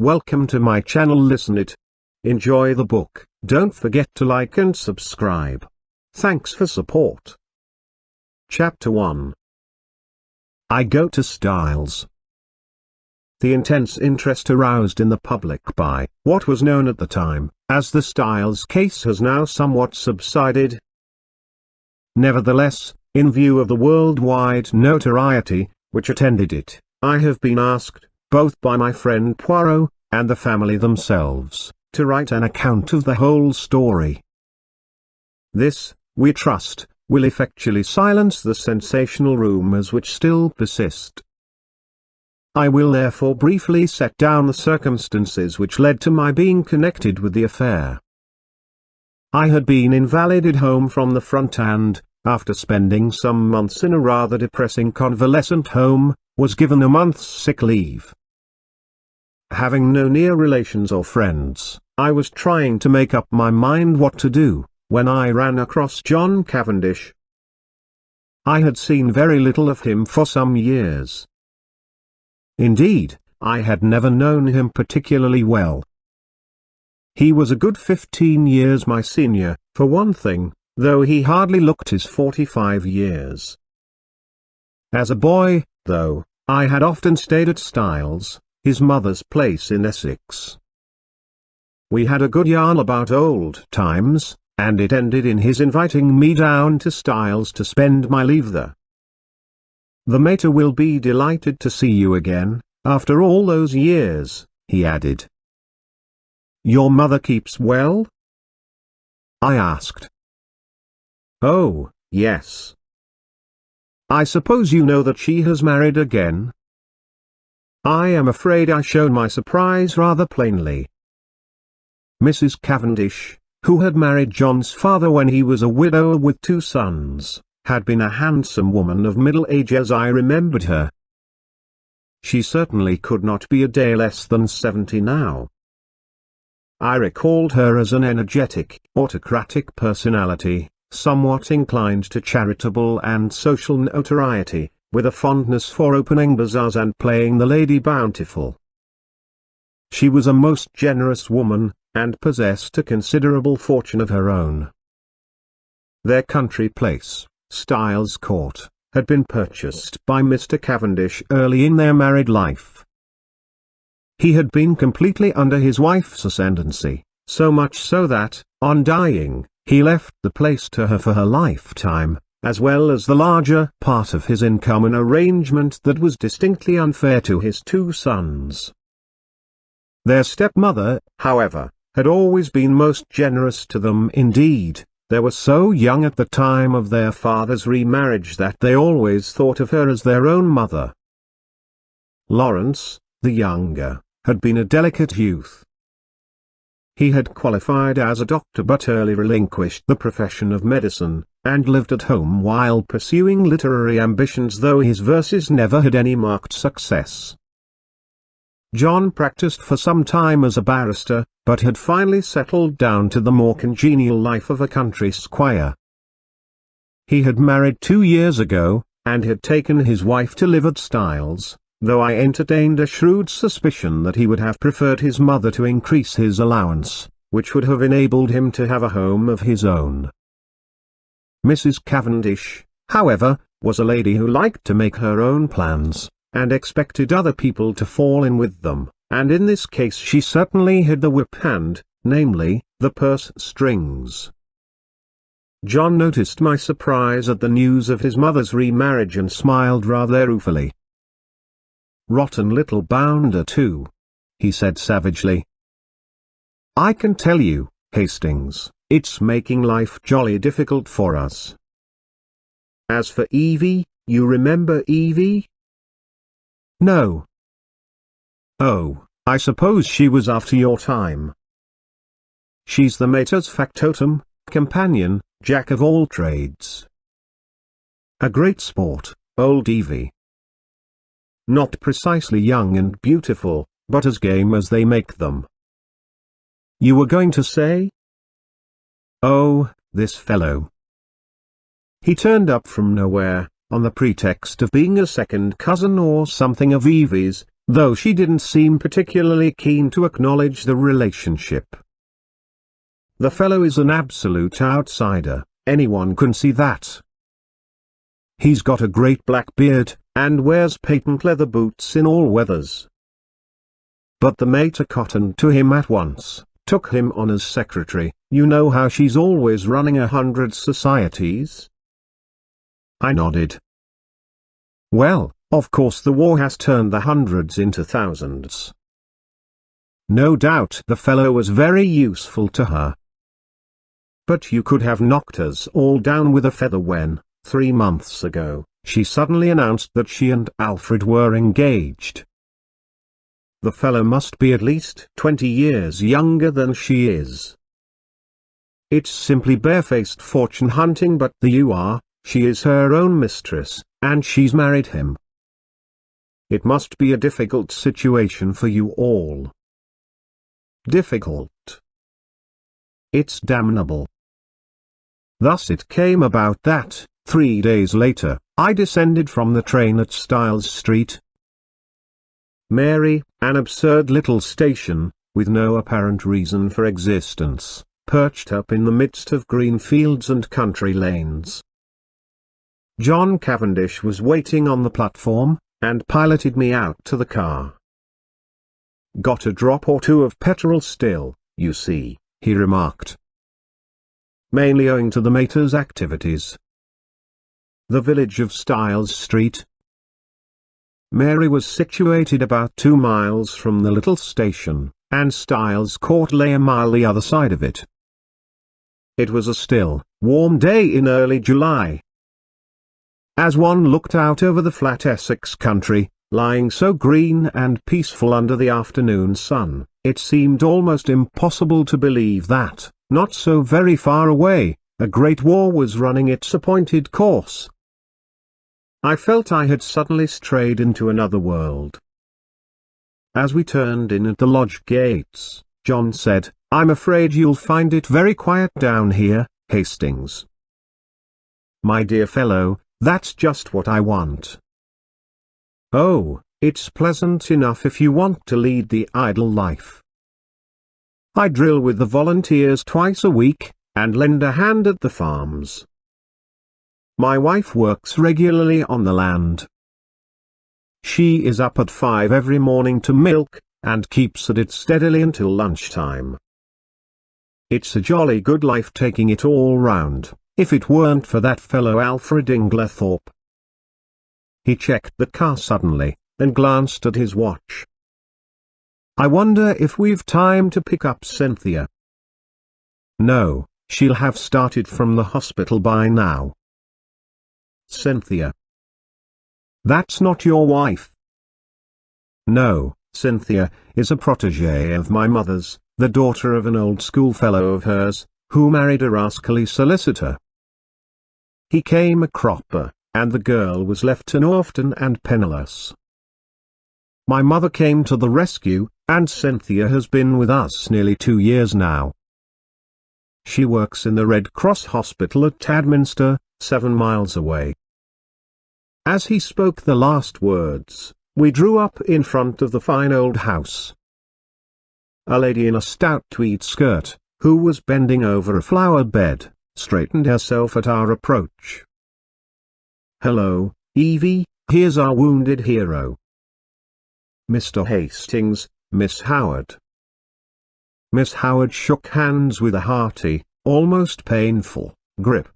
Welcome to my channel. Listen it. Enjoy the book. Don't forget to like and subscribe. Thanks for support. Chapter 1. I Go to Styles. The intense interest aroused in the public by what was known at the time as the Styles case has now somewhat subsided. Nevertheless, in view of the worldwide notoriety which attended it, I have been asked, both by my friend Poirot, and the family themselves, to write an account of the whole story. This, we trust, will effectually silence the sensational rumours which still persist. I will therefore briefly set down the circumstances which led to my being connected with the affair. I had been invalided home from the front and, after spending some months in a rather depressing convalescent home, was given a month's sick leave. Having no near relations or friends, I was trying to make up my mind what to do, when I ran across John Cavendish. I had seen very little of him for some years. Indeed, I had never known him particularly well. He was a good 15 years my senior, for one thing, though he hardly looked his 45 years. As a boy, though, I had often stayed at Styles, his mother's place in Essex. We had a good yarn about old times, and it ended in his inviting me down to Styles to spend my leave there. "The mater will be delighted to see you again, after all those years," he added. "Your mother keeps well?" I asked. "Oh, yes. I suppose you know that she has married again?" I am afraid I showed my surprise rather plainly. Mrs. Cavendish, who had married John's father when he was a widower with 2 sons, had been a handsome woman of middle age as I remembered her. She certainly could not be a day less than 70 now. I recalled her as an energetic, autocratic personality, somewhat inclined to charitable and social notoriety, with a fondness for opening bazaars and playing the Lady Bountiful. She was a most generous woman, and possessed a considerable fortune of her own. Their country place, Styles Court, had been purchased by Mr. Cavendish early in their married life. He had been completely under his wife's ascendancy, so much so that, on dying, he left the place to her for her lifetime, as well as the larger part of his income, an arrangement that was distinctly unfair to his 2 sons. Their stepmother, however, had always been most generous to them. Indeed, they were so young at the time of their father's remarriage that they always thought of her as their own mother. Lawrence, the younger, had been a delicate youth. He had qualified as a doctor but early relinquished the profession of medicine, and lived at home while pursuing literary ambitions, though his verses never had any marked success. John practiced for some time as a barrister, but had finally settled down to the more congenial life of a country squire. He had married 2 years ago, and had taken his wife to live at Styles, though I entertained a shrewd suspicion that he would have preferred his mother to increase his allowance, which would have enabled him to have a home of his own. Mrs. Cavendish, however, was a lady who liked to make her own plans, and expected other people to fall in with them, and in this case she certainly had the whip hand, namely, the purse strings. John noticed my surprise at the news of his mother's remarriage and smiled rather ruefully. "Rotten little bounder too," he said savagely. "I can tell you, Hastings, it's making life jolly difficult for us. As for Evie, you remember Evie?" "No." "Oh, I suppose she was after your time. She's the mater's factotum, companion, jack of all trades. A great sport, old Evie. Not precisely young and beautiful, but as game as they make them." "You were going to say?" "Oh, this fellow. He turned up from nowhere, on the pretext of being a second cousin or something of Evie's, though she didn't seem particularly keen to acknowledge the relationship. The fellow is an absolute outsider, anyone can see that. He's got a great black beard, and wears patent leather boots in all weathers. But the mater cottoned to him at once, took him on as secretary. You know how she's always running 100 societies? I nodded. Well, of course the war has turned the hundreds into thousands. No doubt the fellow was very useful to her. But you could have knocked us all down with a feather when, 3 months ago, she suddenly announced that she and Alfred were engaged. The fellow must be at least 20 years younger than she is. It's simply barefaced fortune hunting, but she is her own mistress, and she's married him. It must be a difficult situation for you all. Difficult. It's damnable. Thus it came about that, 3 days later, I descended from the train at Styles Street. Mary, an absurd little station, with no apparent reason for existence, perched up in the midst of green fields and country lanes. John Cavendish was waiting on the platform, and piloted me out to the car. Got a drop or two of petrol still, you see, he remarked. Mainly owing to the mater's activities. The village of Styles Street. Mary was situated about 2 miles from the little station, and Styles Court lay a mile the other side of it. It was a still, warm day in early July. As one looked out over the flat Essex country, lying so green and peaceful under the afternoon sun, it seemed almost impossible to believe that, not so very far away, a great war was running its appointed course. I felt I had suddenly strayed into another world. As we turned in at the lodge gates, John said, "I'm afraid you'll find it very quiet down here, Hastings." "My dear fellow, that's just what I want." "Oh, it's pleasant enough if you want to lead the idle life. I drill with the volunteers twice a week, and lend a hand at the farms. My wife works regularly on the land. She is up at 5 every morning to milk, and keeps at it steadily until lunchtime. It's a jolly good life taking it all round, if it weren't for that fellow Alfred Inglethorpe." He checked the car suddenly, and glanced at his watch. "I wonder if we've time to pick up Cynthia." "No, she'll have started from the hospital by now." "Cynthia? That's not your wife?" "No, Cynthia is a protégée of my mother's, the daughter of an old schoolfellow of hers, who married a rascally solicitor. He came a cropper, and the girl was left an orphan and penniless. My mother came to the rescue, and Cynthia has been with us nearly 2 years now. She works in the Red Cross hospital at Tadminster, 7 miles away." As he spoke the last words, we drew up in front of the fine old house. A lady in a stout tweed skirt, who was bending over a flower bed, straightened herself at our approach. "Hello, Evie, here's our wounded hero. Mr. Hastings, Miss Howard." Miss Howard shook hands with a hearty, almost painful, grip.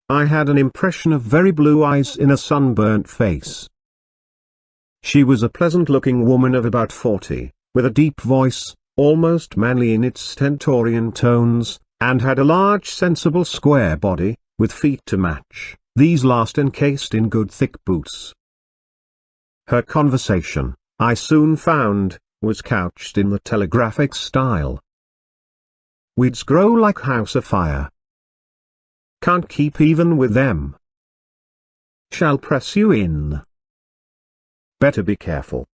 I had an impression of very blue eyes in a sunburnt face. She was a pleasant-looking woman of about 40, with a deep voice, almost manly in its stentorian tones, and had a large sensible square body, with feet to match, these last encased in good thick boots. Her conversation, I soon found, was couched in the telegraphic style. "Weeds grow like house afire. Can't keep even with them. Shall press you in. Better be careful."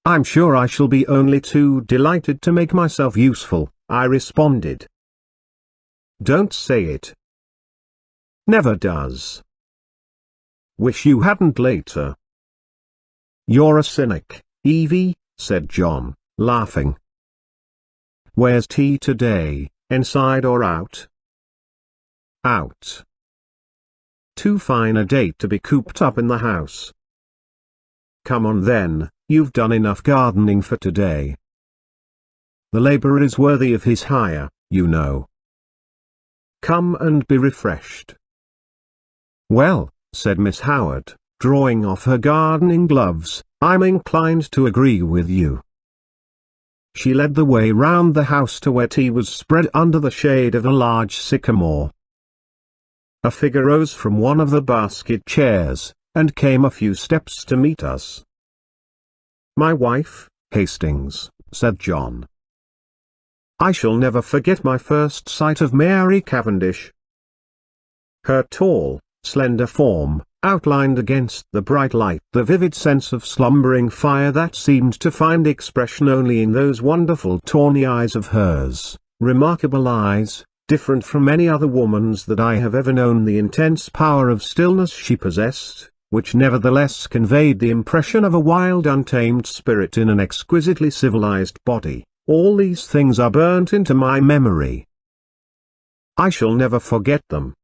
"I'm sure I shall be only too delighted to make myself useful," I responded. "Don't say it. Never does. Wish you hadn't later." "You're a cynic, Evie," said John, laughing. "Where's tea today, inside or out?" "Out. Too fine a date to be cooped up in the house." "Come on then, you've done enough gardening for today. The labourer is worthy of his hire, you know. Come and be refreshed." "Well," said Miss Howard, drawing off her gardening gloves, "I'm inclined to agree with you." She led the way round the house to where tea was spread under the shade of a large sycamore. A figure rose from one of the basket chairs, and came a few steps to meet us. "My wife, Hastings," said John. "I shall never forget my first sight of Mary Cavendish." Her tall, slender form, outlined against the bright light the vivid sense of slumbering fire that seemed to find expression only in those wonderful tawny eyes of hers, remarkable eyes, different from any other woman's that I have ever known. The intense power of stillness she possessed, which nevertheless conveyed the impression of a wild untamed spirit in an exquisitely civilized body, all these things are burnt into my memory. I shall never forget them.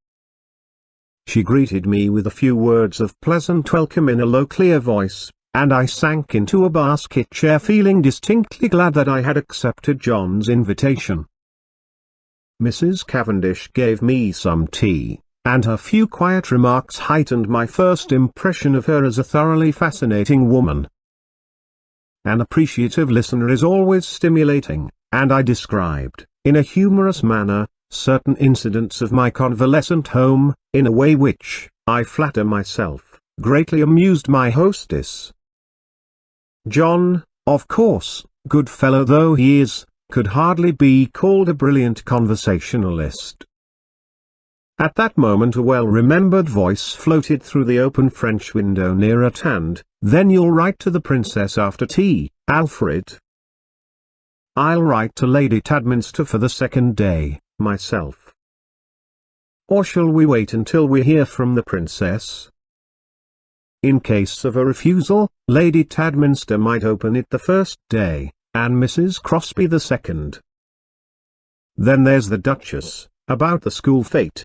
She greeted me with a few words of pleasant welcome in a low clear voice, and I sank into a basket chair feeling distinctly glad that I had accepted John's invitation. Mrs. Cavendish gave me some tea, and her few quiet remarks heightened my first impression of her as a thoroughly fascinating woman. An appreciative listener is always stimulating, and I described, in a humorous manner, certain incidents of my convalescent home, in a way which, I flatter myself, greatly amused my hostess. John, of course, good fellow though he is, could hardly be called a brilliant conversationalist. At that moment a well-remembered voice floated through the open French window near at hand, "Then you'll write to the princess after tea, Alfred?" "I'll write to Lady Tadminster for the second day, myself." "Or shall we wait until we hear from the princess?" In case of a refusal, Lady Tadminster might open it the first day, and Mrs. Crosby the second. Then there's the Duchess, about the school fete.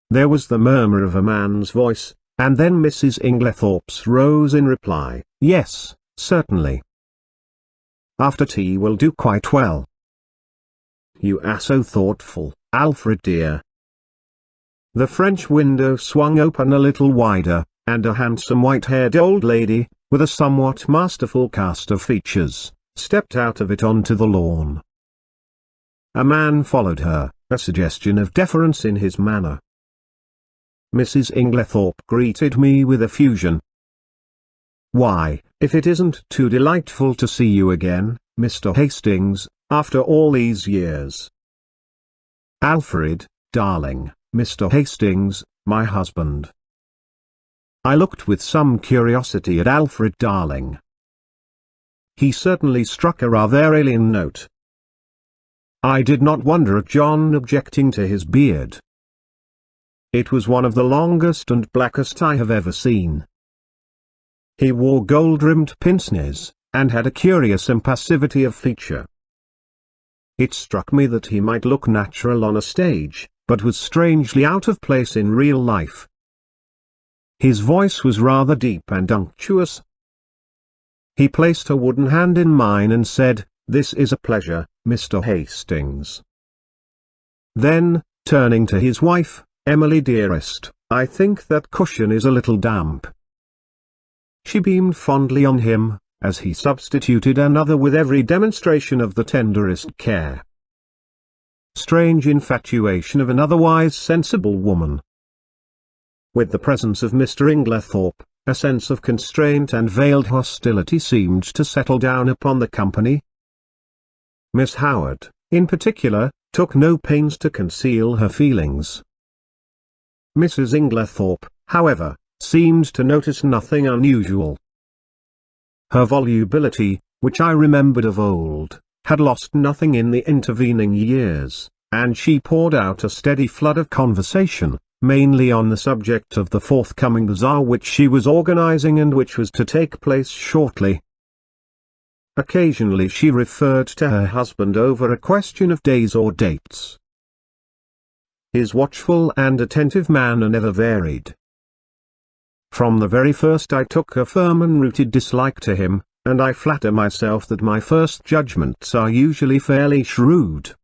There was the murmur of a man's voice, and then Mrs. Inglethorpe's rose in reply, "Yes, certainly. After tea will do quite well." "You are so thoughtful, Alfred dear." The French window swung open a little wider, and a handsome white-haired old lady, with a somewhat masterful cast of features, stepped out of it onto the lawn. A man followed her, a suggestion of deference in his manner. Mrs. Inglethorpe greeted me with effusion. "Why, if it isn't too delightful to see you again, Mr. Hastings, after all these years." "Alfred, darling, Mr. Hastings, my husband." I looked with some curiosity at Alfred Darling. He certainly struck a rather alien note. I did not wonder at John objecting to his beard. It was one of the longest and blackest I have ever seen. He wore gold-rimmed pince-nez, and had a curious impassivity of feature. It struck me that he might look natural on a stage, but was strangely out of place in real life. His voice was rather deep and unctuous. He placed a wooden hand in mine and said, "This is a pleasure, Mr. Hastings." Then, turning to his wife, "Emily dearest, I think that cushion is a little damp." She beamed fondly on him, as he substituted another with every demonstration of the tenderest care. Strange infatuation of an otherwise sensible woman. With the presence of Mr. Inglethorpe, a sense of constraint and veiled hostility seemed to settle down upon the company. Miss Howard, in particular, took no pains to conceal her feelings. Mrs. Inglethorpe, however, seemed to notice nothing unusual. Her volubility, which I remembered of old, had lost nothing in the intervening years, and she poured out a steady flood of conversation, mainly on the subject of the forthcoming bazaar which she was organizing and which was to take place shortly. Occasionally she referred to her husband over a question of days or dates. His watchful and attentive manner never varied. From the very first I took a firm and rooted dislike to him, and I flatter myself that my first judgments are usually fairly shrewd.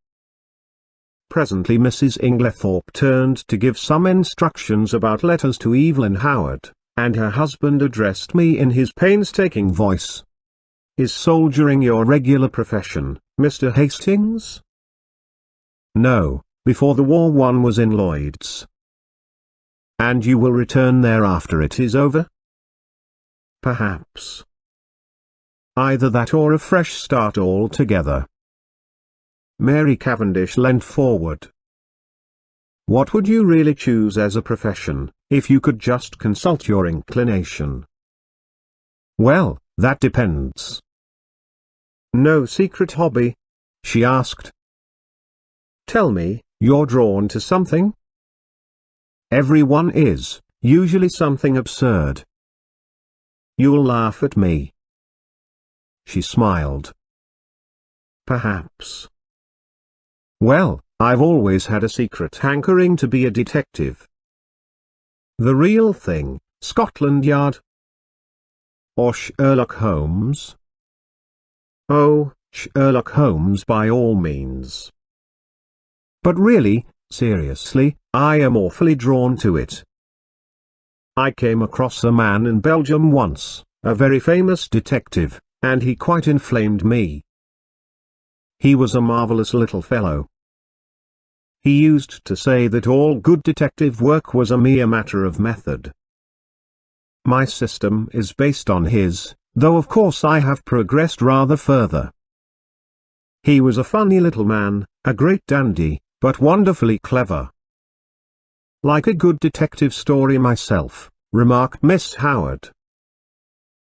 Presently Mrs. Inglethorpe turned to give some instructions about letters to Evelyn Howard, and her husband addressed me in his painstaking voice. "Is soldiering your regular profession, Mr. Hastings?" "No, before the war one was in Lloyd's." "And you will return there after it is over?" "Perhaps." "Either that or a fresh start altogether." Mary Cavendish leant forward. "What would you really choose as a profession, if you could just consult your inclination?" "Well, that depends." "No secret hobby?" she asked. "Tell me, you're drawn to something?" "Everyone is, usually something absurd." "You'll laugh at me." She smiled. "Perhaps." "Well, I've always had a secret hankering to be a detective." "The real thing, Scotland Yard?" "Or Sherlock Holmes?" "Oh, Sherlock Holmes by all means." "But really, seriously, I am awfully drawn to it. I came across a man in Belgium once, a very famous detective, and he quite inflamed me. He was a marvelous little fellow. He used to say that all good detective work was a mere matter of method. My system is based on his, though of course I have progressed rather further. He was a funny little man, a great dandy, but wonderfully clever." "Like a good detective story myself," remarked Miss Howard.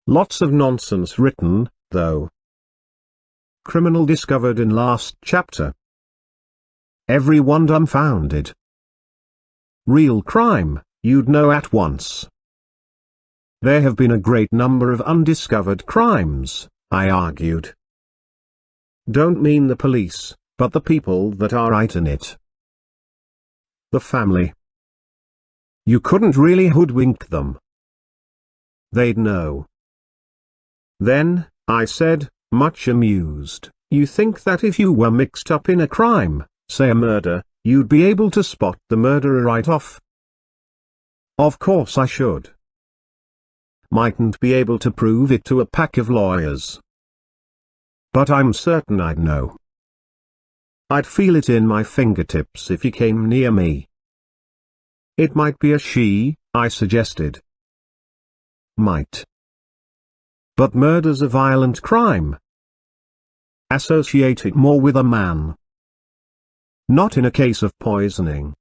"Lots of nonsense written, though." "Criminal discovered in last chapter." Everyone dumbfounded. "Real crime, you'd know at once." "There have been a great number of undiscovered crimes," I argued. "Don't mean the police, but the people that are right in it. The family. You couldn't really hoodwink them. They'd know." "Then," I said, much amused, "you think that if you were mixed up in a crime, say a murder, you'd be able to spot the murderer right off?" "Of course I should. Mightn't be able to prove it to a pack of lawyers. But I'm certain I'd know. I'd feel it in my fingertips if he came near me." "It might be a she," I suggested. "Might. But murder's a violent crime. Associate it more with a man. Not in a case of poisoning."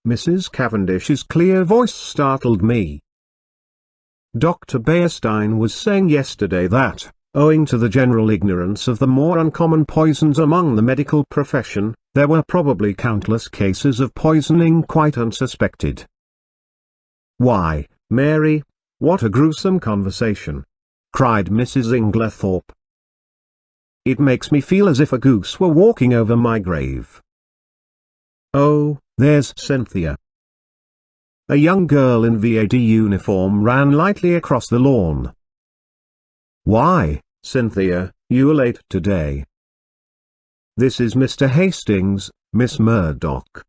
Mrs. Cavendish's clear voice startled me. "Dr. Beerstein was saying yesterday that, owing to the general ignorance of the more uncommon poisons among the medical profession, there were probably countless cases of poisoning quite unsuspected." "Why, Mary, what a gruesome conversation!" cried Mrs. Inglethorpe. "It makes me feel as if a goose were walking over my grave." "Oh, there's Cynthia." A young girl in VAD uniform ran lightly across the lawn. "Why, Cynthia, you're late today." "This is Mr. Hastings, Miss Murdoch."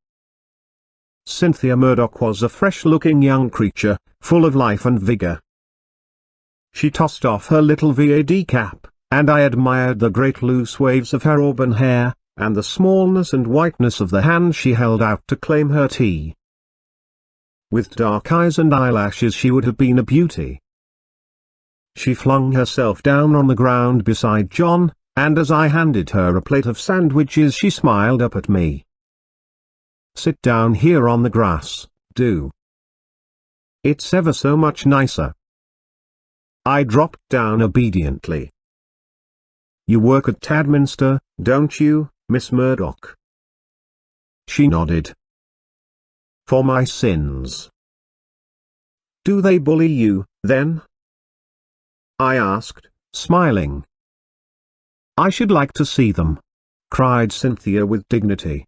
Cynthia Murdoch was a fresh-looking young creature, full of life and vigor. She tossed off her little VAD cap, and I admired the great loose waves of her auburn hair, and the smallness and whiteness of the hand she held out to claim her tea. With dark eyes and eyelashes she would have been a beauty. She flung herself down on the ground beside John, and as I handed her a plate of sandwiches she smiled up at me. "Sit down here on the grass, do. It's ever so much nicer." I dropped down obediently. "You work at Tadminster, don't you, Miss Murdoch?" She nodded. for my sins." "Do they bully you, then?" I asked, smiling. "I should like to see them," cried Cynthia with dignity.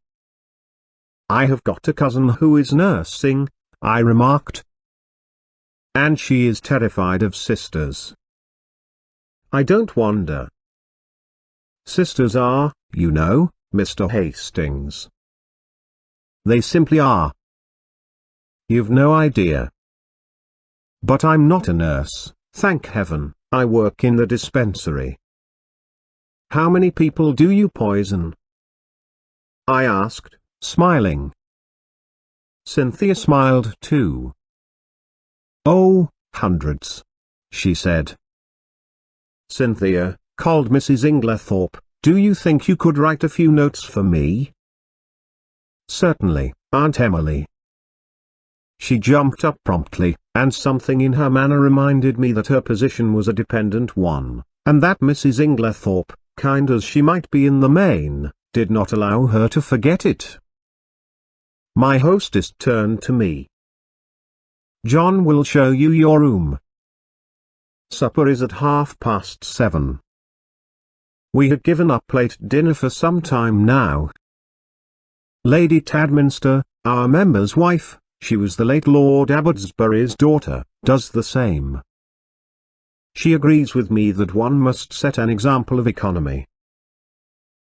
"I have got a cousin who is nursing," I remarked. "And she is terrified of sisters." "I don't wonder. Sisters are, you know, Mr. Hastings. They simply are. You've no idea. But I'm not a nurse, thank heaven, I work in the dispensary." "How many people do you poison?" I asked, smiling. Cynthia smiled too. "Oh, hundreds," she said. "Cynthia," called Mrs. Inglethorpe, "do you think you could write a few notes for me?" "Certainly, Aunt Emily." She jumped up promptly, and something in her manner reminded me that her position was a dependent one, and that Mrs. Inglethorpe, kind as she might be in the main, did not allow her to forget it. My hostess turned to me. "John will show you your room. Supper is at 7:30. We had given up late dinner for some time now. Lady Tadminster, our member's wife, she was the late Lord Abbotsbury's daughter, does the same. She agrees with me that one must set an example of economy.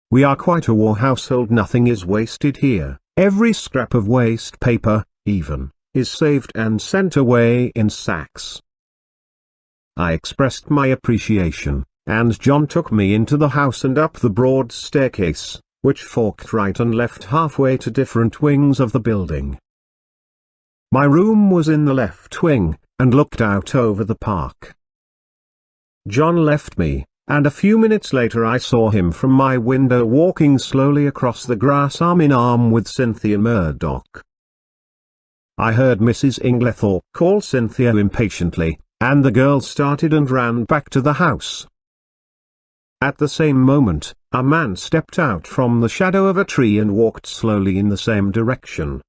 We are quite a war household, nothing is wasted here, every scrap of waste paper, even, is saved and sent away in sacks." I expressed my appreciation, and John took me into the house and up the broad staircase, which forked right and left halfway to different wings of the building. My room was in the left wing, and looked out over the park. John left me, and a few minutes later I saw him from my window walking slowly across the grass arm in arm with Cynthia Murdoch. I heard Mrs. Inglethorpe call Cynthia impatiently, and the girl started and ran back to the house. At the same moment, a man stepped out from the shadow of a tree and walked slowly in the same direction.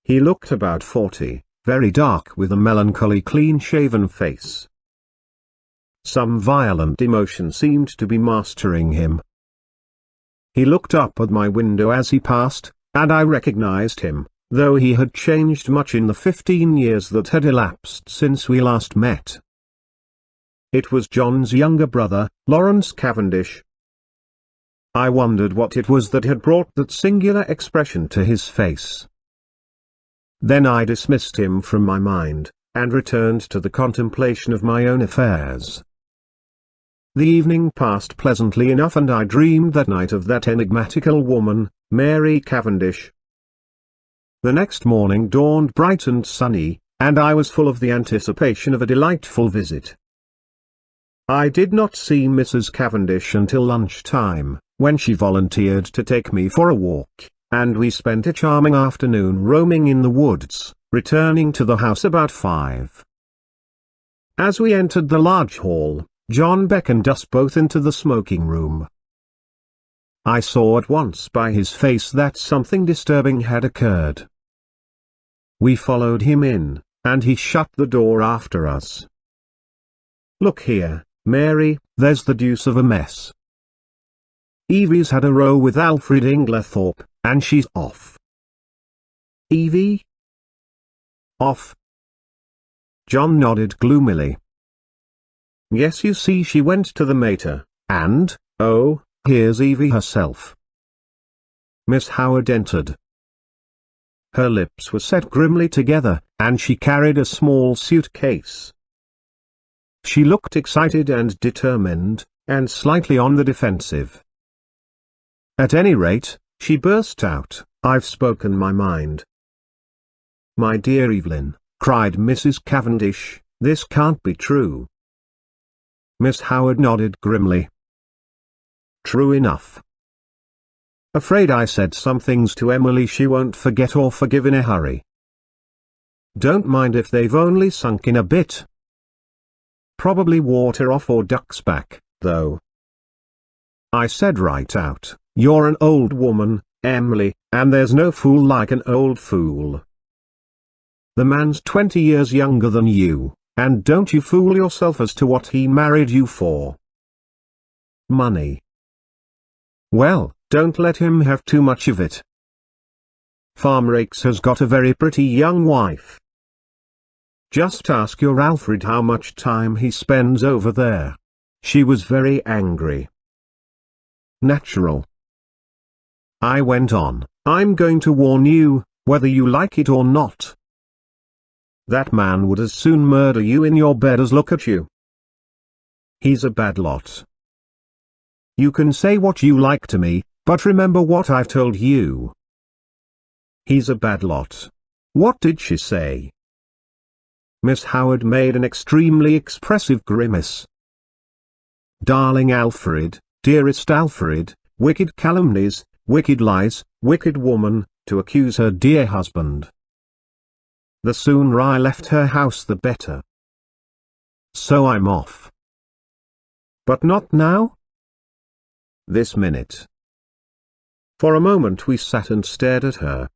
He looked about 40, very dark with a melancholy clean-shaven face. Some violent emotion seemed to be mastering him. He looked up at my window as he passed, and I recognized him, though he had changed much in the 15 years that had elapsed since we last met. It was John's younger brother, Lawrence Cavendish. I wondered what it was that had brought that singular expression to his face. Then I dismissed him from my mind, and returned to the contemplation of my own affairs. The evening passed pleasantly enough, and I dreamed that night of that enigmatical woman, Mary Cavendish. The next morning dawned bright and sunny, and I was full of the anticipation of a delightful visit. I did not see Mrs. Cavendish until lunchtime, when she volunteered to take me for a walk, and we spent a charming afternoon roaming in the woods, returning to the house about 5. As we entered the large hall, John beckoned us both into the smoking room. I saw at once by his face that something disturbing had occurred. We followed him in, and he shut the door after us. "Look here, Mary, there's the deuce of a mess. Evie's had a row with Alfred Inglethorpe, and she's off." "Evie? Off?" John nodded gloomily. "Yes, you see, she went to the mater, and, oh, here's Evie herself." Miss Howard entered. Her lips were set grimly together, and she carried a small suitcase. She looked excited and determined, and slightly on the defensive. At any rate, she burst out, "I've spoken my mind." "My dear Evelyn," cried Mrs. Cavendish, "this can't be true." Miss Howard nodded grimly. "True enough. Afraid I said some things to Emily she won't forget or forgive in a hurry. Don't mind if they've only sunk in a bit. Probably water off or duck's back, though. I said right out, 'You're an old woman, Emily, and there's no fool like an old fool. The man's 20 years younger than you, and don't you fool yourself as to what he married you for. Money. Well, don't let him have too much of it. Farmer Rakes has got a very pretty young wife. Just ask your Alfred how much time he spends over there. She was very angry. Natural. I went on, I'm going to warn you, whether you like it or not. That man would as soon murder you in your bed as look at you. He's a bad lot. You can say what you like to me, but remember what I've told you. He's a bad lot. What did she say? Miss Howard made an extremely expressive grimace. Darling Alfred, dearest Alfred, wicked calumnies, wicked lies, wicked woman, to accuse her dear husband. The sooner I left her house the better. So I'm off. But not now? This minute. For a moment we sat and stared at her.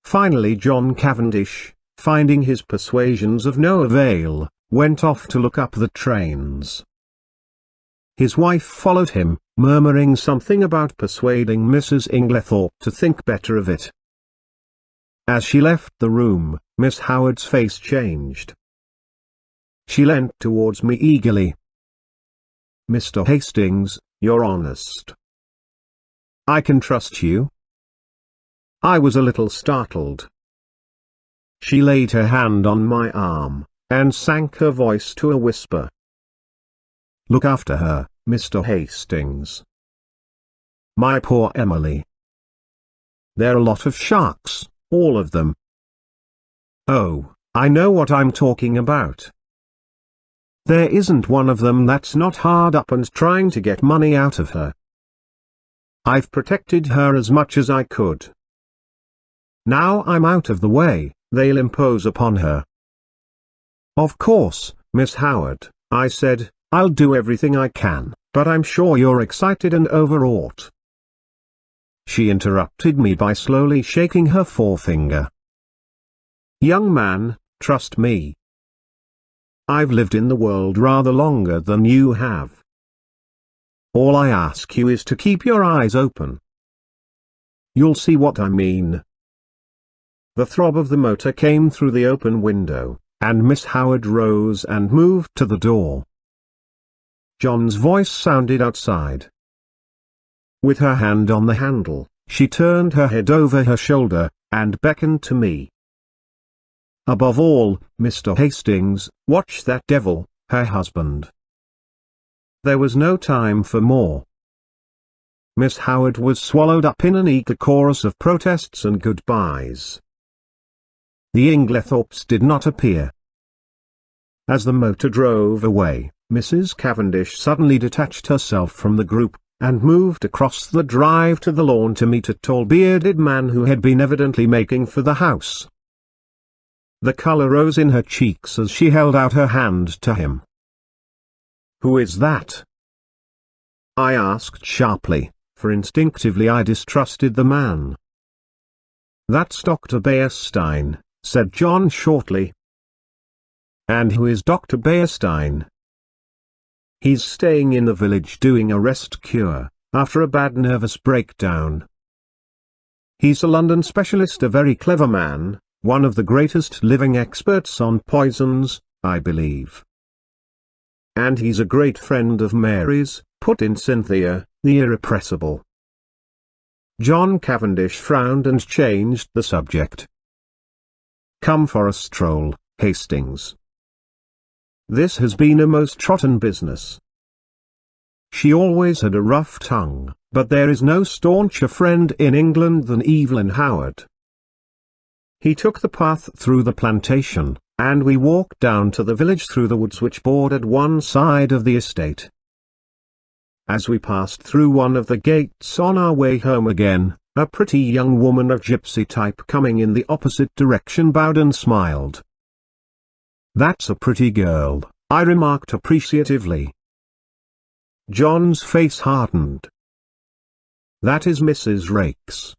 Finally John Cavendish, finding his persuasions of no avail, went off to look up the trains. His wife followed him, murmuring something about persuading Mrs. Inglethorpe to think better of it. As she left the room, Miss Howard's face changed. She leant towards me eagerly. Mr. Hastings, you're honest. I can trust you? I was a little startled. She laid her hand on my arm, and sank her voice to a whisper. Look after her, Mr. Hastings. My poor Emily. They're a lot of sharks, all of them. Oh, I know what I'm talking about. There isn't one of them that's not hard up and trying to get money out of her. I've protected her as much as I could. Now I'm out of the way, they'll impose upon her. Of course, Miss Howard, I said, I'll do everything I can, but I'm sure you're excited and overwrought. She interrupted me by slowly shaking her forefinger. Young man, trust me. I've lived in the world rather longer than you have. All I ask you is to keep your eyes open. You'll see what I mean. The throb of the motor came through the open window, and Miss Howard rose and moved to the door. John's voice sounded outside. With her hand on the handle, she turned her head over her shoulder, and beckoned to me. Above all, Mr. Hastings, watch that devil, her husband. There was no time for more. Miss Howard was swallowed up in an eager chorus of protests and goodbyes. The Inglethorpes did not appear. As the motor drove away, Mrs. Cavendish suddenly detached herself from the group, and moved across the drive to the lawn to meet a tall bearded man who had been evidently making for the house. The color rose in her cheeks as she held out her hand to him. Who is that? I asked sharply, for instinctively I distrusted the man. That's Dr. Beerstein, said John shortly. And who is Dr. Beerstein? He's staying in the village doing a rest cure, after a bad nervous breakdown. He's a London specialist, a very clever man, one of the greatest living experts on poisons, I believe. And he's a great friend of Mary's, put in Cynthia, the irrepressible. John Cavendish frowned and changed the subject. Come for a stroll, Hastings. This has been a most rotten business. She always had a rough tongue, but there is no stauncher friend in England than Evelyn Howard. He took the path through the plantation, and we walked down to the village through the woods which bordered one side of the estate. As we passed through one of the gates on our way home again, a pretty young woman of gypsy type coming in the opposite direction bowed and smiled. That's a pretty girl, I remarked appreciatively. John's face hardened. That is Mrs. Raikes.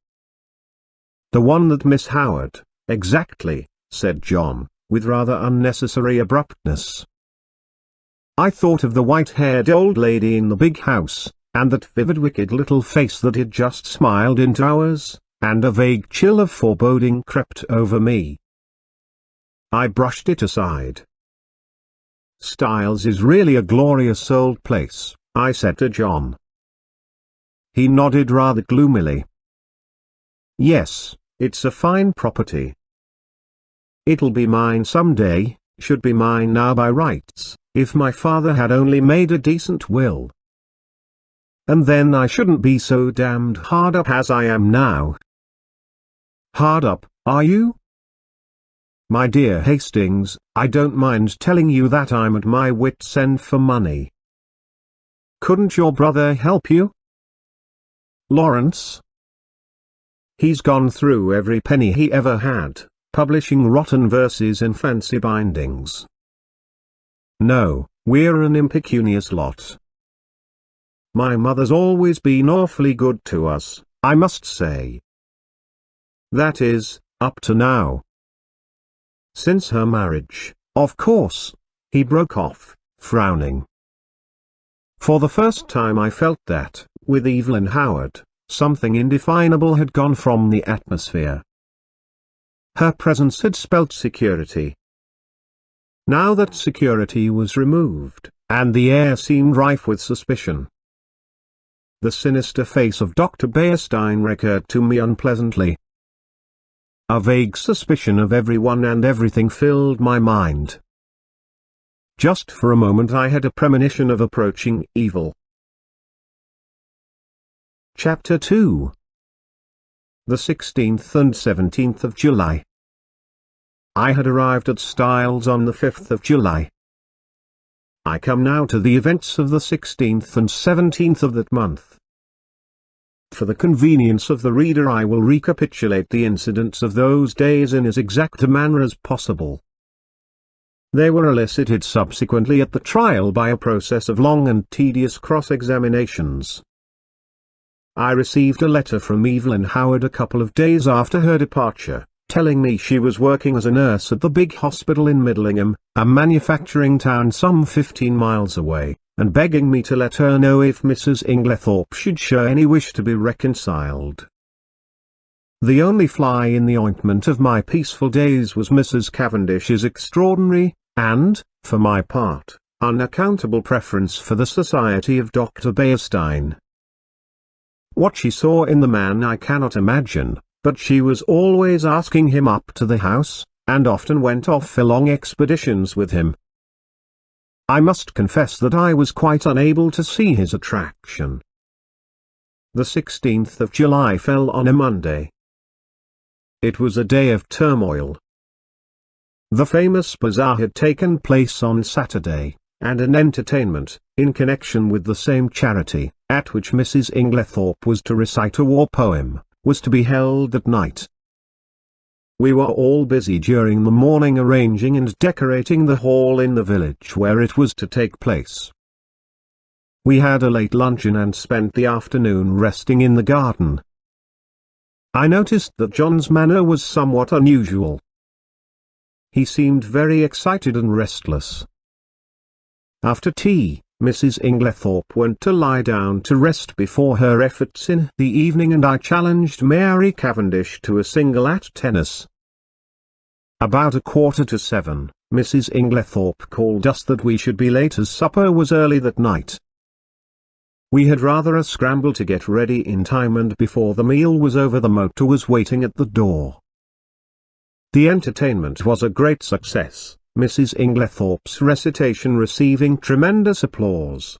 The one that Miss Howard, exactly, said John, with rather unnecessary abruptness. I thought of the white-haired old lady in the big house, and that vivid wicked little face that had just smiled into ours, and a vague chill of foreboding crept over me. I brushed it aside. Styles is really a glorious old place, I said to John. He nodded rather gloomily. Yes, it's a fine property. It'll be mine someday, should be mine now by rights, if my father had only made a decent will. And then I shouldn't be so damned hard up as I am now. Hard up, are you? My dear Hastings, I don't mind telling you that I'm at my wit's end for money. Couldn't your brother help you? Lawrence? He's gone through every penny he ever had, publishing rotten verses in fancy bindings. No, we're an impecunious lot. My mother's always been awfully good to us, I must say. That is, up to now. Since her marriage, of course, he broke off, frowning. For the first time I felt that, with Evelyn Howard, something indefinable had gone from the atmosphere. Her presence had spelt security. Now that security was removed, and the air seemed rife with suspicion, the sinister face of Dr. Beierstein recurred to me unpleasantly. A vague suspicion of everyone and everything filled my mind. Just for a moment I had a premonition of approaching evil. Chapter 2. The 16th and 17th of July. I had arrived at Styles on the 5th of July. I come now to the events of the 16th and 17th of that month. For the convenience of the reader I will recapitulate the incidents of those days in as exact a manner as possible. They were elicited subsequently at the trial by a process of long and tedious cross-examinations. I received a letter from Evelyn Howard a couple of days after her departure, telling me she was working as a nurse at the big hospital in Middlingham, a manufacturing town some 15 miles away, and begging me to let her know if Mrs. Inglethorpe should show any wish to be reconciled. The only fly in the ointment of my peaceful days was Mrs. Cavendish's extraordinary, and, for my part, unaccountable preference for the society of Dr. Beierstein. What she saw in the man I cannot imagine, but she was always asking him up to the house, and often went off for long expeditions with him. I must confess that I was quite unable to see his attraction. The 16th of July fell on a Monday. It was a day of turmoil. The famous bazaar had taken place on Saturday, and an entertainment, in connection with the same charity, at which Mrs. Inglethorpe was to recite a war poem, was to be held that night. We were all busy during the morning arranging and decorating the hall in the village where it was to take place. We had a late luncheon and spent the afternoon resting in the garden. I noticed that John's manner was somewhat unusual. He seemed very excited and restless. After tea, Mrs. Inglethorpe went to lie down to rest before her efforts in the evening, and I challenged Mary Cavendish to a single at tennis. About 6:45, Mrs. Inglethorpe called us that we should be late as supper was early that night. We had rather a scramble to get ready in time, and before the meal was over the motor was waiting at the door. The entertainment was a great success, Mrs. Inglethorpe's recitation receiving tremendous applause.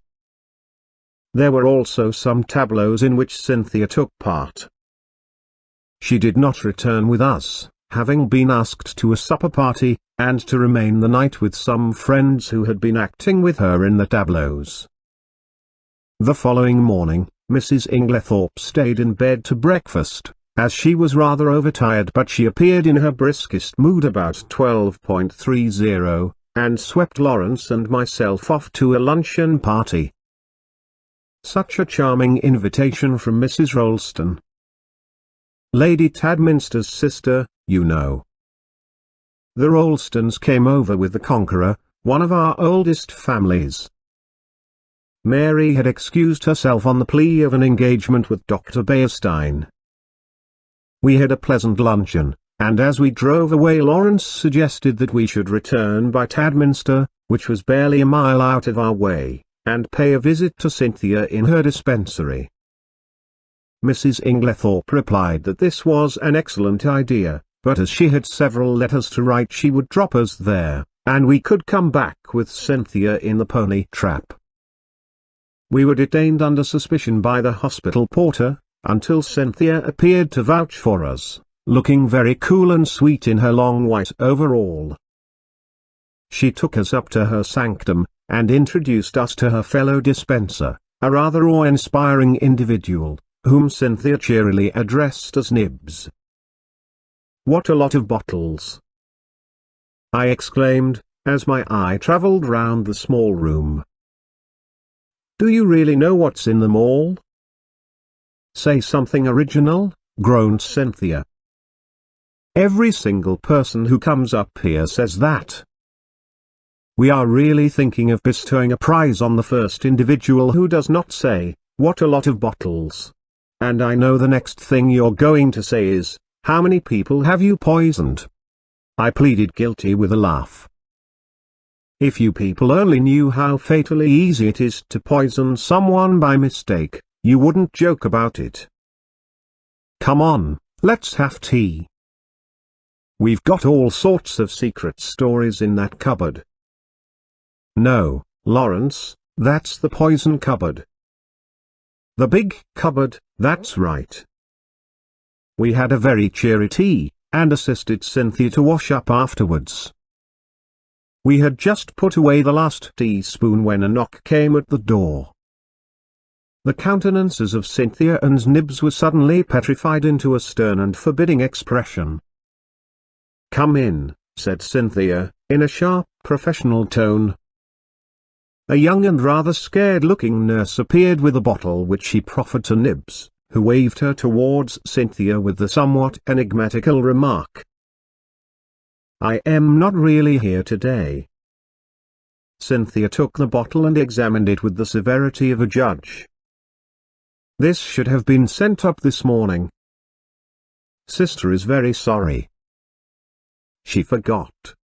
There were also some tableaux in which Cynthia took part. She did not return with us, having been asked to a supper party, and to remain the night with some friends who had been acting with her in the tableaux. The following morning, Mrs. Inglethorpe stayed in bed to breakfast, as she was rather overtired, but she appeared in her briskest mood about 12:30, and swept Lawrence and myself off to a luncheon party. such a charming invitation from Mrs. Ralston. Lady Tadminster's sister, you know. The Ralstons came over with the Conqueror, one of our oldest families. Mary had excused herself on the plea of an engagement with Dr. Beerstein. We had a pleasant luncheon, and as we drove away Lawrence suggested that we should return by Tadminster, which was barely a mile out of our way, and pay a visit to Cynthia in her dispensary. Mrs. Inglethorpe replied that this was an excellent idea, but as she had several letters to write she would drop us there, and we could come back with Cynthia in the pony trap. We were detained under suspicion by the hospital porter, until Cynthia appeared to vouch for us, looking very cool and sweet in her long white overall. She took us up to her sanctum, and introduced us to her fellow dispenser, a rather awe-inspiring individual, whom Cynthia cheerily addressed as Nibs. "What a lot of bottles!" I exclaimed, as my eye travelled round the small room. "Do you really know what's in them all?" "Say something original," groaned Cynthia. "Every single person who comes up here says that. We are really thinking of bestowing a prize on the first individual who does not say, 'What a lot of bottles.' And I know the next thing you're going to say is, 'How many people have you poisoned?'" I pleaded guilty with a laugh. "If you people only knew how fatally easy it is to poison someone by mistake, you wouldn't joke about it. Come on, let's have tea. We've got all sorts of secret stories in that cupboard." "No, Lawrence, that's the poison cupboard." "The big cupboard, that's right." We had a very cheery tea, and assisted Cynthia to wash up afterwards. We had just put away the last teaspoon when a knock came at the door. The countenances of Cynthia and Nibs were suddenly petrified into a stern and forbidding expression. "Come in," said Cynthia, in a sharp, professional tone. A young and rather scared-looking nurse appeared with a bottle which she proffered to Nibs, who waved her towards Cynthia with the somewhat enigmatical remark, "I am not really here today." Cynthia took the bottle and examined it with the severity of a judge. "This should have been sent up this morning. Sister is very sorry. She forgot.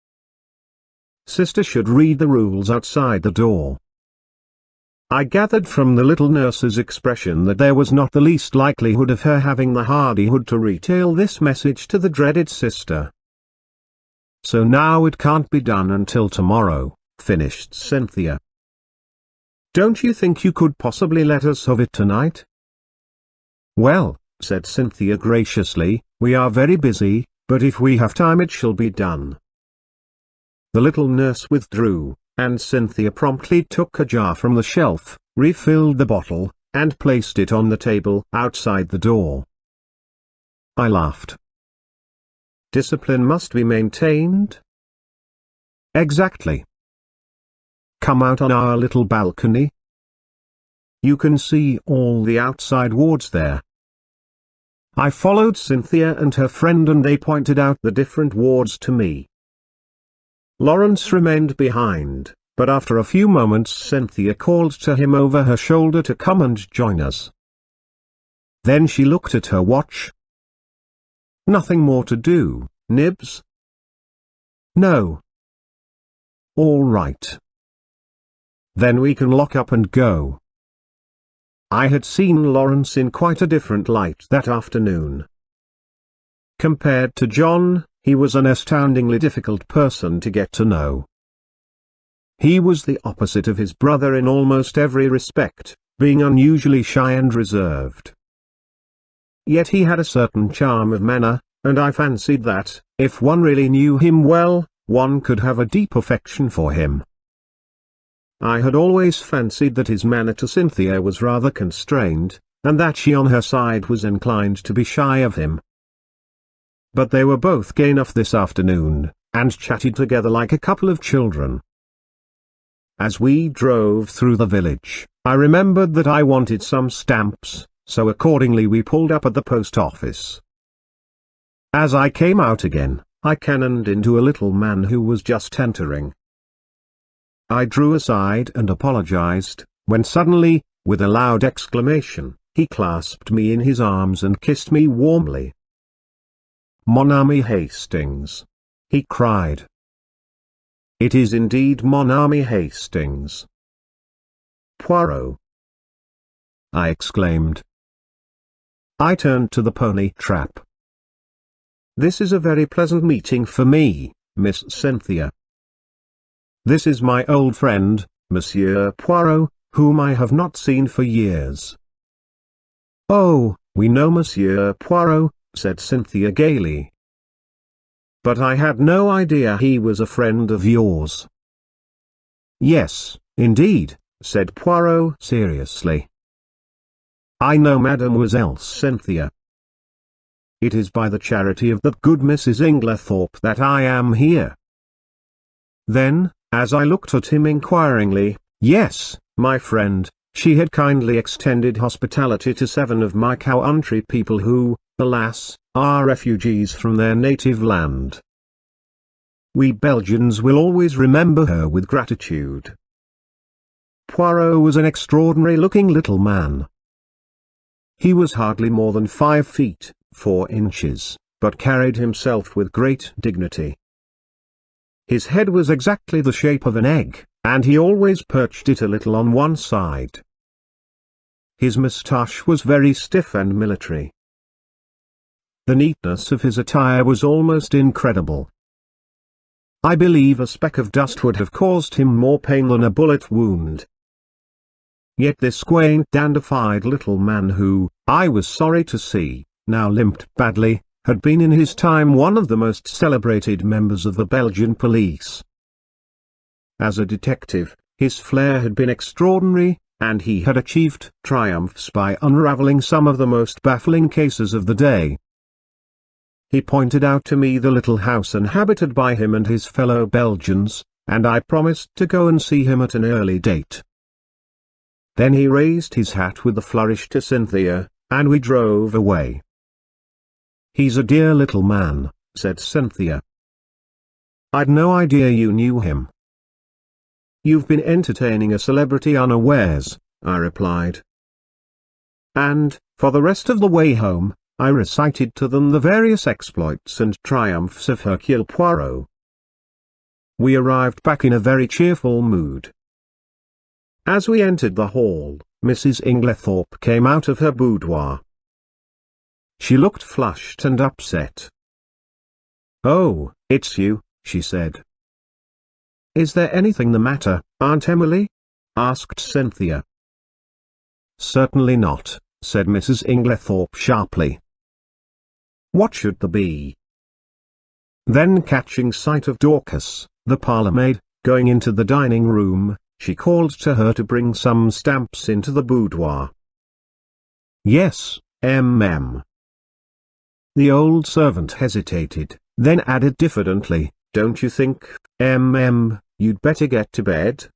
Sister should read the rules outside the door." I gathered from the little nurse's expression that there was not the least likelihood of her having the hardihood to retail this message to the dreaded sister. "So now it can't be done until tomorrow," finished Cynthia. "Don't you think you could possibly let us have it tonight?" "Well," said Cynthia graciously, "we are very busy, but if we have time it shall be done." The little nurse withdrew, and Cynthia promptly took a jar from the shelf, refilled the bottle, and placed it on the table outside the door. I laughed. "Discipline must be maintained." "Exactly. Come out on our little balcony. You can see all the outside wards there." I followed Cynthia and her friend and they pointed out the different wards to me. Lawrence remained behind, but after a few moments Cynthia called to him over her shoulder to come and join us. Then she looked at her watch. "Nothing more to do, Nibs?" "No." "All right. Then we can lock up and go." I had seen Lawrence in quite a different light that afternoon. Compared to John, he was an astoundingly difficult person to get to know. He was the opposite of his brother in almost every respect, being unusually shy and reserved. Yet he had a certain charm of manner, and I fancied that, if one really knew him well, one could have a deep affection for him. I had always fancied that his manner to Cynthia was rather constrained, and that she on her side was inclined to be shy of him. But they were both gay enough this afternoon, and chatted together like a couple of children. As we drove through the village, I remembered that I wanted some stamps, so accordingly we pulled up at the post office. As I came out again, I cannoned into a little man who was just entering. I drew aside and apologized, when suddenly, with a loud exclamation, he clasped me in his arms and kissed me warmly. "Mon ami Hastings!" he cried. "It is indeed mon ami Hastings." "Poirot!" I exclaimed. I turned to the pony trap. "This is a very pleasant meeting for me, Miss Cynthia. This is my old friend, Monsieur Poirot, whom I have not seen for years." "Oh, we know Monsieur Poirot," said Cynthia gaily. "But I had no idea he was a friend of yours." "Yes, indeed," said Poirot seriously. "I know Mademoiselle Cynthia. It is by the charity of that good Mrs. Inglethorpe that I am here." Then, as I looked at him inquiringly, "Yes, my friend, she had kindly extended hospitality to 7 of my country people who, alas, are refugees from their native land. We Belgians will always remember her with gratitude." Poirot was an extraordinary-looking little man. He was hardly more than 5 feet, 4 inches, but carried himself with great dignity. His head was exactly the shape of an egg, and he always perched it a little on one side. His moustache was very stiff and military. The neatness of his attire was almost incredible. I believe a speck of dust would have caused him more pain than a bullet wound. Yet this quaint dandified little man who, I was sorry to see, now limped badly, had been in his time one of the most celebrated members of the Belgian police. As a detective, his flair had been extraordinary, and he had achieved triumphs by unraveling some of the most baffling cases of the day. He pointed out to me the little house inhabited by him and his fellow Belgians, and I promised to go and see him at an early date. Then he raised his hat with a flourish to Cynthia, and we drove away. "He's a dear little man," said Cynthia. "I'd no idea you knew him." "You've been entertaining a celebrity unawares," I replied. And, for the rest of the way home, I recited to them the various exploits and triumphs of Hercule Poirot. We arrived back in a very cheerful mood. As we entered the hall, Mrs. Inglethorpe came out of her boudoir. She looked flushed and upset. "Oh, it's you," she said. "Is there anything the matter, Aunt Emily?" asked Cynthia. "Certainly not," said Mrs. Inglethorpe sharply. "What should there be?" Then catching sight of Dorcas, the parlour-maid, going into the dining room, she called to her to bring some stamps into the boudoir. "Yes, M.M." The old servant hesitated, then added diffidently, "Don't you think, M.M., you'd better get to bed?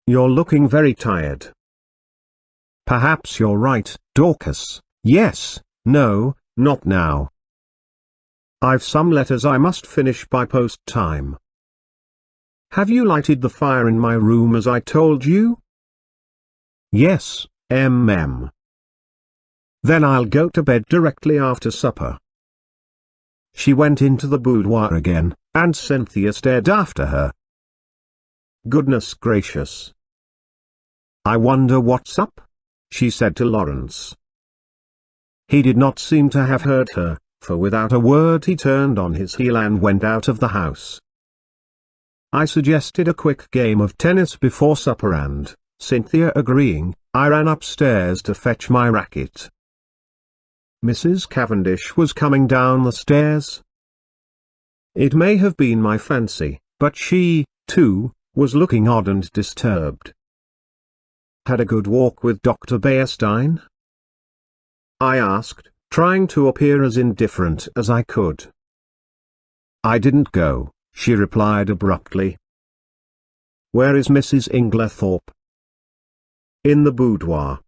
You're looking very tired." "Perhaps you're right, Dorcas. Yes, no, not now. I've some letters I must finish by post time. Have you lighted the fire in my room as I told you?" "Yes, M.M." "Then I'll go to bed directly after supper." She went into the boudoir again, and Cynthia stared after her. "Goodness gracious! I wonder what's up?" she said to Lawrence. He did not seem to have heard her, for without a word he turned on his heel and went out of the house. I suggested a quick game of tennis before supper and, Cynthia agreeing, I ran upstairs to fetch my racket. Mrs. Cavendish was coming down the stairs. It may have been my fancy, but she, too, was looking odd and disturbed. "Had a good walk with Dr. Beierstein?" I asked, trying to appear as indifferent as I could. "I didn't go," she replied abruptly. "Where is Mrs. Inglethorpe?" in the boudoir.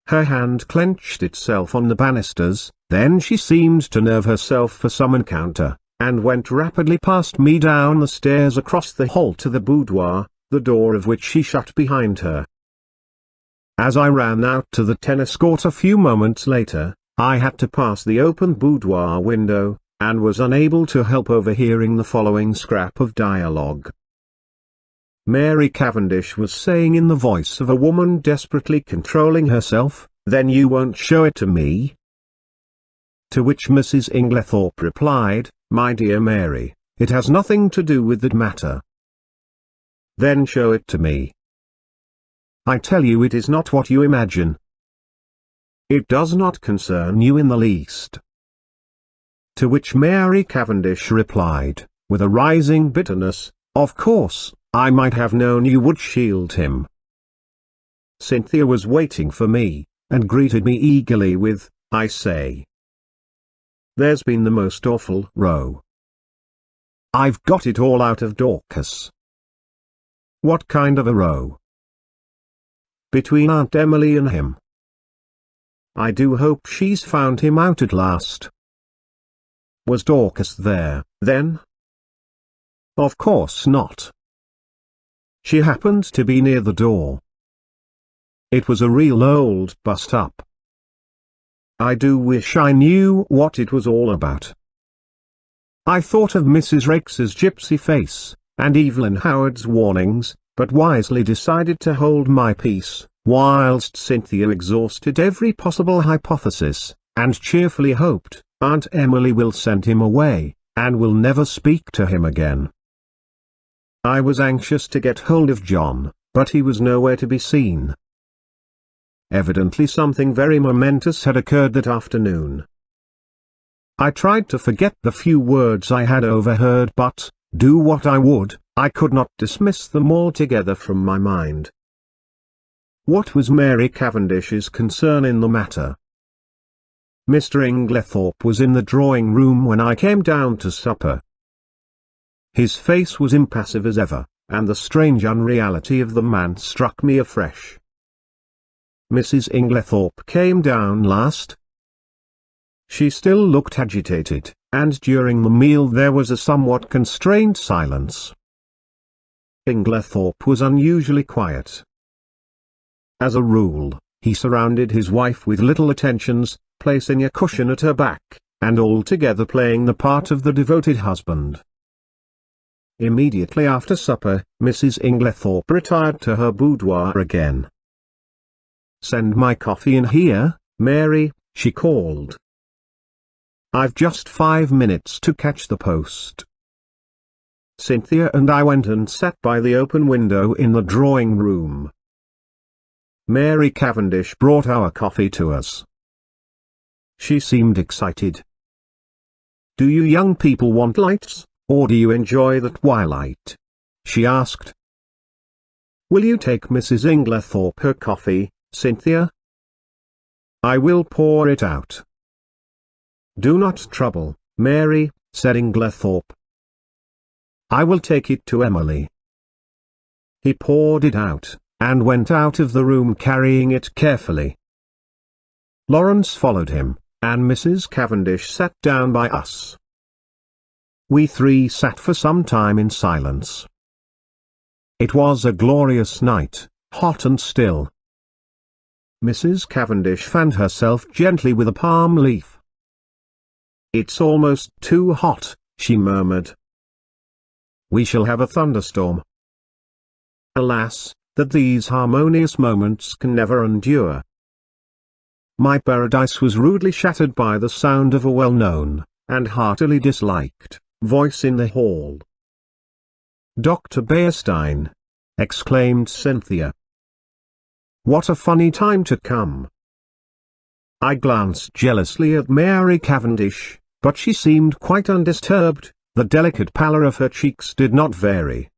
Her hand clenched itself on the banisters, then she seemed to nerve herself for some encounter, and went rapidly past me down the stairs across the hall to the boudoir, the door of which she shut behind her. As I ran out to the tennis court a few moments later, I had to pass the open boudoir window, and was unable to help overhearing the following scrap of dialogue. Mary Cavendish was saying in the voice of a woman desperately controlling herself, "Then you won't show it to me?" To which Mrs. Inglethorpe replied, "My dear Mary, it has nothing to do with that matter." "Then show it to me." "I tell you it is not what you imagine. It does not concern you in the least." To which Mary Cavendish replied, with a rising bitterness, "Of course, I might have known you would shield him." Cynthia was waiting for me, and greeted me eagerly with, "I say, there's been the most awful row. I've got it all out of Dorcas." "What kind of a row?" "Between Aunt Emily and him." "I do hope she's found him out at last." "Was Dorcas there, then?" "Of course not. She happened to be near the door. It was a real old bust-up. I do wish I knew what it was all about." I thought of Mrs. Rakes's gypsy face, and Evelyn Howard's warnings, but wisely decided to hold my peace, whilst Cynthia exhausted every possible hypothesis, and cheerfully hoped, Aunt Emily will send him away, and will never speak to him again. I was anxious to get hold of John, but he was nowhere to be seen. Evidently something very momentous had occurred that afternoon. I tried to forget the few words I had overheard, but, do what I would, I could not dismiss them altogether from my mind. What was Mary Cavendish's concern in the matter? Mr. Inglethorpe was in the drawing-room when I came down to supper. His face was impassive as ever, and the strange unreality of the man struck me afresh. Mrs. Inglethorpe came down last. She still looked agitated, and during the meal there was a somewhat constrained silence. Inglethorpe was unusually quiet. As a rule, he surrounded his wife with little attentions, placing a cushion at her back, and altogether playing the part of the devoted husband. Immediately after supper, Mrs. Inglethorpe retired to her boudoir again. "Send my coffee in here, Mary," she called. "I've just 5 minutes to catch the post." Cynthia and I went and sat by the open window in the drawing-room. Mary Cavendish brought our coffee to us. She seemed excited. "Do you young people want lights, or do you enjoy the twilight?" she asked. "Will you take Mrs. Inglethorpe her coffee, Cynthia?" "I will pour it out." "Do not trouble, Mary," said Inglethorpe. "I will take it to Emily." He poured it out, and went out of the room carrying it carefully. Lawrence followed him, and Mrs. Cavendish sat down by us. We three sat for some time in silence. It was a glorious night, hot and still. Mrs. Cavendish fanned herself gently with a palm leaf. "It's almost too hot," she murmured. "We shall have a thunderstorm." Alas, that these harmonious moments can never endure. My paradise was rudely shattered by the sound of a well-known, and heartily disliked, voice in the hall. "Dr. Beerstein!" exclaimed Cynthia. "What a funny time to come!" I glanced jealously at Mary Cavendish, but she seemed quite undisturbed, the delicate pallor of her cheeks did not vary.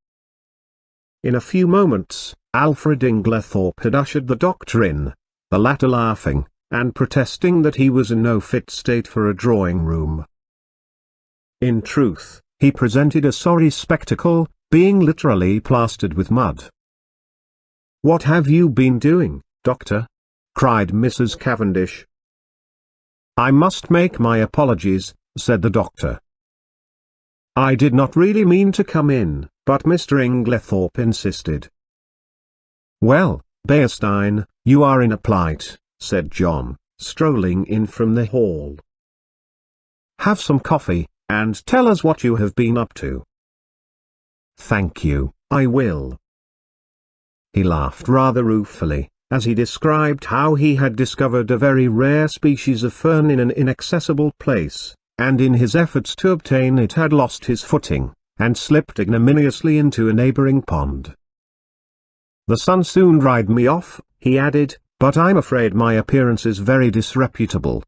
In a few moments, Alfred Inglethorpe had ushered the doctor in, the latter laughing, and protesting that he was in no fit state for a drawing-room. In truth, he presented a sorry spectacle, being literally plastered with mud. "What have you been doing, Doctor?" cried Mrs. Cavendish. "I must make my apologies," said the doctor. "I did not really mean to come in, but Mr. Inglethorpe insisted." "Well, Bearstein, you are in a plight," said John, strolling in from the hall. "Have some coffee, and tell us what you have been up to." "Thank you, I will." He laughed rather ruefully, as he described how he had discovered a very rare species of fern in an inaccessible place, and in his efforts to obtain it had lost his footing, and slipped ignominiously into a neighboring pond. "The sun soon dried me off," he added, "but I'm afraid my appearance is very disreputable."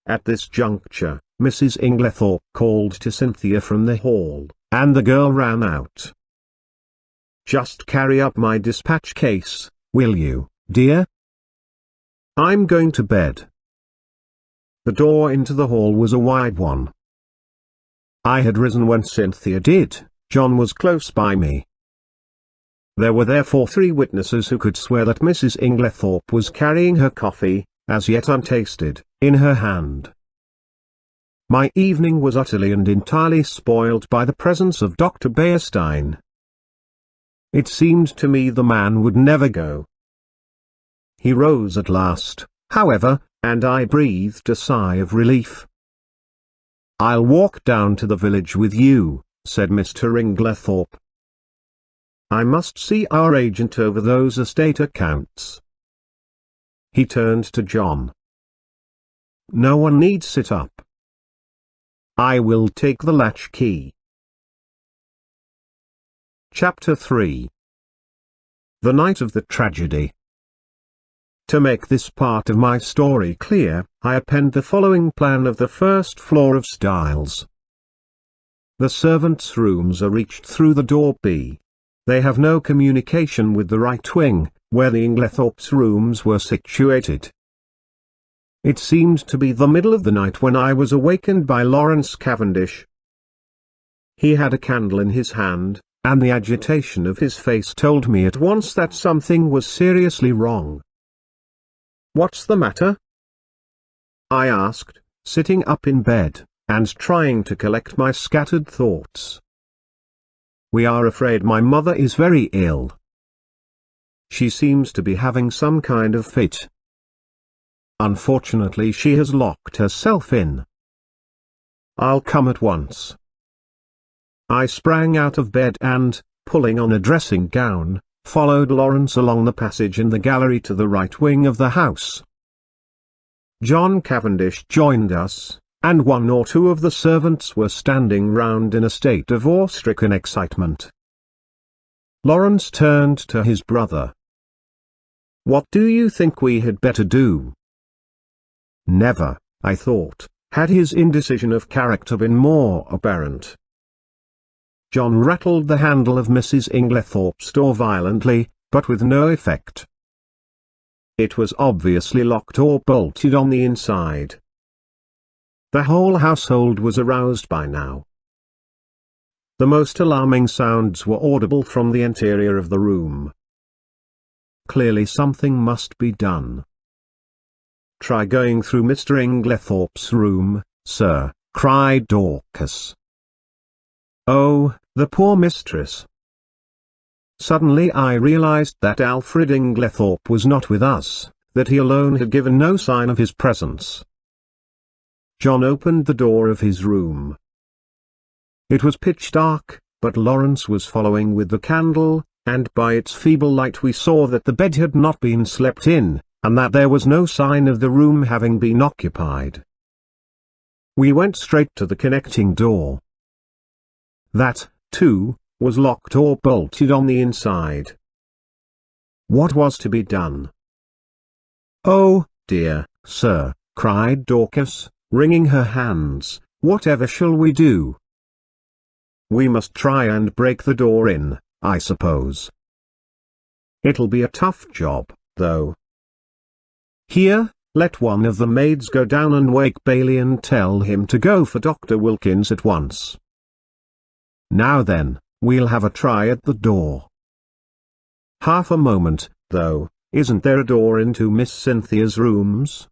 At this juncture, Mrs. Inglethorpe called to Cynthia from the hall, and the girl ran out. "Just carry up my dispatch case, will you, dear? I'm going to bed." The door into the hall was a wide one. I had risen when Cynthia did. John was close by me. There were therefore 3 witnesses who could swear that Mrs. Inglethorpe was carrying her coffee, as yet untasted, in her hand. My evening was utterly and entirely spoiled by the presence of Dr. Bearstein. It seemed to me the man would never go. He rose at last, however, and I breathed a sigh of relief. "I'll walk down to the village with you," said Mr. Inglethorpe. "I must see our agent over those estate accounts." He turned to John. "No one need sit up. I will take the latch key." Chapter 3. The night of the tragedy. To make this part of my story clear, I append the following plan of the first floor of Styles. The servants' rooms are reached through the door B. They have no communication with the right wing, where the Inglethorpes' rooms were situated. It seemed to be the middle of the night when I was awakened by Lawrence Cavendish. He had a candle in his hand, and the agitation of his face told me at once that something was seriously wrong. "What's the matter?" I asked, sitting up in bed, and trying to collect my scattered thoughts. "We are afraid my mother is very ill. She seems to be having some kind of fit. Unfortunately, she has locked herself in." "I'll come at once." I sprang out of bed and, pulling on a dressing gown, followed Lawrence along the passage in the gallery to the right wing of the house. John Cavendish joined us, and 1 or 2 of the servants were standing round in a state of awe-stricken excitement. Lawrence turned to his brother. "What do you think we had better do?" Never, I thought, had his indecision of character been more apparent. John rattled the handle of Mrs. Inglethorpe's door violently, but with no effect. It was obviously locked or bolted on the inside. The whole household was aroused by now. The most alarming sounds were audible from the interior of the room. Clearly something must be done. "Try going through Mr. Inglethorpe's room, sir," cried Dorcas. Oh, the poor mistress. Suddenly I realized that Alfred Inglethorpe was not with us, that he alone had given no sign of his presence. John opened the door of his room. It was pitch dark, but Lawrence was following with the candle, and by its feeble light we saw that the bed had not been slept in, and that there was no sign of the room having been occupied. We went straight to the connecting door. That, too, was locked or bolted on the inside. What was to be done? "Oh, dear, sir," cried Dorcas, wringing her hands, "whatever shall we do?" "We must try and break the door in, I suppose. It'll be a tough job, though. Here, let one of the maids go down and wake Bailey and tell him to go for Dr. Wilkins at once. Now then, we'll have a try at the door." Half a moment, though. Isn't there a door into Miss Cynthia's rooms?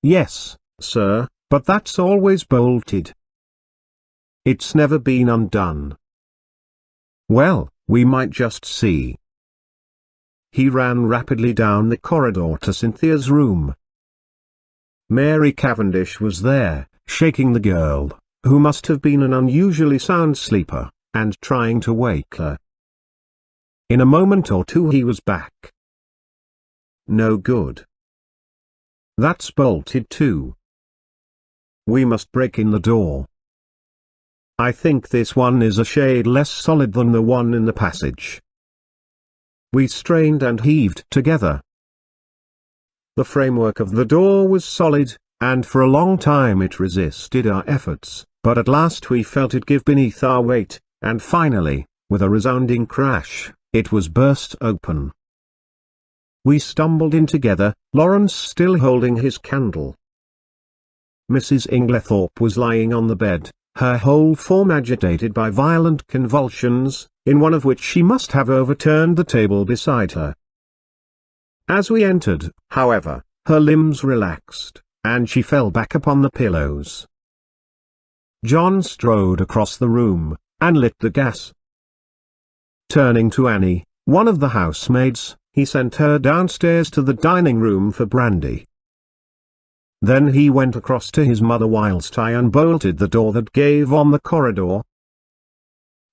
Yes, sir, but that's always bolted. It's never been undone. Well, we might just see. He ran rapidly down the corridor to Cynthia's room. Mary Cavendish was there, shaking the girl, who must have been an unusually sound sleeper, and trying to wake her. In a moment or two he was back. No good. That's bolted too. We must break in the door. I think this one is a shade less solid than the one in the passage. We strained and heaved together. The framework of the door was solid, and for a long time it resisted our efforts, but at last we felt it give beneath our weight, and finally, with a resounding crash, it was burst open. We stumbled in together, Lawrence still holding his candle. Mrs. Inglethorpe was lying on the bed, her whole form agitated by violent convulsions, in one of which she must have overturned the table beside her. As we entered, however, her limbs relaxed, and she fell back upon the pillows. John strode across the room, and lit the gas. Turning to Annie, one of the housemaids, he sent her downstairs to the dining room for brandy. Then he went across to his mother whilst I unbolted the door that gave on the corridor.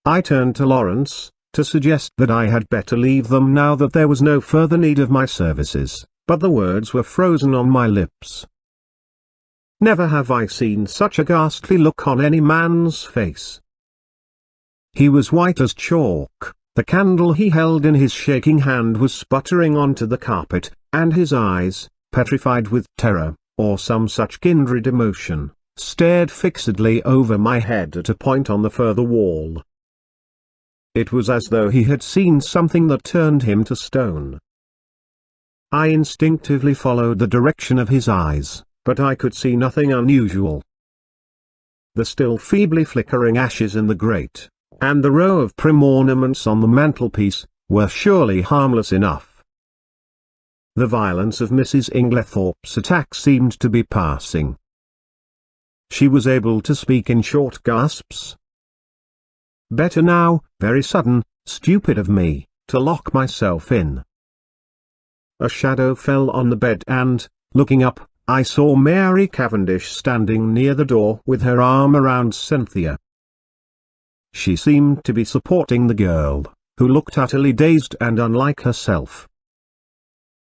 I turned to Lawrence, to suggest that I had better leave them now that there was no further need of my services, but the words were frozen on my lips. Never have I seen such a ghastly look on any man's face. He was white as chalk. The candle he held in his shaking hand was sputtering onto the carpet, and his eyes, petrified with terror, or some such kindred emotion, stared fixedly over my head at a point on the further wall. It was as though he had seen something that turned him to stone. I instinctively followed the direction of his eyes, but I could see nothing unusual. The still feebly flickering ashes in the grate, and the row of prim ornaments on the mantelpiece, were surely harmless enough. The violence of Mrs. Inglethorpe's attack seemed to be passing. She was able to speak in short gasps. Better now, very sudden, stupid of me, to lock myself in. A shadow fell on the bed and, looking up, I saw Mary Cavendish standing near the door with her arm around Cynthia. She seemed to be supporting the girl, who looked utterly dazed and unlike herself.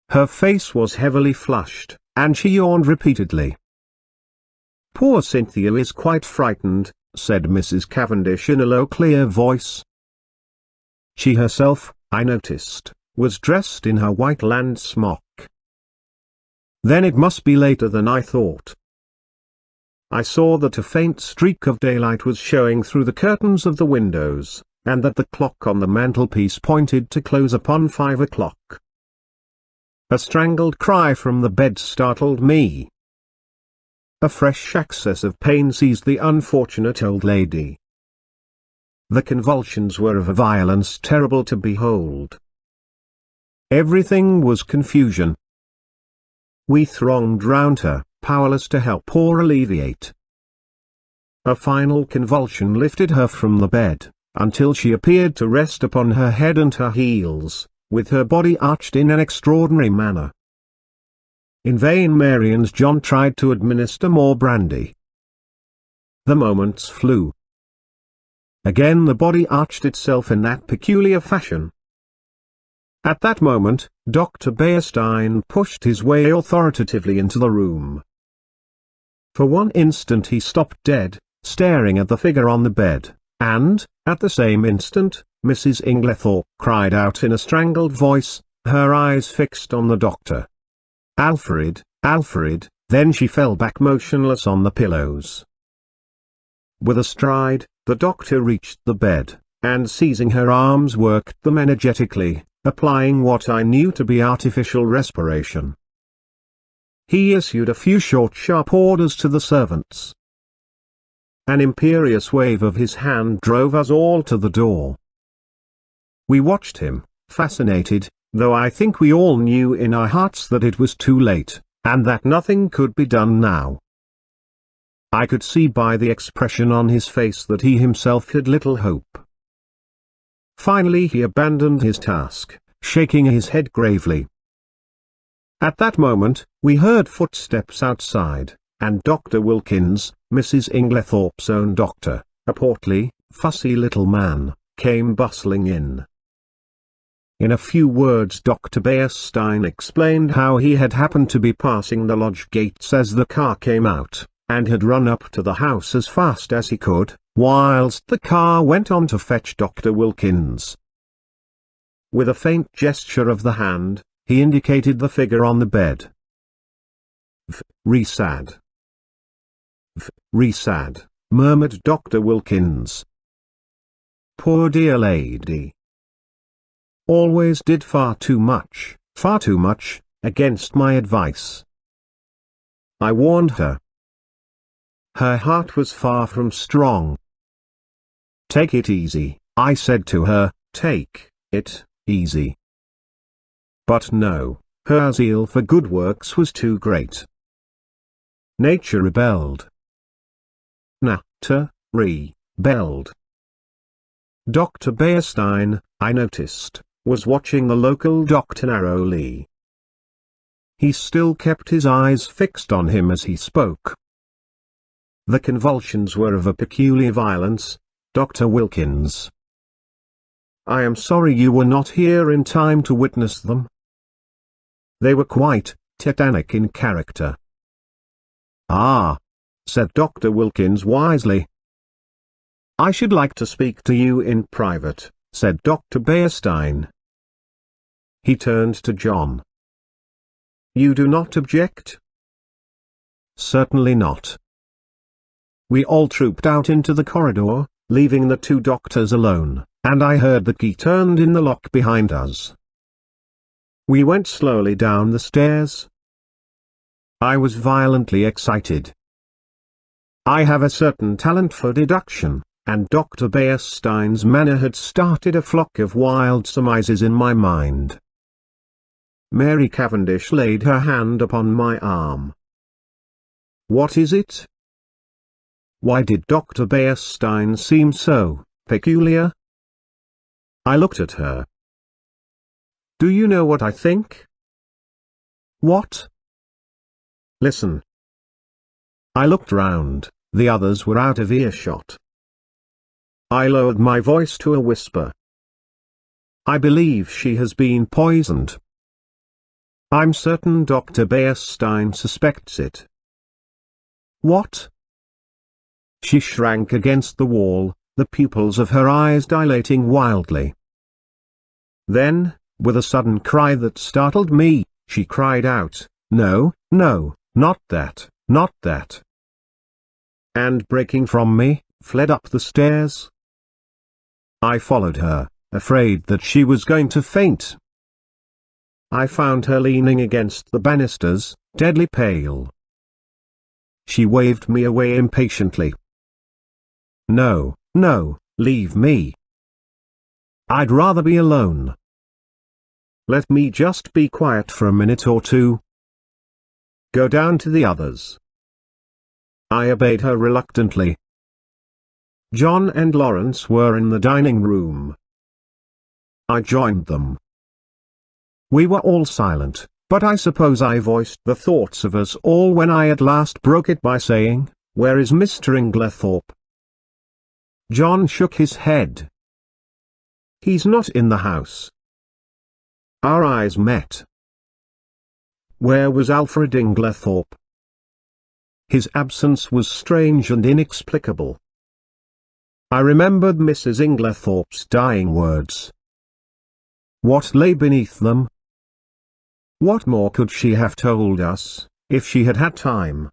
Her face was heavily flushed, and she yawned repeatedly. "Poor Cynthia is quite frightened," said Mrs. Cavendish in a low clear voice. She herself, I noticed, was dressed in her white land smock. Then it must be later than I thought. I saw that a faint streak of daylight was showing through the curtains of the windows, and that the clock on the mantelpiece pointed to close upon 5 o'clock. A strangled cry from the bed startled me. A fresh access of pain seized the unfortunate old lady. The convulsions were of a violence terrible to behold. Everything was confusion. We thronged round her, powerless to help or alleviate. A final convulsion lifted her from the bed, until she appeared to rest upon her head and her heels, with her body arched in an extraordinary manner. In vain Mary and John tried to administer more brandy. The moments flew. Again the body arched itself in that peculiar fashion. At that moment, Dr. Beerstein pushed his way authoritatively into the room. For one instant he stopped dead, staring at the figure on the bed, and, at the same instant, Mrs. Inglethorpe cried out in a strangled voice, her eyes fixed on the doctor. "Alfred, Alfred!" Then she fell back motionless on the pillows. With a stride, the doctor reached the bed, and seizing her arms worked them energetically, applying what I knew to be artificial respiration. He issued a few short sharp orders to the servants. An imperious wave of his hand drove us all to the door. We watched him, fascinated, though I think we all knew in our hearts that it was too late, and that nothing could be done now. I could see by the expression on his face that he himself had little hope. Finally he abandoned his task, shaking his head gravely. At that moment, we heard footsteps outside, and Dr. Wilkins, Mrs. Inglethorpe's own doctor, a portly, fussy little man, came bustling in. In a few words Dr. Bearstein explained how he had happened to be passing the lodge gates as the car came out, and had run up to the house as fast as he could, whilst the car went on to fetch Dr. Wilkins. With a faint gesture of the hand, he indicated the figure on the bed. "Very sad. Very sad," murmured Dr. Wilkins. "Poor dear lady. Always did far too much, against my advice. I warned her. Her heart was far from strong. Take it easy, I said to her, take it easy. But no, her zeal for good works was too great. Nature rebelled. Rebelled. Dr. Bearstein, I noticed, was watching the local doctor narrowly. He still kept his eyes fixed on him as he spoke. The convulsions were of a peculiar violence, Dr. Wilkins. I am sorry you were not here in time to witness them. They were quite tetanic in character. Ah, said Dr. Wilkins wisely. I should like to speak to you in private, said Dr. Bearstein. He turned to John. You do not object? Certainly not. We all trooped out into the corridor, leaving the two doctors alone, and I heard the key turned in the lock behind us. We went slowly down the stairs. I was violently excited. I have a certain talent for deduction, and Dr. Bearstein's manner had started a flock of wild surmises in my mind. Mary Cavendish laid her hand upon my arm. What is it? Why did Dr. Bearstein seem so peculiar? I looked at her. Do you know what I think? What? Listen. I looked round, the others were out of earshot. I lowered my voice to a whisper. I believe she has been poisoned. I'm certain Dr. Bearstein suspects it. What? She shrank against the wall, the pupils of her eyes dilating wildly. Then, with a sudden cry that startled me, she cried out, No, no, not that, not that. And breaking from me, fled up the stairs. I followed her, afraid that she was going to faint. I found her leaning against the banisters, deadly pale. She waved me away impatiently. No, no, leave me. I'd rather be alone. Let me just be quiet for a minute or two. Go down to the others. I obeyed her reluctantly. John and Lawrence were in the dining room. I joined them. We were all silent, but I suppose I voiced the thoughts of us all when I at last broke it by saying, Where is Mr. Inglethorpe? John shook his head. He's not in the house. Our eyes met. Where was Alfred Inglethorpe? His absence was strange and inexplicable. I remembered Mrs. Inglethorpe's dying words. What lay beneath them? What more could she have told us, if she had had time?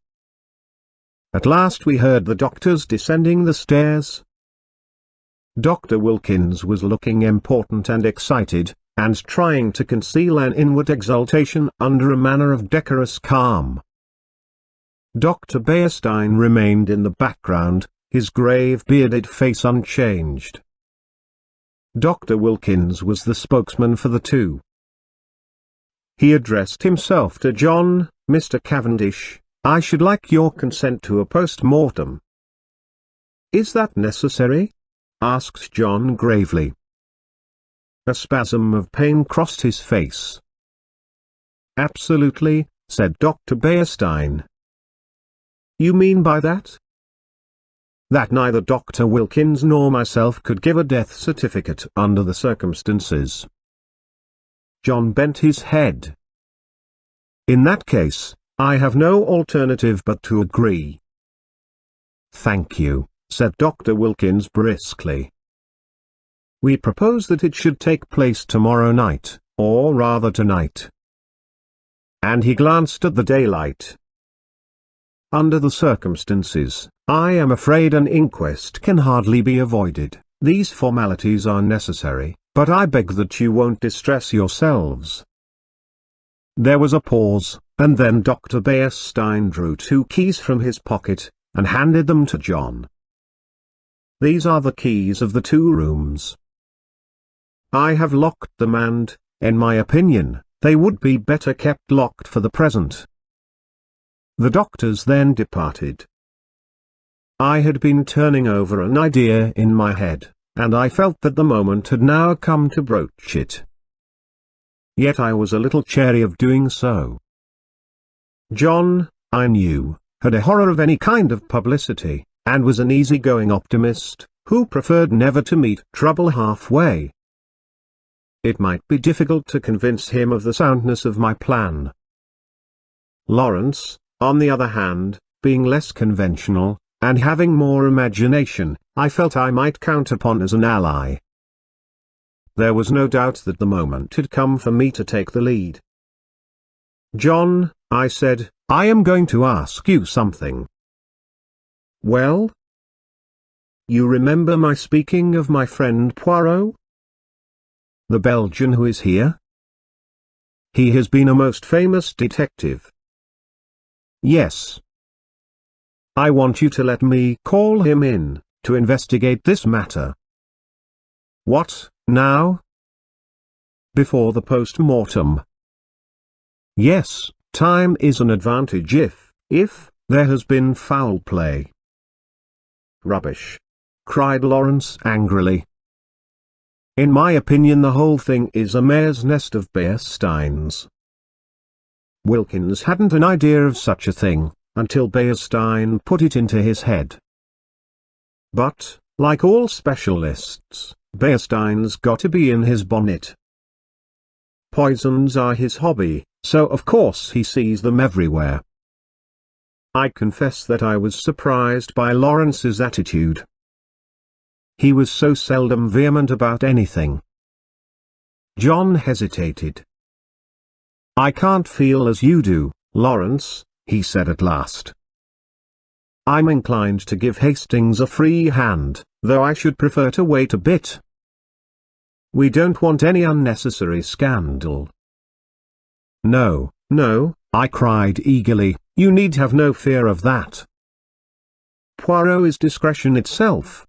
At last we heard the doctors descending the stairs. Dr. Wilkins was looking important and excited, and trying to conceal an inward exultation under a manner of decorous calm. Dr. Bearstein remained in the background, his grave bearded face unchanged. Dr. Wilkins was the spokesman for the two. He addressed himself to John. "Mr. Cavendish, I should like your consent to a post-mortem." "Is that necessary?" asked John gravely. A spasm of pain crossed his face. "Absolutely," said Dr. Beerstein. "You mean by that?" "That neither Dr. Wilkins nor myself could give a death certificate under the circumstances." John bent his head. "In that case, I have no alternative but to agree." "Thank you," said Dr. Wilkins briskly. "We propose that it should take place tomorrow night, or rather tonight." And he glanced at the daylight. "Under the circumstances, I am afraid an inquest can hardly be avoided. These formalities are necessary, but I beg that you won't distress yourselves." There was a pause, and then Dr. Beerstein drew 2 keys from his pocket, and handed them to John. "These are the keys of the 2 rooms. I have locked them and, in my opinion, they would be better kept locked for the present." The doctors then departed. I had been turning over an idea in my head, and I felt that the moment had now come to broach it. Yet I was a little chary of doing so. John, I knew, had a horror of any kind of publicity, and was an easy-going optimist, who preferred never to meet trouble halfway. It might be difficult to convince him of the soundness of my plan. Lawrence, on the other hand, being less conventional, and having more imagination, I felt I might count upon as an ally. There was no doubt that the moment had come for me to take the lead. "John," I said, "I am going to ask you something." "Well?" "You remember my speaking of my friend Poirot? The Belgian who is here? He has been a most famous detective." "Yes. I want you to let me call him in, to investigate this matter." "What, now?" "Before the post-mortem." "Yes, time is an advantage if there has been foul play." "Rubbish!" cried Lawrence angrily. "In my opinion the whole thing is a mare's nest of Beersteins." Wilkins hadn't an idea of such a thing, until Beerstein put it into his head. But, like all specialists, Beerstein's got to be in his bonnet. Poisons are his hobby, so of course he sees them everywhere. I confess that I was surprised by Lawrence's attitude. He was so seldom vehement about anything. John hesitated. "I can't feel as you do, Lawrence," he said at last. "I'm inclined to give Hastings a free hand, though I should prefer to wait a bit. We don't want any unnecessary scandal." "No, no," I cried eagerly, "you need have no fear of that. Poirot is discretion itself."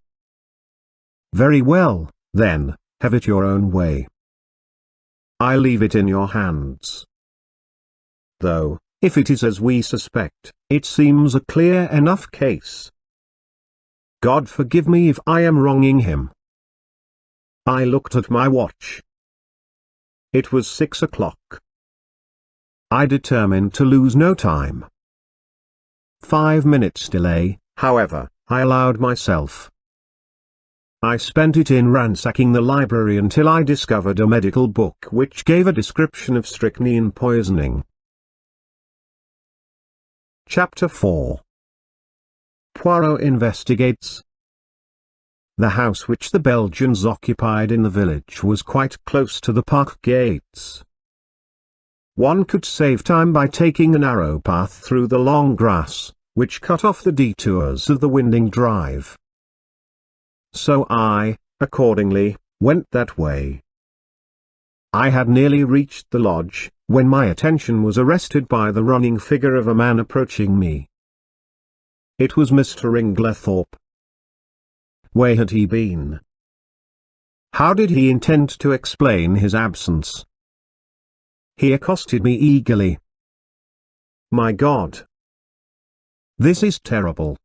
"Very well, then, have it your own way. I leave it in your hands. Though, if it is as we suspect, it seems a clear enough case. God forgive me if I am wronging him." I looked at my watch. It was 6 o'clock. I determined to lose no time. 5 minutes delay, however, I allowed myself. I spent it in ransacking the library until I discovered a medical book which gave a description of strychnine poisoning. Chapter 4. Poirot investigates. The house which the Belgians occupied in the village was quite close to the park gates. One could save time by taking a narrow path through the long grass, which cut off the detours of the winding drive. So I, accordingly, went that way. I had nearly reached the lodge, when my attention was arrested by the running figure of a man approaching me. It was Mr. Inglethorpe. Where had he been? How did he intend to explain his absence? He accosted me eagerly. My God! This is terrible.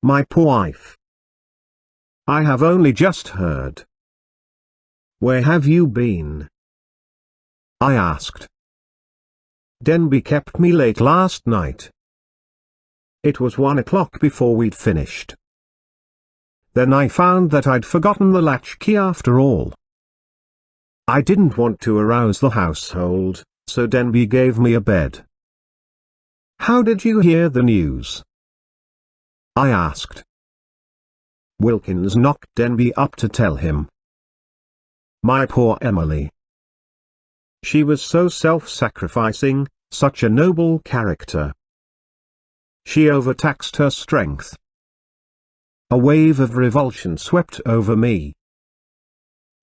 My poor wife. I have only just heard. Where have you been? I asked. Denby kept me late last night. It was 1 o'clock before we'd finished. Then I found that I'd forgotten the latchkey after all. I didn't want to arouse the household, so Denby gave me a bed. How did you hear the news? I asked. Wilkins knocked Denby up to tell him. My poor Emily. She was so self-sacrificing, such a noble character. She overtaxed her strength. A wave of revulsion swept over me.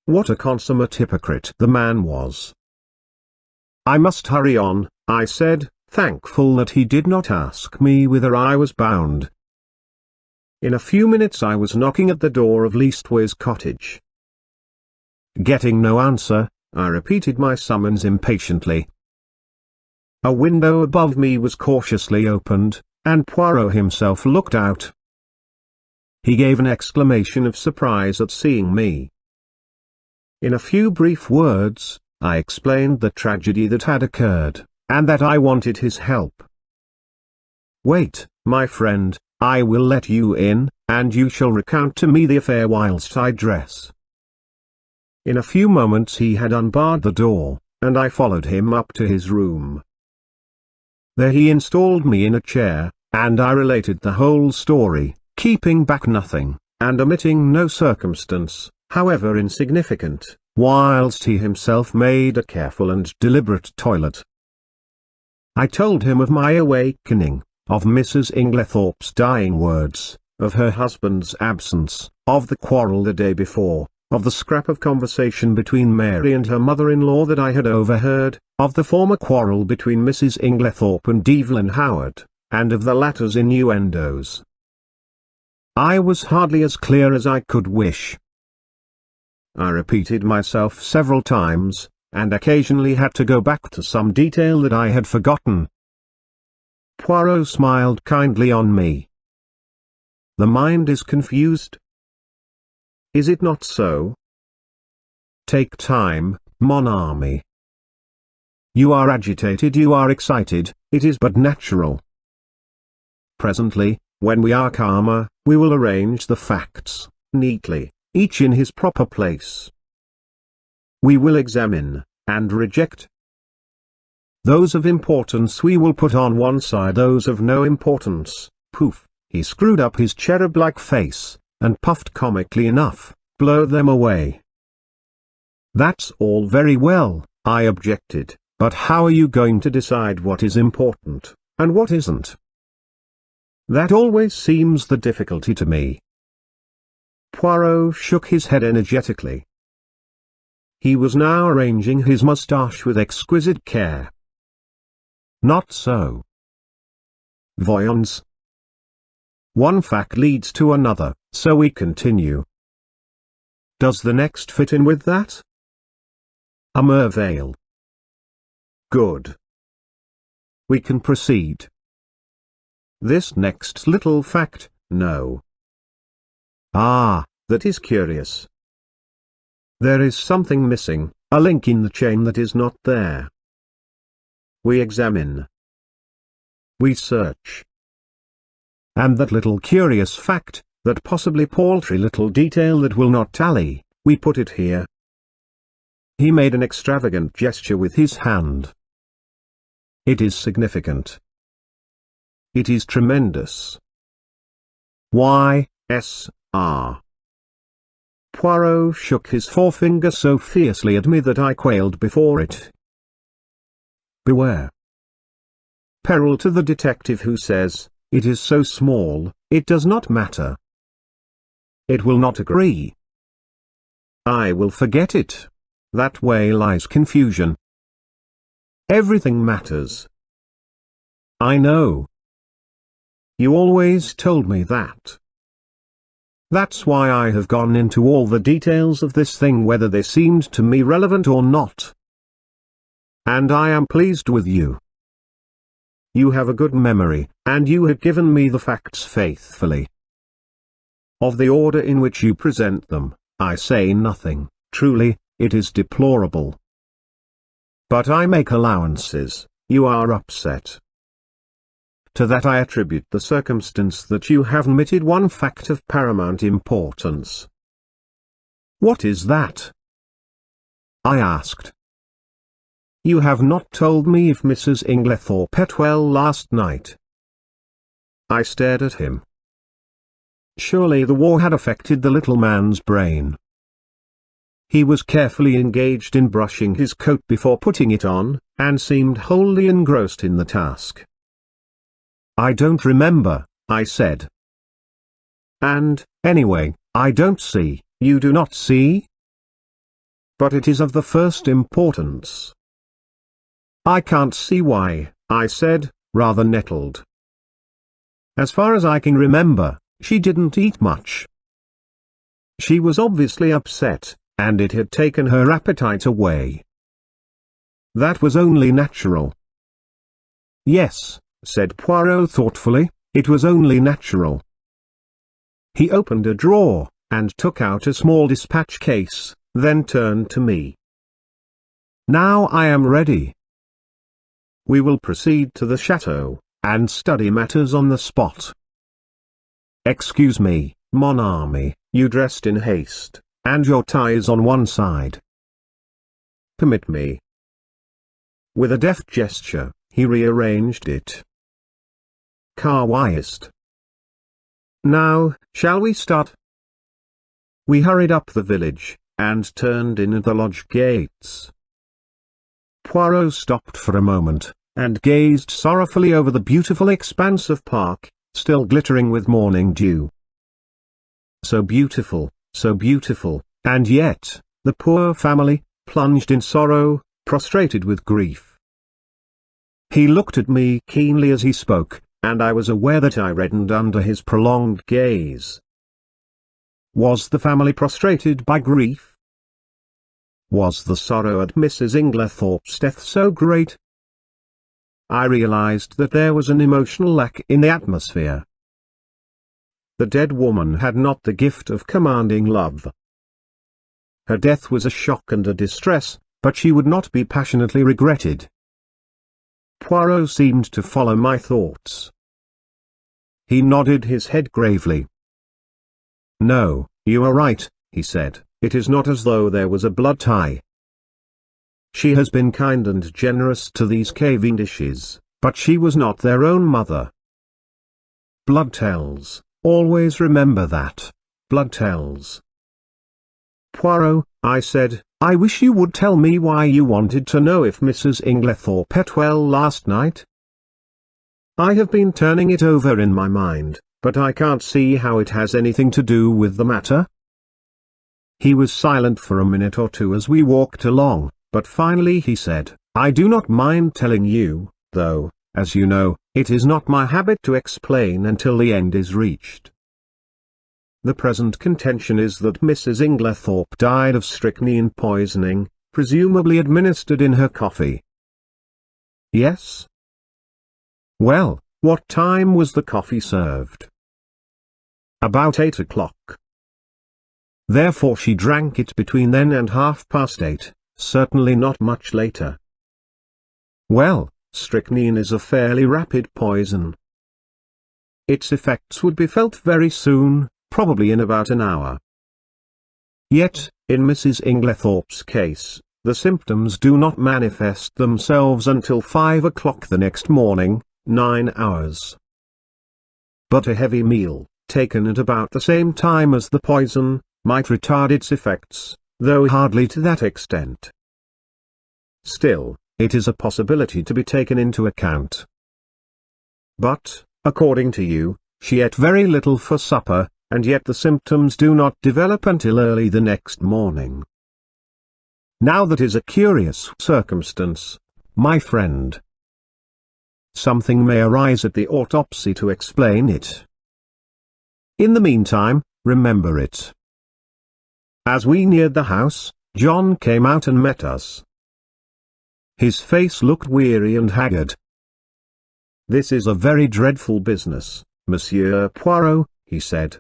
What a consummate hypocrite the man was. I must hurry on, I said, thankful that he did not ask me whither I was bound. In a few minutes I was knocking at the door of Leastways Cottage. Getting no answer, I repeated my summons impatiently. A window above me was cautiously opened, and Poirot himself looked out. He gave an exclamation of surprise at seeing me. In a few brief words, I explained the tragedy that had occurred, and that I wanted his help. Wait, my friend, I will let you in, and you shall recount to me the affair whilst I dress. In a few moments he had unbarred the door, and I followed him up to his room. There he installed me in a chair, and I related the whole story, keeping back nothing, and omitting no circumstance, however insignificant, whilst he himself made a careful and deliberate toilet. I told him of my awakening, of Mrs. Inglethorpe's dying words, of her husband's absence, of the quarrel the day before, of the scrap of conversation between Mary and her mother-in-law that I had overheard, of the former quarrel between Mrs. Inglethorpe and Evelyn Howard, and of the latter's innuendos. I was hardly as clear as I could wish. I repeated myself several times, and occasionally had to go back to some detail that I had forgotten. Poirot smiled kindly on me. The mind is confused. Is it not so? Take time, mon ami. You are agitated, you are excited, it is but natural. Presently, when we are calmer, we will arrange the facts, neatly, each in his proper place. We will examine, and reject. Those of importance we will put on one side, those of no importance, poof, he screwed up his cherub-like face, and puffed comically enough, blow them away. That's all very well, I objected, but how are you going to decide what is important, and what isn't? That always seems the difficulty to me. Poirot shook his head energetically. He was now arranging his moustache with exquisite care. Not so. Voyons. One fact leads to another, so we continue. Does the next fit in with that? A merveille. Good. We can proceed. This next little fact, no. Ah, that is curious. There is something missing, a link in the chain that is not there. We examine. We search. And that little curious fact, that possibly paltry little detail that will not tally, we put it here. He made an extravagant gesture with his hand. It is significant. It is tremendous. Y.S.R. Poirot shook his forefinger so fiercely at me that I quailed before it. Beware. Peril to the detective who says, it is so small, it does not matter. It will not agree. I will forget it. That way lies confusion. Everything matters. I know. You always told me that. That's why I have gone into all the details of this thing, whether they seemed to me relevant or not. And I am pleased with you. You have a good memory, and you have given me the facts faithfully. Of the order in which you present them, I say nothing. Truly, it is deplorable. But I make allowances. You are upset. To that I attribute the circumstance that you have omitted one fact of paramount importance. What is that? I asked. You have not told me if Mrs. Inglethorpe ate well last night. I stared at him. Surely the war had affected the little man's brain. He was carefully engaged in brushing his coat before putting it on, and seemed wholly engrossed in the task. I don't remember, I said. And, anyway, I don't see. You do not see? But it is of the first importance. I can't see why, I said, rather nettled. As far as I can remember, she didn't eat much. She was obviously upset, and it had taken her appetite away. That was only natural. Yes, said Poirot thoughtfully, it was only natural. He opened a drawer, and took out a small dispatch case, then turned to me. Now I am ready. We will proceed to the chateau, and study matters on the spot. Excuse me, mon ami, you dressed in haste, and your tie is on one side. Permit me. With a deft gesture, he rearranged it. Car-wiest. Now, shall we start? We hurried up the village, and turned in at the lodge gates. Poirot stopped for a moment, and gazed sorrowfully over the beautiful expanse of park, still glittering with morning dew. So beautiful, and yet, the poor family, plunged in sorrow, prostrated with grief. He looked at me keenly as he spoke, and I was aware that I reddened under his prolonged gaze. Was the family prostrated by grief? Was the sorrow at Mrs. Inglethorpe's death so great? I realized that there was an emotional lack in the atmosphere. The dead woman had not the gift of commanding love. Her death was a shock and a distress, but she would not be passionately regretted. Poirot seemed to follow my thoughts. He nodded his head gravely. No, you are right, he said, it is not as though there was a blood tie. She has been kind and generous to these Cavendishes, but she was not their own mother. Blood tells, always remember that, blood tells. Poirot, I said, I wish you would tell me why you wanted to know if Mrs. Inglethorpe ate well last night. I have been turning it over in my mind, but I can't see how it has anything to do with the matter. He was silent for a minute or two as we walked along, but finally he said, I do not mind telling you, though, as you know, it is not my habit to explain until the end is reached. The present contention is that Mrs. Inglethorpe died of strychnine poisoning, presumably administered in her coffee. Yes? Well, what time was the coffee served? About 8 o'clock. Therefore she drank it between then and 8:30, certainly not much later. Well, strychnine is a fairly rapid poison. Its effects would be felt very soon, probably in about an hour. Yet, in Mrs. Inglethorpe's case, the symptoms do not manifest themselves until 5 o'clock the next morning, 9 hours. But a heavy meal, taken at about the same time as the poison, might retard its effects, though hardly to that extent. Still, it is a possibility to be taken into account. But, according to you, she ate very little for supper, and yet the symptoms do not develop until early the next morning. Now that is a curious circumstance, my friend. Something may arise at the autopsy to explain it. In the meantime, remember it." As we neared the house, John came out and met us. His face looked weary and haggard. "This is a very dreadful business, Monsieur Poirot," he said.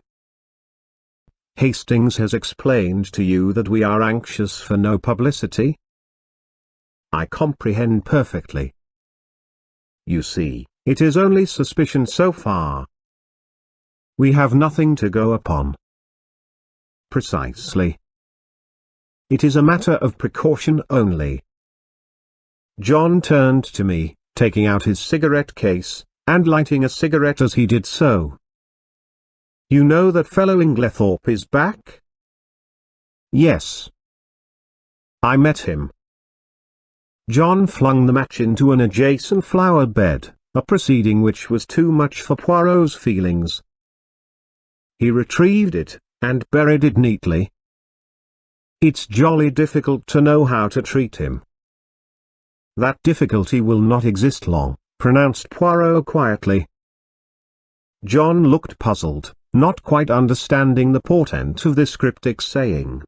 "Hastings has explained to you that we are anxious for no publicity?" "I comprehend perfectly. You see, it is only suspicion so far. We have nothing to go upon." "Precisely. It is a matter of precaution only." John turned to me, taking out his cigarette case, and lighting a cigarette as he did so. "You know that fellow Inglethorpe is back?" "Yes. I met him." John flung the match into an adjacent flower bed, a proceeding which was too much for Poirot's feelings. He retrieved it, and buried it neatly. "It's jolly difficult to know how to treat him." "That difficulty will not exist long," pronounced Poirot quietly. John looked puzzled, not quite understanding the portent of this cryptic saying.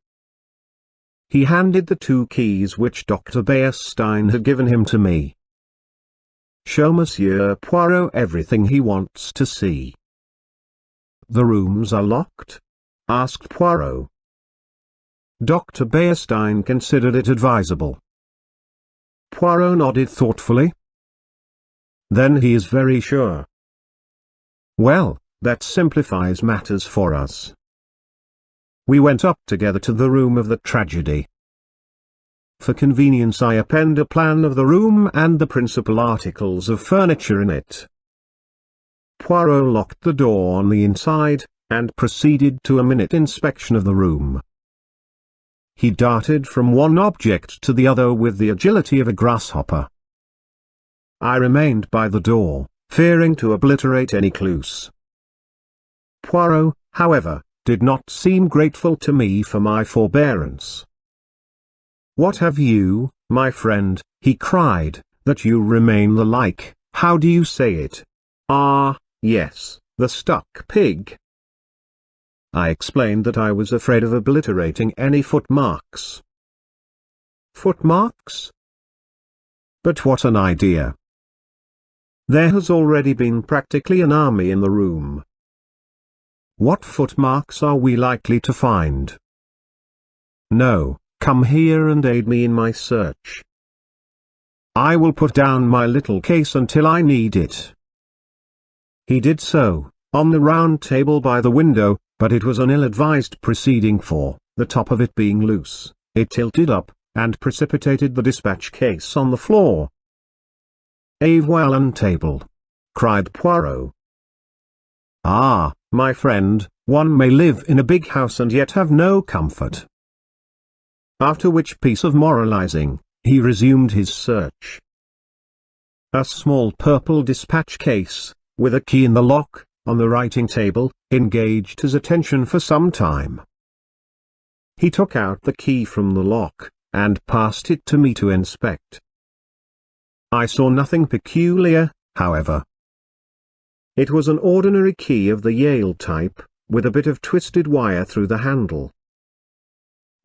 He handed the 2 keys which Dr. Beerstein had given him to me. "Show Monsieur Poirot everything he wants to see." "The rooms are locked?" asked Poirot. Dr. Beerstein considered it advisable. Poirot nodded thoughtfully. "Then he is very sure." "Well, that simplifies matters for us." We went up together to the room of the tragedy. For convenience I append a plan of the room and the principal articles of furniture in it. Poirot locked the door on the inside, and proceeded to a minute inspection of the room. He darted from one object to the other with the agility of a grasshopper. I remained by the door, fearing to obliterate any clues. Poirot, however, did not seem grateful to me for my forbearance. "What have you, my friend," he cried, "that you remain the like, how do you say it? Ah, yes, the stuck pig." I explained that I was afraid of obliterating any footmarks. "Footmarks? But what an idea! There has already been practically an army in the room. What footmarks are we likely to find? No, come here and aid me in my search. I will put down my little case until I need it." He did so, on the round table by the window, but it was an ill-advised proceeding for, the top of it being loose, it tilted up, and precipitated the dispatch case on the floor. "A voile table!" cried Poirot. "Ah, my friend, one may live in a big house and yet have no comfort." After which piece of moralizing, he resumed his search. A small purple dispatch case, with a key in the lock, on the writing table, engaged his attention for some time. He took out the key from the lock, and passed it to me to inspect. I saw nothing peculiar, however. It was an ordinary key of the Yale type, with a bit of twisted wire through the handle.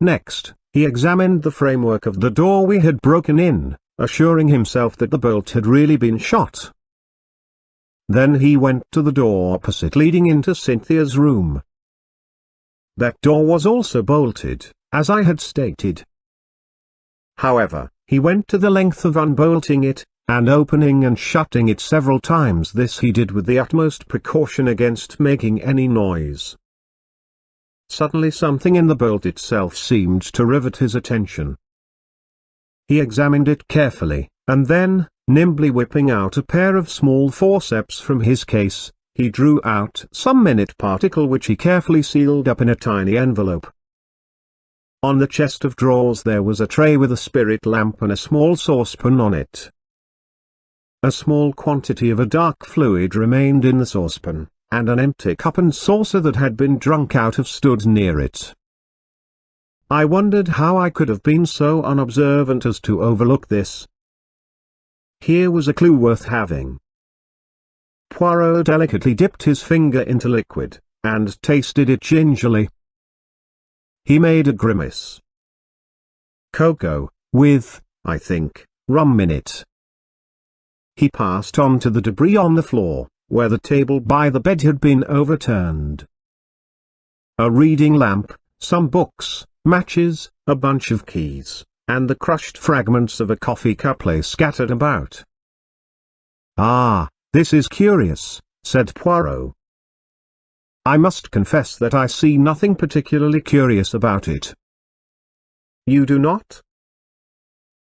Next, he examined the framework of the door we had broken in, assuring himself that the bolt had really been shot. Then he went to the door opposite leading into Cynthia's room. That door was also bolted, as I had stated. However, he went to the length of unbolting it, and opening and shutting it several times. This he did with the utmost precaution against making any noise. Suddenly something in the bolt itself seemed to rivet his attention. He examined it carefully, and then, nimbly whipping out a pair of small forceps from his case, he drew out some minute particle which he carefully sealed up in a tiny envelope. On the chest of drawers there was a tray with a spirit lamp and a small saucepan on it. A small quantity of a dark fluid remained in the saucepan, and an empty cup and saucer that had been drunk out of stood near it. I wondered how I could have been so unobservant as to overlook this. Here was a clue worth having. Poirot delicately dipped his finger into liquid, and tasted it gingerly. He made a grimace. Cocoa, with, I think, rum in it. He passed on to the debris on the floor, where the table by the bed had been overturned. A reading lamp, some books, matches, a bunch of keys, and the crushed fragments of a coffee cup lay scattered about. "Ah, this is curious," said Poirot. "I must confess that I see nothing particularly curious about it." "You do not?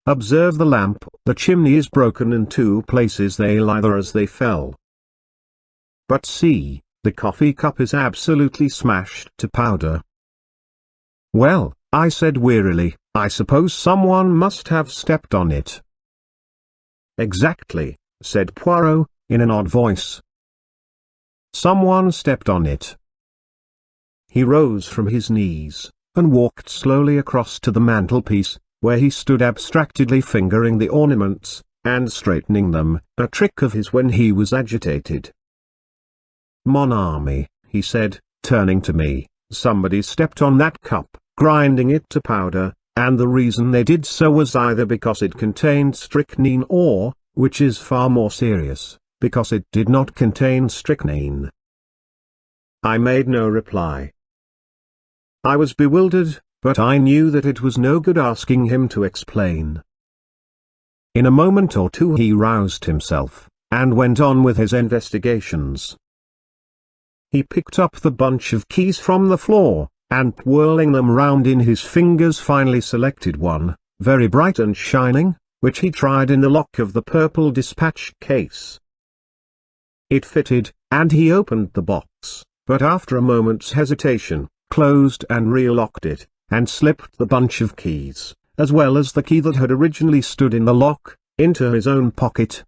Observe the lamp. The chimney is broken in two places. They lie there as they fell. But see, the coffee cup is absolutely smashed to powder." "Well," I said wearily, "I suppose someone must have stepped on it." "Exactly," said Poirot, in an odd voice. "Someone stepped on it." He rose from his knees, and walked slowly across to the mantelpiece, where he stood abstractedly fingering the ornaments, and straightening them, a trick of his when he was agitated. "Mon ami," he said, turning to me, "somebody stepped on that cup, grinding it to powder, and the reason they did so was either because it contained strychnine or, which is far more serious, because it did not contain strychnine." I made no reply. I was bewildered, but I knew that it was no good asking him to explain. In a moment or two he roused himself, and went on with his investigations. He picked up the bunch of keys from the floor, and whirling them round in his fingers finally selected one, very bright and shining, which he tried in the lock of the purple dispatch case. It fitted, and he opened the box, but after a moment's hesitation, closed and relocked it, and slipped the bunch of keys, as well as the key that had originally stood in the lock, into his own pocket.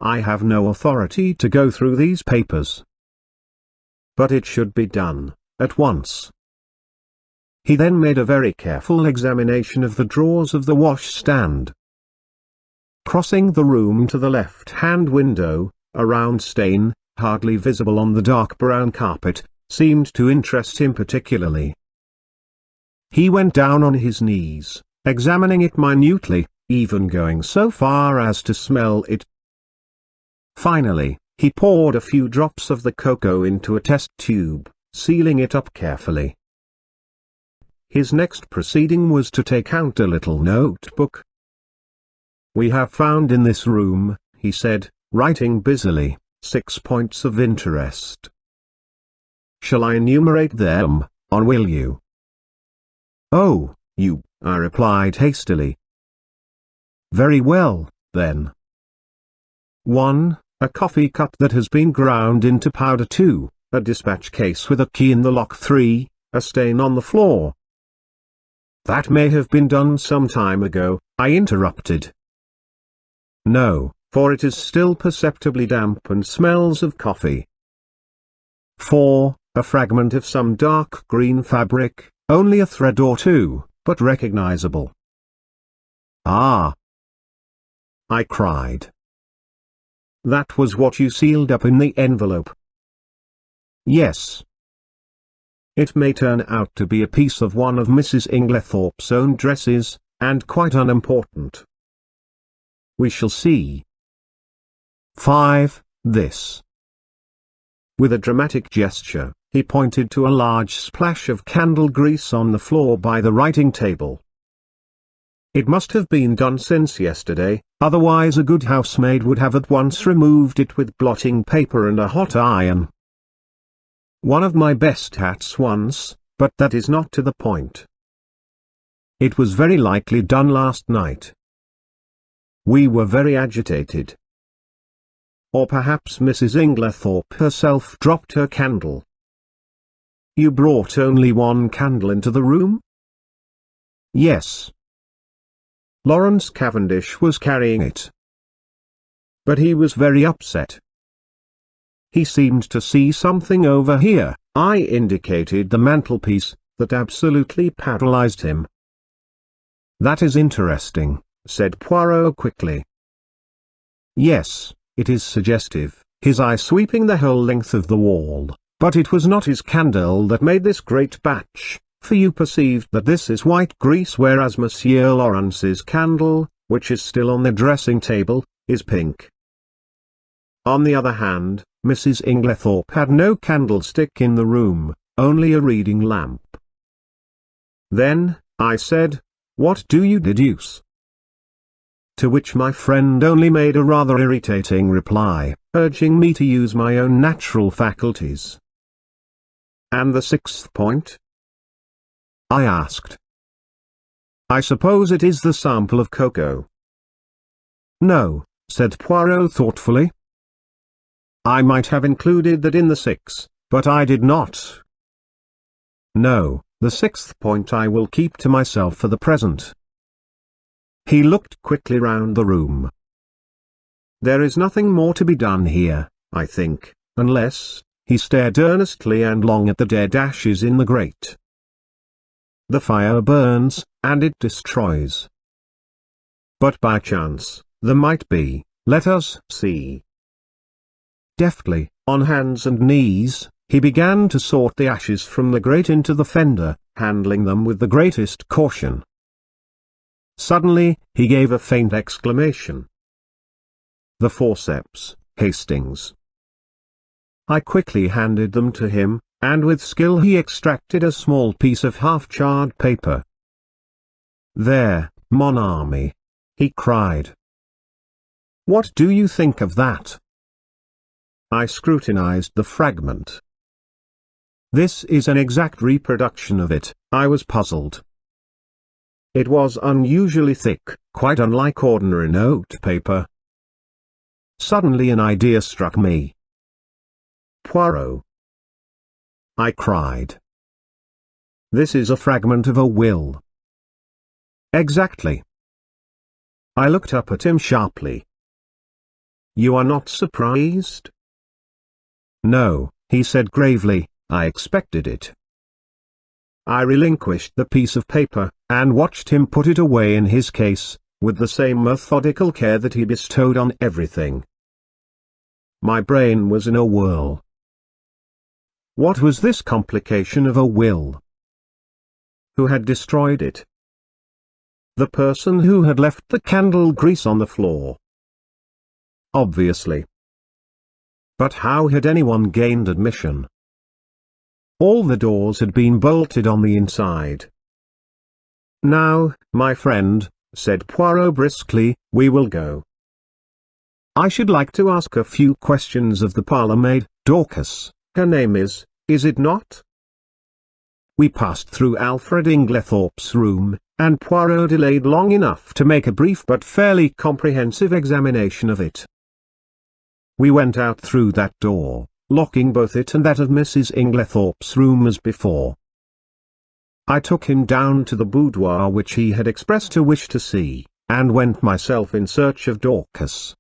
I have no authority to go through these papers, but it should be done, at once. He then made a very careful examination of the drawers of the washstand. Crossing the room to the left-hand window, a round stain, hardly visible on the dark brown carpet, seemed to interest him particularly. He went down on his knees, examining it minutely, even going so far as to smell it. Finally, he poured a few drops of the cocoa into a test tube, sealing it up carefully. His next proceeding was to take out a little notebook. "We have found in this room," he said, writing busily, 6 points of interest. "Shall I enumerate them, or will you?" "Oh, you," I replied hastily. "Very well, then. 1. A coffee cup that has been ground into powder. 2. A dispatch case with a key in the lock. 3. A stain on the floor." "That may have been done some time ago," I interrupted. "No, for it is still perceptibly damp and smells of coffee." 4. A fragment of some dark green fabric, only a thread or two, but recognizable. "Ah!" I cried. "That was what you sealed up in the envelope?" "Yes." "It may turn out to be a piece of one of Mrs. Inglethorpe's own dresses, and quite unimportant." "We shall see." 5. This. With a dramatic gesture, he pointed to a large splash of candle grease on the floor by the writing table. "It must have been done since yesterday, otherwise a good housemaid would have at once removed it with blotting paper and a hot iron. One of my best hats once, but that is not to the point. It was very likely done last night. We were very agitated. Or perhaps Mrs. Inglethorpe herself dropped her candle." "You brought only one candle into the room?" "Yes. Lawrence Cavendish was carrying it. But he was very upset. He seemed to see something over here," I indicated the mantelpiece, "that absolutely paralyzed him." "That is interesting," said Poirot quickly. "Yes, it is suggestive, his eye sweeping the whole length of the wall, But it was not his candle that made this great batch, for you perceived that this is white grease, whereas Monsieur Lawrence's candle, which is still on the dressing table, is pink. On the other hand, Mrs. Inglethorpe had no candlestick in the room, only a reading lamp. "Then," I said, "what do you deduce?" To which my friend only made a rather irritating reply, urging me to use my own natural faculties. "And the sixth point?" I asked. "I suppose it is the sample of cocoa." "No," said Poirot thoughtfully. "I might have included that in the six, but I did not. No, the sixth point I will keep to myself for the present." He looked quickly round the room. "There is nothing more to be done here, I think, unless—" he stared earnestly and long at the dead ashes in the grate. "The fire burns, and it destroys. But by chance, there might be, let us see." Deftly, on hands and knees, he began to sort the ashes from the grate into the fender, handling them with the greatest caution. Suddenly, he gave a faint exclamation. "The forceps, Hastings." I quickly handed them to him, and with skill he extracted a small piece of half-charred paper. "There, mon ami," he cried. "What do you think of that?" I scrutinized the fragment. "This is an exact reproduction of it," I was puzzled. It was unusually thick, quite unlike ordinary notepaper. Suddenly an idea struck me. "Poirot," I cried. "This is a fragment of a will." "Exactly." I looked up at him sharply. "You are not surprised?" "No," he said gravely, "I expected it." I relinquished the piece of paper, and watched him put it away in his case, with the same methodical care that he bestowed on everything. My brain was in a whirl. What was this complication of a will? Who had destroyed it? The person who had left the candle grease on the floor. Obviously. But how had anyone gained admission? All the doors had been bolted on the inside. "Now, my friend," said Poirot briskly, "we will go. I should like to ask a few questions of the parlour-maid, Dorcas, her name is it not?" We passed through Alfred Inglethorpe's room, and Poirot delayed long enough to make a brief but fairly comprehensive examination of it. We went out through that door, locking both it and that of Mrs. Inglethorpe's room as before. I took him down to the boudoir which he had expressed a wish to see, and went myself in search of Dorcas.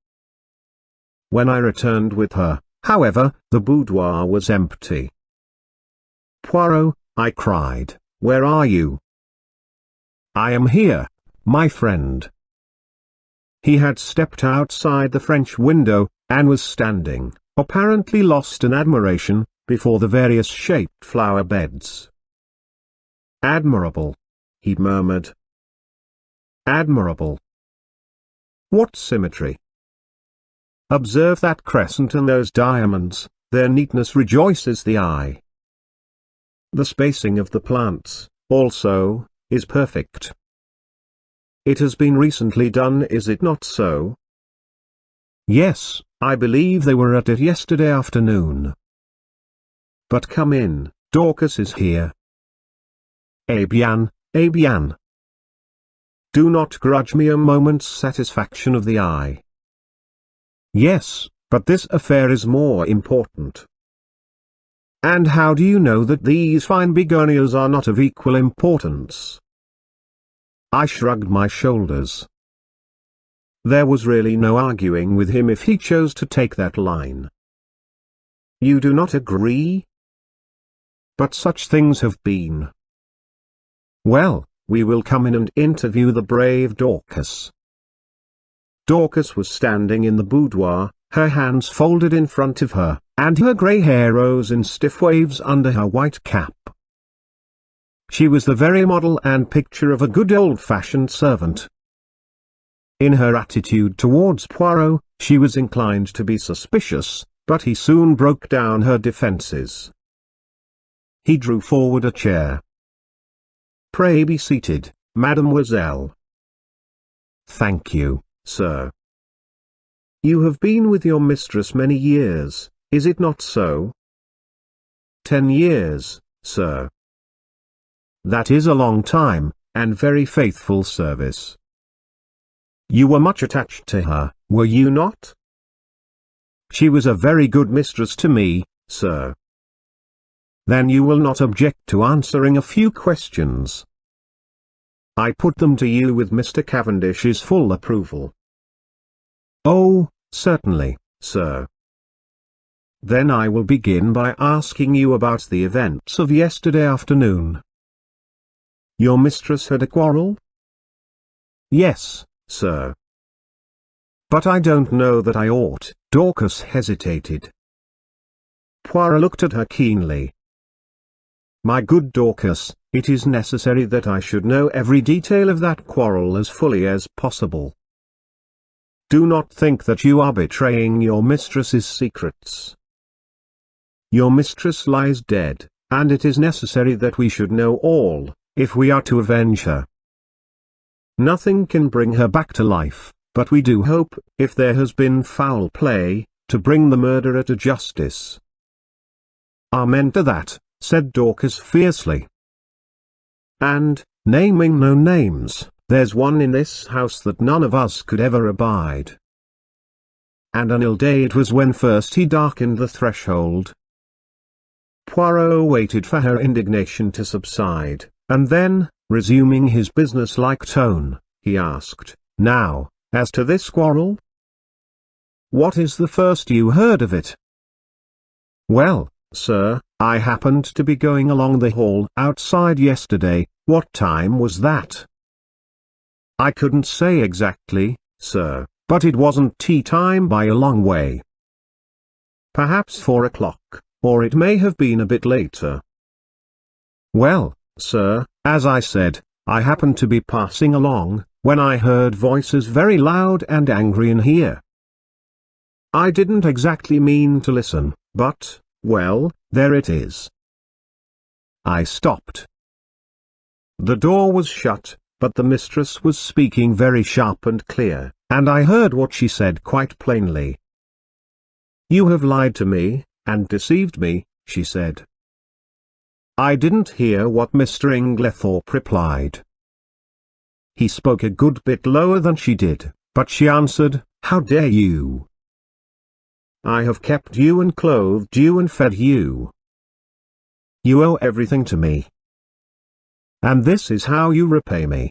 When I returned with her, however, the boudoir was empty. "Poirot," I cried, "where are you?" "I am here, my friend." He had stepped outside the French window, and was standing, apparently lost in admiration, before the various shaped flower beds. "Admirable," he murmured. "Admirable. What symmetry! Observe that crescent and those diamonds, their neatness rejoices the eye. The spacing of the plants, also, is perfect. It has been recently done, is it not so?" "Yes, I believe they were at it yesterday afternoon." "But come in, Dorcas is here." "Eh bien, eh bien. Do not grudge me a moment's satisfaction of the eye." "Yes, but this affair is more important." "And how do you know that these fine begonias are not of equal importance?" I shrugged my shoulders. There was really no arguing with him if he chose to take that line. "You do not agree?" "But such things have been." "Well, we will come in and interview the brave Dorcas." Dorcas was standing in the boudoir, her hands folded in front of her, and her grey hair rose in stiff waves under her white cap. She was the very model and picture of a good old-fashioned servant. In her attitude towards Poirot, she was inclined to be suspicious, but he soon broke down her defences. He drew forward a chair. "Pray be seated, mademoiselle." "Thank you, sir." "You have been with your mistress many years, is it not so?" "10 years, sir." "That is a long time, and very faithful service." "You were much attached to her, were you not?" "She was a very good mistress to me, sir." "Then you will not object to answering a few questions?" "I put them to you with Mr. Cavendish's full approval." "Oh, certainly, sir." "Then I will begin by asking you about the events of yesterday afternoon." "Your mistress had a quarrel?" "Yes, sir." "But I don't know that I ought." Dorcas hesitated. Poirot looked at her keenly. "My good Dorcas, it is necessary that I should know every detail of that quarrel as fully as possible. Do not think that you are betraying your mistress's secrets. Your mistress lies dead, and it is necessary that we should know all, if we are to avenge her. Nothing can bring her back to life, but we do hope, if there has been foul play, to bring the murderer to justice." "Amen to that," said Dorcas fiercely. "And, naming no names, there's one in this house that none of us could ever abide. And an ill day it was when first he darkened the threshold." Poirot waited for her indignation to subside, and then, resuming his business-like tone, he asked, "Now, as to this quarrel? What is the first you heard of it?" "Well, sir, I happened to be going along the hall outside yesterday." "What time was that?" "I couldn't say exactly, sir, but it wasn't tea time by a long way. Perhaps 4 o'clock, or it may have been a bit later." "Well, sir, as I said, I happened to be passing along, when I heard voices very loud and angry in here. I didn't exactly mean to listen, but, well, there it is. I stopped. The door was shut, but the mistress was speaking very sharp and clear, and I heard what she said quite plainly. 'You have lied to me, and deceived me,' she said. I didn't hear what Mr. Inglethorpe replied. He spoke a good bit lower than she did, but she answered, 'How dare you? I have kept you and clothed you and fed you. You owe everything to me. And this is how you repay me.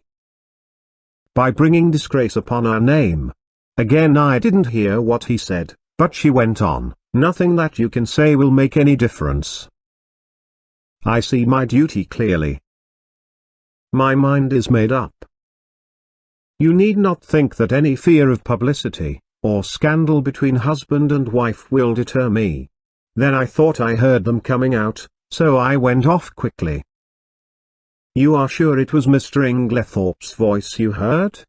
By bringing disgrace upon our name.' Again I didn't hear what he said, but she went on, 'Nothing that you can say will make any difference. I see my duty clearly. My mind is made up. You need not think that any fear of publicity, or scandal between husband and wife will deter me.' Then I thought I heard them coming out, so I went off quickly." "You are sure it was Mr. Inglethorpe's voice you heard?"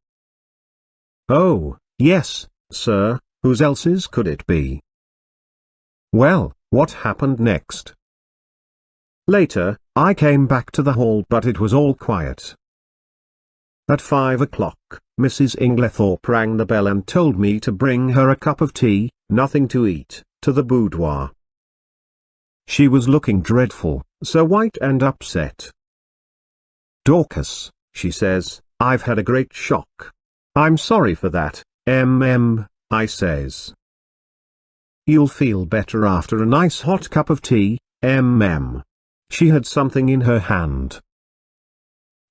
"Oh, yes, sir, whose else's could it be?" "Well, what happened next?" "Later, I came back to the hall, but it was all quiet. At 5 o'clock, Mrs. Inglethorpe rang the bell and told me to bring her a cup of tea, nothing to eat, to the boudoir. She was looking dreadful, so white and upset. 'Dorcas,' she says, 'I've had a great shock.' 'I'm sorry for that, I says. 'You'll feel better after a nice hot cup of tea, She had something in her hand.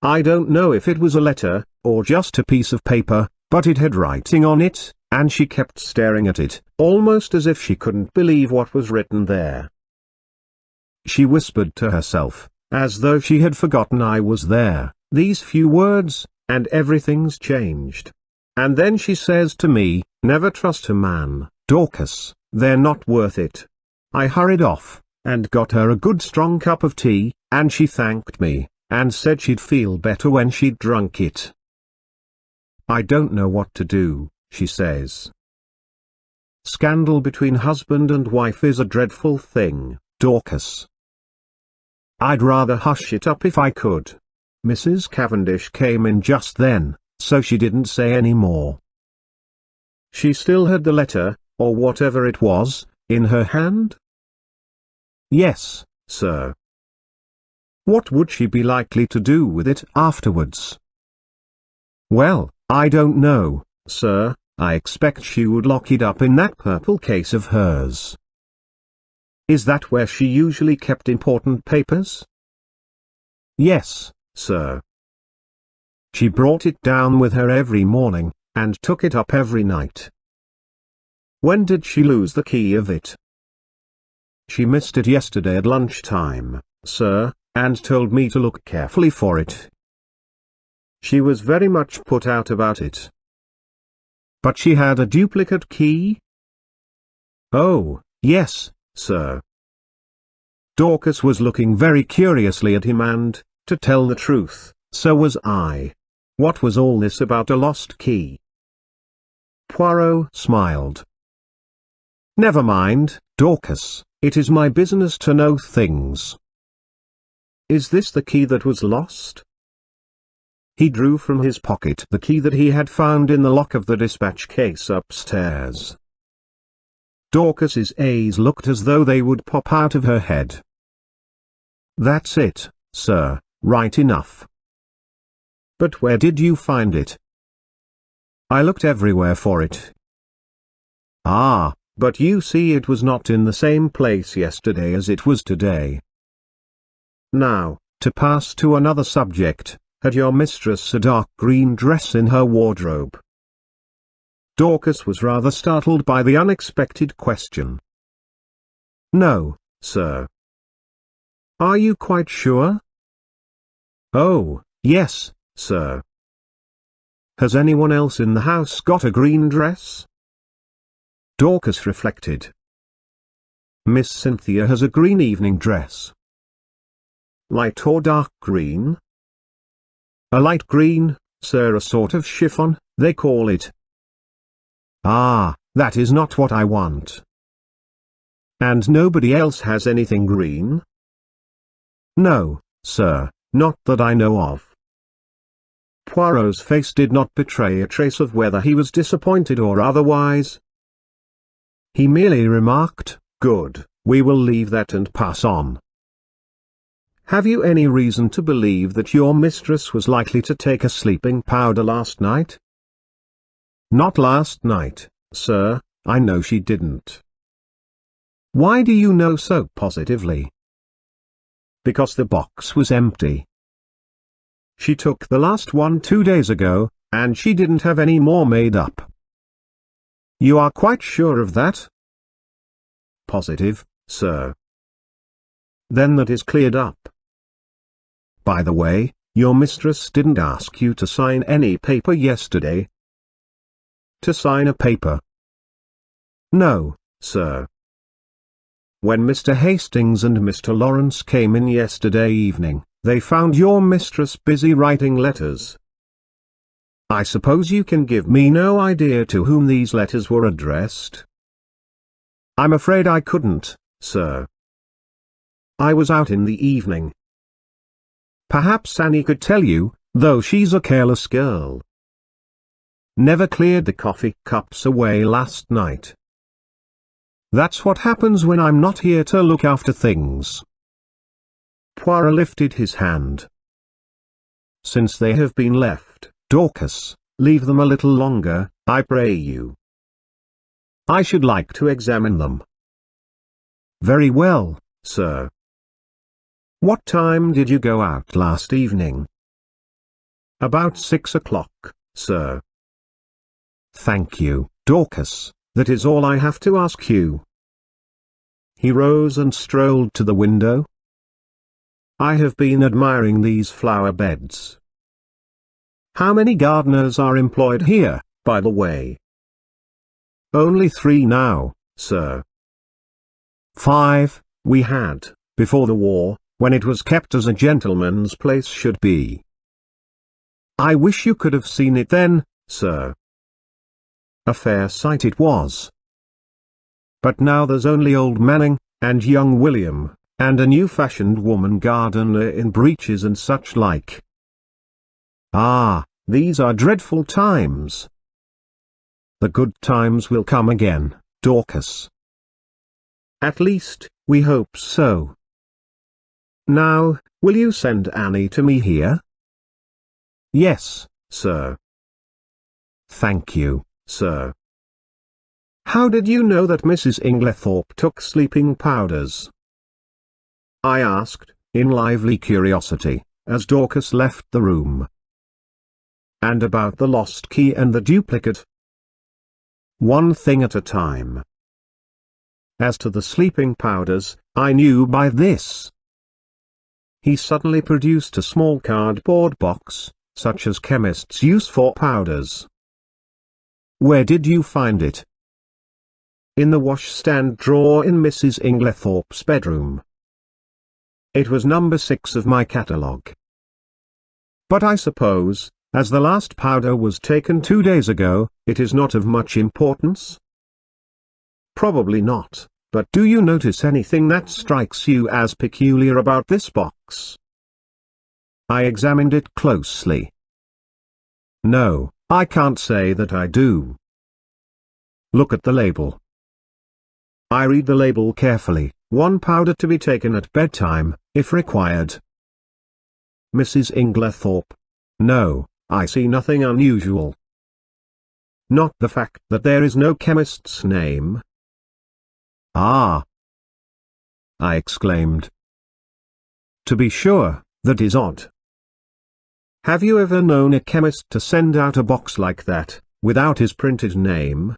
I don't know if it was a letter, or just a piece of paper, but it had writing on it, and she kept staring at it, almost as if she couldn't believe what was written there. She whispered to herself, as though she had forgotten I was there, these few words, and everything's changed. And then she says to me, 'Never trust a man, Dorcas, they're not worth it. I hurried off, and got her a good strong cup of tea, and she thanked me, and said she'd feel better when she'd drunk it. I don't know what to do, she says. Scandal between husband and wife is a dreadful thing, Dorcas. I'd rather hush it up if I could. Mrs. Cavendish came in just then, so she didn't say any more. She still had the letter, or whatever it was, in her hand? Yes, sir. What would she be likely to do with it afterwards? Well, I don't know, sir. I expect she would lock it up in that purple case of hers. Is that where she usually kept important papers? Yes, sir. She brought it down with her every morning, and took it up every night. When did she lose the key of it? She missed it yesterday at lunchtime, sir, and told me to look carefully for it. She was very much put out about it. But she had a duplicate key? Oh, yes, sir. Dorcas was looking very curiously at him and, to tell the truth, so was I. What was all this about a lost key? Poirot smiled. Never mind, Dorcas, it is my business to know things. Is this the key that was lost? He drew from his pocket the key that he had found in the lock of the dispatch case upstairs. Dorcas's eyes looked as though they would pop out of her head. That's it, sir, right enough. But where did you find it? I looked everywhere for it. Ah, but you see it was not in the same place yesterday as it was today. Now, to pass to another subject, had your mistress a dark green dress in her wardrobe? Dorcas was rather startled by the unexpected question. No, sir. Are you quite sure? Oh, yes, sir. Has anyone else in the house got a green dress? Dorcas reflected. Miss Cynthia has a green evening dress. Light or dark green? A light green, sir, a sort of chiffon, they call it. Ah, that is not what I want. And nobody else has anything green? No, sir, not that I know of. Poirot's face did not betray a trace of whether he was disappointed or otherwise. He merely remarked, "Good, we will leave that and pass on." Have you any reason to believe that your mistress was likely to take a sleeping powder last night? Not last night, sir, I know she didn't. Why do you know so positively? Because the box was empty. She took the last one 2 days ago, and she didn't have any more made up. You are quite sure of that? Positive, sir. Then that is cleared up. By the way, your mistress didn't ask you to sign any paper yesterday. To sign a paper? No, sir. When Mr. Hastings and Mr. Lawrence came in yesterday evening, they found your mistress busy writing letters. I suppose you can give me no idea to whom these letters were addressed? I'm afraid I couldn't, sir. I was out in the evening. Perhaps Annie could tell you, though she's a careless girl. Never cleared the coffee cups away last night. That's what happens when I'm not here to look after things. Poirot lifted his hand. Since they have been left, Dorcas, leave them a little longer, I pray you. I should like to examine them. Very well, sir. What time did you go out last evening? About 6 o'clock, sir. Thank you, Dorcas, that is all I have to ask you. He rose and strolled to the window. I have been admiring these flower beds. How many gardeners are employed here, by the way? Only 3 now, sir. 5. We had, before the war, when it was kept as a gentleman's place should be. I wish you could have seen it then, sir. A fair sight it was. But now there's only old Manning, and young William, and a new-fashioned woman gardener in breeches and such like. Ah, these are dreadful times. The good times will come again, Dorcas. At least, we hope so. Now, will you send Annie to me here? Yes, sir. Thank you, sir. How did you know that Mrs. Inglethorpe took sleeping powders? I asked, in lively curiosity, as Dorcas left the room. And about the lost key and the duplicate? One thing at a time. As to the sleeping powders, I knew by this. He suddenly produced a small cardboard box, such as chemists use for powders. Where did you find it? In the washstand drawer in Mrs. Inglethorpe's bedroom. It was number 6 of my catalogue. But I suppose, as the last powder was taken 2 days ago, it is not of much importance? Probably not, but do you notice anything that strikes you as peculiar about this box? I examined it closely. No, I can't say that I do. Look at the label. I read the label carefully, 1 powder to be taken at bedtime, if required. Mrs. Inglethorpe. No, I see nothing unusual. Not the fact that there is no chemist's name. Ah! I exclaimed. To be sure, that is odd. Have you ever known a chemist to send out a box like that, without his printed name?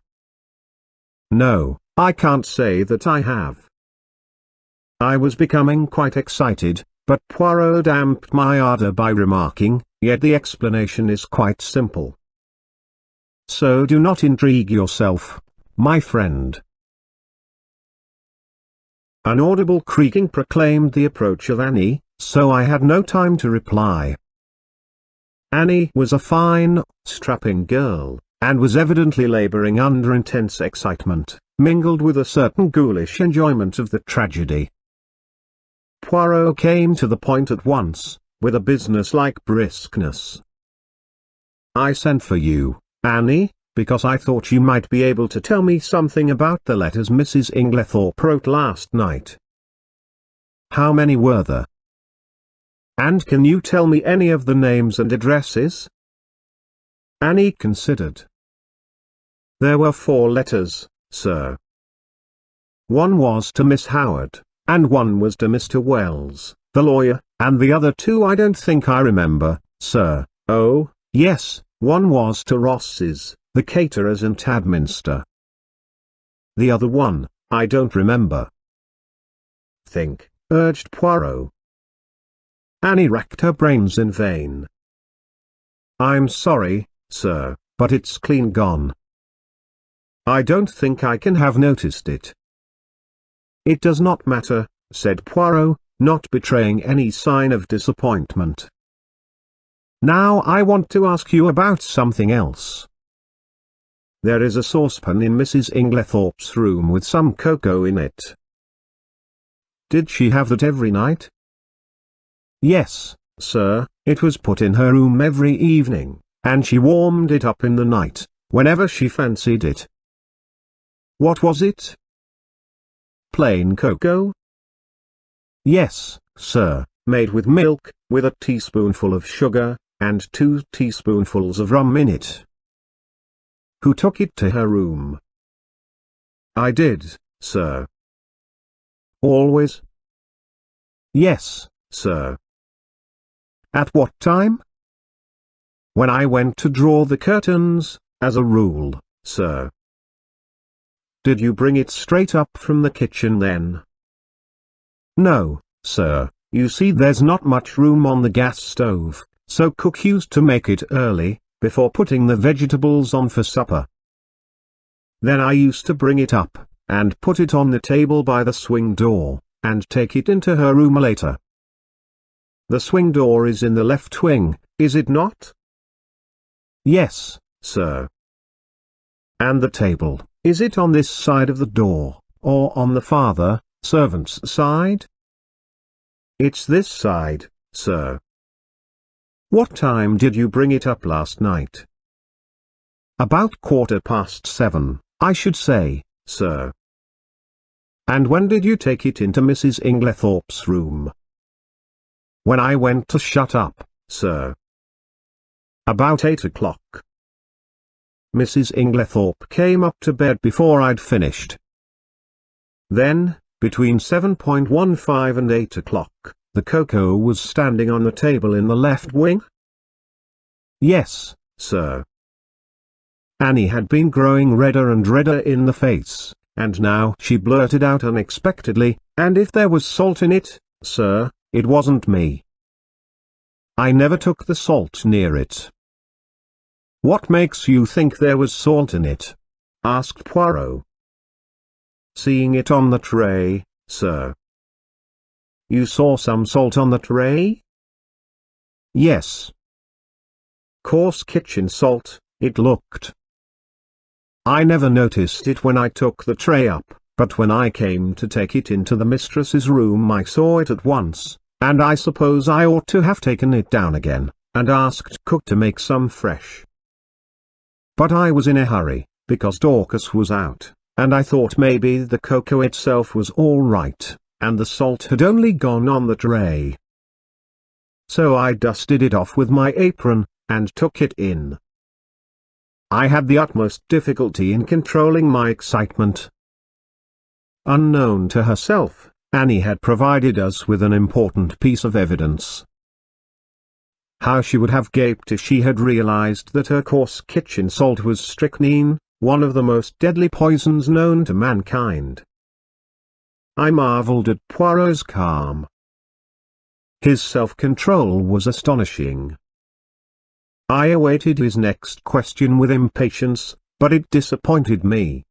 No, I can't say that I have. I was becoming quite excited, but Poirot damped my ardor by remarking, yet the explanation is quite simple. So do not intrigue yourself, my friend. An audible creaking proclaimed the approach of Annie, so I had no time to reply. Annie was a fine, strapping girl, and was evidently laboring under intense excitement, mingled with a certain ghoulish enjoyment of the tragedy. Poirot came to the point at once, with a business-like briskness. I sent for you, Annie, because I thought you might be able to tell me something about the letters Mrs. Inglethorpe wrote last night. How many were there? And can you tell me any of the names and addresses? Annie considered. There were 4 letters, sir. One was to Miss Howard, and one was to Mr. Wells, the lawyer, and the other 2 I don't think I remember, sir. Oh, yes, one was to Ross's, the caterers in Tadminster. The other one, I don't remember. Think, urged Poirot. Annie racked her brains in vain. I'm sorry, sir, but it's clean gone. I don't think I can have noticed it. It does not matter, said Poirot, not betraying any sign of disappointment. Now I want to ask you about something else. There is a saucepan in Mrs. Inglethorpe's room with some cocoa in it. Did she have that every night? Yes, sir, it was put in her room every evening, and she warmed it up in the night, whenever she fancied it. What was it? Plain cocoa? Yes, sir, made with milk, with a teaspoonful of sugar, and 2 teaspoonfuls of rum in it. Who took it to her room? I did, sir. Always? Yes, sir. At what time? When I went to draw the curtains, as a rule, sir. Did you bring it straight up from the kitchen then? No, sir, you see there's not much room on the gas stove, so cook used to make it early, before putting the vegetables on for supper. Then I used to bring it up, and put it on the table by the swing door, and take it into her room later. The swing door is in the left wing, is it not? Yes, sir. And the table, is it on this side of the door, or on the father, servant's side? It's this side, sir. What time did you bring it up last night? About 7:15, I should say, sir. And when did you take it into Mrs. Inglethorpe's room? When I went to shut up, sir. About 8 o'clock. Mrs. Inglethorpe came up to bed before I'd finished. Then, between 7:15 and 8 o'clock, the cocoa was standing on the table in the left wing? Yes, sir. Annie had been growing redder and redder in the face, and now she blurted out unexpectedly, "And if there was salt in it, sir, it wasn't me. I never took the salt near it." "What makes you think there was salt in it?" asked Poirot. "Seeing it on the tray, sir." "You saw some salt on the tray?" "Yes. Coarse kitchen salt, it looked. I never noticed it when I took the tray up, but when I came to take it into the mistress's room I saw it at once, and I suppose I ought to have taken it down again, and asked cook to make some fresh. But I was in a hurry, because Dorcas was out, and I thought maybe the cocoa itself was all right, and the salt had only gone on the tray. So I dusted it off with my apron, and took it in. I had the utmost difficulty in controlling my excitement. Unknown to herself, Annie had provided us with an important piece of evidence. How she would have gaped if she had realized that her coarse kitchen salt was strychnine, one of the most deadly poisons known to mankind. I marveled at Poirot's calm. His self-control was astonishing. I awaited his next question with impatience, but it disappointed me.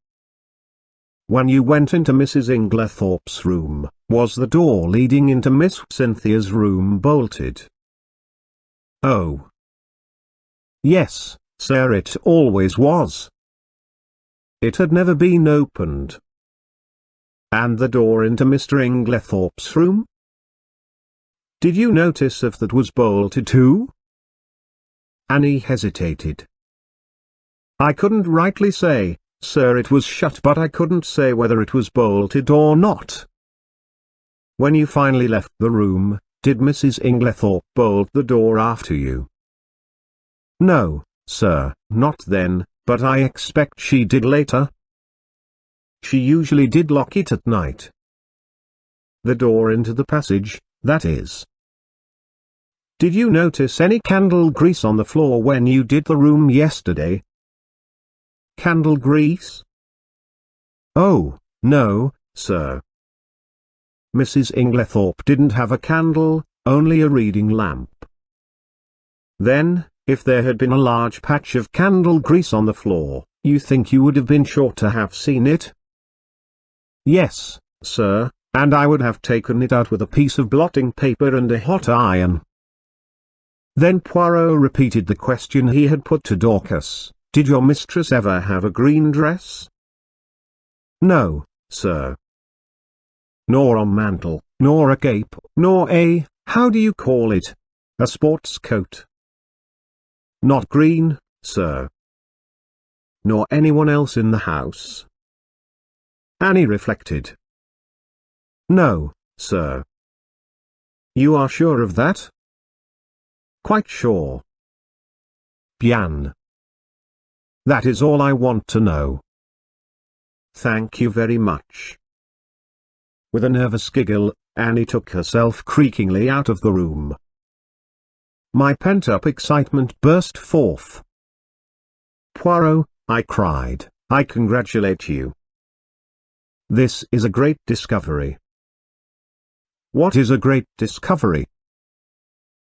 "When you went into Mrs. Inglethorpe's room, was the door leading into Miss Cynthia's room bolted?" "Oh. Yes, sir, it always was. It had never been opened." "And the door into Mr. Inglethorpe's room? Did you notice if that was bolted too?" Annie hesitated. "I couldn't rightly say, sir, it was shut, but I couldn't say whether it was bolted or not." "When you finally left the room, did Mrs. Inglethorpe bolt the door after you?" "No, sir, not then, but I expect she did later." "She usually did lock it at night." "The door into the passage, that is." "Did you notice any candle grease on the floor when you did the room yesterday?" "Candle grease? Oh, no, sir. Mrs. Inglethorpe didn't have a candle, only a reading lamp." "Then, if there had been a large patch of candle grease on the floor, you think you would have been sure to have seen it?" "Yes, sir, and I would have taken it out with a piece of blotting paper and a hot iron." Then Poirot repeated the question he had put to Dorcas: "Did your mistress ever have a green dress?" "No, sir." "Nor a mantle, nor a cape, nor a, how do you call it, a sports coat?" "Not green, sir." "Nor anyone else in the house?" Annie reflected. "No, sir." "You are sure of that?" "Quite sure." "Bien. That is all I want to know." "Thank you very much." With a nervous giggle, Annie took herself creakingly out of the room. My pent-up excitement burst forth. "Poirot," I cried, "I congratulate you. This is a great discovery." "What is a great discovery?"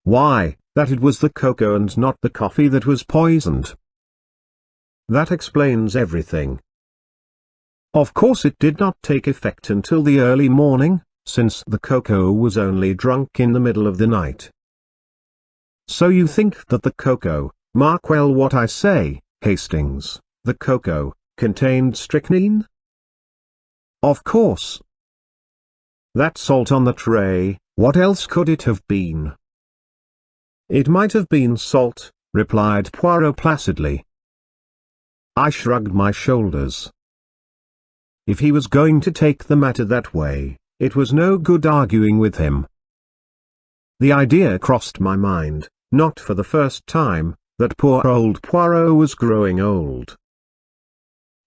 "Why, that it was the cocoa and not the coffee that was poisoned." "That explains everything." Of course it did not take effect until the early morning, since the cocoa was only drunk in the middle of the night. So you think that the cocoa, mark well what I say, Hastings, the cocoa, contained strychnine? Of course. That salt on the tray, what else could it have been? It might have been salt, replied Poirot placidly. I shrugged my shoulders. If he was going to take the matter that way, it was no good arguing with him. The idea crossed my mind, not for the first time, that poor old Poirot was growing old.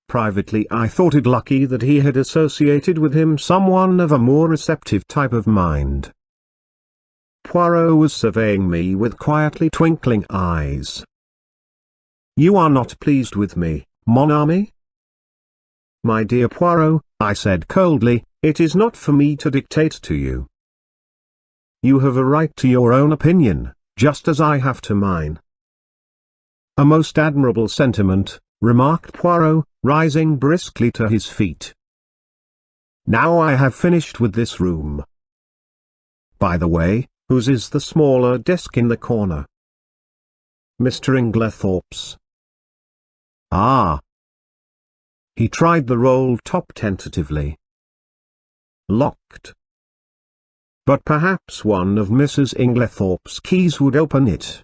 Privately I thought it lucky that he had associated with him someone of a more receptive type of mind. Poirot was surveying me with quietly twinkling eyes. You are not pleased with me, mon ami? My dear Poirot, I said coldly, it is not for me to dictate to you. You have a right to your own opinion, just as I have to mine. A most admirable sentiment, remarked Poirot, rising briskly to his feet. Now I have finished with this room. By the way, whose is the smaller desk in the corner? Mr. Inglethorpe's. Ah. He tried the roll top tentatively. Locked. But perhaps one of Mrs. Inglethorpe's keys would open it.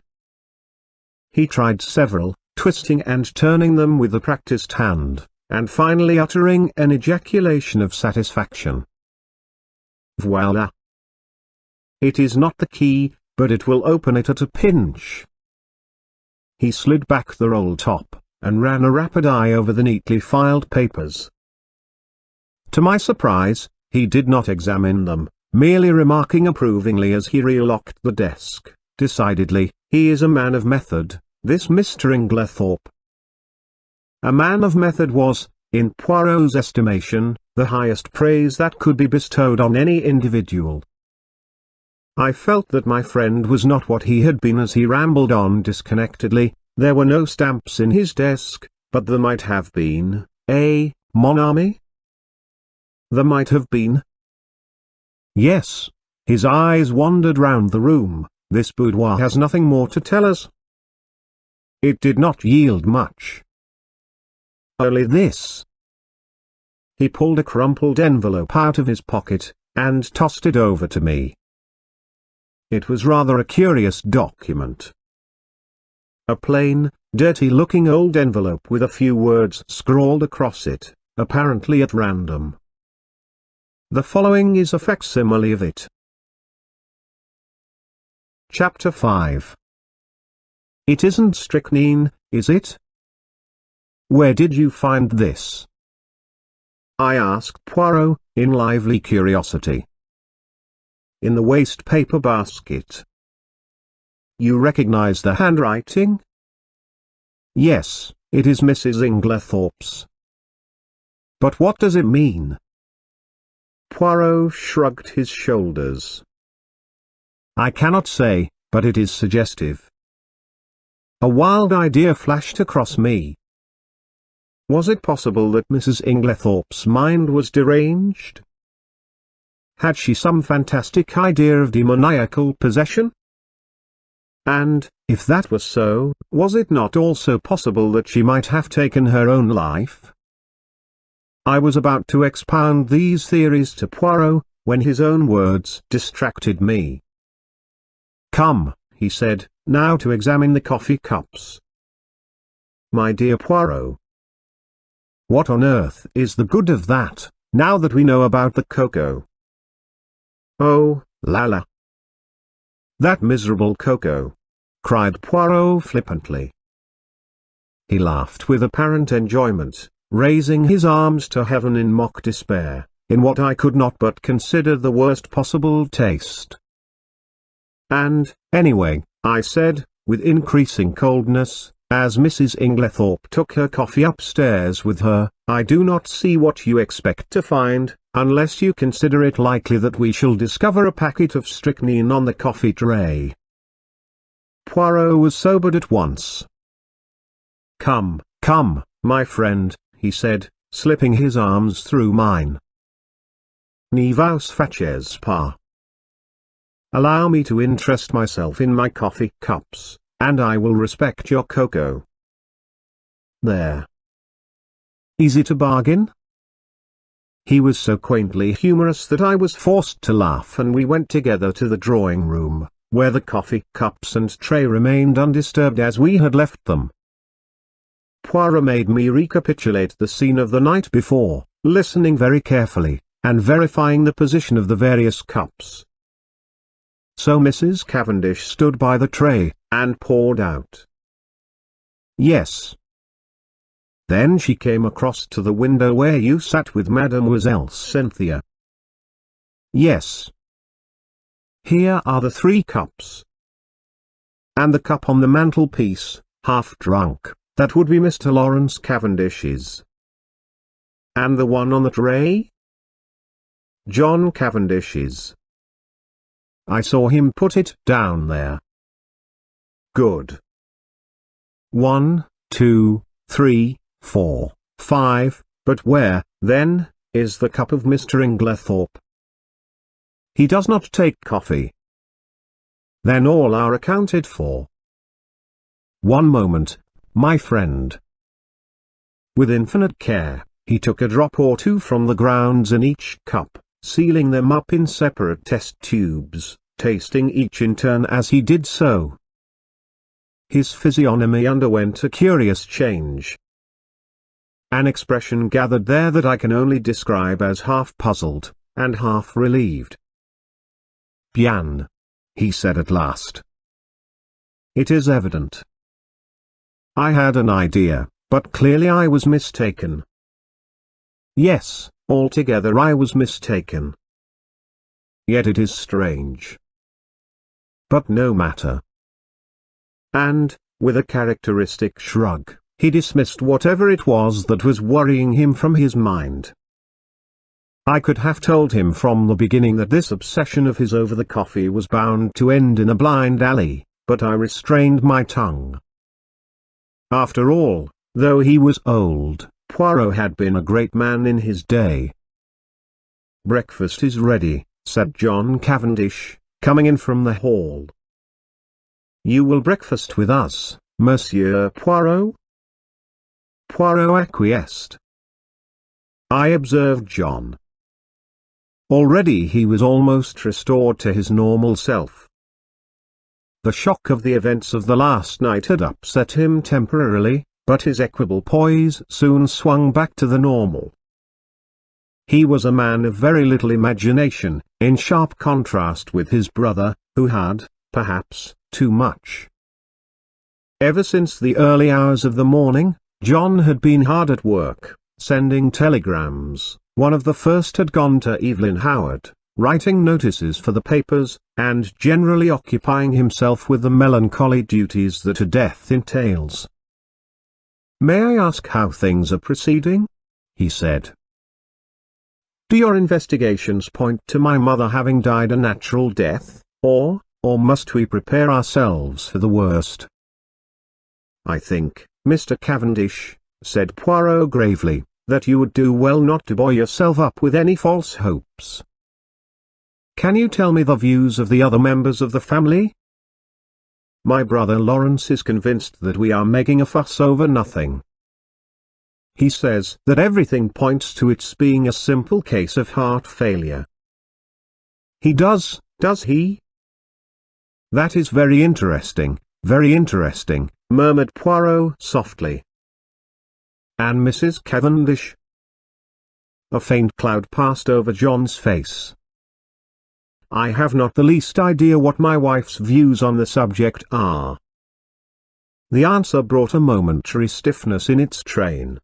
He tried several, twisting and turning them with a practiced hand, and finally uttering an ejaculation of satisfaction. Voila! It is not the key, but it will open it at a pinch. He slid back the roll top, and ran a rapid eye over the neatly filed papers. To my surprise, he did not examine them, merely remarking approvingly as he relocked the desk, decidedly, he is a man of method, this Mr. Inglethorpe. A man of method was, in Poirot's estimation, the highest praise that could be bestowed on any individual. I felt that my friend was not what he had been as he rambled on disconnectedly. There were no stamps in his desk, but there might have been, mon ami? There might have been. Yes. His eyes wandered round the room. This boudoir has nothing more to tell us. It did not yield much. Only this. He pulled a crumpled envelope out of his pocket, and tossed it over to me. It was rather a curious document. A plain, dirty-looking old envelope with a few words scrawled across it, apparently at random. The following is a facsimile of it. Chapter 5. It isn't strychnine, is it? Where did you find this? I asked Poirot, in lively curiosity. In the waste paper basket. You recognize the handwriting? Yes, it is Mrs. Inglethorpe's. But what does it mean? Poirot shrugged his shoulders. I cannot say, but it is suggestive. A wild idea flashed across me. Was it possible that Mrs. Inglethorpe's mind was deranged? Had she some fantastic idea of demoniacal possession? And, if that were so, was it not also possible that she might have taken her own life? I was about to expound these theories to Poirot, when his own words distracted me. Come, he said, now to examine the coffee cups. My dear Poirot. What on earth is the good of that, now that we know about the cocoa? Oh, la la. That miserable cocoa, cried Poirot flippantly. He laughed with apparent enjoyment, raising his arms to heaven in mock despair, in what I could not but consider the worst possible taste. And, anyway, I said, with increasing coldness, as Mrs. Inglethorpe took her coffee upstairs with her, I do not see what you expect to find, unless you consider it likely that we shall discover a packet of strychnine on the coffee tray. Poirot was sobered at once. Come, my friend, he said, slipping his arms through mine. "Ne vous faces pas. Allow me to interest myself in my coffee cups, and I will respect your cocoa. There. Is it a bargain?" He was so quaintly humorous that I was forced to laugh, and we went together to the drawing room, where the coffee cups and tray remained undisturbed as we had left them. Poirot made me recapitulate the scene of the night before, listening very carefully, and verifying the position of the various cups. "So Mrs. Cavendish stood by the tray, and poured out?" "Yes." "Then she came across to the window where you sat with Mademoiselle Cynthia?" "Yes." "Here are the 3 cups. And the cup on the mantelpiece, half drunk, that would be Mr. Lawrence Cavendish's. And the one on the tray?" "John Cavendish's. I saw him put it down there." "Good. 1, 2, 3, 4, 5, but where, then, is the cup of Mr. Inglethorpe?" "He does not take coffee." "Then all are accounted for." "One moment, my friend." With infinite care, he took a drop or two from the grounds in each cup, sealing them up in separate test tubes, tasting each in turn as he did so. His physiognomy underwent a curious change. An expression gathered there that I can only describe as half puzzled, and half relieved. "Bien," he said at last. "It is evident. I had an idea, but clearly I was mistaken." "Yes, altogether I was mistaken. Yet it is strange. But no matter." And, with a characteristic shrug, he dismissed whatever it was that was worrying him from his mind. I could have told him from the beginning that this obsession of his over the coffee was bound to end in a blind alley, but I restrained my tongue. After all, though he was old, Poirot had been a great man in his day. "Breakfast is ready," said John Cavendish, coming in from the hall. "You will breakfast with us, Monsieur Poirot?" Poirot acquiesced. I observed John. Already he was almost restored to his normal self. The shock of the events of the last night had upset him temporarily, but his equable poise soon swung back to the normal. He was a man of very little imagination, in sharp contrast with his brother, who had, perhaps, too much. Ever since the early hours of the morning, John had been hard at work, sending telegrams. One of the first had gone to Evelyn Howard, writing notices for the papers, and generally occupying himself with the melancholy duties that a death entails. "May I ask how things are proceeding?" he said. "Do your investigations point to my mother having died a natural death, or must we prepare ourselves for the worst?" "I think, Mr. Cavendish," said Poirot gravely, "that you would do well not to buoy yourself up with any false hopes. Can you tell me the views of the other members of the family?" "My brother Lawrence is convinced that we are making a fuss over nothing. He says that everything points to its being a simple case of heart failure." "He does he?" "That is very interesting, murmured Poirot softly. "And Mrs. Cavendish?" A faint cloud passed over John's face. "I have not the least idea what my wife's views on the subject are." The answer brought a momentary stiffness in its train.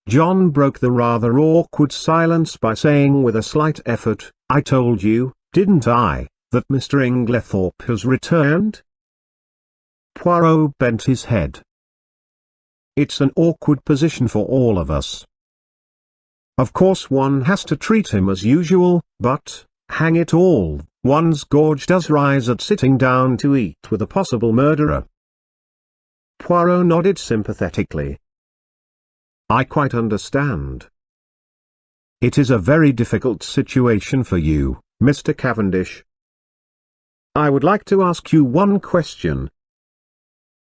John broke the rather awkward silence by saying with a slight effort, "I told you, didn't I, that Mr. Inglethorpe has returned?" Poirot bent his head. "It's an awkward position for all of us. Of course one has to treat him as usual, but, hang it all, one's gorge does rise at sitting down to eat with a possible murderer." Poirot nodded sympathetically. I quite understand. It is a very difficult situation for you, Mr. Cavendish. I would like to ask you one question.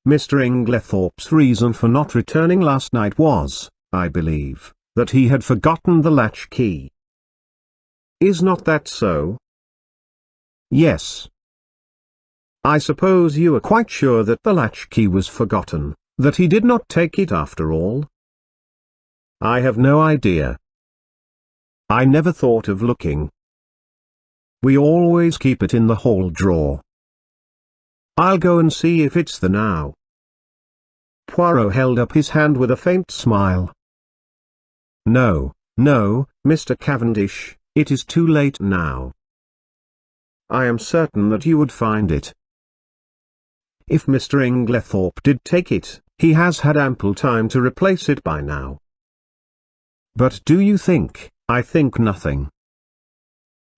Mr. Inglethorpe's reason for not returning last night was, I believe, that he had forgotten the latchkey. Is not that so? Yes. I suppose you are quite sure that the latchkey was forgotten, that he did not take it after all? I have no idea. I never thought of looking. We always keep it in the hall drawer. I'll go and see if it's there now. Poirot held up his hand with a faint smile. No, no, Mr. Cavendish, it is too late now. I am certain that you would find it. If Mr. Inglethorpe did take it, he has had ample time to replace it by now. But do you think? I think nothing.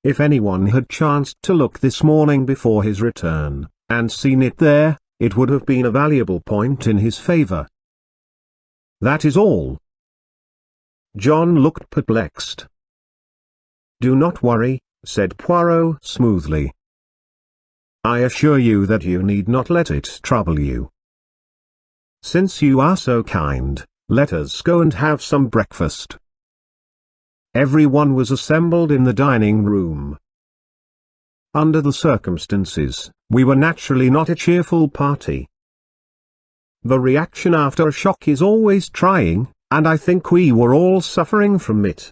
If anyone had chanced to look this morning before his return, and seen it there, it would have been a valuable point in his favor. That is all. John looked perplexed. Do not worry, said Poirot smoothly. I assure you that you need not let it trouble you. Since you are so kind, let us go and have some breakfast. Everyone was assembled in the dining room. Under the circumstances, we were naturally not a cheerful party. The reaction after a shock is always trying, and I think we were all suffering from it.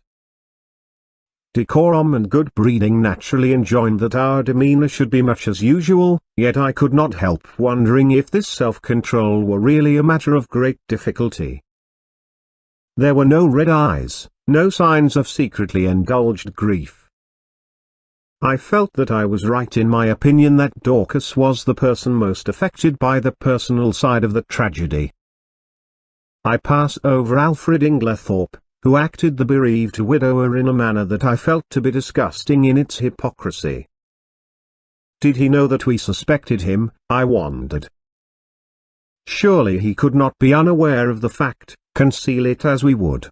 Decorum and good breeding naturally enjoined that our demeanor should be much as usual, yet I could not help wondering if this self-control were really a matter of great difficulty. There were no red eyes, no signs of secretly indulged grief. I felt that I was right in my opinion that Dorcas was the person most affected by the personal side of the tragedy. I pass over Alfred Inglethorpe, who acted the bereaved widower in a manner that I felt to be disgusting in its hypocrisy. Did he know that we suspected him, I wondered. Surely he could not be unaware of the fact, conceal it as we would.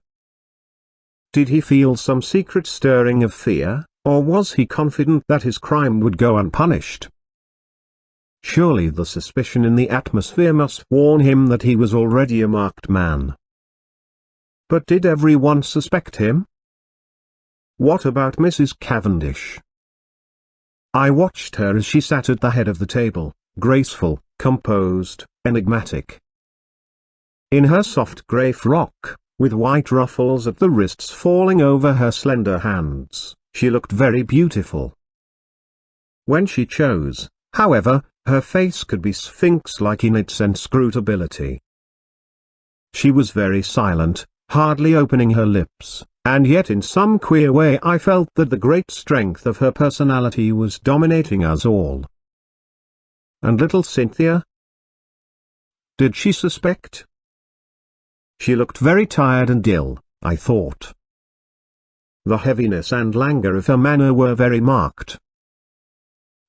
Did he feel some secret stirring of fear, or was he confident that his crime would go unpunished? Surely the suspicion in the atmosphere must warn him that he was already a marked man. But did everyone suspect him? What about Mrs. Cavendish? I watched her as she sat at the head of the table, graceful, composed, enigmatic. In her soft grey frock, with white ruffles at the wrists falling over her slender hands, she looked very beautiful. When she chose, however, her face could be sphinx-like in its inscrutability. She was very silent, hardly opening her lips, and yet in some queer way I felt that the great strength of her personality was dominating us all. And little Cynthia? Did she suspect? She looked very tired and ill, I thought. The heaviness and languor of her manner were very marked.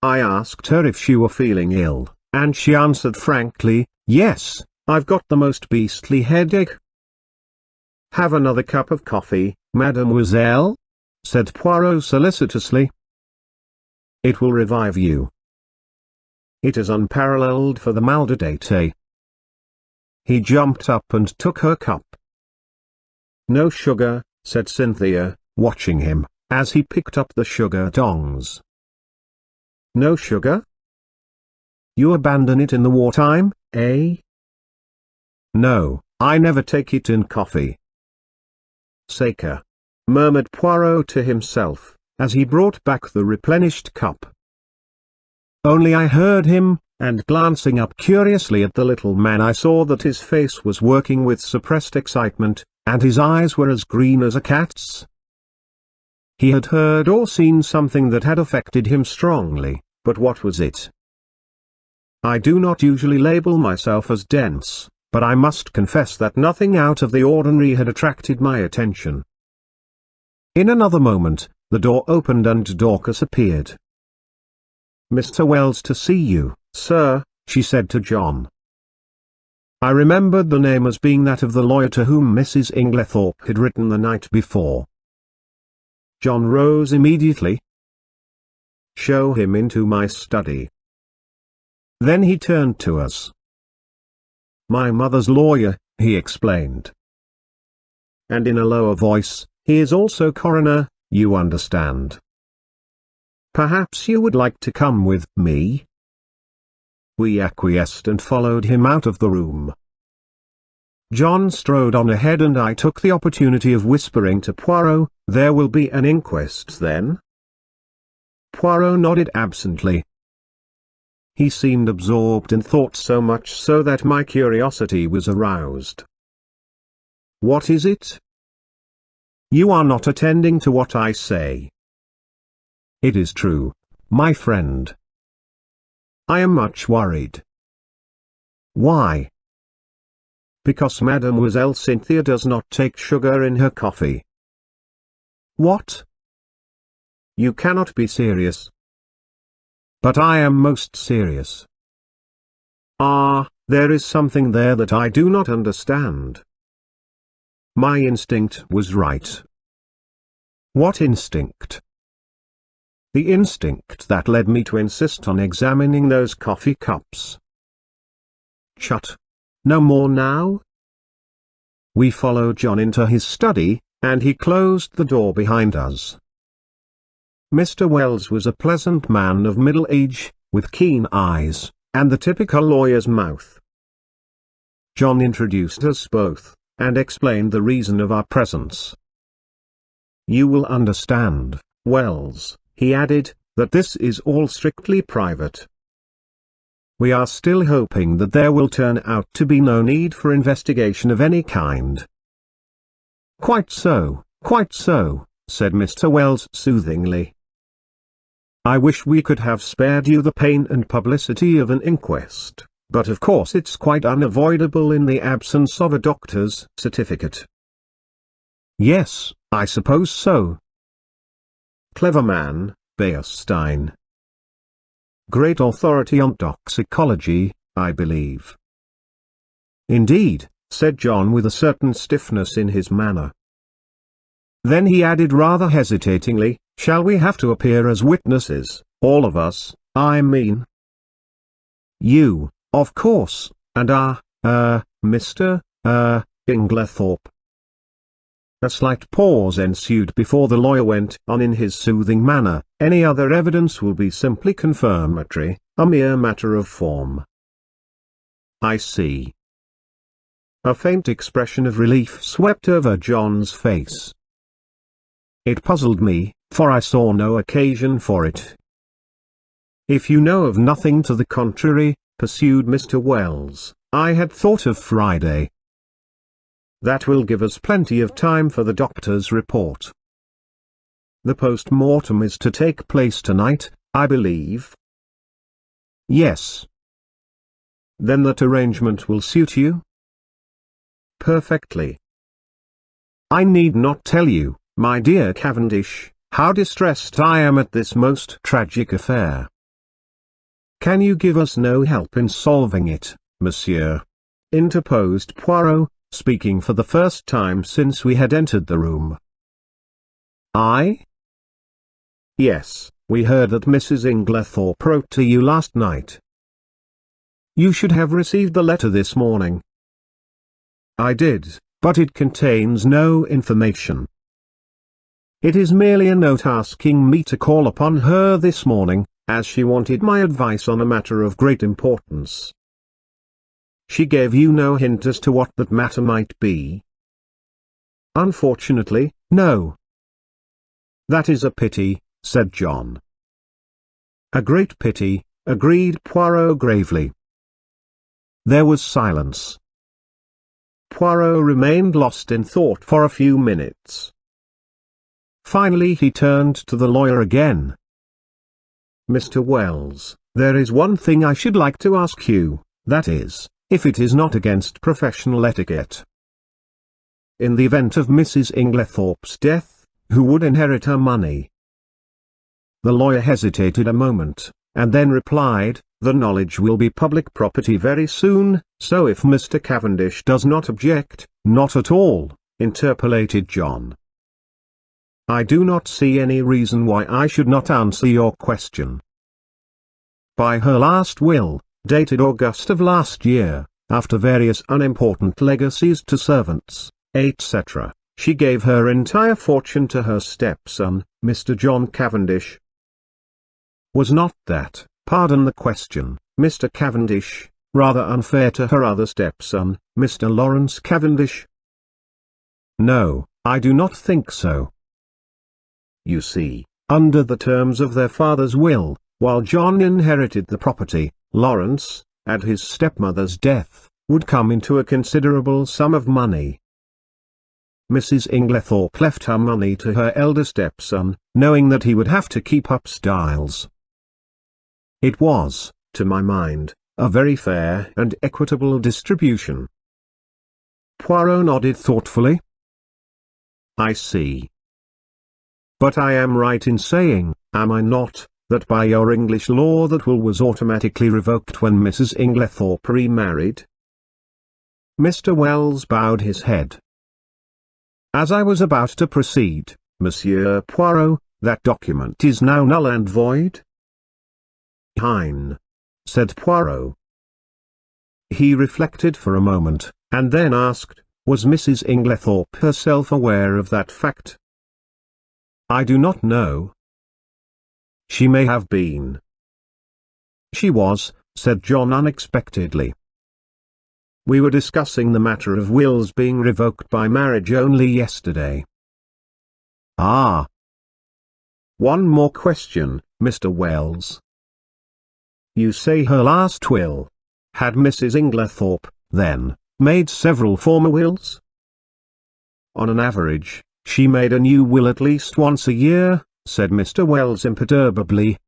I asked her if she were feeling ill, and she answered frankly, "Yes, I've got the most beastly headache." "Have another cup of coffee, mademoiselle?" said Poirot solicitously. "It will revive you. It is unparalleled for the mal de date." He jumped up and took her cup. "No sugar," said Cynthia, watching him, as he picked up the sugar tongs. "No sugar? You abandon it in the wartime, eh?" "No, I never take it in coffee." "Sacre," murmured Poirot to himself, as he brought back the replenished cup. Only I heard him, and glancing up curiously at the little man I saw that his face was working with suppressed excitement, and his eyes were as green as a cat's. He had heard or seen something that had affected him strongly, but what was it? I do not usually label myself as dense, but I must confess that nothing out of the ordinary had attracted my attention. In another moment, the door opened and Dorcas appeared. "Mr. Wells to see you, sir," she said to John. I remembered the name as being that of the lawyer to whom Mrs. Inglethorpe had written the night before. John rose immediately. "Show him into my study." Then he turned to us. "My mother's lawyer," he explained. And in a lower voice, "He is also coroner, you understand. Perhaps you would like to come with me?" We acquiesced and followed him out of the room. John strode on ahead and I took the opportunity of whispering to Poirot, "There will be an inquest then?" Poirot nodded absently. He seemed absorbed in thought, so much so that my curiosity was aroused. "What is it?" "You are not attending to what I say." "It is true, my friend. I am much worried." "Why?" "Because Mademoiselle Cynthia does not take sugar in her coffee." "What? You cannot be serious." "But I am most serious." "Ah, there is something there that I do not understand." My instinct was right. "What instinct?" "The instinct that led me to insist on examining those coffee cups." "Chut! No more now?" We followed John into his study, and he closed the door behind us. Mr. Wells was a pleasant man of middle age, with keen eyes, and the typical lawyer's mouth. John introduced us both, and explained the reason of our presence. "You will understand, Wells," he added, "that this is all strictly private. We are still hoping that there will turn out to be no need for investigation of any kind." Quite so," said Mr. Wells soothingly. "I wish we could have spared you the pain and publicity of an inquest, but of course it's quite unavoidable in the absence of a doctor's certificate." "Yes, I suppose so." "Clever man, Beerstein. Great authority on toxicology, I believe." "Indeed," said John with a certain stiffness in his manner. Then he added rather hesitatingly, "Shall we have to appear as witnesses, all of us, I mean?" "You, of course, and Mr. Inglethorpe." A slight pause ensued before the lawyer went on in his soothing manner, "Any other evidence will be simply confirmatory, a mere matter of form." "I see." A faint expression of relief swept over John's face. It puzzled me, for I saw no occasion for it. "If you know of nothing to the contrary," pursued Mr. Wells, "I had thought of Friday. That will give us plenty of time for the doctor's report. The post-mortem is to take place tonight, I believe?" "Yes." "Then that arrangement will suit you?" "Perfectly. I need not tell you, my dear Cavendish, how distressed I am at this most tragic affair." "Can you give us no help in solving it, monsieur?" interposed Poirot, speaking for the first time since we had entered the room. "I?" "Yes, we heard that Mrs. Inglethorpe wrote to you last night." "You should have received the letter this morning." "I did, but it contains no information. It is merely a note asking me to call upon her this morning, as she wanted my advice on a matter of great importance." "She gave you no hint as to what that matter might be?" "Unfortunately, no." "That is a pity," said John. "A great pity," agreed Poirot gravely. There was silence. Poirot remained lost in thought for a few minutes. Finally he turned to the lawyer again. "Mr. Wells, there is one thing I should like to ask you, that is, if it is not against professional etiquette. In the event of Mrs. Inglethorpe's death, who would inherit her money?" The lawyer hesitated a moment, and then replied, The knowledge will be public property very soon, so if Mr. Cavendish does not object, not at all, interpolated John. I do not see any reason why I should not answer your question. By her last will, dated August of last year, after various unimportant legacies to servants, etc., she gave her entire fortune to her stepson, Mr. John Cavendish. Was not that, pardon the question, Mr. Cavendish, rather unfair to her other stepson, Mr. Lawrence Cavendish? No, I do not think so. You see, under the terms of their father's will, while John inherited the property, Lawrence, at his stepmother's death, would come into a considerable sum of money. Mrs. Inglethorpe left her money to her elder stepson, knowing that he would have to keep up Styles. It was, to my mind, a very fair and equitable distribution. Poirot nodded thoughtfully. I see. But I am right in saying, am I not, that by your English law that will was automatically revoked when Mrs. Inglethorpe remarried? Mr. Wells bowed his head. As I was about to proceed, Monsieur Poirot, that document is now null and void? Hein, said Poirot. He reflected for a moment, and then asked, was Mrs. Inglethorpe herself aware of that fact? I do not know. She may have been. She was, said John unexpectedly. We were discussing the matter of wills being revoked by marriage only yesterday. Ah. One more question, Mr. Wells. You say her last will. Had Mrs. Inglethorpe, then, made several former wills? On an average, she made a new will at least once a year, said Mr. Wells imperturbably.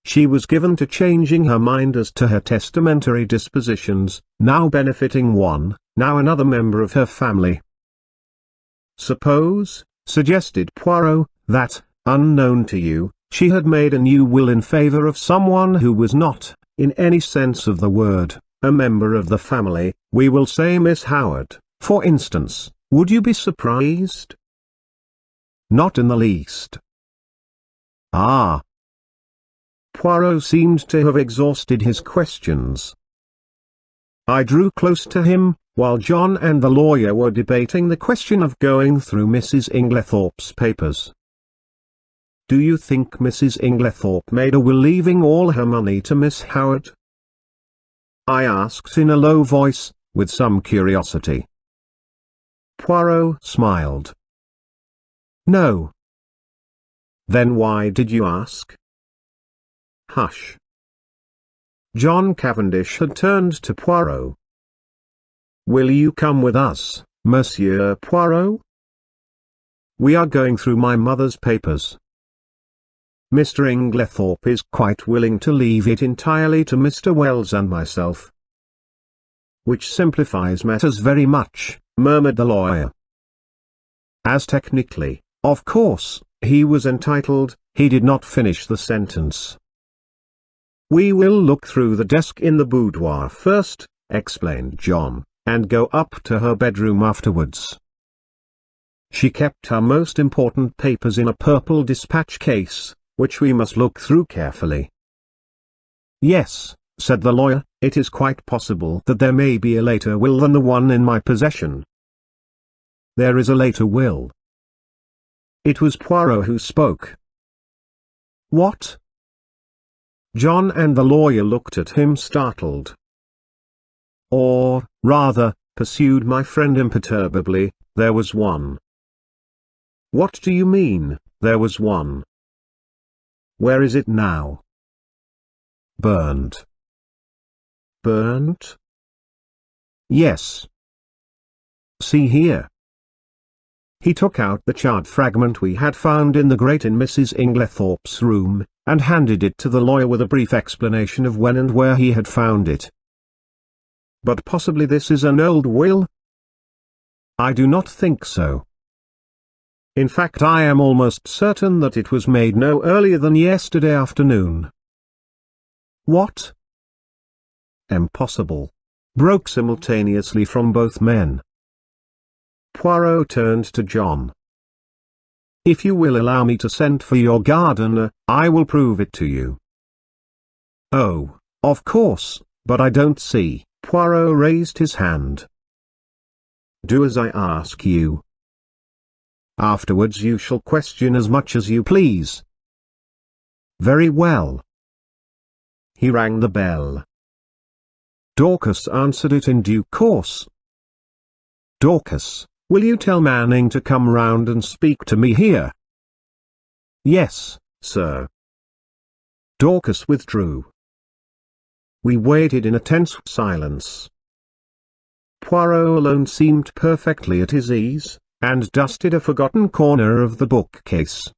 She was given to changing her mind as to her testamentary dispositions, now benefiting one, now another member of her family. Suppose, suggested Poirot, that, unknown to you, she had made a new will in favor of someone who was not, in any sense of the word, a member of the family, we will say Miss Howard, for instance. Would you be surprised? Not in the least. Ah. Poirot seemed to have exhausted his questions. I drew close to him, while John and the lawyer were debating the question of going through Mrs. Inglethorpe's papers. Do you think Mrs. Inglethorpe made a will leaving all her money to Miss Howard? I asked in a low voice, with some curiosity. Poirot smiled. No. Then why did you ask? Hush. John Cavendish had turned to Poirot. Will you come with us, Monsieur Poirot? We are going through my mother's papers. Mr. Inglethorpe is quite willing to leave it entirely to Mr. Wells and myself. Which simplifies matters very much, murmured the lawyer. As technically, of course, he was entitled, he did not finish the sentence. We will look through the desk in the boudoir first, explained John, and go up to her bedroom afterwards. She kept her most important papers in a purple dispatch case, which we must look through carefully. Yes, said the lawyer, it is quite possible that there may be a later will than the one in my possession. There is a later will. It was Poirot who spoke. What? John and the lawyer looked at him startled. Or, rather, pursued my friend imperturbably, there was one. What do you mean, there was one? Where is it now? Burned. Burnt? Yes. See here. He took out the charred fragment we had found in the grate in Mrs. Inglethorpe's room, and handed it to the lawyer with a brief explanation of when and where he had found it. But possibly this is an old will? I do not think so. In fact, I am almost certain that it was made no earlier than yesterday afternoon. What? Impossible! Broke simultaneously from both men. Poirot turned to John. If you will allow me to send for your gardener, I will prove it to you. Oh, of course, but I don't see. Poirot raised his hand. Do as I ask you. Afterwards you shall question as much as you please. Very well. He rang the bell. Dorcas answered it in due course. Dorcas, will you tell Manning to come round and speak to me here? Yes, sir. Dorcas withdrew. We waited in a tense silence. Poirot alone seemed perfectly at his ease, and dusted a forgotten corner of the bookcase.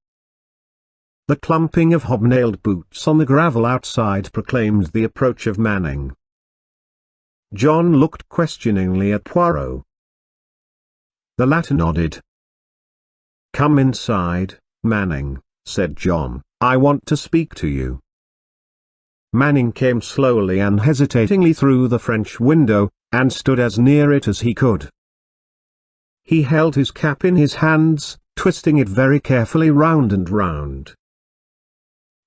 The clumping of hobnailed boots on the gravel outside proclaimed the approach of Manning. John looked questioningly at Poirot. The latter nodded. Come inside, Manning, said John, I want to speak to you. Manning came slowly and hesitatingly through the French window, and stood as near it as he could. He held his cap in his hands, twisting it very carefully round and round.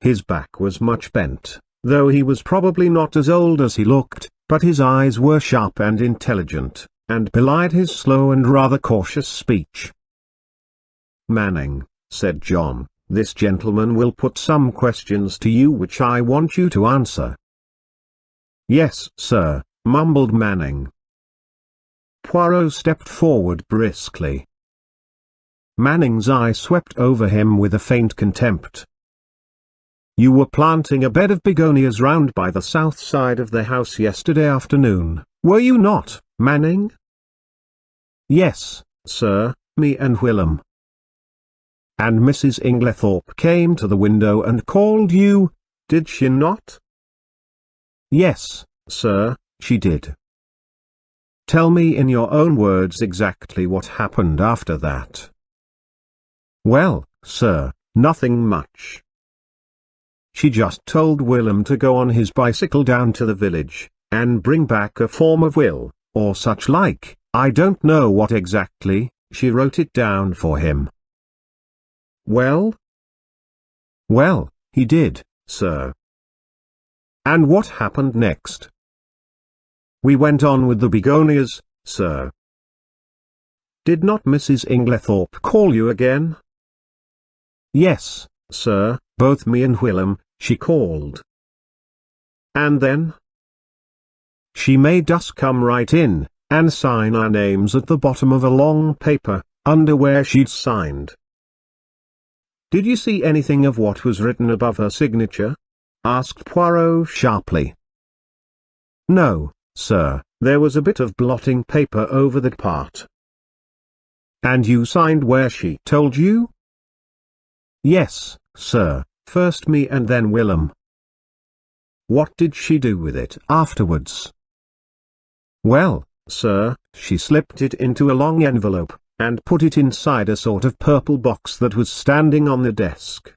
His back was much bent, though he was probably not as old as he looked, but his eyes were sharp and intelligent, and belied his slow and rather cautious speech. Manning, said John, this gentleman will put some questions to you which I want you to answer. Yes, sir, mumbled Manning. Poirot stepped forward briskly. Manning's eye swept over him with a faint contempt. You were planting a bed of begonias round by the south side of the house yesterday afternoon, were you not, Manning? Yes, sir, me and Willem. And Mrs. Inglethorpe came to the window and called you, did she not? Yes, sir, she did. Tell me in your own words exactly what happened after that. Well, sir, nothing much. She just told Willem to go on his bicycle down to the village, and bring back a form of will, or such like, I don't know what exactly, she wrote it down for him. Well? Well, he did, sir. And what happened next? We went on with the begonias, sir. Did not Mrs. Inglethorpe call you again? Yes, sir, both me and Willem, she called. And then? She made us come right in, and sign our names at the bottom of a long paper, under where she'd signed. Did you see anything of what was written above her signature? Asked Poirot sharply. No, sir, there was a bit of blotting paper over that part. And you signed where she told you? Yes, sir, first me and then Willem. What did she do with it afterwards? Well, sir, she slipped it into a long envelope, and put it inside a sort of purple box that was standing on the desk.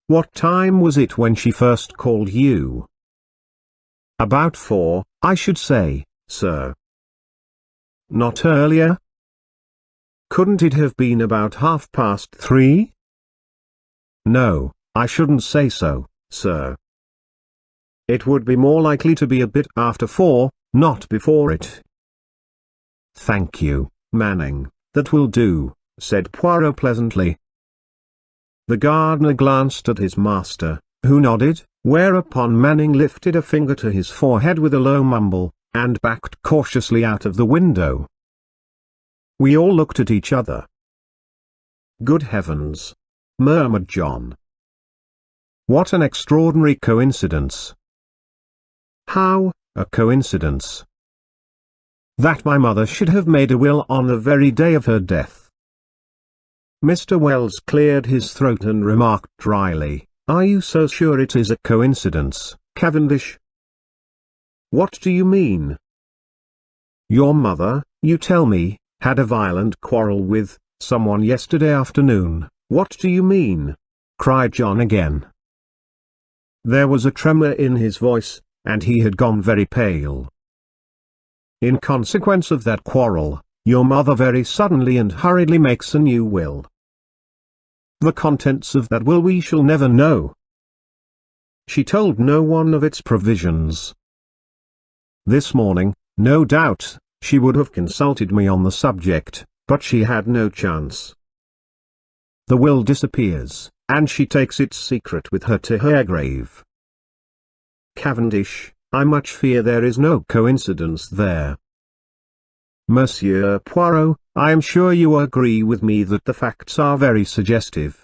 What time was it when she first called you? About 4, I should say, sir. Not earlier? Couldn't it have been about 3:30? No, I shouldn't say so, sir. It would be more likely to be a bit after 4, not before it. Thank you, Manning, that will do, said Poirot pleasantly. The gardener glanced at his master, who nodded, whereupon Manning lifted a finger to his forehead with a low mumble, and backed cautiously out of the window. We all looked at each other. Good heavens! Murmured John. What an extraordinary coincidence! How, a coincidence? That my mother should have made a will on the very day of her death. Mr. Wells cleared his throat and remarked dryly, Are you so sure it is a coincidence, Cavendish? What do you mean? Your mother, you tell me, had a violent quarrel with someone yesterday afternoon. What do you mean? Cried John again. There was a tremor in his voice, and he had gone very pale. In consequence of that quarrel, your mother very suddenly and hurriedly makes a new will. The contents of that will we shall never know. She told no one of its provisions. This morning, no doubt, she would have consulted me on the subject, but she had no chance. The will disappears, and she takes its secret with her to her grave. Cavendish, I much fear there is no coincidence there. Monsieur Poirot, I am sure you agree with me that the facts are very suggestive.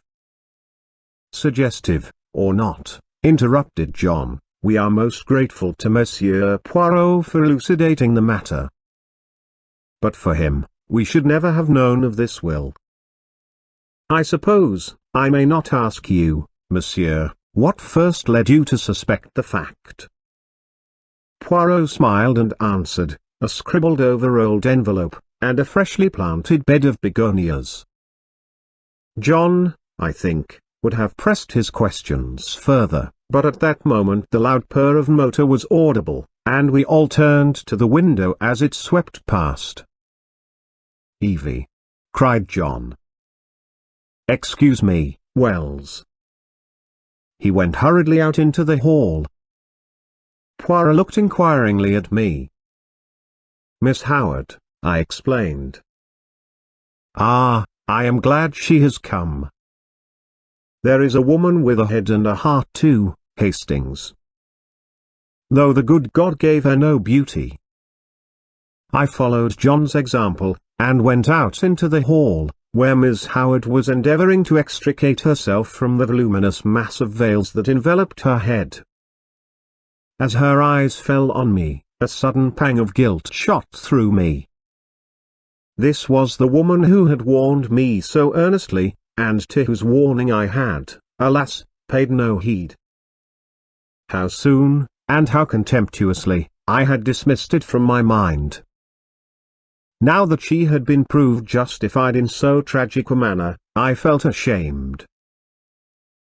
Suggestive, or not, interrupted John, we are most grateful to Monsieur Poirot for elucidating the matter. But for him, we should never have known of this will. I suppose, I may not ask you, monsieur, what first led you to suspect the fact? Poirot smiled and answered, a scribbled over old envelope, and a freshly planted bed of begonias. John, I think, would have pressed his questions further, but at that moment the loud purr of motor was audible, and we all turned to the window as it swept past. Evie! Cried John. Excuse me, Wells. He went hurriedly out into the hall. Poirot looked inquiringly at me. Miss Howard, I explained. Ah, I am glad she has come. There is a woman with a head and a heart too, Hastings. Though the good God gave her no beauty. I followed John's example, and went out into the hall, where Miss Howard was endeavouring to extricate herself from the voluminous mass of veils that enveloped her head. As her eyes fell on me, a sudden pang of guilt shot through me. This was the woman who had warned me so earnestly, and to whose warning I had, alas, paid no heed. How soon, and how contemptuously, I had dismissed it from my mind. Now that she had been proved justified in so tragic a manner, I felt ashamed.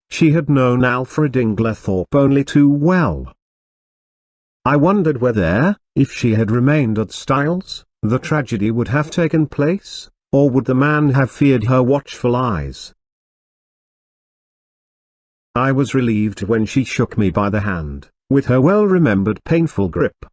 She had known Alfred Inglethorpe only too well. I wondered whether, if she had remained at Styles, the tragedy would have taken place, or would the man have feared her watchful eyes. I was relieved when she shook me by the hand, with her well-remembered painful grip.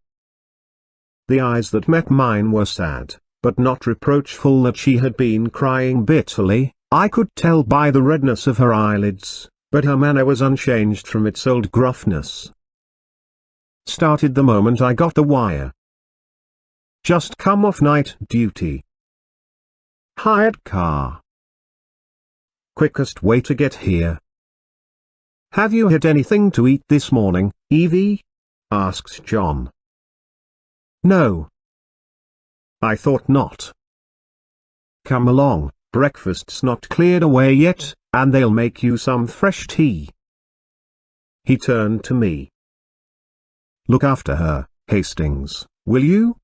The eyes that met mine were sad, but not reproachful that she had been crying bitterly, I could tell by the redness of her eyelids, but her manner was unchanged from its old gruffness. Started the moment I got the wire. Just come off night duty. Hired car. Quickest way to get here. Have you had anything to eat this morning, Evie? Asked John. No. I thought not. Come along, breakfast's not cleared away yet, and they'll make you some fresh tea. He turned to me. Look after her, Hastings, will you?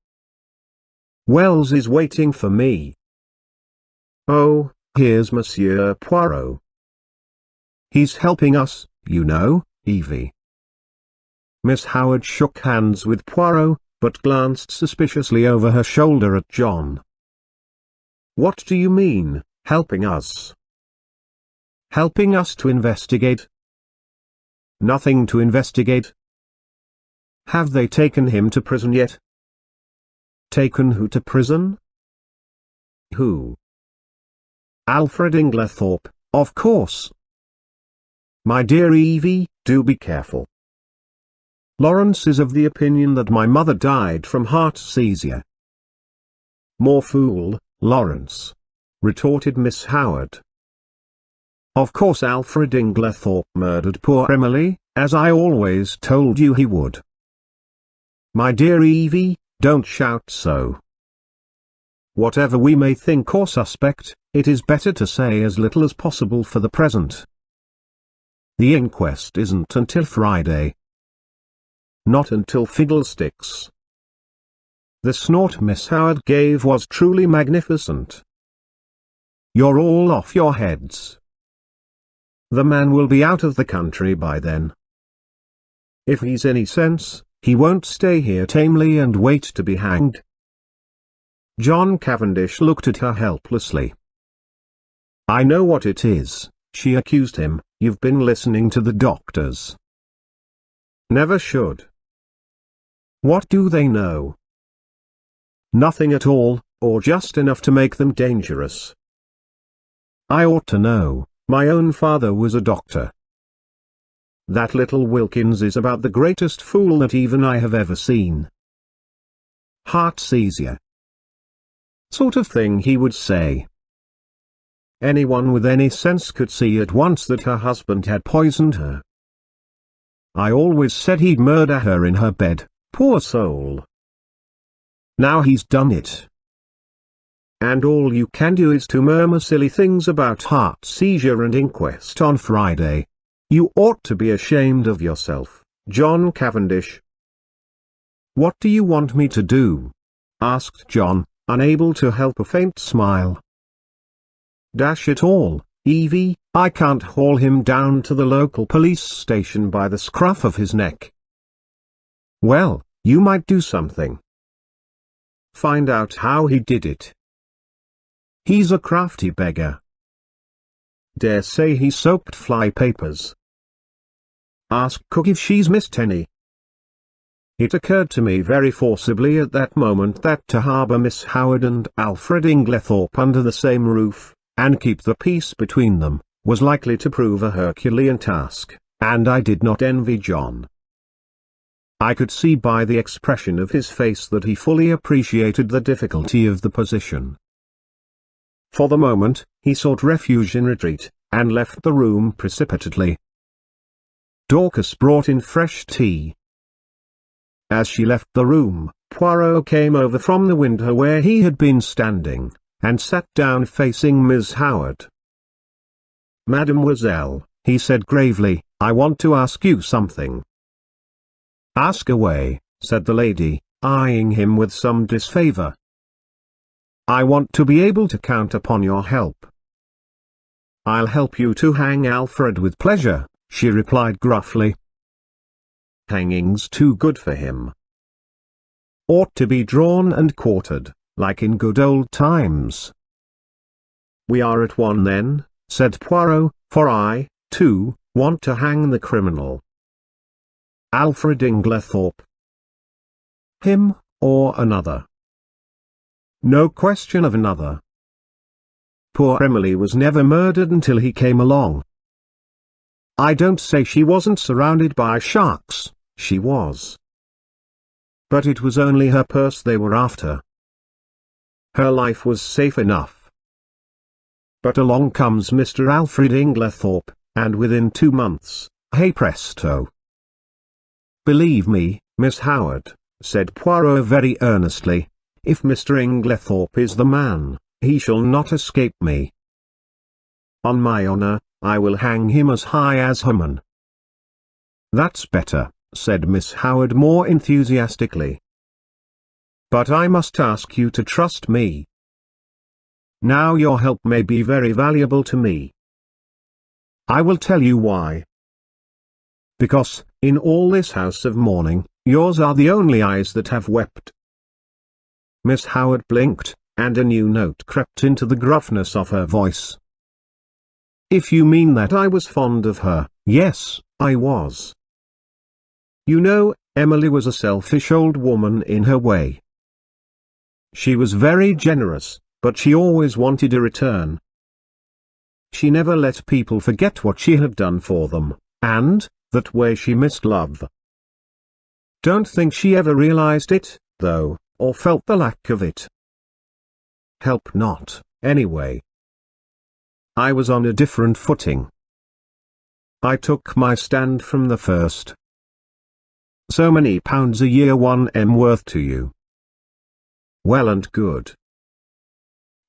Wells is waiting for me. Oh, here's Monsieur Poirot. He's helping us, you know, Evie. Miss Howard shook hands with Poirot, but glanced suspiciously over her shoulder at John. What do you mean, helping us? Helping us to investigate? Nothing to investigate. Have they taken him to prison yet? Taken who to prison? Who? Alfred Inglethorpe, of course. My dear Evie, do be careful. Lawrence is of the opinion that my mother died from heart seizure. More fool, Lawrence, retorted Miss Howard. Of course Alfred Inglethorpe murdered poor Emily, as I always told you he would. My dear Evie, don't shout so. Whatever we may think or suspect, it is better to say as little as possible for the present. The inquest isn't until Friday. Not until fiddlesticks. The snort Miss Howard gave was truly magnificent. You're all off your heads. The man will be out of the country by then. If he's any sense, he won't stay here tamely and wait to be hanged. John Cavendish looked at her helplessly. I know what it is, she accused him, you've been listening to the doctors. Never should. What do they know? Nothing at all, or just enough to make them dangerous. I ought to know, my own father was a doctor. That little Wilkins is about the greatest fool that even I have ever seen. Heart seizure. Sort of thing he would say. Anyone with any sense could see at once that her husband had poisoned her. I always said he'd murder her in her bed, poor soul. Now he's done it. And all you can do is to murmur silly things about heart seizure and inquest on Friday. You ought to be ashamed of yourself, John Cavendish. What do you want me to do? Asked John, unable to help a faint smile. Dash it all, Evie, I can't haul him down to the local police station by the scruff of his neck. Well, you might do something. Find out how he did it. He's a crafty beggar. Dare say he soaked fly papers. Ask Cook if she's missed any. It occurred to me very forcibly at that moment that to harbour Miss Howard and Alfred Inglethorpe under the same roof, and keep the peace between them, was likely to prove a Herculean task, and I did not envy John. I could see by the expression of his face that he fully appreciated the difficulty of the position. For the moment, he sought refuge in retreat, and left the room precipitately. Dorcas brought in fresh tea. As she left the room, Poirot came over from the window where he had been standing, and sat down facing Miss Howard. Mademoiselle, he said gravely, I want to ask you something. Ask away, said the lady, eyeing him with some disfavor. I want to be able to count upon your help. I'll help you to hang Alfred with pleasure, she replied gruffly. Hanging's too good for him. Ought to be drawn and quartered, like in good old times. We are at one then, said Poirot, for I, too, want to hang the criminal. Alfred Inglethorpe. Him, or another? No question of another. Poor Emily was never murdered until he came along. I don't say she wasn't surrounded by sharks, she was. But it was only her purse they were after. Her life was safe enough. But along comes Mr. Alfred Inglethorpe, and within 2 months, hey presto. Believe me, Miss Howard, said Poirot very earnestly, if Mr. Inglethorpe is the man, he shall not escape me. On my honour, I will hang him as high as Haman. That's better, said Miss Howard more enthusiastically. But I must ask you to trust me. Now your help may be very valuable to me. I will tell you why. Because, in all this house of mourning, yours are the only eyes that have wept. Miss Howard blinked, and a new note crept into the gruffness of her voice. If you mean that I was fond of her, yes, I was. You know, Emily was a selfish old woman in her way. She was very generous, but she always wanted a return. She never let people forget what she had done for them, and, that way she missed love. Don't think she ever realized it, though, or felt the lack of it. Help not, anyway. I was on a different footing. I took my stand from the first. So many pounds a year 1M worth to you. Well and good.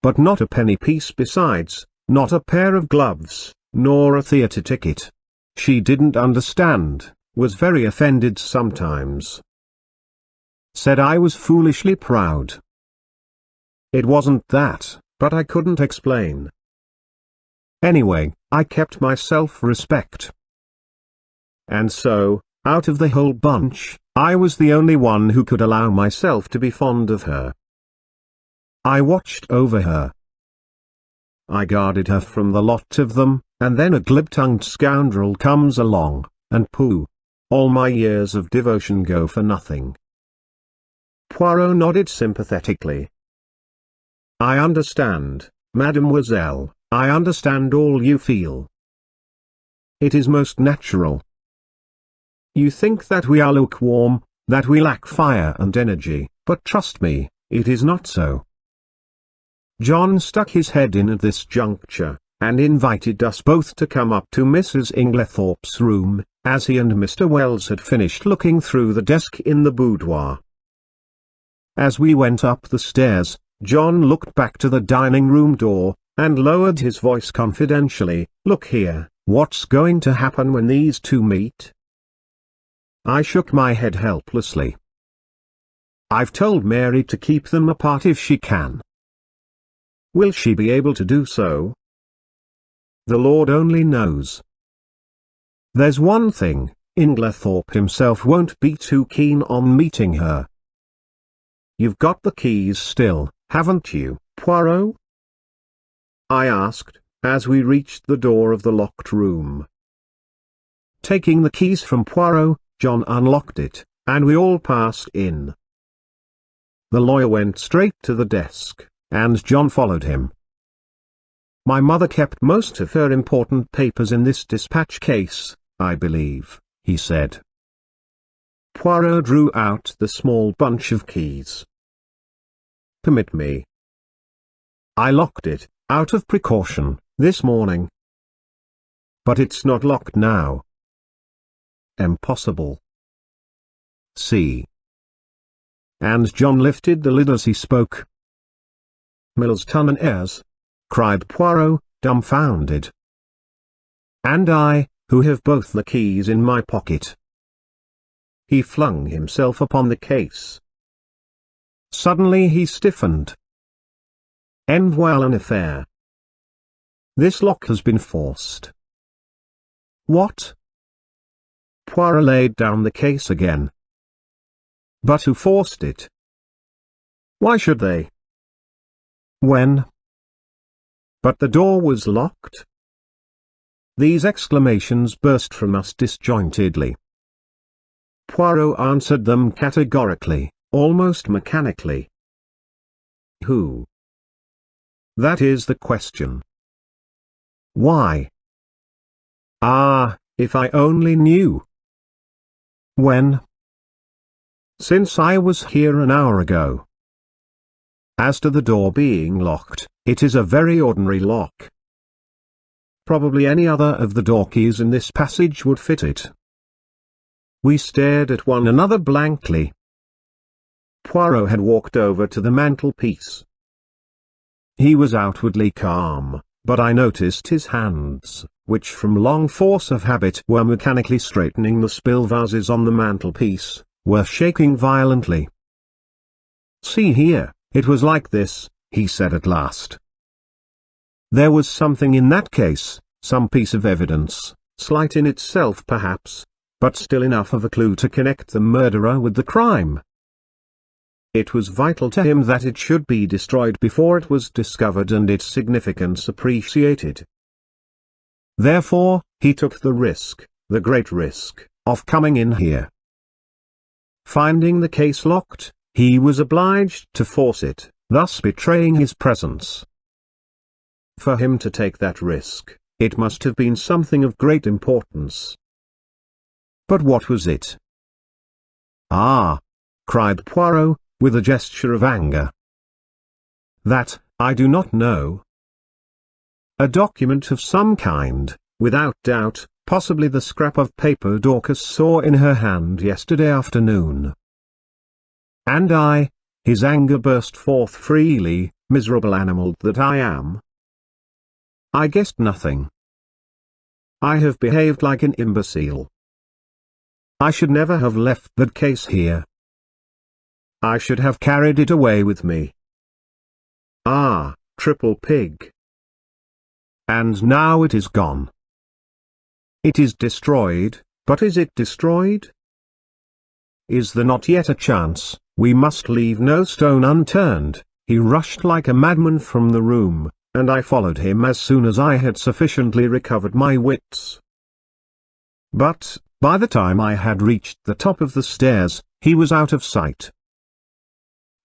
But not a penny piece besides, not a pair of gloves, nor a theatre ticket. She didn't understand, was very offended sometimes. Said I was foolishly proud. It wasn't that, but I couldn't explain. Anyway, I kept my self-respect. And so, Out of the whole bunch, I was the only one who could allow myself to be fond of her. I watched over her. I guarded her from the lot of them, and then a glib-tongued scoundrel comes along, and pooh! All my years of devotion go for nothing. Poirot nodded sympathetically. I understand, mademoiselle, I understand all you feel. It is most natural. You think that we are lukewarm, that we lack fire and energy, but trust me, it is not so. John stuck his head in at this juncture, and invited us both to come up to Mrs. Inglethorpe's room, as he and Mr. Wells had finished looking through the desk in the boudoir. As we went up the stairs, John looked back to the dining-room door, and lowered his voice confidentially. Look here, what's going to happen when these two meet? I shook my head helplessly. I've told Mary to keep them apart if she can. Will she be able to do so? The Lord only knows. There's one thing, Inglethorpe himself won't be too keen on meeting her. You've got the keys still, haven't you, Poirot? I asked, as we reached the door of the locked room. Taking the keys from Poirot, John unlocked it, and we all passed in. The lawyer went straight to the desk, and John followed him. My mother kept most of her important papers in this dispatch case, I believe, he said. Poirot drew out the small bunch of keys. Permit me. I locked it, out of precaution, this morning. But it's not locked now. Impossible. See. And John lifted the lid as he spoke. Mills ton and heirs, cried Poirot, dumbfounded. And I, who have both the keys in my pocket. He flung himself upon the case. Suddenly he stiffened. En voilà une affaire. This lock has been forced. What? Poirot laid down the case again. But who forced it? Why should they? When? But the door was locked. These exclamations burst from us disjointedly. Poirot answered them categorically, almost mechanically. Who? That is the question. Why? Ah, if I only knew. When? Since I was here an hour ago. As to the door being locked, it is a very ordinary lock. Probably any other of the door keys in this passage would fit it. We stared at one another blankly. Poirot had walked over to the mantelpiece. He was outwardly calm, but I noticed his hands, which from long force of habit were mechanically straightening the spill vases on the mantelpiece, were shaking violently. See here, it was like this, he said at last. There was something in that case, some piece of evidence, slight in itself perhaps, but still enough of a clue to connect the murderer with the crime. It was vital to him that it should be destroyed before it was discovered and its significance appreciated. Therefore, he took the risk, the great risk, of coming in here. Finding the case locked, he was obliged to force it, thus betraying his presence. For him to take that risk, it must have been something of great importance. But what was it? Ah! cried Poirot, with a gesture of anger. That, I do not know. A document of some kind, without doubt, possibly the scrap of paper Dorcas saw in her hand yesterday afternoon. And I, his anger burst forth freely, miserable animal that I am. I guessed nothing. I have behaved like an imbecile. I should never have left that case here. I should have carried it away with me. Ah, triple pig. And now it is gone. It is destroyed, but is it destroyed? is there not yet a chance? We must leave no stone unturned." He rushed like a madman from the room, and I followed him as soon as I had sufficiently recovered my wits. But, by the time I had reached the top of the stairs, he was out of sight.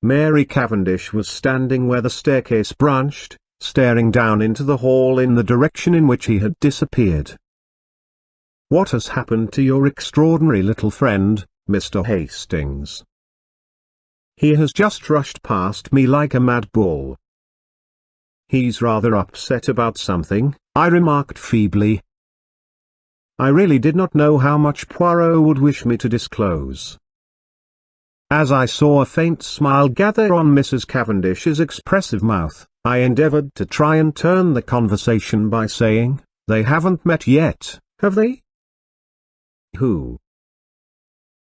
Mary Cavendish was standing where the staircase branched, staring down into the hall in the direction in which he had disappeared. "What has happened to your extraordinary little friend, Mr. Hastings?" "He has just rushed past me like a mad bull." "He's rather upset about something," I remarked feebly. I really did not know how much Poirot would wish me to disclose. As I saw a faint smile gather on Mrs. Cavendish's expressive mouth, I endeavored to try and turn the conversation by saying, "They haven't met yet, have they?" "Who?"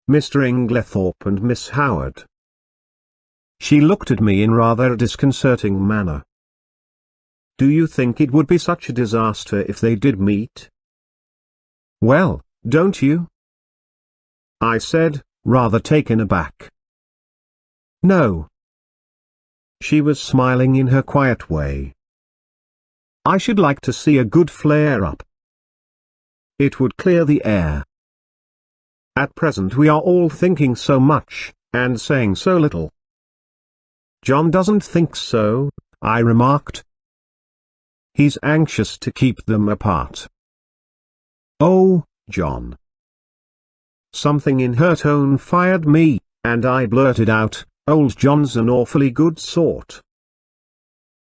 "Mr. Inglethorpe and Miss Howard." She looked at me in rather a disconcerting manner. "Do you think it would be such a disaster if they did meet?" "Well, don't you?" I said, rather taken aback. "No." She was smiling in her quiet way. "I should like to see a good flare-up. It would clear the air. At present we are all thinking so much, and saying so little." "John doesn't think so," I remarked. "He's anxious to keep them apart." "Oh, John." Something in her tone fired me, and I blurted out, "Old John's an awfully good sort."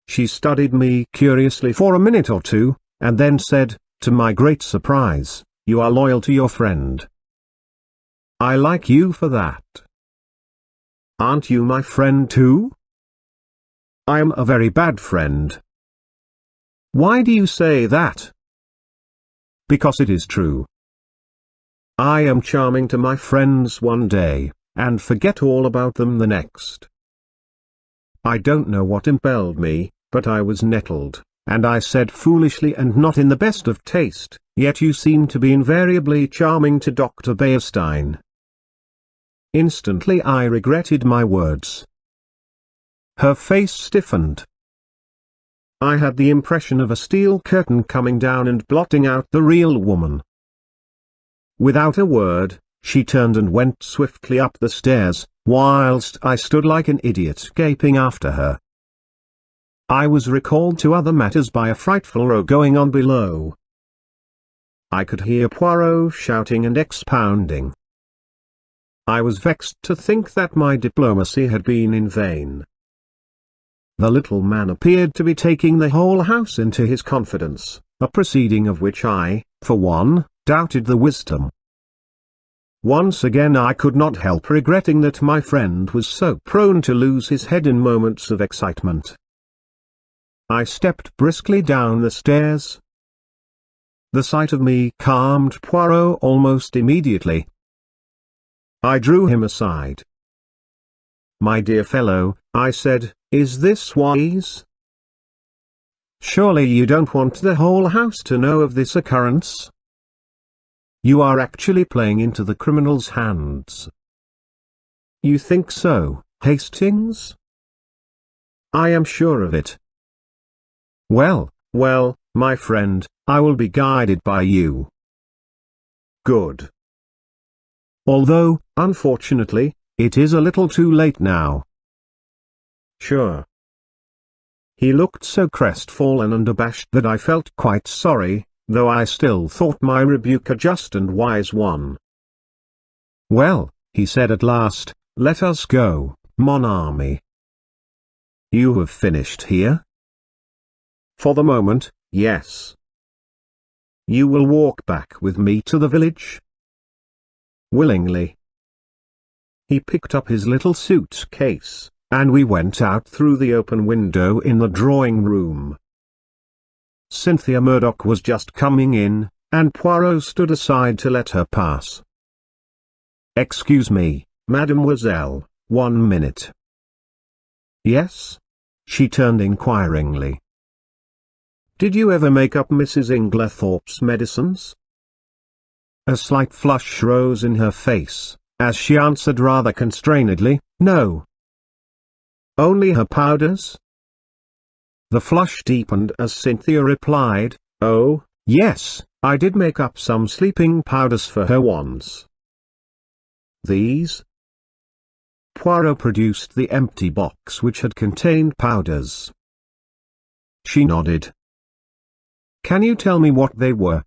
She studied me curiously for a minute or two, and then said, to my great surprise, "You are loyal to your friend." "I like you for that." "Aren't you my friend too?" "I am a very bad friend." "Why do you say that?" "Because it is true. I am charming to my friends one day, and forget all about them the next." I don't know what impelled me, but I was nettled, and I said foolishly and not in the best of taste, "Yet you seem to be invariably charming to Dr. Beerstein." Instantly I regretted my words. Her face stiffened. I had the impression of a steel curtain coming down and blotting out the real woman. Without a word, she turned and went swiftly up the stairs, whilst I stood like an idiot gaping after her. I was recalled to other matters by a frightful row going on below. I could hear Poirot shouting and expounding. I was vexed to think that my diplomacy had been in vain. The little man appeared to be taking the whole house into his confidence, a proceeding of which I, for one, doubted the wisdom. Once again I could not help regretting that my friend was so prone to lose his head in moments of excitement. I stepped briskly down the stairs. The sight of me calmed Poirot almost immediately. I drew him aside. "My dear fellow," I said, "is this wise? Surely you don't want the whole house to know of this occurrence? You are actually playing into the criminal's hands." "You think so, Hastings?" "I am sure of it." Well, my friend, I will be guided by you." "Good. Although, unfortunately, it is a little too late now." "Sure." He looked so crestfallen and abashed that I felt quite sorry, though I still thought my rebuke a just and wise one. "Well," he said at last, "let us go, mon ami." "You have finished here?" "For the moment, yes." "You will walk back with me to the village?" "Willingly." He picked up his little suitcase, and we went out through the open window in the drawing room. Cynthia Murdoch was just coming in, and Poirot stood aside to let her pass. "Excuse me, mademoiselle, 1 minute." "Yes?" She turned inquiringly. "Did you ever make up Mrs. Inglethorpe's medicines?" A slight flush rose in her face, as she answered rather constrainedly, "No." "Only her powders?" The flush deepened as Cynthia replied, "Oh, yes, I did make up some sleeping powders for her once." "These?" Poirot produced the empty box which had contained powders. She nodded. "Can you tell me what they were?"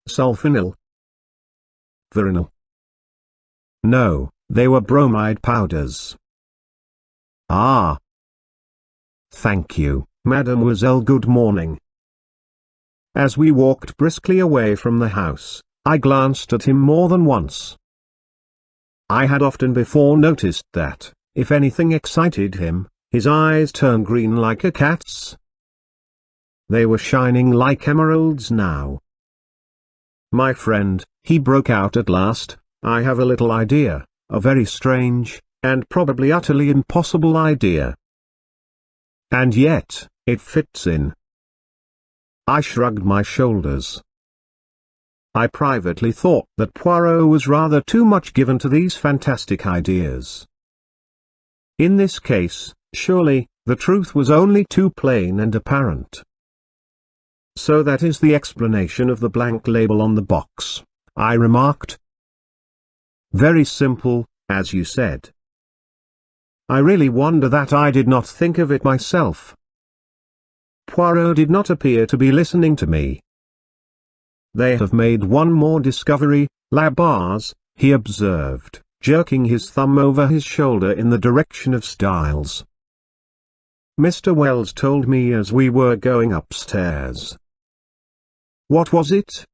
"Sulfonil." "Veronal." "No, they were bromide powders." "Ah. Thank you, mademoiselle. Good morning." As we walked briskly away from the house, I glanced at him more than once. I had often before noticed that, if anything excited him, his eyes turned green like a cat's. They were shining like emeralds now. "My friend," he broke out at last, "I have a little idea, a very strange, and probably utterly impossible idea. And yet, it fits in." I shrugged my shoulders. I privately thought that Poirot was rather too much given to these fantastic ideas. In this case, surely, the truth was only too plain and apparent. "So that is the explanation of the blank label on the box," I remarked. "Very simple, as you said." "I really wonder that I did not think of it myself." Poirot did not appear to be listening to me. "They have made one more discovery, la base," he observed, jerking his thumb over his shoulder in the direction of Styles. "Mr. Wells told me as we were going upstairs." "What was it?"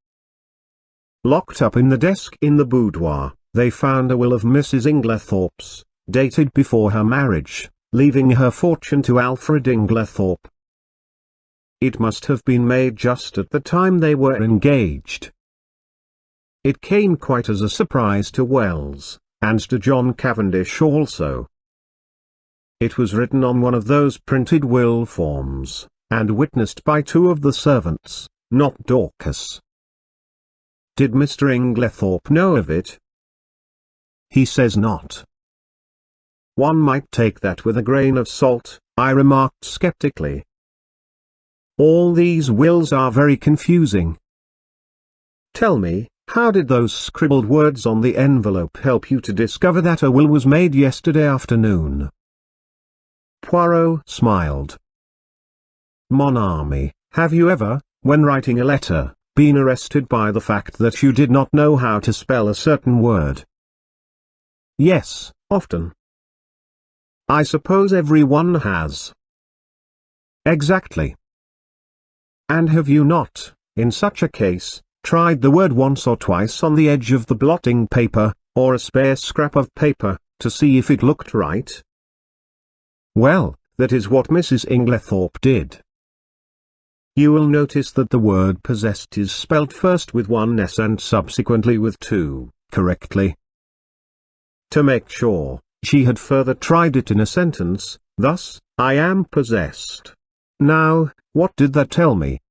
"Locked up in the desk in the boudoir, they found a will of Mrs. Inglethorpe's, dated before her marriage, leaving her fortune to Alfred Inglethorpe. It must have been made just at the time they were engaged." It came quite as a surprise to Wells, and to John Cavendish also. It was written on one of those printed will forms, and witnessed by two of the servants, not Dorcas. "Did Mr. Inglethorpe know of it?" "He says not." "One might take that with a grain of salt," I remarked skeptically. "All these wills are very confusing." "Tell me, how did those scribbled words on the envelope help you to discover that a will was made yesterday afternoon?" Poirot smiled. "Mon ami, have you ever, when writing a letter, been arrested by the fact that you did not know how to spell a certain word?" "Yes, often." "I suppose everyone has." "Exactly." "And have you not, in such a case, tried the word once or twice on the edge of the blotting paper, or a spare scrap of paper, to see if it looked right?" "Well, that is what Mrs. Inglethorpe did." You will notice that the word possessed is spelt first with one S and subsequently with two, correctly. To make sure, she had further tried it in a sentence, thus, "I am possessed." Now, what did that tell me?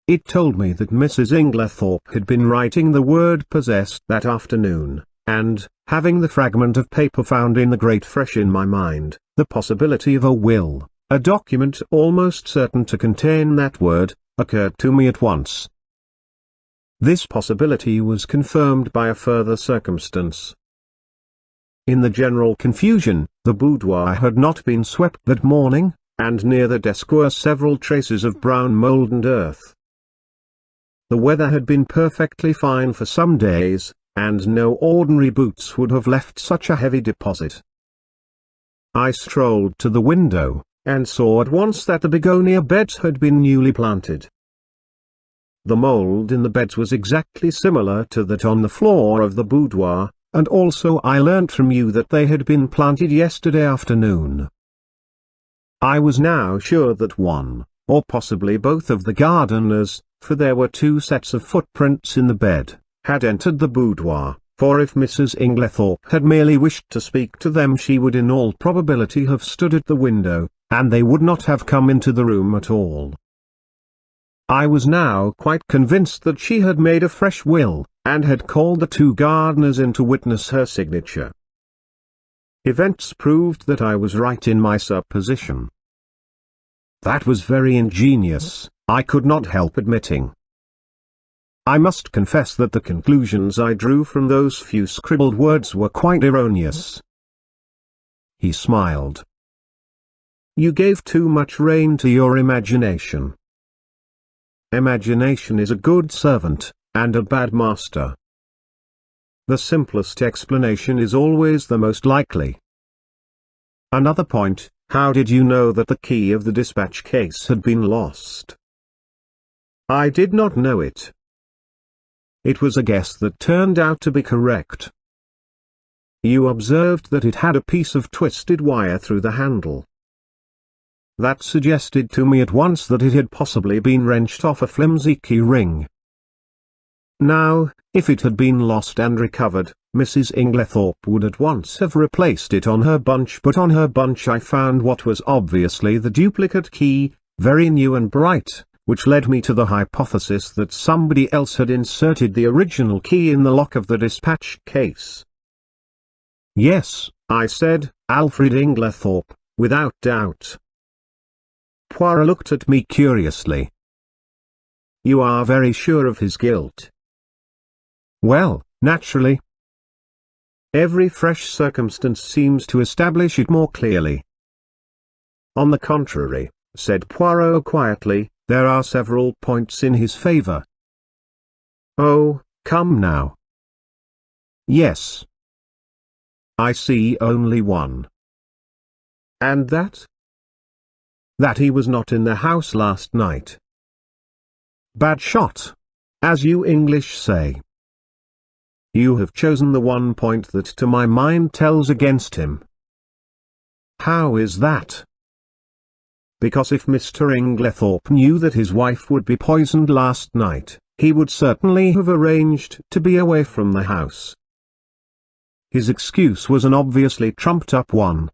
It told me that Mrs. Inglethorpe had been writing the word possessed that afternoon, and, having the fragment of paper found in the grate fresh in my mind, the possibility of a will, a document almost certain to contain that word, occurred to me at once. This possibility was confirmed by a further circumstance. In the general confusion, the boudoir had not been swept that morning, and near the desk were several traces of brown mold and earth. The weather had been perfectly fine for some days, and no ordinary boots would have left such a heavy deposit. I strolled to the window, and saw at once that the begonia beds had been newly planted. The mold in the beds was exactly similar to that on the floor of the boudoir, and also I learnt from you that they had been planted yesterday afternoon. I was now sure that one, or possibly both of the gardeners, for there were two sets of footprints in the bed, had entered the boudoir, for if Mrs. Inglethorpe had merely wished to speak to them she would in all probability have stood at the window, and they would not have come into the room at all. I was now quite convinced that she had made a fresh will, and had called the two gardeners in to witness her signature. Events proved that I was right in my supposition. That was very ingenious, I could not help admitting. I must confess that the conclusions I drew from those few scribbled words were quite erroneous. He smiled. You gave too much rein to your imagination. Imagination is a good servant, and a bad master. The simplest explanation is always the most likely. Another point, how did you know that the key of the dispatch case had been lost? I did not know it. It was a guess that turned out to be correct. You observed that it had a piece of twisted wire through the handle. That suggested to me at once that it had possibly been wrenched off a flimsy key ring. Now, if it had been lost and recovered, Mrs. Inglethorpe would at once have replaced it on her bunch, but on her bunch I found what was obviously the duplicate key, very new and bright, which led me to the hypothesis that somebody else had inserted the original key in the lock of the dispatch case. Yes, I said, Alfred Inglethorpe, without doubt. Poirot looked at me curiously. You are very sure of his guilt? Well, naturally. Every fresh circumstance seems to establish it more clearly. On the contrary, said Poirot quietly, there are several points in his favor. Oh, come now. Yes. I see only one. And that? That he was not in the house last night. Bad shot, as you English say. You have chosen the one point that to my mind tells against him. How is that? Because if Mr. Inglethorpe knew that his wife would be poisoned last night, he would certainly have arranged to be away from the house. His excuse was an obviously trumped-up one.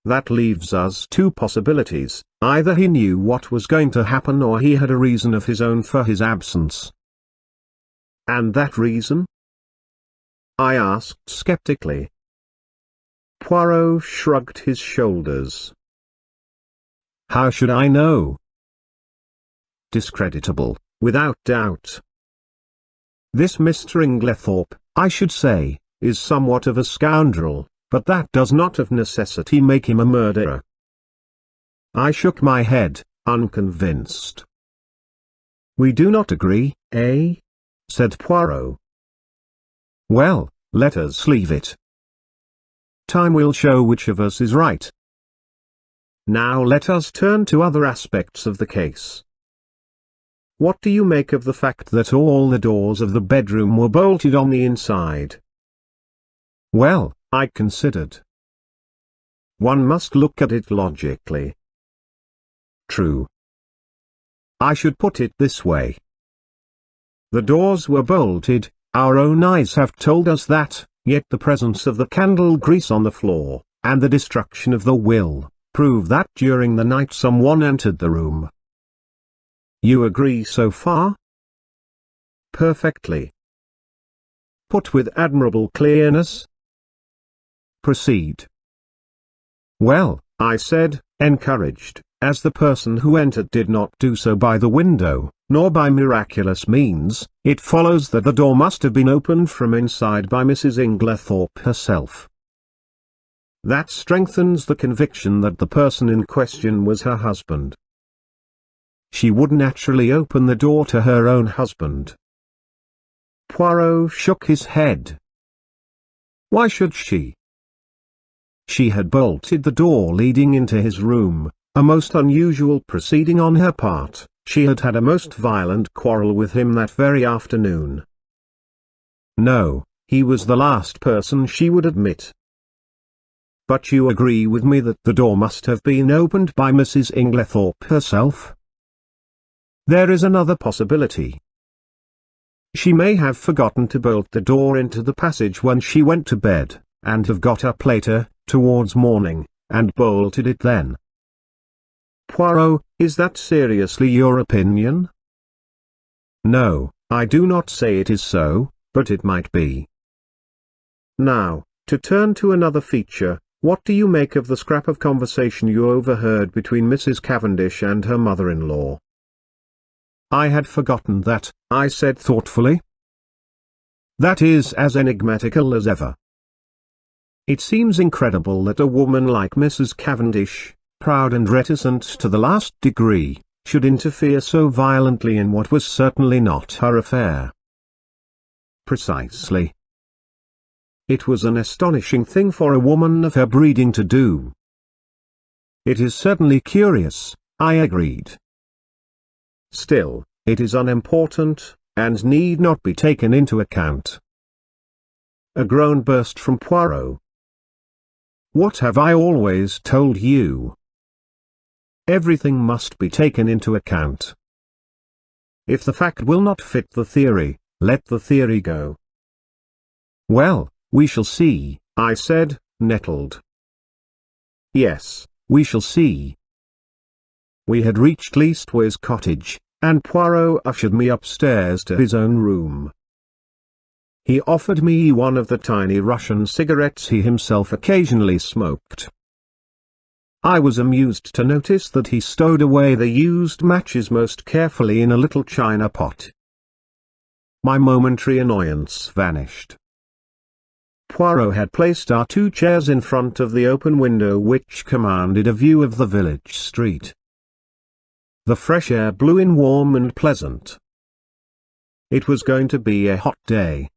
That leaves us two possibilities, either he knew what was going to happen or he had a reason of his own for his absence. And that reason? I asked skeptically. Poirot shrugged his shoulders. How should I know? Discreditable, without doubt. This Mr. Inglethorpe, I should say, is somewhat of a scoundrel, but that does not of necessity make him a murderer. I shook my head, unconvinced. We do not agree, eh? Said Poirot. Well, let us leave it. Time will show which of us is right. Now let us turn to other aspects of the case. What do you make of the fact that all the doors of the bedroom were bolted on the inside? Well, I considered. One must look at it logically. True. I should put it this way. The doors were bolted, our own eyes have told us that, yet the presence of the candle grease on the floor, and the destruction of the will, prove that during the night someone entered the room. You agree so far? Perfectly. Put with admirable clearness. Proceed. Well, I said, encouraged, as the person who entered did not do so by the window, nor by miraculous means, it follows that the door must have been opened from inside by Mrs. Inglethorpe herself. That strengthens the conviction that the person in question was her husband. She would naturally open the door to her own husband. Poirot shook his head. Why should she? She had bolted the door leading into his room, a most unusual proceeding on her part. She had had a most violent quarrel with him that very afternoon. No, he was the last person she would admit. But you agree with me that the door must have been opened by Mrs. Inglethorpe herself? There is another possibility. She may have forgotten to bolt the door into the passage when she went to bed, and have got up later, towards morning, and bolted it then. Poirot, is that seriously your opinion? No, I do not say it is so, but it might be. Now, to turn to another feature, what do you make of the scrap of conversation you overheard between Mrs. Cavendish and her mother-in-law? I had forgotten that, I said thoughtfully. That is as enigmatical as ever. It seems incredible that a woman like Mrs. Cavendish, proud and reticent to the last degree, should interfere so violently in what was certainly not her affair. Precisely. It was an astonishing thing for a woman of her breeding to do. It is certainly curious, I agreed. Still, it is unimportant, and need not be taken into account. A groan burst from Poirot. What have I always told you? Everything must be taken into account. If the fact will not fit the theory, let the theory go. Well, we shall see, I said, nettled. Yes, we shall see. We had reached Leastways Cottage, and Poirot ushered me upstairs to his own room. He offered me one of the tiny Russian cigarettes he himself occasionally smoked. I was amused to notice that he stowed away the used matches most carefully in a little china pot. My momentary annoyance vanished. Poirot had placed our 2 chairs in front of the open window which commanded a view of the village street. The fresh air blew in warm and pleasant. It was going to be a hot day.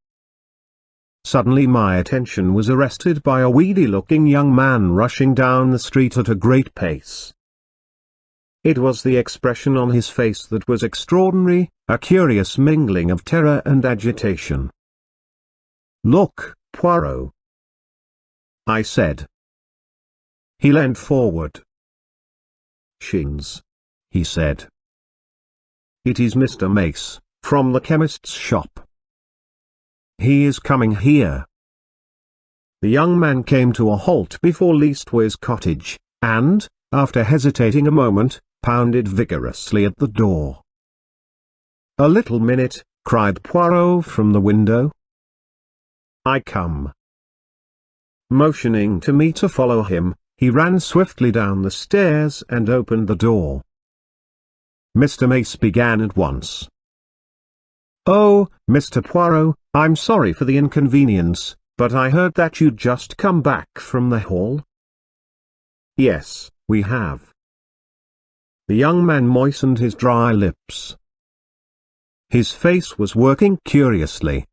Suddenly my attention was arrested by a weedy-looking young man rushing down the street at a great pace. It was the expression on his face that was extraordinary, a curious mingling of terror and agitation. "Look, Poirot," I said. He leaned forward. "Shins," he said. "It is Mr. Mace, from the chemist's shop. He is coming here." The young man came to a halt before Leastways Cottage, and, after hesitating a moment, pounded vigorously at the door. "A little minute," cried Poirot from the window. "I come." Motioning to me to follow him, he ran swiftly down the stairs and opened the door. Mr. Mace began at once. "Oh, Mr. Poirot, I'm sorry for the inconvenience, but I heard that you'd just come back from the hall." "Yes, we have." The young man moistened his dry lips. His face was working curiously.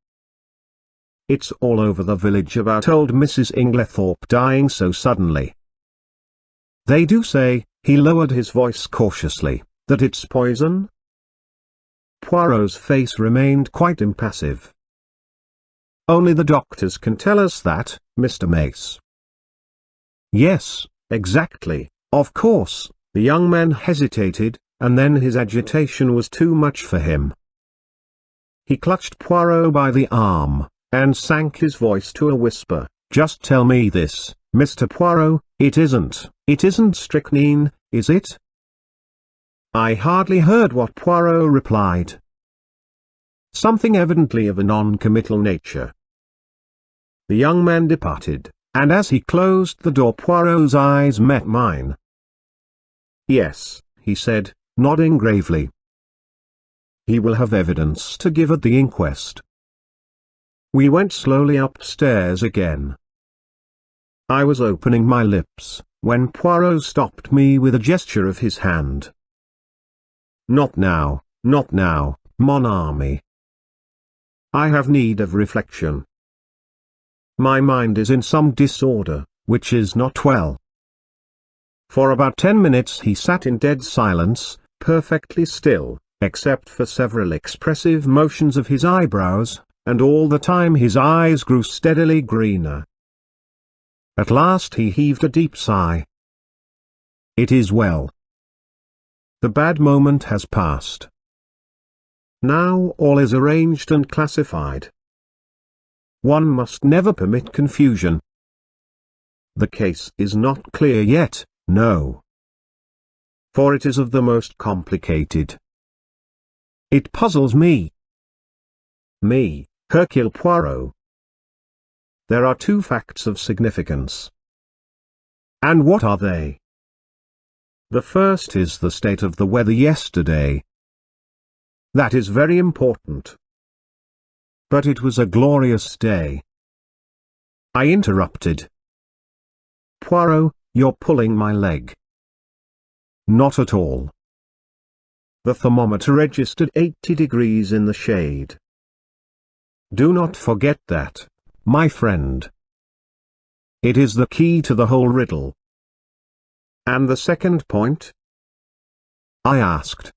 "It's all over the village about old Mrs. Inglethorpe dying so suddenly. They do say," he lowered his voice cautiously, "that it's poison?" Poirot's face remained quite impassive. "Only the doctors can tell us that, Mr. Mace." "Yes, exactly, of course." The young man hesitated, and then his agitation was too much for him. He clutched Poirot by the arm, and sank his voice to a whisper. "Just tell me this, Mr. Poirot, it isn't strychnine, is it?" I hardly heard what Poirot replied. Something evidently of a non-committal nature. The young man departed, and as he closed the door Poirot's eyes met mine. "Yes," he said, nodding gravely. "He will have evidence to give at the inquest." We went slowly upstairs again. I was opening my lips, when Poirot stopped me with a gesture of his hand. Not now, mon ami. I have need of reflection. My mind is in some disorder, which is not well." For about 10 minutes he sat in dead silence, perfectly still, except for several expressive motions of his eyebrows, and all the time his eyes grew steadily greener. At last he heaved a deep sigh. "It is well. The bad moment has passed. Now all is arranged and classified. One must never permit confusion. The case is not clear yet, no. For it is of the most complicated. It puzzles me. Me, Hercule Poirot. There are two facts of significance. And what are they? The first is the state of the weather yesterday. That is very important. But it was a glorious day. I interrupted. Poirot, you're pulling my leg. Not at all. The thermometer registered 80 degrees in the shade. Do not forget that, my friend. It is the key to the whole riddle. And the second point? I asked.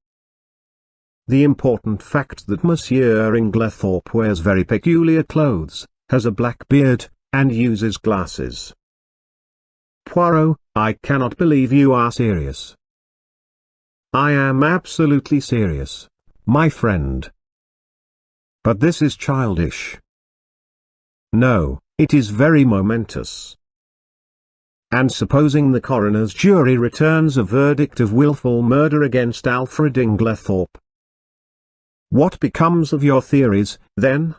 The important fact that Monsieur Inglethorpe wears very peculiar clothes, has a black beard, and uses glasses. Poirot, I cannot believe you are serious. I am absolutely serious, my friend. But this is childish. No, it is very momentous. And supposing the coroner's jury returns a verdict of willful murder against Alfred Inglethorpe, what becomes of your theories, then?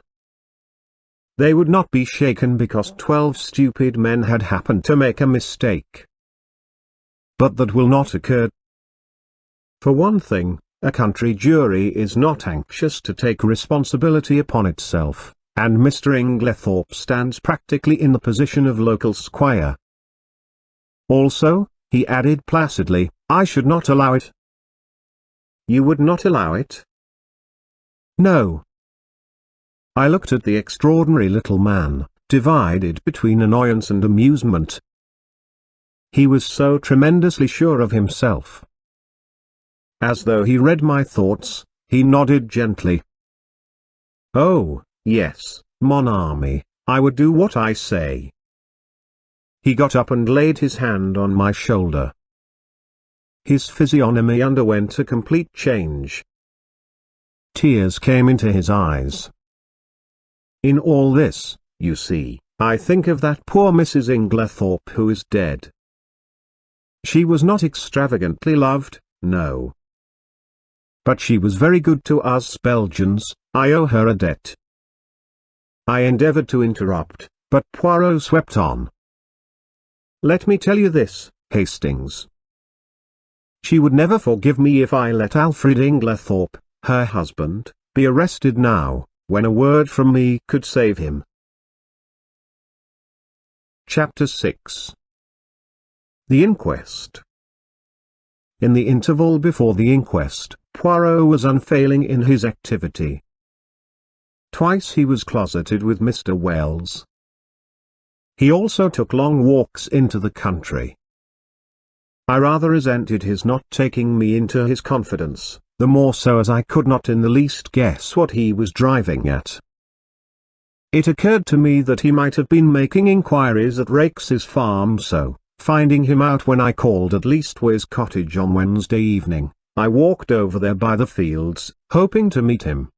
They would not be shaken because 12 stupid men had happened to make a mistake. But that will not occur. For one thing, a country jury is not anxious to take responsibility upon itself, and Mr. Inglethorpe stands practically in the position of local squire. Also, he added placidly, I should not allow it. You would not allow it? No. I looked at the extraordinary little man, divided between annoyance and amusement. He was so tremendously sure of himself. As though he read my thoughts, he nodded gently. Oh, yes, mon ami, I would do what I say. He got up and laid his hand on my shoulder. His physiognomy underwent a complete change. Tears came into his eyes. In all this, you see, I think of that poor Mrs. Inglethorpe who is dead. She was not extravagantly loved, no. But she was very good to us Belgians, I owe her a debt. I endeavored to interrupt, but Poirot swept on. Let me tell you this, Hastings. She would never forgive me if I let Alfred Inglethorpe, her husband, be arrested now, when a word from me could save him. Chapter 6. The Inquest. In the interval before the inquest, Poirot was unfailing in his activity. Twice he was closeted with Mr. Wells. He also took long walks into the country. I rather resented his not taking me into his confidence, the more so as I could not in the least guess what he was driving at. It occurred to me that he might have been making inquiries at Rakes's farm, so, finding him out when I called at Leastways Cottage on Wednesday evening, I walked over there by the fields, hoping to meet him.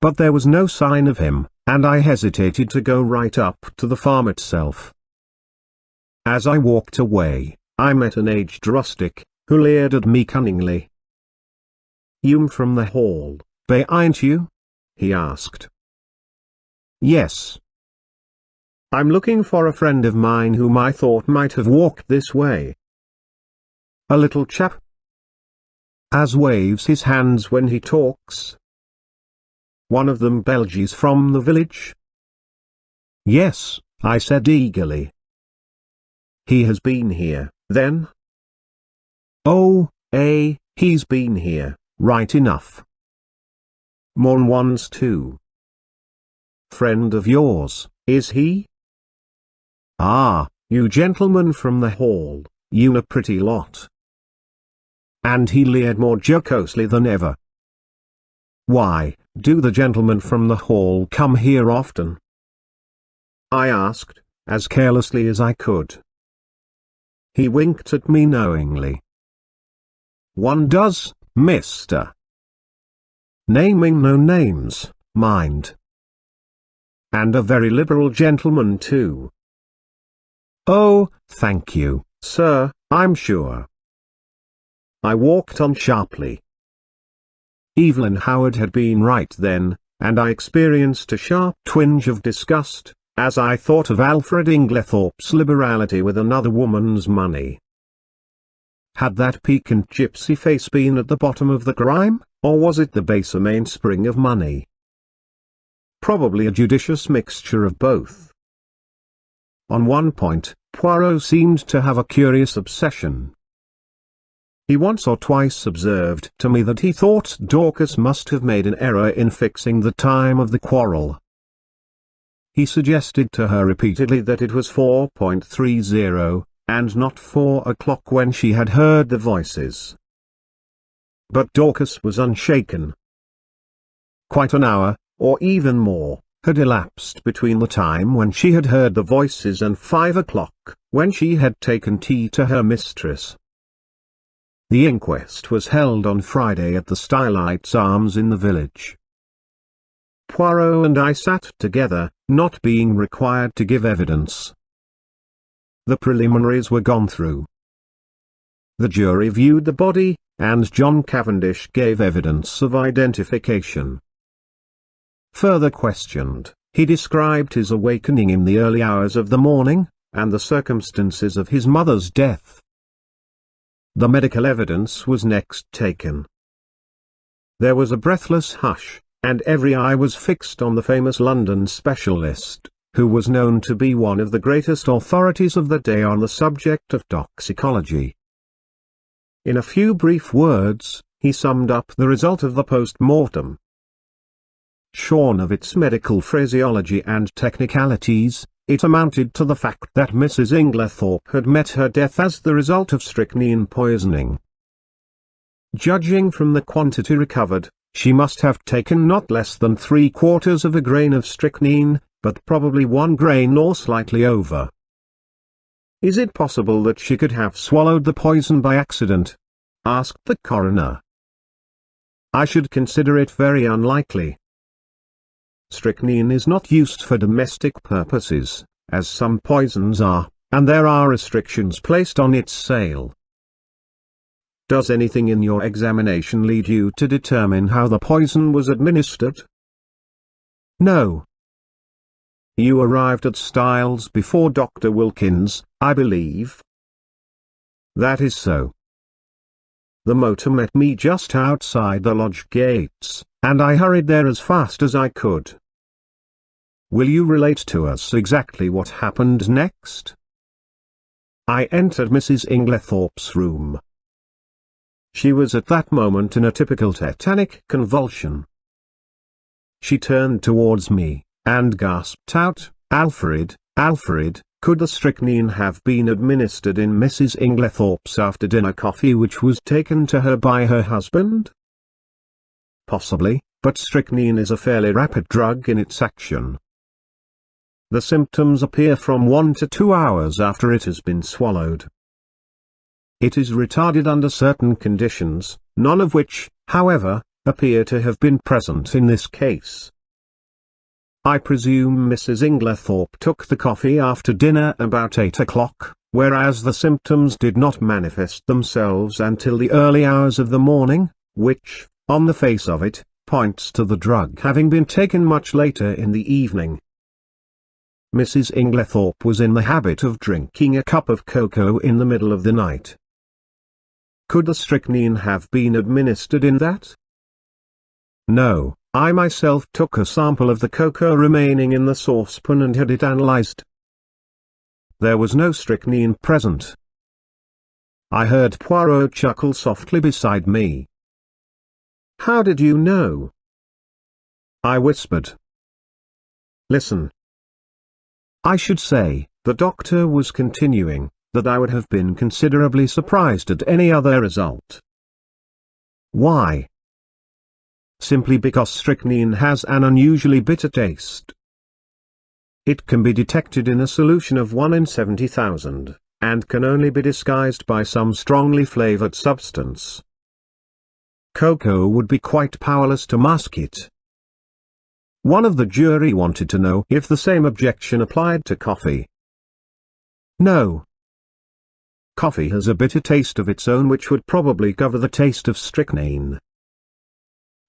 But there was no sign of him, and I hesitated to go right up to the farm itself. As I walked away, I met an aged rustic, who leered at me cunningly. "You from the Hall, Bay, ain't you?" he asked. "Yes. I'm looking for a friend of mine whom I thought might have walked this way." "A little chap as waves his hands when he talks? One of them Belgies from the village?" "Yes," I said eagerly. "He has been here, then?" "Oh, he's been here, right enough. More once too." "Friend of yours, is he?" "Ah, you gentlemen from the Hall, you a pretty lot." And he leered more jocosely than ever. "Why, do the gentlemen from the Hall come here often?" I asked, as carelessly as I could. He winked at me knowingly. "One does, mister. Naming no names, mind. And a very liberal gentleman too." "Oh, thank you, sir, I'm sure." I walked on sharply. Evelyn Howard had been right then, and I experienced a sharp twinge of disgust, as I thought of Alfred Inglethorpe's liberality with another woman's money. Had that piquant gypsy face been at the bottom of the crime, or was it the baser mainspring of money? Probably a judicious mixture of both. On one point, Poirot seemed to have a curious obsession. He once or twice observed to me that he thought Dorcas must have made an error in fixing the time of the quarrel. He suggested to her repeatedly that it was 4:30, and not 4 o'clock when she had heard the voices. But Dorcas was unshaken. Quite an hour, or even more, had elapsed between the time when she had heard the voices and 5 o'clock, when she had taken tea to her mistress. The inquest was held on Friday at the Stylites Arms in the village. Poirot and I sat together, not being required to give evidence. The preliminaries were gone through. The jury viewed the body, and John Cavendish gave evidence of identification. Further questioned, he described his awakening in the early hours of the morning, and the circumstances of his mother's death. The medical evidence was next taken. There was a breathless hush, and every eye was fixed on the famous London specialist, who was known to be one of the greatest authorities of the day on the subject of toxicology. In a few brief words, he summed up the result of the post-mortem. Shorn of its medical phraseology and technicalities, it amounted to the fact that Mrs. Inglethorpe had met her death as the result of strychnine poisoning. Judging from the quantity recovered, she must have taken not less than 3/4 of a grain of strychnine, but probably 1 grain or slightly over. "Is it possible that she could have swallowed the poison by accident?" asked the coroner. "I should consider it very unlikely. Strychnine is not used for domestic purposes, as some poisons are, and there are restrictions placed on its sale. Does anything in your examination lead you to determine how the poison was administered?" "No." "You arrived at Styles before Dr. Wilkins, I believe?" "That is so. The motor met me just outside the lodge gates, and I hurried there as fast as I could." "Will you relate to us exactly what happened next?" "I entered Mrs. Inglethorpe's room. She was at that moment in a typical tetanic convulsion. She turned towards me, and gasped out, 'Alfred, Alfred, could the strychnine have been administered in Mrs. Inglethorpe's after-dinner coffee which was taken to her by her husband?' Possibly, but strychnine is a fairly rapid drug in its action. The symptoms appear from 1 to 2 hours after it has been swallowed. It is retarded under certain conditions, none of which, however, appear to have been present in this case. I presume Mrs. Inglethorpe took the coffee after dinner about 8 o'clock, whereas the symptoms did not manifest themselves until the early hours of the morning, which, on the face of it, points to the drug having been taken much later in the evening. Mrs. Inglethorpe was in the habit of drinking a cup of cocoa in the middle of the night. Could the strychnine have been administered in that? No, I myself took a sample of the cocoa remaining in the saucepan and had it analyzed. There was no strychnine present. I heard Poirot chuckle softly beside me. "How did you know?" I whispered. "Listen. I should say," the doctor was continuing, "that I would have been considerably surprised at any other result." "Why?" "Simply because strychnine has an unusually bitter taste. It can be detected in a solution of 1 in 70,000, and can only be disguised by some strongly flavored substance. Cocoa would be quite powerless to mask it." One of the jury wanted to know if the same objection applied to coffee. "No. Coffee has a bitter taste of its own which would probably cover the taste of strychnine."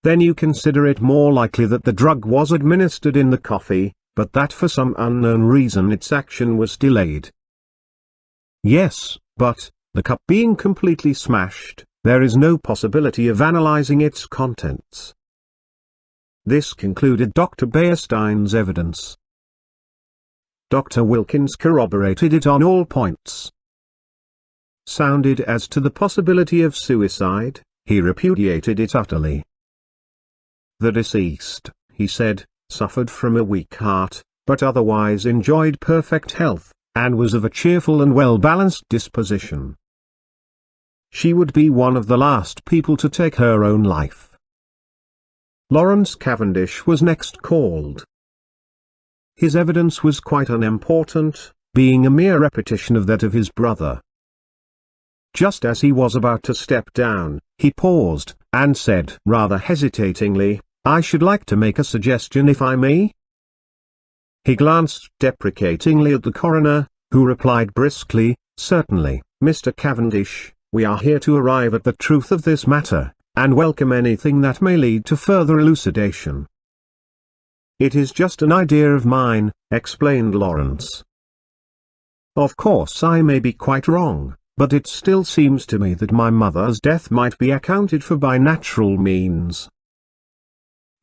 then you consider it more likely that the drug was administered in the coffee, but that for some unknown reason its action was delayed. Yes, but, the cup being completely smashed, there is no possibility of analyzing its contents. This concluded Dr. Beerstein's evidence. Dr. Wilkins corroborated it on all points. Sounded as to the possibility of suicide, he repudiated it utterly. The deceased, he said, suffered from a weak heart, but otherwise enjoyed perfect health, and was of a cheerful and well-balanced disposition. She would be one of the last people to take her own life. Lawrence Cavendish was next called. His evidence was quite unimportant, being a mere repetition of that of his brother. Just as he was about to step down, he paused, and said rather hesitatingly, "I should like to make a suggestion if I may?" He glanced deprecatingly at the coroner, who replied briskly, "Certainly, Mr. Cavendish, we are here to arrive at the truth of this matter, and welcome anything that may lead to further elucidation." "It is just an idea of mine," explained Lawrence. "Of course I may be quite wrong, but it still seems to me that my mother's death might be accounted for by natural means."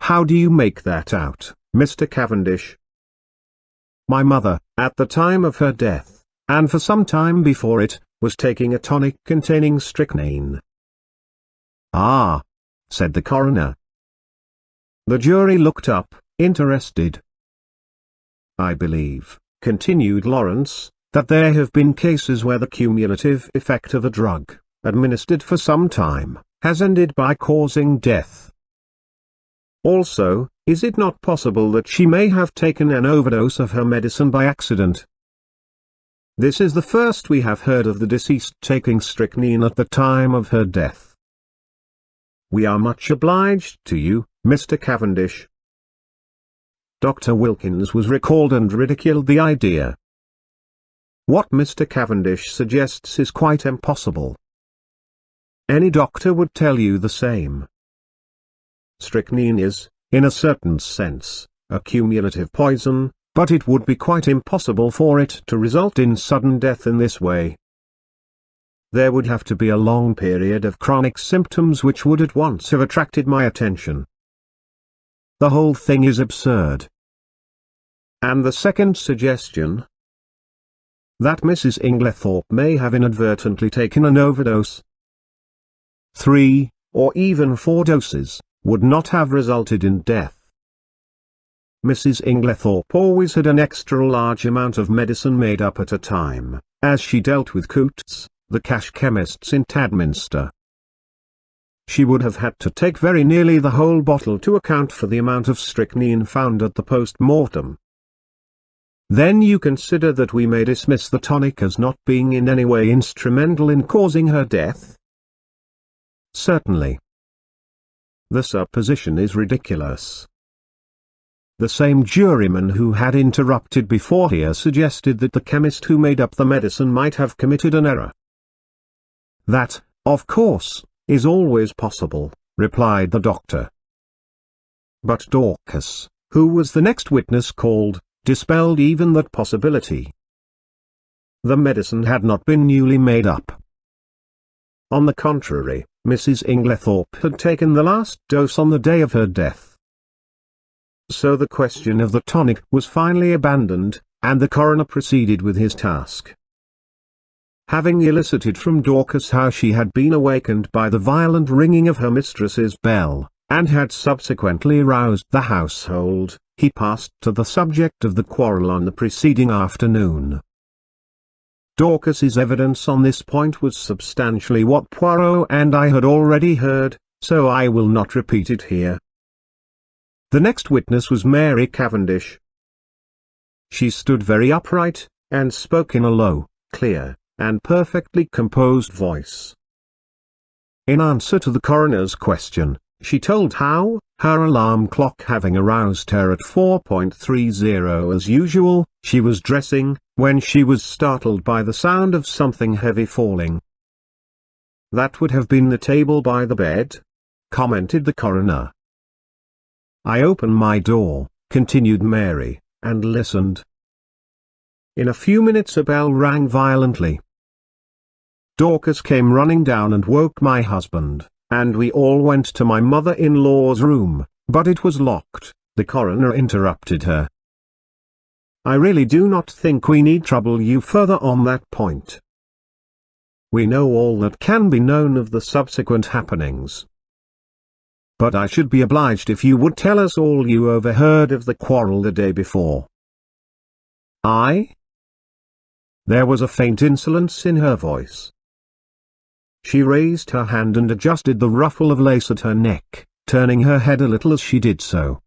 "How do you make that out, Mr. Cavendish?" "My mother, at the time of her death, and for some time before it, was taking a tonic containing strychnine." "Ah," said the coroner. The jury looked up, interested. "I believe," continued Lawrence, "that there have been cases where the cumulative effect of a drug, administered for some time, has ended by causing death. Also, is it not possible that she may have taken an overdose of her medicine by accident?" "This is the first we have heard of the deceased taking strychnine at the time of her death." "We are much obliged to you, Mr. Cavendish." Dr. Wilkins was recalled and ridiculed the idea. "What Mr. Cavendish suggests is quite impossible. Any doctor would tell you the same. Strychnine is, in a certain sense, a cumulative poison, but it would be quite impossible for it to result in sudden death in this way. There would have to be a long period of chronic symptoms which would at once have attracted my attention. The whole thing is absurd." "And the second suggestion?" "That Mrs. Inglethorpe may have inadvertently taken an overdose. 3, or even 4 doses, would not have resulted in death. Mrs. Inglethorpe always had an extra large amount of medicine made up at a time, as she dealt with Coutts, the cash chemists in Tadminster. She would have had to take very nearly the whole bottle to account for the amount of strychnine found at the post-mortem. Then you consider that we may dismiss the tonic as not being in any way instrumental in causing her death?" "Certainly. The supposition is ridiculous." The same juryman who had interrupted before here suggested that the chemist who made up the medicine might have committed an error. "That, of course, is always possible," replied the doctor. But Dorcas, who was the next witness called, dispelled even that possibility. The medicine had not been newly made up. On the contrary, Mrs. Inglethorpe had taken the last dose on the day of her death. So the question of the tonic was finally abandoned, and the coroner proceeded with his task. Having elicited from Dorcas how she had been awakened by the violent ringing of her mistress's bell, and had subsequently roused the household, he passed to the subject of the quarrel on the preceding afternoon. Dorcas's evidence on this point was substantially what Poirot and I had already heard, so I will not repeat it here. The next witness was Mary Cavendish. She stood very upright, and spoke in a low, clear, and perfectly composed voice. In answer to the coroner's question, she told how, her alarm clock having aroused her at 4:30 as usual, she was dressing, when she was startled by the sound of something heavy falling. "That would have been the table by the bed," commented the coroner. I opened my door," continued Mary, "and listened. In a few minutes a bell rang violently. Dorcas came running down and woke my husband, and we all went to my mother-in-law's room, but it was locked." The coroner interrupted her. "I really do not think we need trouble you further on that point. We know all that can be known of the subsequent happenings. But I should be obliged if you would tell us all you overheard of the quarrel the day before." "I?" There was a faint insolence in her voice. She raised her hand and adjusted the ruffle of lace at her neck, turning her head a little as she did so.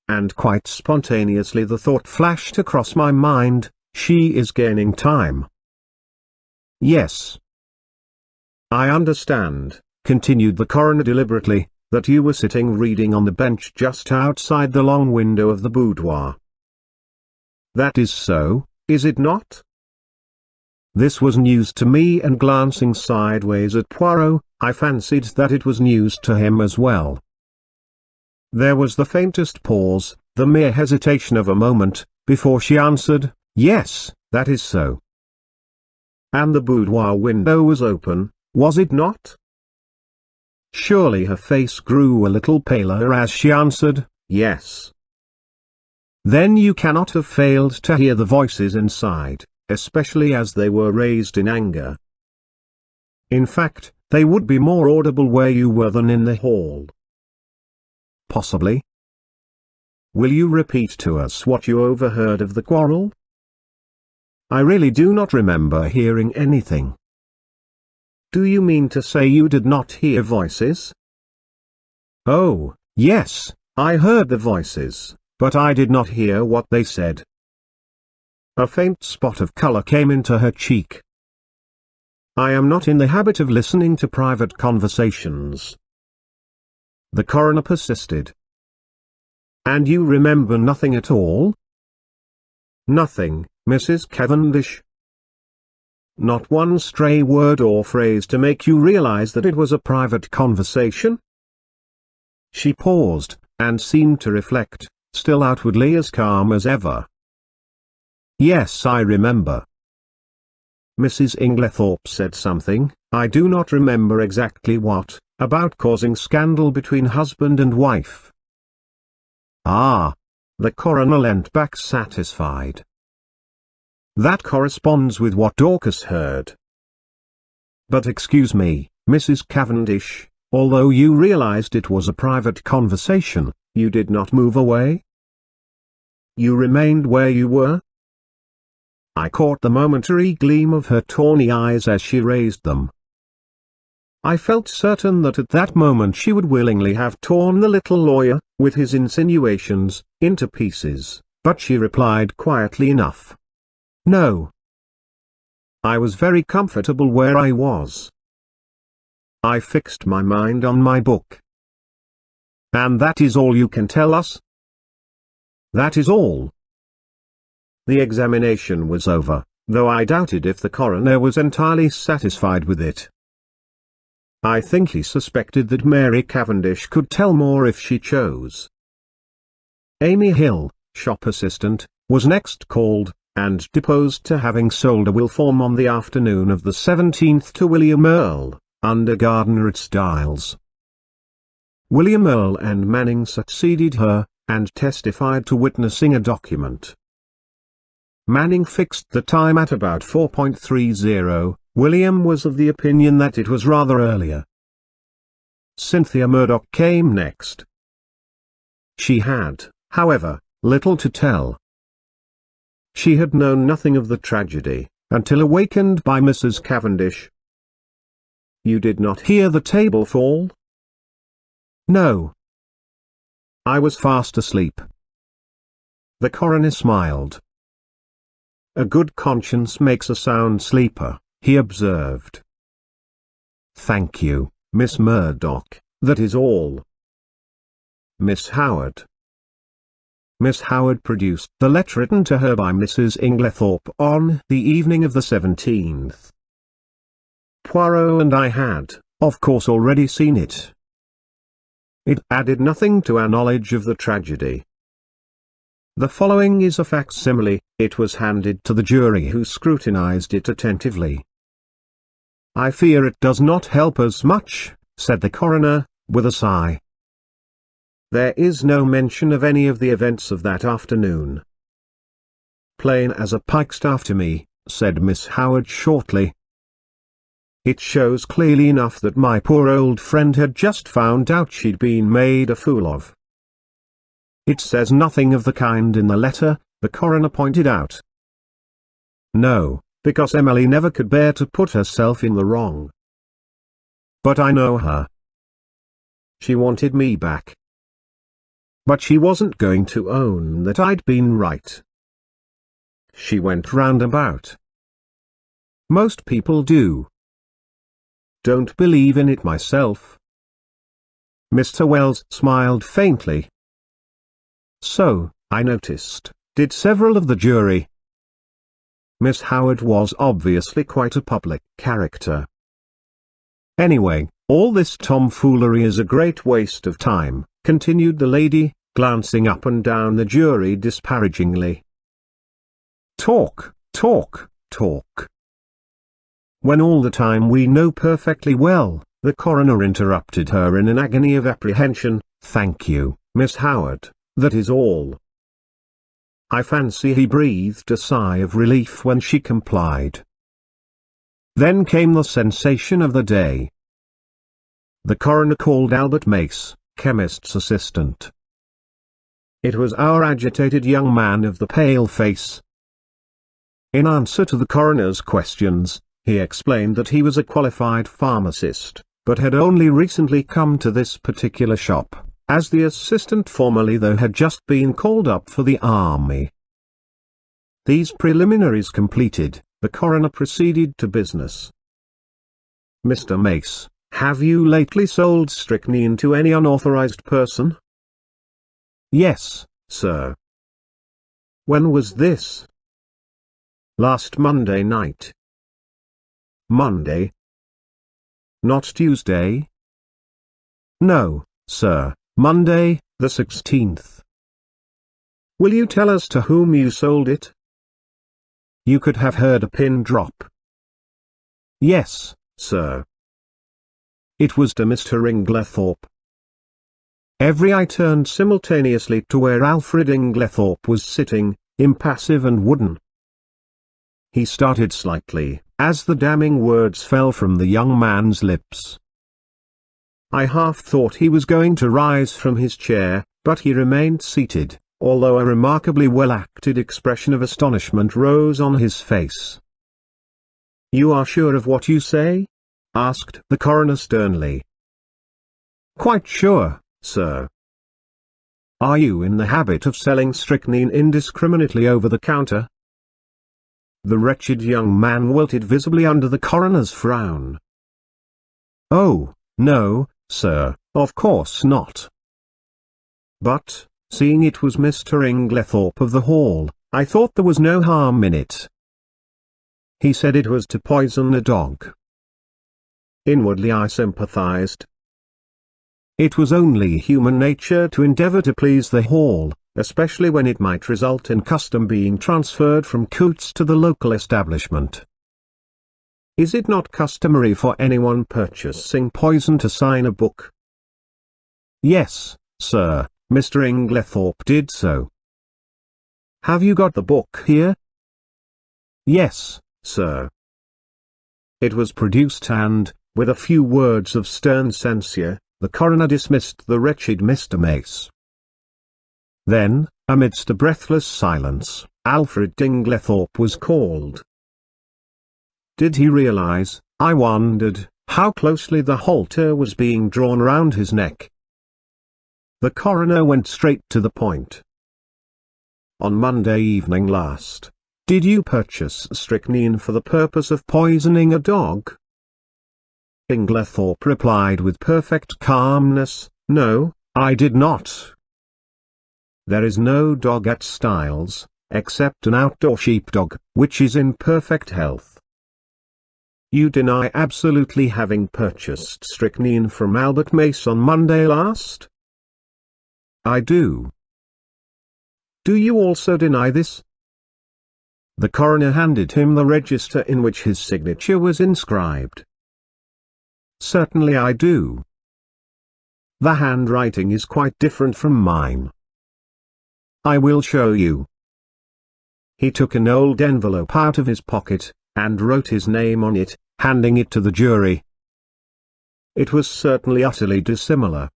And quite spontaneously the thought flashed across my mind, she is gaining time. "Yes. I understand," continued the coroner deliberately, "that you were sitting reading on the bench just outside the long window of the boudoir. That is so, is it not?" This was news to me, and glancing sideways at Poirot, I fancied that it was news to him as well. There was the faintest pause, the mere hesitation of a moment, before she answered, "Yes, that is so." "And the boudoir window was open, was it not?" Surely her face grew a little paler as she answered, "Yes." "Then you cannot have failed to hear the voices inside, especially as they were raised in anger. In fact, they would be more audible where you were than in the hall." "Possibly." "Will you repeat to us what you overheard of the quarrel?" "I really do not remember hearing anything." "Do you mean to say you did not hear voices?" "Oh, yes, I heard the voices, but I did not hear what they said." A faint spot of color came into her cheek. "I am not in the habit of listening to private conversations." The coroner persisted. "And you remember nothing at all?" "Nothing, Mrs. Cavendish." "Not one stray word or phrase to make you realize that it was a private conversation?" She paused, and seemed to reflect, still outwardly as calm as ever. "Yes, I remember. Mrs. Inglethorpe said something, I do not remember exactly what, about causing scandal between husband and wife." "Ah!" The coroner leant back satisfied. "That corresponds with what Dorcas heard. But excuse me, Mrs. Cavendish, although you realized it was a private conversation, you did not move away? You remained where you were?" I caught the momentary gleam of her tawny eyes as she raised them. I felt certain that at that moment she would willingly have torn the little lawyer, with his insinuations, into pieces, but she replied quietly enough, "No. I was very comfortable where I was. I fixed my mind on my book." "And that is all you can tell us?" "That is all." The examination was over, though I doubted if the coroner was entirely satisfied with it. I think he suspected that Mary Cavendish could tell more if she chose. Amy Hill, shop assistant, was next called, and deposed to having sold a will form on the afternoon of the 17th to William Earl, under gardener at Styles. William Earl and Manning succeeded her, and testified to witnessing a document. Manning fixed the time at about 4:30, William was of the opinion that it was rather earlier. Cynthia Murdoch came next. She had, however, little to tell. She had known nothing of the tragedy, until awakened by Mrs. Cavendish. "You did not hear the table fall?" "No. I was fast asleep." The coroner smiled. "A good conscience makes a sound sleeper," he observed. "Thank you, Miss Murdoch, that is all." "Miss Howard." Miss Howard produced the letter written to her by Mrs. Inglethorpe on the evening of the 17th. Poirot and I had, of course, already seen it. It added nothing to our knowledge of the tragedy. The following is a facsimile. It was handed to the jury, who scrutinized it attentively. "I fear it does not help us much," said the coroner, with a sigh. "There is no mention of any of the events of that afternoon." "Plain as a pikestaff to me," said Miss Howard shortly. "It shows clearly enough that my poor old friend had just found out she'd been made a fool of." "It says nothing of the kind in the letter," the coroner pointed out. "No, because Emily never could bear to put herself in the wrong. But I know her. She wanted me back. But she wasn't going to own that I'd been right. She went roundabout. Most people do. Don't believe in it myself." Mr. Wells smiled faintly. "So, I noticed, did several of the jury." Miss Howard was obviously quite a public character. "Anyway, all this tomfoolery is a great waste of time," continued the lady, glancing up and down the jury disparagingly. "Talk, talk, talk. When all the time we know perfectly well," the coroner interrupted her in an agony of apprehension. "Thank you, Miss Howard, that is all." I fancy he breathed a sigh of relief when she complied. Then came the sensation of the day. The coroner called Albert Mace, chemist's assistant. It was our agitated young man of the pale face. In answer to the coroner's questions, he explained that he was a qualified pharmacist, but had only recently come to this particular shop, as the assistant formerly though had just been called up for the army. These preliminaries completed, the coroner proceeded to business. "Mr. Mace, have you lately sold strychnine to any unauthorized person?" "Yes, sir." "When was this?" "Last Monday night." "Monday? Not Tuesday?" "No, sir, Monday, the 16th. "Will you tell us to whom you sold it?" "You could have heard a pin drop." "Yes, sir." "It was to Mr. Inglethorpe." Every eye turned simultaneously to where Alfred Inglethorpe was sitting, impassive and wooden. He started slightly, as the damning words fell from the young man's lips. I half thought he was going to rise from his chair, but he remained seated, although a remarkably well-acted expression of astonishment rose on his face. "You are sure of what you say?" asked the coroner sternly. "Quite sure, sir." "Are you in the habit of selling strychnine indiscriminately over the counter?" The wretched young man wilted visibly under the coroner's frown. "Oh, no, sir, of course not. But, seeing it was Mr. Inglethorpe of the Hall, I thought there was no harm in it. He said it was to poison a dog." Inwardly I sympathized. It was only human nature to endeavor to please the Hall, especially when it might result in custom being transferred from Coots to the local establishment. "Is it not customary for anyone purchasing poison to sign a book?" "Yes, sir, Mr. Inglethorpe did so." "Have you got the book here?" "Yes, sir." It was produced and, with a few words of stern censure, the coroner dismissed the wretched Mr. Mace. Then, amidst a breathless silence, Alfred Inglethorpe was called. Did he realize, I wondered, how closely the halter was being drawn round his neck? The coroner went straight to the point. "On Monday evening last, did you purchase strychnine for the purpose of poisoning a dog?" Inglethorpe replied with perfect calmness, "No, I did not." "There is no dog at Styles, except an outdoor sheepdog, which is in perfect health." "You deny absolutely having purchased strychnine from Albert Mace on Monday last?" I do. Do you also deny this? The coroner handed him the register in which his signature was inscribed. Certainly I do. The handwriting is quite different from mine. I will show you. He took an old envelope out of his pocket, and wrote his name on it, handing it to the jury. It was certainly utterly dissimilar.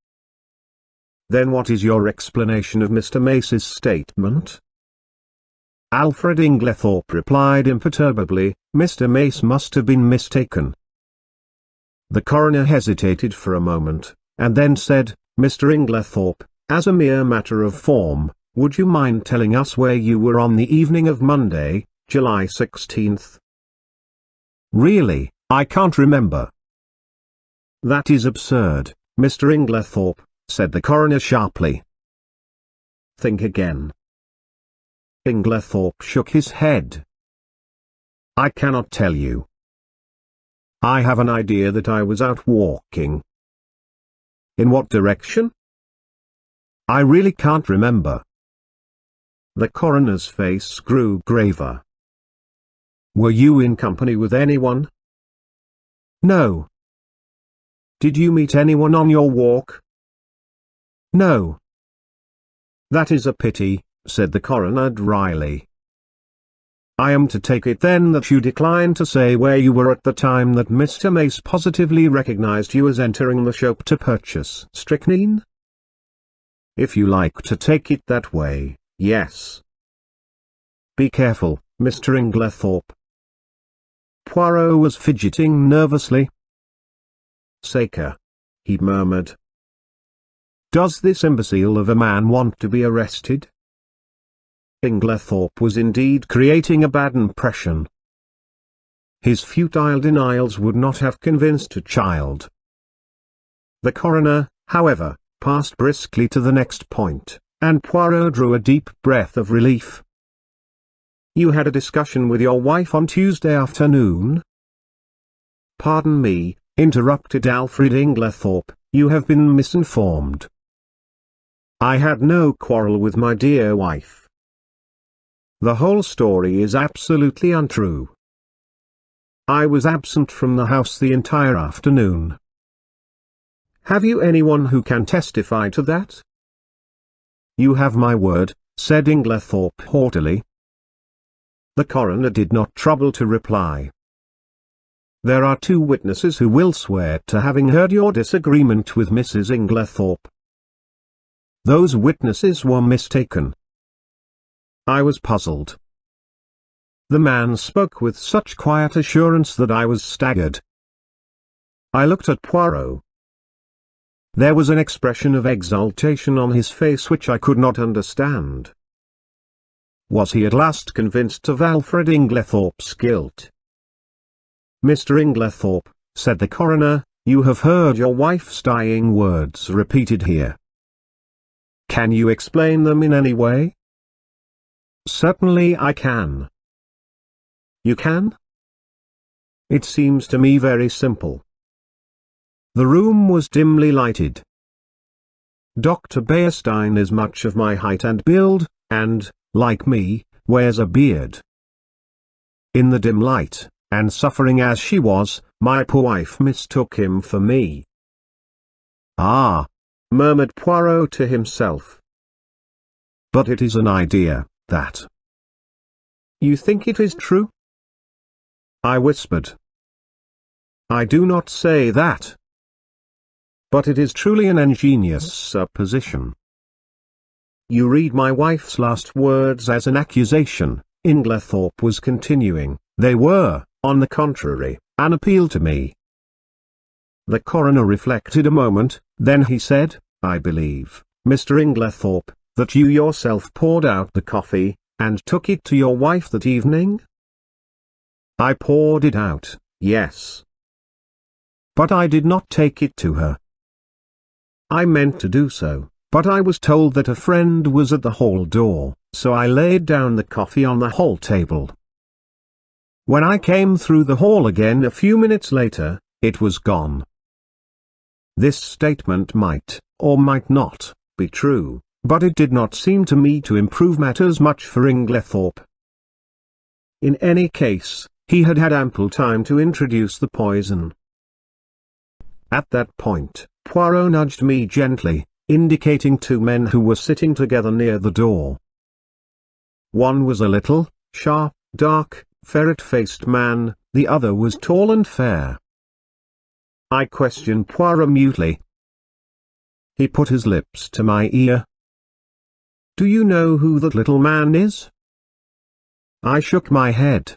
Then what is your explanation of Mr. Mace's statement? Alfred Inglethorpe replied imperturbably, Mr. Mace must have been mistaken. The coroner hesitated for a moment, and then said, Mr. Inglethorpe, as a mere matter of form, would you mind telling us where you were on the evening of Monday, July 16th? Really, I can't remember. That is absurd, Mr. Inglethorpe, said the coroner sharply. Think again. Inglethorpe shook his head. I cannot tell you. I have an idea that I was out walking. In what direction? I really can't remember. The coroner's face grew graver. Were you in company with anyone? No. Did you meet anyone on your walk? No. That is a pity, said the coroner dryly. I am to take it then that you decline to say where you were at the time that Mr. Mace positively recognized you as entering the shop to purchase strychnine? If you like to take it that way, yes. Be careful, Mr. Inglethorpe. Poirot was fidgeting nervously. Saker, he murmured. Does this imbecile of a man want to be arrested? Inglethorpe was indeed creating a bad impression. His futile denials would not have convinced a child. The coroner, however, passed briskly to the next point, and Poirot drew a deep breath of relief. You had a discussion with your wife on Tuesday afternoon? Pardon me, interrupted Alfred Inglethorpe, you have been misinformed. I had no quarrel with my dear wife. The whole story is absolutely untrue. I was absent from the house the entire afternoon. Have you anyone who can testify to that? You have my word, said Inglethorpe haughtily. The coroner did not trouble to reply. There are 2 witnesses who will swear to having heard your disagreement with Mrs. Inglethorpe. Those witnesses were mistaken. I was puzzled. The man spoke with such quiet assurance that I was staggered. I looked at Poirot. There was an expression of exultation on his face which I could not understand. Was he at last convinced of Alfred Inglethorpe's guilt? Mr. Inglethorpe, said the coroner, you have heard your wife's dying words repeated here. Can you explain them in any way? Certainly I can. You can? It seems to me very simple. The room was dimly lighted. Dr. Bearstein is much of my height and build, and, like me, wears a beard. In the dim light, and suffering as she was, my poor wife mistook him for me. Ah, murmured Poirot to himself. But it is an idea, that. You think it is true? I whispered. I do not say that. But it is truly an ingenious supposition. You read my wife's last words as an accusation, Inglethorpe was continuing. They were, on the contrary, an appeal to me. The coroner reflected a moment, then he said, I believe, Mr. Inglethorpe, that you yourself poured out the coffee, and took it to your wife that evening? I poured it out, yes. But I did not take it to her. I meant to do so, but I was told that a friend was at the hall door, so I laid down the coffee on the hall table. When I came through the hall again a few minutes later, it was gone. This statement might, or might not, be true, but it did not seem to me to improve matters much for Inglethorpe. In any case, he had had ample time to introduce the poison. At that point, Poirot nudged me gently, indicating two men who were sitting together near the door. One was a little, sharp, dark, ferret-faced man, the other was tall and fair. I questioned Poirot mutely. He put his lips to my ear. "Do you know who that little man is?" I shook my head.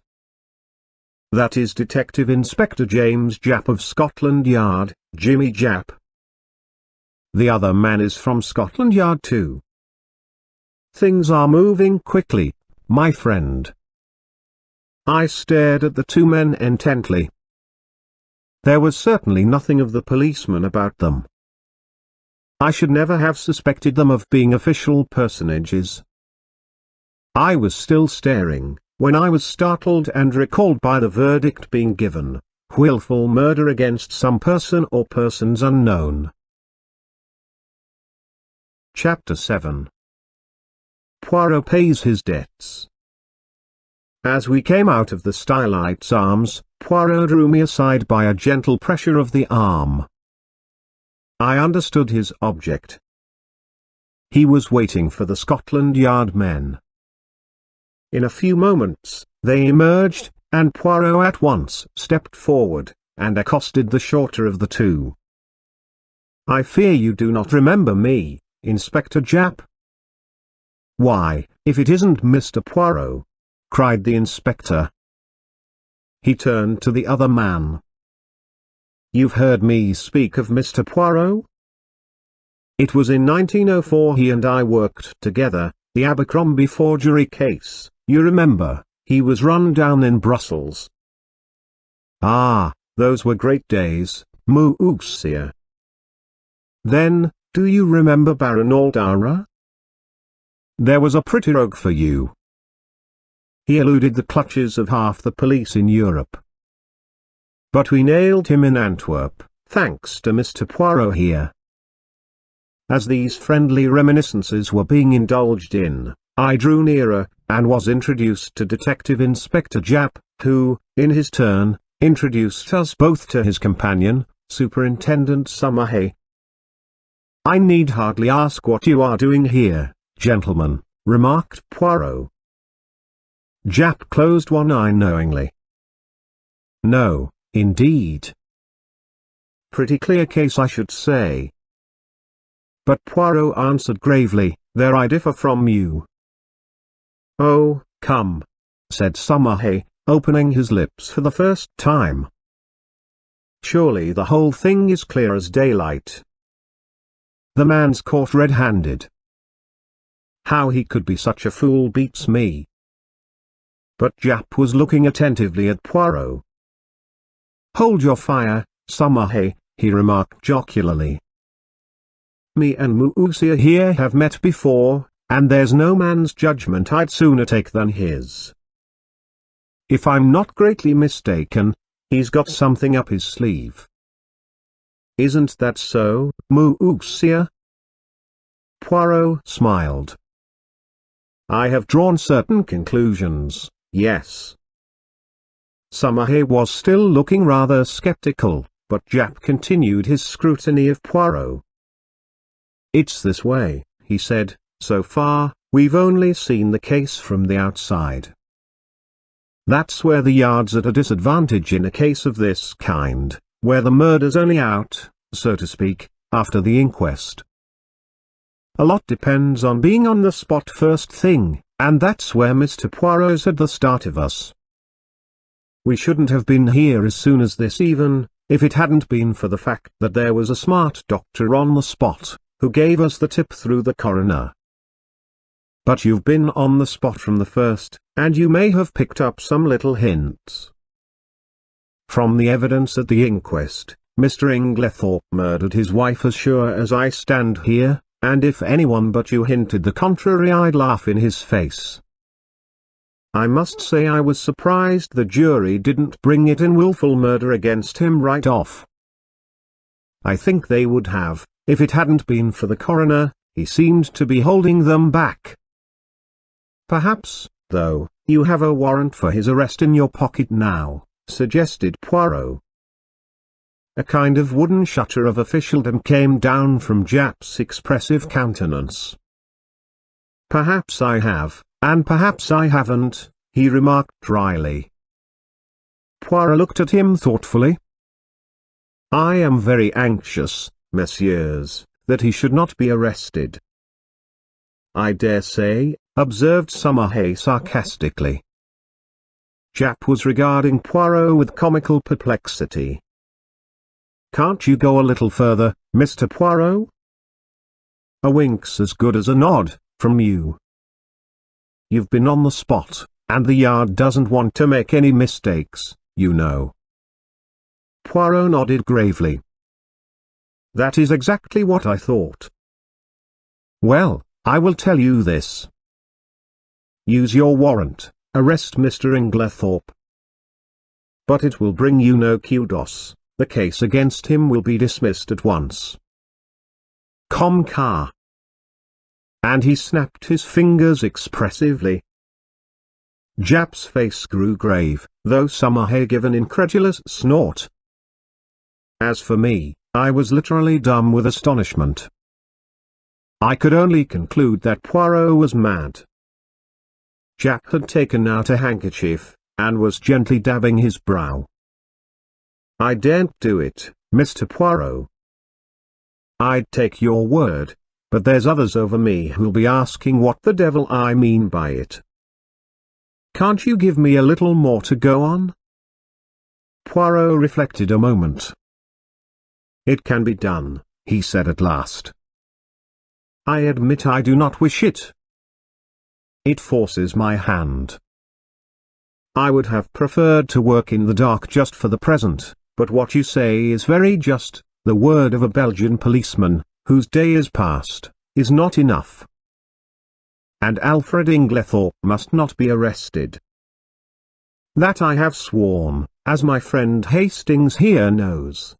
"That is Detective Inspector James Japp of Scotland Yard, Jimmy Japp. The other man is from Scotland Yard too. Things are moving quickly, my friend." I stared at the two men intently. There was certainly nothing of the policeman about them. I should never have suspected them of being official personages. I was still staring, when I was startled and recalled by the verdict being given: willful murder against some person or persons unknown. Chapter 7. Poirot pays his debts. As we came out of the Stylites Arms, Poirot drew me aside by a gentle pressure of the arm. I understood his object. He was waiting for the Scotland Yard men. In a few moments, they emerged, and Poirot at once stepped forward, and accosted the shorter of the two. "I fear you do not remember me, Inspector Japp." "Why, if it isn't Mr. Poirot!" cried the inspector. He turned to the other man. "You've heard me speak of Mr. Poirot? It was in 1904 he and I worked together, the Abercrombie forgery case, you remember. He was run down in Brussels." "Ah, those were great days, Monsieur." "Then, do you remember Baron Aldara? There was a pretty rogue for you. He eluded the clutches of half the police in Europe. But we nailed him in Antwerp, thanks to Mr. Poirot here." As these friendly reminiscences were being indulged in, I drew nearer, and was introduced to Detective Inspector Japp, who, in his turn, introduced us both to his companion, Superintendent Summerhay. "I need hardly ask what you are doing here, gentlemen," remarked Poirot. Japp closed one eye knowingly. "No, indeed. Pretty clear case, I should say." But Poirot answered gravely, "There I differ from you." "Oh, come," said Summerhay, opening his lips for the first time. "Surely the whole thing is clear as daylight. The man's caught red-handed. How he could be such a fool beats me." But Japp was looking attentively at Poirot. "Hold your fire, Summerhay," he remarked jocularly. "Me and Monsieur here have met before, and there's no man's judgment I'd sooner take than his. If I'm not greatly mistaken, he's got something up his sleeve. Isn't that so, Monsieur?" Poirot smiled. "I have drawn certain conclusions, yes." Summerhay was still looking rather skeptical, but Japp continued his scrutiny of Poirot. "It's this way," he said, "so far, we've only seen the case from the outside. That's where the Yard's at a disadvantage in a case of this kind, where the murder's only out, so to speak, after the inquest. A lot depends on being on the spot first thing, and that's where Mr. Poirot's at the start of us. We shouldn't have been here as soon as this even, if it hadn't been for the fact that there was a smart doctor on the spot, who gave us the tip through the coroner. But you've been on the spot from the first, and you may have picked up some little hints. From the evidence at the inquest, Mr. Inglethorpe murdered his wife as sure as I stand here, and if anyone but you hinted the contrary I'd laugh in his face. I must say I was surprised the jury didn't bring it in willful murder against him right off. I think they would have, if it hadn't been for the coroner, he seemed to be holding them back. "Perhaps, though, you have a warrant for his arrest in your pocket now," suggested Poirot. A kind of wooden shutter of officialdom came down from Japp's expressive countenance. "Perhaps I have, and perhaps I haven't," he remarked dryly. Poirot looked at him thoughtfully. "I am very anxious, messieurs, that he should not be arrested." "I dare say," observed Summerhay sarcastically. Japp was regarding Poirot with comical perplexity. "Can't you go a little further, Mr. Poirot? A wink's as good as a nod, from you. You've been on the spot, and the Yard doesn't want to make any mistakes, you know." Poirot nodded gravely. "That is exactly what I thought." "Well, I will tell you this. Use your warrant, arrest Mr. Inglethorpe. But it will bring you no kudos, the case against him will be dismissed at once. Comme ça." And he snapped his fingers expressively. Japp's face grew grave, though Summerhay gave an incredulous snort. As for me, I was literally dumb with astonishment. I could only conclude that Poirot was mad. Japp had taken out a handkerchief, and was gently dabbing his brow. "I daren't do it, Mr. Poirot. I'd take your word, but there's others over me who'll be asking what the devil I mean by it. Can't you give me a little more to go on?" Poirot reflected a moment. "It can be done," he said at last. "I admit I do not wish it. It forces my hand. I would have preferred to work in the dark just for the present, but what you say is very just. The word of a Belgian policeman, whose day is past, is not enough. And Alfred Inglethorpe must not be arrested. That I have sworn, as my friend Hastings here knows.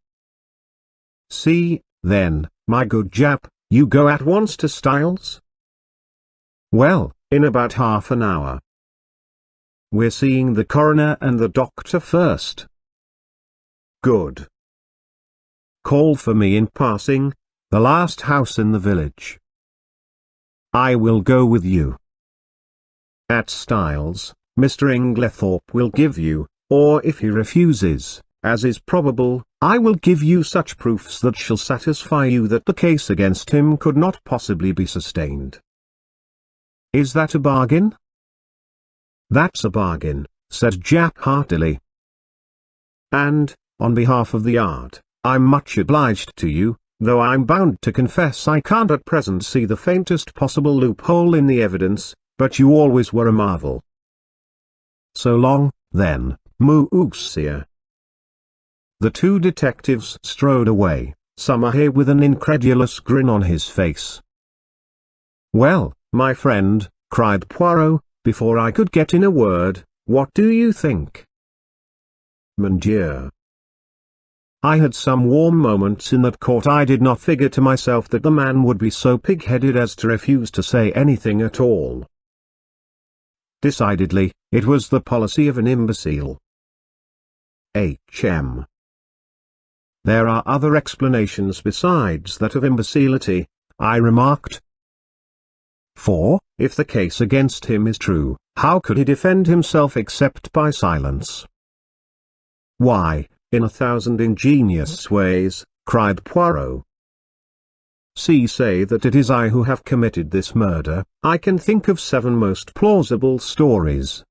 See, then, my good Japp, you go at once to Styles?" "Well, in about half an hour. We're seeing the coroner and the doctor first." "Good. Call for me in passing, the last house in the village." "I will go with you." "At Styles, Mr. Inglethorpe will give you, or if he refuses, as is probable, I will give you such proofs that shall satisfy you that the case against him could not possibly be sustained. Is that a bargain?" "That's a bargain," said Japp heartily. "And, on behalf of the Yard, I'm much obliged to you, though I'm bound to confess I can't at present see the faintest possible loophole in the evidence, but you always were a marvel. So long, then, monsieur." The two detectives strode away, Summerhay with an incredulous grin on his face. "Well, my friend," cried Poirot, before I could get in a word, "what do you think?" "Mon Dieu. I had some warm moments in that court. I did not figure to myself that the man would be so pig-headed as to refuse to say anything at all. Decidedly, it was the policy of an imbecile. H.M. There are other explanations besides that of imbecility," I remarked. "For, if the case against him is true, how could he defend himself except by silence?" "Why, in 1,000 ingenious ways," cried Poirot. Say that it is I who have committed this murder, I can think of 7 most plausible stories.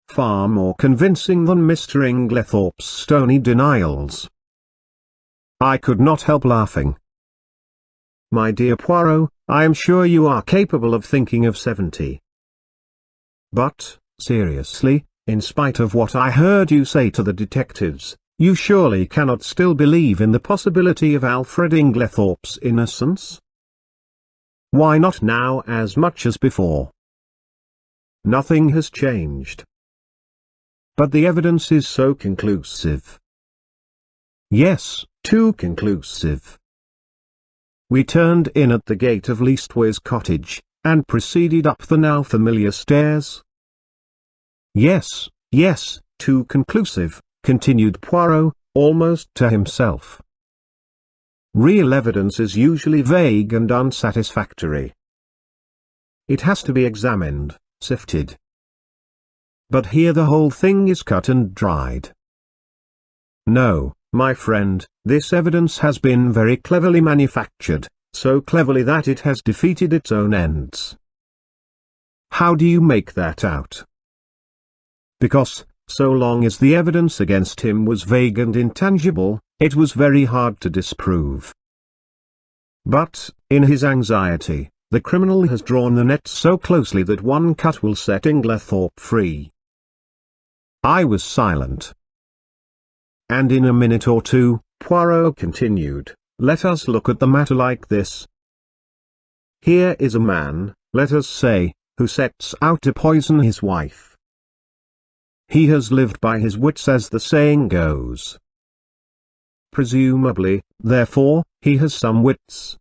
Far more convincing than Mr. Inglethorpe's stony denials. I could not help laughing. "My dear Poirot, I am sure you are capable of thinking of 70. But, seriously, in spite of what I heard you say to the detectives, you surely cannot still believe in the possibility of Alfred Inglethorpe's innocence?" "Why not now as much as before?" "Nothing has changed." "But the evidence is so conclusive." "Yes, too conclusive." we turned in at the gate of Leastways Cottage, and proceeded up the now familiar stairs. Yes, yes, too conclusive, continued Poirot, almost to himself. Real evidence is usually vague and unsatisfactory. It has to be examined, sifted. But here the whole thing is cut and dried. No, my friend, this evidence has been very cleverly manufactured, so cleverly that it has defeated its own ends. How do you make that out? Because, so long as the evidence against him was vague and intangible, it was very hard to disprove. But, in his anxiety, the criminal has drawn the net so closely that one cut will set Inglethorpe free. I was silent. And in a minute or two, Poirot continued, let us look at the matter like this. Here is a man, let us say, who sets out to poison his wife. He has lived by his wits, as the saying goes. Presumably, therefore, he has some wits.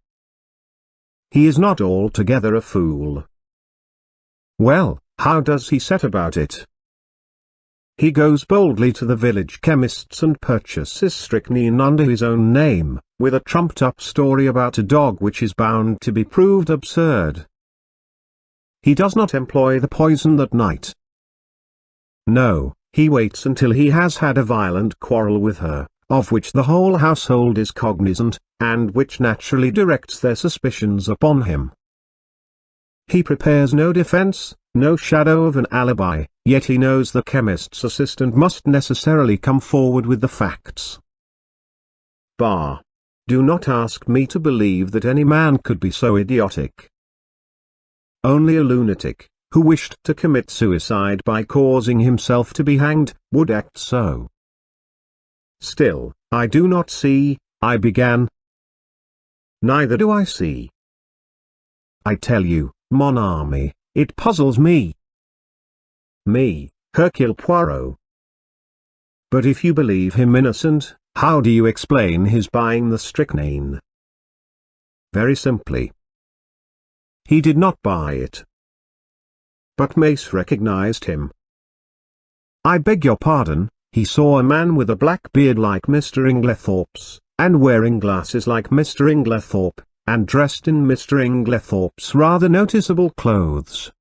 He is not altogether a fool. Well, how does he set about it? He goes boldly to the village chemist's and purchases strychnine under his own name, with a trumped-up story about a dog which is bound to be proved absurd. He does not employ the poison that night. No, he waits until he has had a violent quarrel with her, of which the whole household is cognizant, and which naturally directs their suspicions upon him. He prepares no defense, no shadow of an alibi, yet he knows the chemist's assistant must necessarily come forward with the facts. Bah! Do not ask me to believe that any man could be so idiotic. Only a lunatic, who wished to commit suicide by causing himself to be hanged, would act so. Still, I do not see, I began. Neither do I see. I tell you, mon ami, it puzzles me. Me, Hercule Poirot. But if you believe him innocent, how do you explain his buying the strychnine? Very simply. He did not buy it. But Mace recognized him. I beg your pardon, he saw a man with a black beard like Mr. Inglethorpe's, and wearing glasses like Mr. Inglethorpe, and dressed in Mr. Inglethorpe's rather noticeable clothes.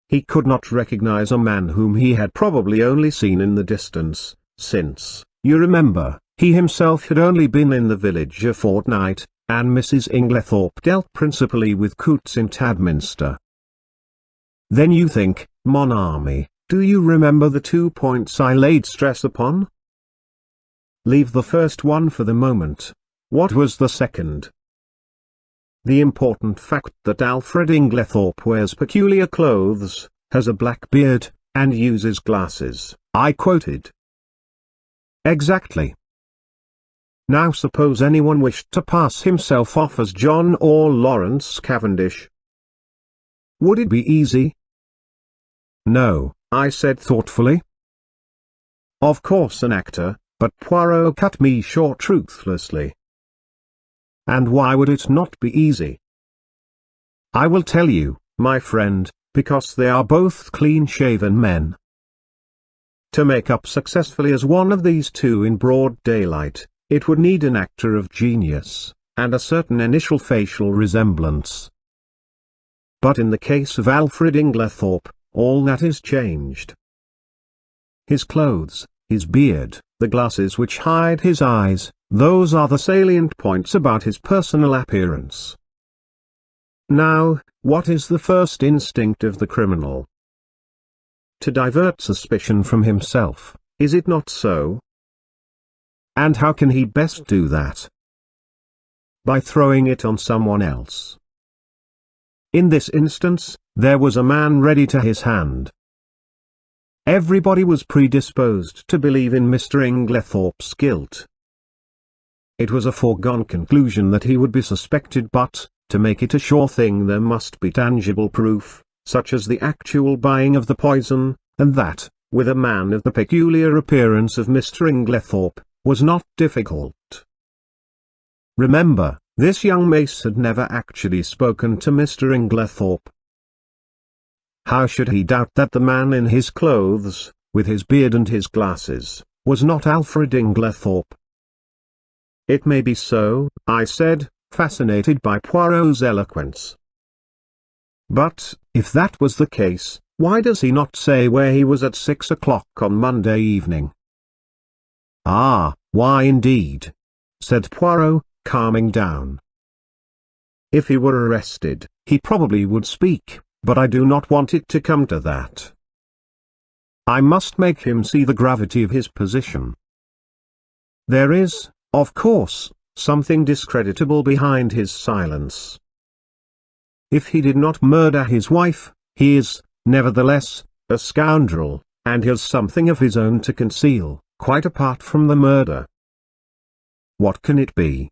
He could not recognize a man whom he had probably only seen in the distance, since, you remember, he himself had only been in the village a fortnight, and Mrs. Inglethorpe dealt principally with coots in Tadminster. Then you think, mon ami, do you remember the 2 points I laid stress upon? Leave the first one for the moment. What was the second? The important fact that Alfred Inglethorpe wears peculiar clothes, has a black beard, and uses glasses, I quoted. Exactly. Now suppose anyone wished to pass himself off as John or Lawrence Cavendish. Would it be easy? No, I said thoughtfully. Of course an actor, but Poirot cut me short ruthlessly. And why would it not be easy? I will tell you, my friend, because they are both clean-shaven men. To make up successfully as one of these two in broad daylight, it would need an actor of genius, and a certain initial facial resemblance. But in the case of Alfred Inglethorpe, all that is changed. His clothes, his beard, the glasses which hide his eyes, those are the salient points about his personal appearance. Now, what is the first instinct of the criminal? To divert suspicion from himself, is it not so? And how can he best do that? By throwing it on someone else. In this instance, there was a man ready to his hand. Everybody was predisposed to believe in Mr. Inglethorpe's guilt. It was a foregone conclusion that he would be suspected, but, to make it a sure thing, there must be tangible proof, such as the actual buying of the poison, and that, with a man of the peculiar appearance of Mr. Inglethorpe, was not difficult. Remember, This young Mace had never actually spoken to Mr. Inglethorpe. How should he doubt that the man in his clothes, with his beard and his glasses, was not Alfred Inglethorpe? It may be so, I said, fascinated by Poirot's eloquence. But, if that was the case, why does he not say where he was at 6 o'clock on Monday evening? Ah, why indeed? Said Poirot, calming down. If he were arrested, he probably would speak, but I do not want it to come to that. I must make him see the gravity of his position. There is, of course, something discreditable behind his silence. If he did not murder his wife, he is, nevertheless, a scoundrel, and has something of his own to conceal, quite apart from the murder. What can it be?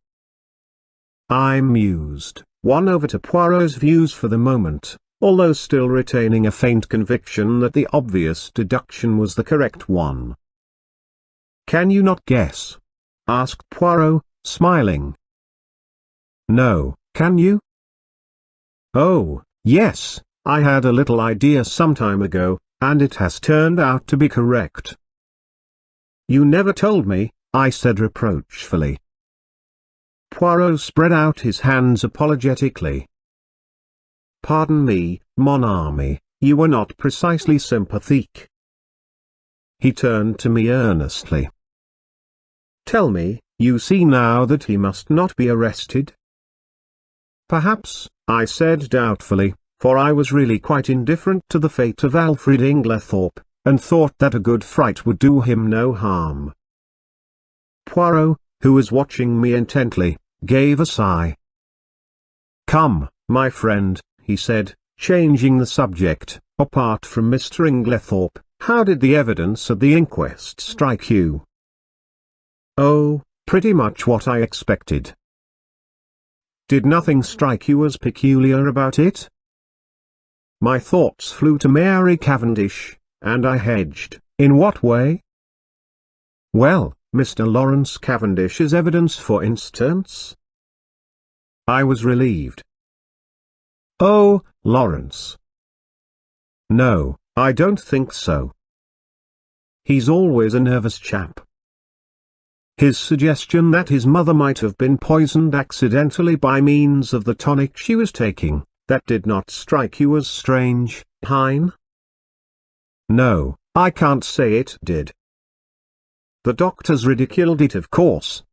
I mused, won over to Poirot's views for the moment, although still retaining a faint conviction that the obvious deduction was the correct one. Can you not guess? Asked Poirot, smiling. No, can you? Oh, yes, I had a little idea some time ago, and it has turned out to be correct. You never told me, I said reproachfully. Poirot spread out his hands apologetically. Pardon me, mon ami, you were not precisely sympathetic. He turned to me earnestly. Tell me, you see now that he must not be arrested? Perhaps, I said doubtfully, for I was really quite indifferent to the fate of Alfred Inglethorpe, and thought that a good fright would do him no harm. Poirot, who was watching me intently, gave a sigh. Come, my friend, he said, changing the subject, apart from Mr. Inglethorpe, how did the evidence at the inquest strike you? Oh, pretty much what I expected. Did nothing strike you as peculiar about it? My thoughts flew to Mary Cavendish, and I hedged. In what way? Well, Mr. Lawrence Cavendish's evidence, for instance. I was relieved. Oh, Lawrence. No, I don't think so. He's always a nervous chap. His suggestion that his mother might have been poisoned accidentally by means of the tonic she was taking, that did not strike you as strange, Hein? No, I can't say it did. The doctors ridiculed it, of course.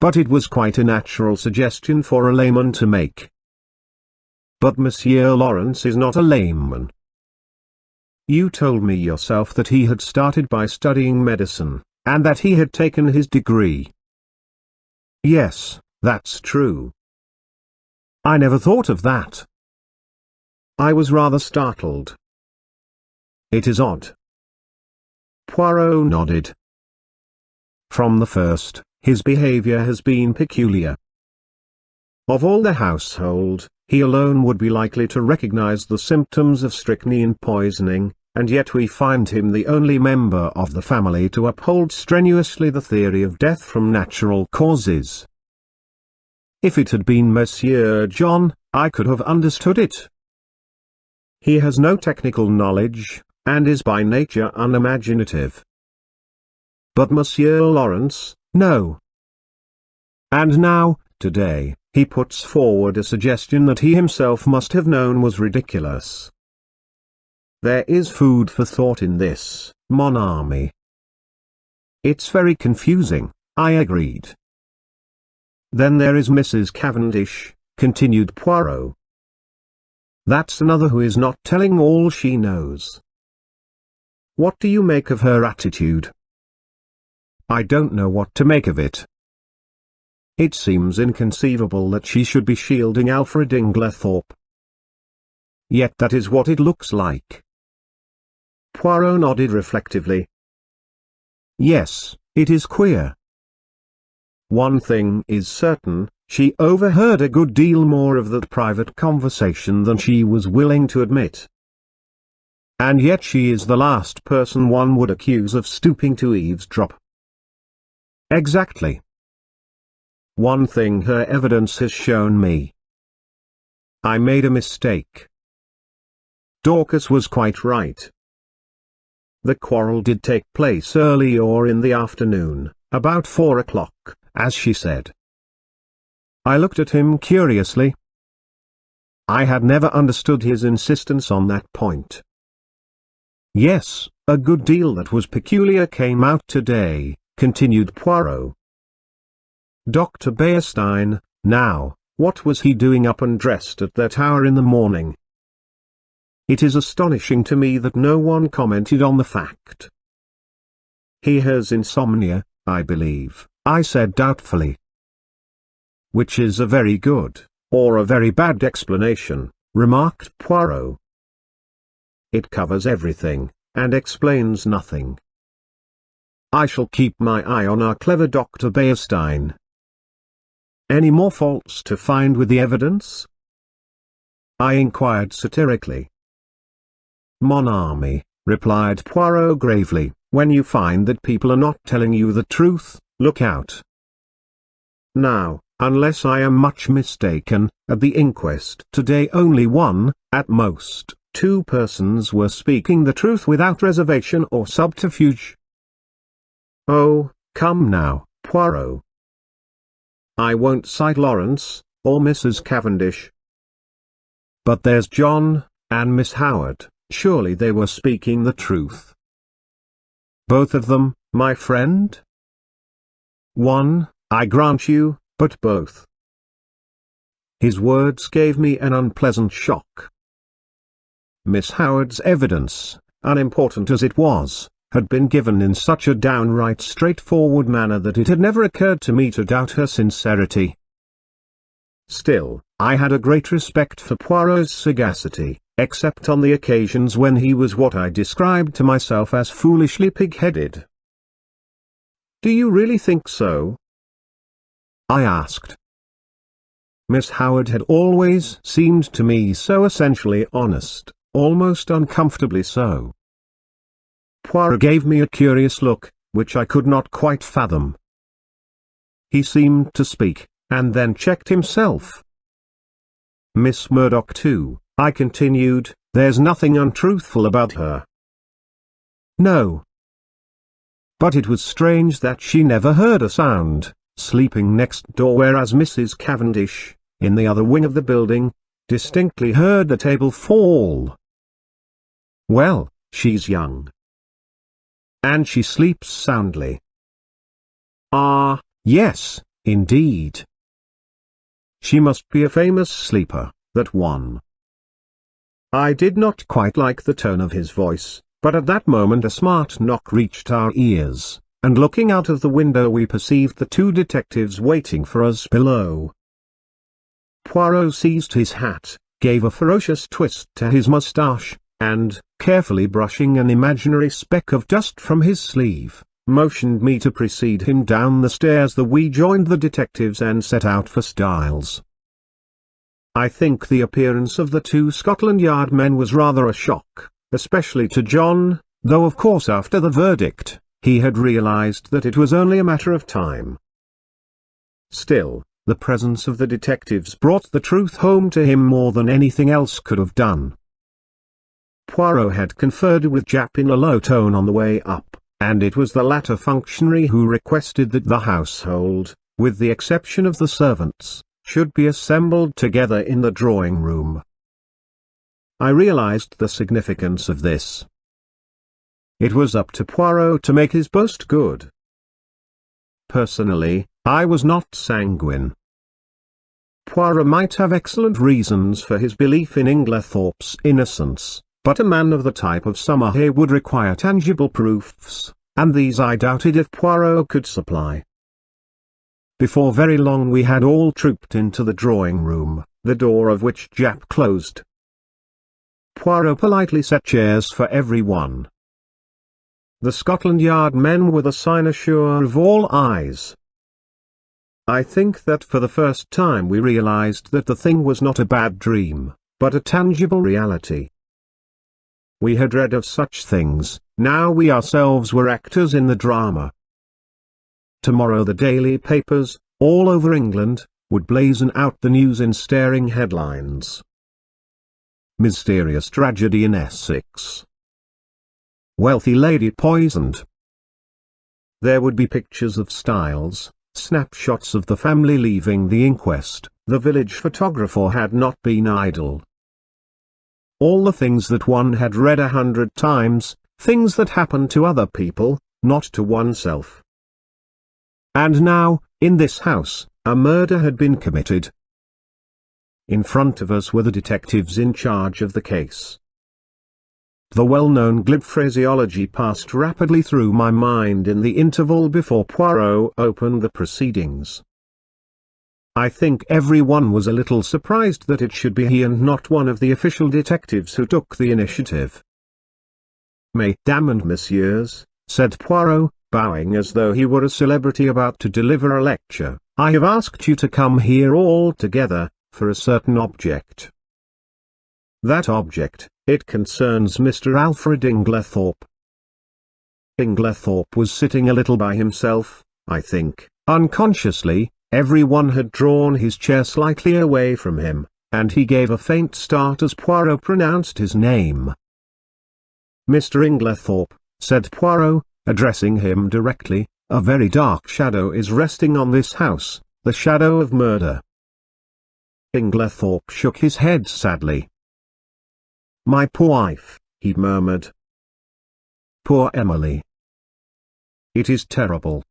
But it was quite a natural suggestion for a layman to make. But Monsieur Lawrence is not a layman. You told me yourself that he had started by studying medicine, and that he had taken his degree. Yes, that's true. I never thought of that. I was rather startled. It is odd. Poirot nodded. From the first, his behavior has been peculiar. Of all the household, he alone would be likely to recognize the symptoms of strychnine poisoning, and yet we find him the only member of the family to uphold strenuously the theory of death from natural causes. If it had been Monsieur John, I could have understood it. He has no technical knowledge, and is by nature unimaginative. But Monsieur Lawrence, no. And now, today, he puts forward a suggestion that he himself must have known was ridiculous. There is food for thought in this, mon ami. It's very confusing, I agreed. Then there is Mrs. Cavendish, continued Poirot. That's another who is not telling all she knows. What do you make of her attitude? I don't know what to make of it. It seems inconceivable that she should be shielding Alfred Inglethorpe. Yet that is what it looks like. Poirot nodded reflectively. Yes, it is queer. One thing is certain, she overheard a good deal more of that private conversation than she was willing to admit. And yet she is the last person one would accuse of stooping to eavesdrop. Exactly. one thing her evidence has shown me. I made a mistake. Dorcas was quite right. The quarrel did take place early or in the afternoon, about 4 o'clock, as she said. I looked at him curiously. I had never understood his insistence on that point. Yes, a good deal that was peculiar came out today, continued Poirot. Dr. Bearstein, now, what was he doing up and dressed at that hour in the morning? It is astonishing to me that no one commented on the fact. He has insomnia, I believe, I said doubtfully. Which is a very good, or a very bad explanation, remarked Poirot. It covers everything, and explains nothing. I shall keep my eye on our clever Dr. Bearstein. Any more faults to find with the evidence? I inquired satirically. Mon ami, replied Poirot gravely, when you find that people are not telling you the truth, look out. Now, unless I am much mistaken, at the inquest today only one, at most, 2 persons were speaking the truth without reservation or subterfuge. Oh, come now, Poirot. I won't cite Lawrence, or Mrs. Cavendish. But there's John, and Miss Howard, surely they were speaking the truth. Both of them, my friend? One, I grant you, but both. His words gave me an unpleasant shock. Miss Howard's evidence, unimportant as it was, had been given in such a downright straightforward manner that it had never occurred to me to doubt her sincerity. Still, I had a great respect for Poirot's sagacity, except on the occasions when he was what I described to myself as foolishly pig-headed. Do you really think so? I asked. Miss Howard had always seemed to me so essentially honest, almost uncomfortably so. Poirot gave me a curious look, which I could not quite fathom. He seemed to speak, and then checked himself. Miss Murdoch too, I continued, there's nothing untruthful about her. No. But it was strange that she never heard a sound, sleeping next door, whereas Mrs. Cavendish, in the other wing of the building, distinctly heard the table fall. Well, she's young. And she sleeps soundly. Ah, yes, indeed. She must be a famous sleeper, that one. I did not quite like the tone of his voice, but at that moment a smart knock reached our ears, and looking out of the window we perceived the 2 detectives waiting for us below. Poirot seized his hat, gave a ferocious twist to his moustache, and, carefully brushing an imaginary speck of dust from his sleeve, motioned me to precede him down the stairs. We joined the detectives and set out for Styles. I think the appearance of the 2 Scotland Yard men was rather a shock, especially to John, though of course after the verdict, he had realized that it was only a matter of time. Still, the presence of the detectives brought the truth home to him more than anything else could have done. Poirot had conferred with Japp in a low tone on the way up, and it was the latter functionary who requested that the household, with the exception of the servants, should be assembled together in the drawing-room. I realized the significance of this. It was up to Poirot to make his boast good. Personally, I was not sanguine. Poirot might have excellent reasons for his belief in Inglethorpe's innocence, but a man of the type of Summerhay would require tangible proofs, and these I doubted if Poirot could supply. Before very long we had all trooped into the drawing-room, the door of which Japp closed. Poirot politely set chairs for everyone. The Scotland Yard men were the cynosure of all eyes. I think that for the first time we realized that the thing was not a bad dream, but a tangible reality. We had read of such things, now we ourselves were actors in the drama. Tomorrow the daily papers, all over England, would blazon out the news in staring headlines. Mysterious tragedy in Essex. Wealthy lady poisoned. There would be pictures of Styles, snapshots of the family leaving the inquest. The village photographer had not been idle. All the things that one had read 100 times, things that happened to other people, not to oneself. And now, in this house, a murder had been committed. In front of us were the detectives in charge of the case. The well-known glib phraseology passed rapidly through my mind in the interval before Poirot opened the proceedings. I think everyone was a little surprised that it should be he and not one of the official detectives who took the initiative. "Mesdames and messieurs," said Poirot, bowing as though he were a celebrity about to deliver a lecture, "I have asked you to come here all together, for a certain object. That object, it concerns Mr. Alfred Inglethorpe." Inglethorpe was sitting a little by himself, I think, unconsciously. Everyone had drawn his chair slightly away from him, and he gave a faint start as Poirot pronounced his name. "Mr. Inglethorpe," said Poirot, addressing him directly, "a very dark shadow is resting on this house, the shadow of murder." Inglethorpe shook his head sadly. "My poor wife," he murmured. "Poor Emily. It is terrible."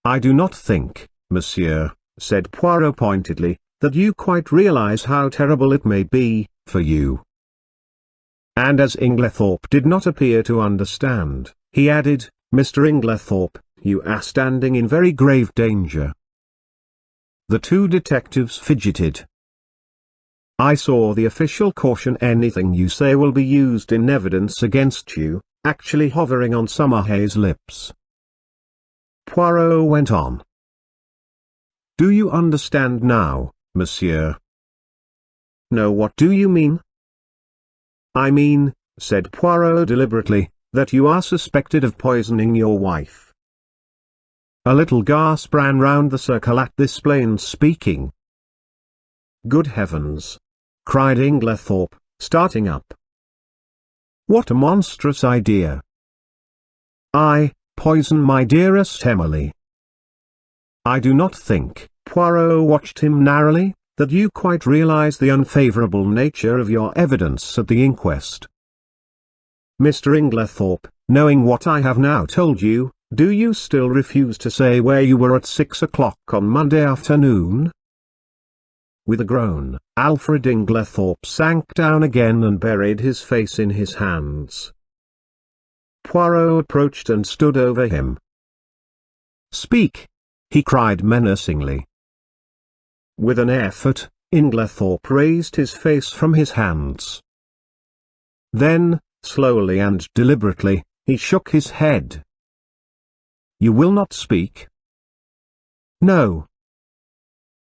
"I do not think, monsieur," said Poirot pointedly, "that you quite realize how terrible it may be, for you." And as Inglethorpe did not appear to understand, he added, "Mr. Inglethorpe, you are standing in very grave danger." The two detectives fidgeted. "I saw the official caution anything you say will be used in evidence against you, actually hovering on Summerhay's lips." Poirot went on. "Do you understand now, monsieur?" "No, what do you mean?" "I mean," said Poirot deliberately, "that you are suspected of poisoning your wife." A little gasp ran round the circle at this plain speaking. "Good heavens!" cried Inglethorpe, starting up. "What a monstrous idea! I poison my dearest Emily! I do not think," Poirot watched him narrowly, "that you quite realize the unfavorable nature of your evidence at the inquest. Mr. Inglethorpe, knowing what I have now told you, do you still refuse to say where you were at 6 o'clock on Monday afternoon?" With a groan, Alfred Inglethorpe sank down again and buried his face in his hands. Poirot approached and stood over him. "Speak!" he cried menacingly. With an effort, Inglethorpe raised his face from his hands. Then, slowly and deliberately, he shook his head. "You will not speak?" "No.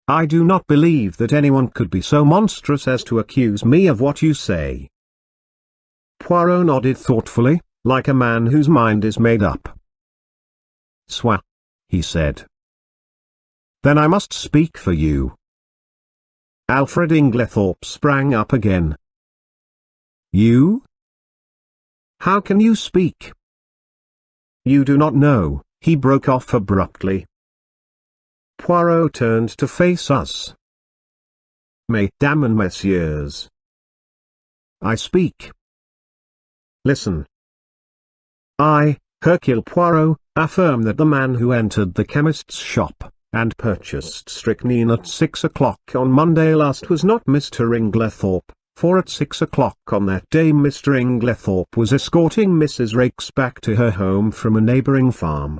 I do not believe that anyone could be so monstrous as to accuse me of what you say." Poirot nodded thoughtfully, like a man whose mind is made up. "Soit," he said. "Then I must speak for you." Alfred Inglethorpe sprang up again. "You? How can you speak?" "You do not know," he broke off abruptly. Poirot turned to face us. "Mesdames and messieurs, I speak. Listen. I, Hercule Poirot, affirm that the man who entered the chemist's shop, and purchased strychnine at 6 o'clock on Monday last was not Mr. Inglethorpe, for at 6 o'clock on that day Mr. Inglethorpe was escorting Mrs. Raikes back to her home from a neighboring farm.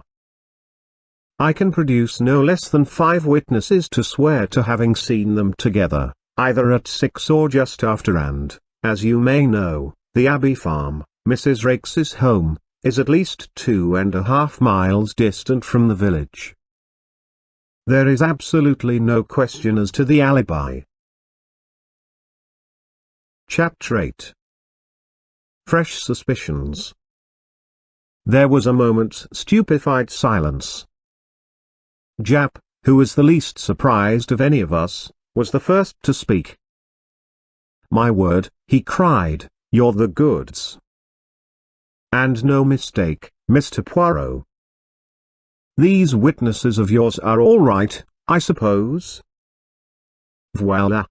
I can produce no less than 5 witnesses to swear to having seen them together, either at 6 or just after, and, as you may know, the Abbey Farm, Mrs. Raikes's home, is at least 2.5 miles distant from the village. There is absolutely no question as to the alibi. Chapter 8. Fresh suspicions. There was a moment's stupefied silence. Japp, who was the least surprised of any of us, was the first to speak. "My word," he cried, "you're the goods. And no mistake, Mr. Poirot. These witnesses of yours are all right, I suppose?" "Voila.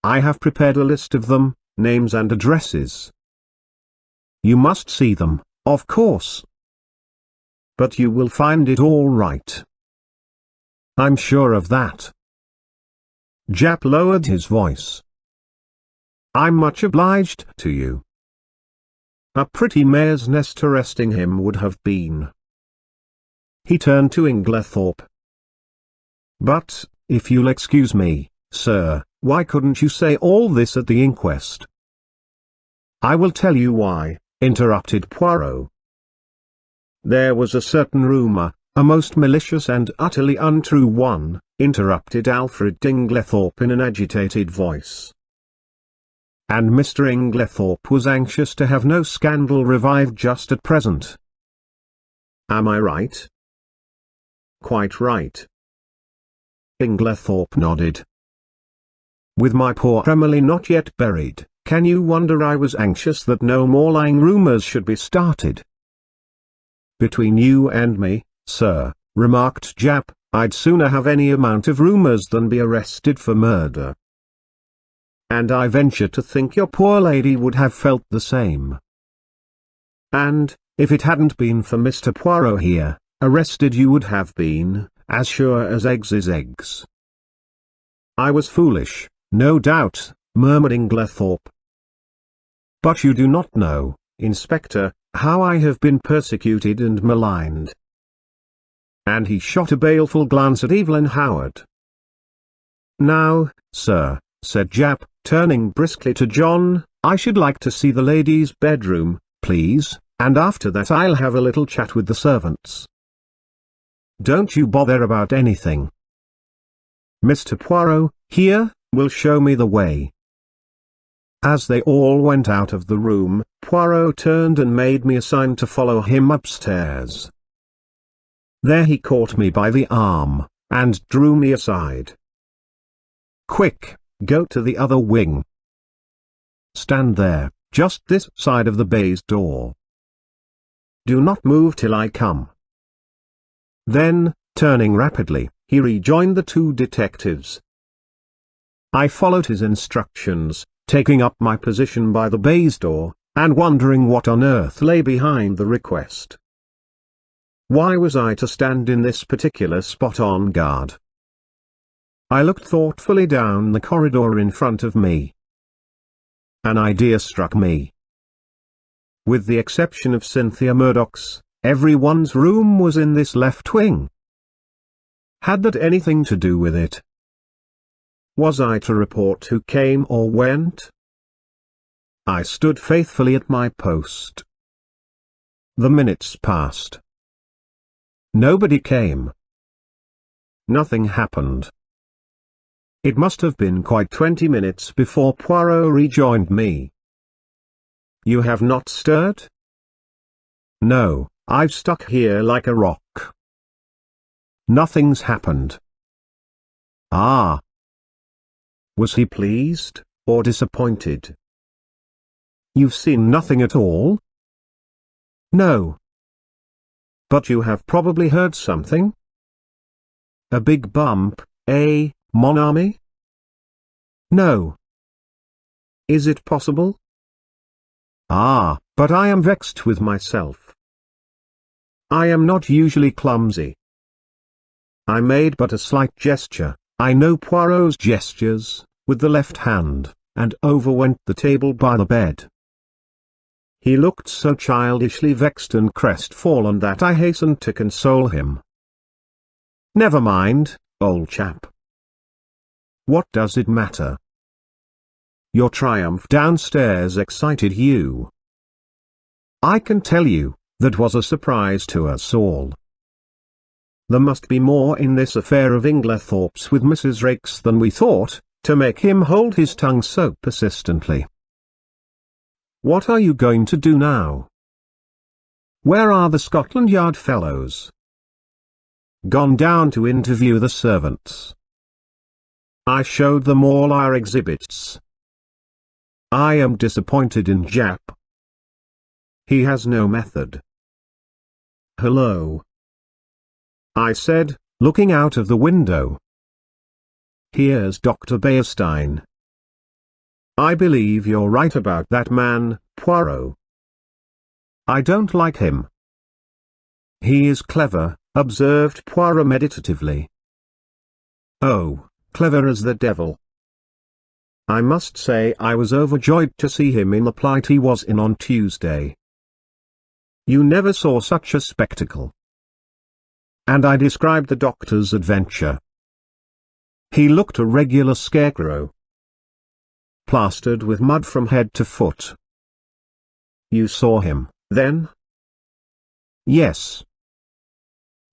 I have prepared a list of them, names and addresses. You must see them, of course. But you will find it all right. I'm sure of that." Japp lowered his voice. "I'm much obliged to you. A pretty mare's nest arresting him would have been." He turned to Inglethorpe. "But, if you'll excuse me, sir, why couldn't you say all this at the inquest?" "I will tell you why," interrupted Poirot. "There was a certain rumour, a most malicious and utterly untrue one," interrupted Alfred Inglethorpe in an agitated voice. "And Mr. Inglethorpe was anxious to have no scandal revived just at present. Am I right?" "Quite right." Inglethorpe nodded. "With my poor Emily not yet buried, can you wonder I was anxious that no more lying rumours should be started?" "Between you and me, sir," remarked Japp, "I'd sooner have any amount of rumours than be arrested for murder. And I venture to think your poor lady would have felt the same. And, if it hadn't been for Mr. Poirot here, arrested you would have been, as sure as eggs is eggs." "I was foolish, no doubt," murmured Inglethorpe. "But you do not know, Inspector, how I have been persecuted and maligned." And he shot a baleful glance at Evelyn Howard. "Now, sir," said Japp, turning briskly to John, "I should like to see the ladies' bedroom, please, and after that I'll have a little chat with the servants. Don't you bother about anything. Mr. Poirot, here, will show me the way." As they all went out of the room, Poirot turned and made me a sign to follow him upstairs. There he caught me by the arm, and drew me aside. "Quick, go to the other wing. Stand there, just this side of the baize door. Do not move till I come." Then, turning rapidly, he rejoined the two detectives. I followed his instructions, taking up my position by the baize door, and wondering what on earth lay behind the request. Why was I to stand in this particular spot on guard? I looked thoughtfully down the corridor in front of me. An idea struck me. With the exception of Cynthia Murdoch's, everyone's room was in this left wing. Had that anything to do with it? Was I to report who came or went? I stood faithfully at my post. The minutes passed. Nobody came. Nothing happened. It must have been quite 20 minutes before Poirot rejoined me. "You have not stirred?" "No, I've stuck here like a rock. Nothing's happened." "Ah." Was he pleased, or disappointed? "You've seen nothing at all?" "No." "But you have probably heard something? A big bump, eh, mon ami?" "No." "Is it possible?" "Ah, but I am vexed with myself. I am not usually clumsy." I made but a slight gesture, I know Poirot's gestures, with the left hand, and over went the table by the bed. He looked so childishly vexed and crestfallen that I hastened to console him. "Never mind, old chap. What does it matter? Your triumph downstairs excited you. I can tell you, that was a surprise to us all. There must be more in this affair of Inglethorpe's with Mrs. Raikes than we thought, to make him hold his tongue so persistently. What are you going to do now? Where are the Scotland Yard fellows?" gone down to interview the servants. I showed them all our exhibits. I am disappointed in Jap. He has no method. Hello, I said, looking out of the window. Here's Dr. Beerstein. I believe you're right about that man, Poirot. I don't like him. He is clever, observed Poirot meditatively. Oh, clever as the devil. I must say I was overjoyed to see him in the plight he was in on Tuesday. You never saw such a spectacle. And I described the doctor's adventure. He looked a regular scarecrow, plastered with mud from head to foot. You saw him, then? Yes.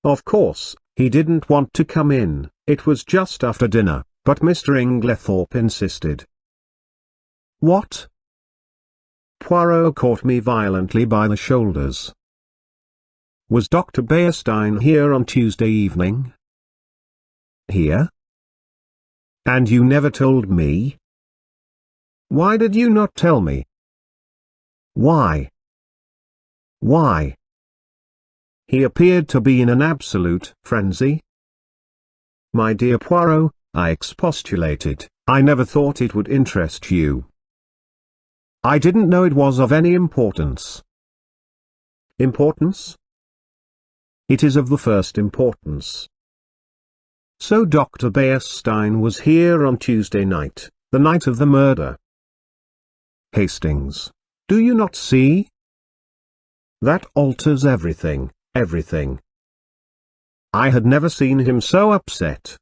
Of course, he didn't want to come in, it was just after dinner, but Mr. Inglethorpe insisted. What? Poirot caught me violently by the shoulders. Was Dr. Beerstein here on Tuesday evening? Here? And you never told me? Why did you not tell me? Why? Why? He appeared to be in an absolute frenzy. My dear Poirot, I expostulated, I never thought it would interest you. I didn't know it was of any importance. Importance? It is of the first importance. So Dr. Beerstein was here on Tuesday night, the night of the murder. Hastings, do you not see? That alters everything, everything. I had never seen him so upset.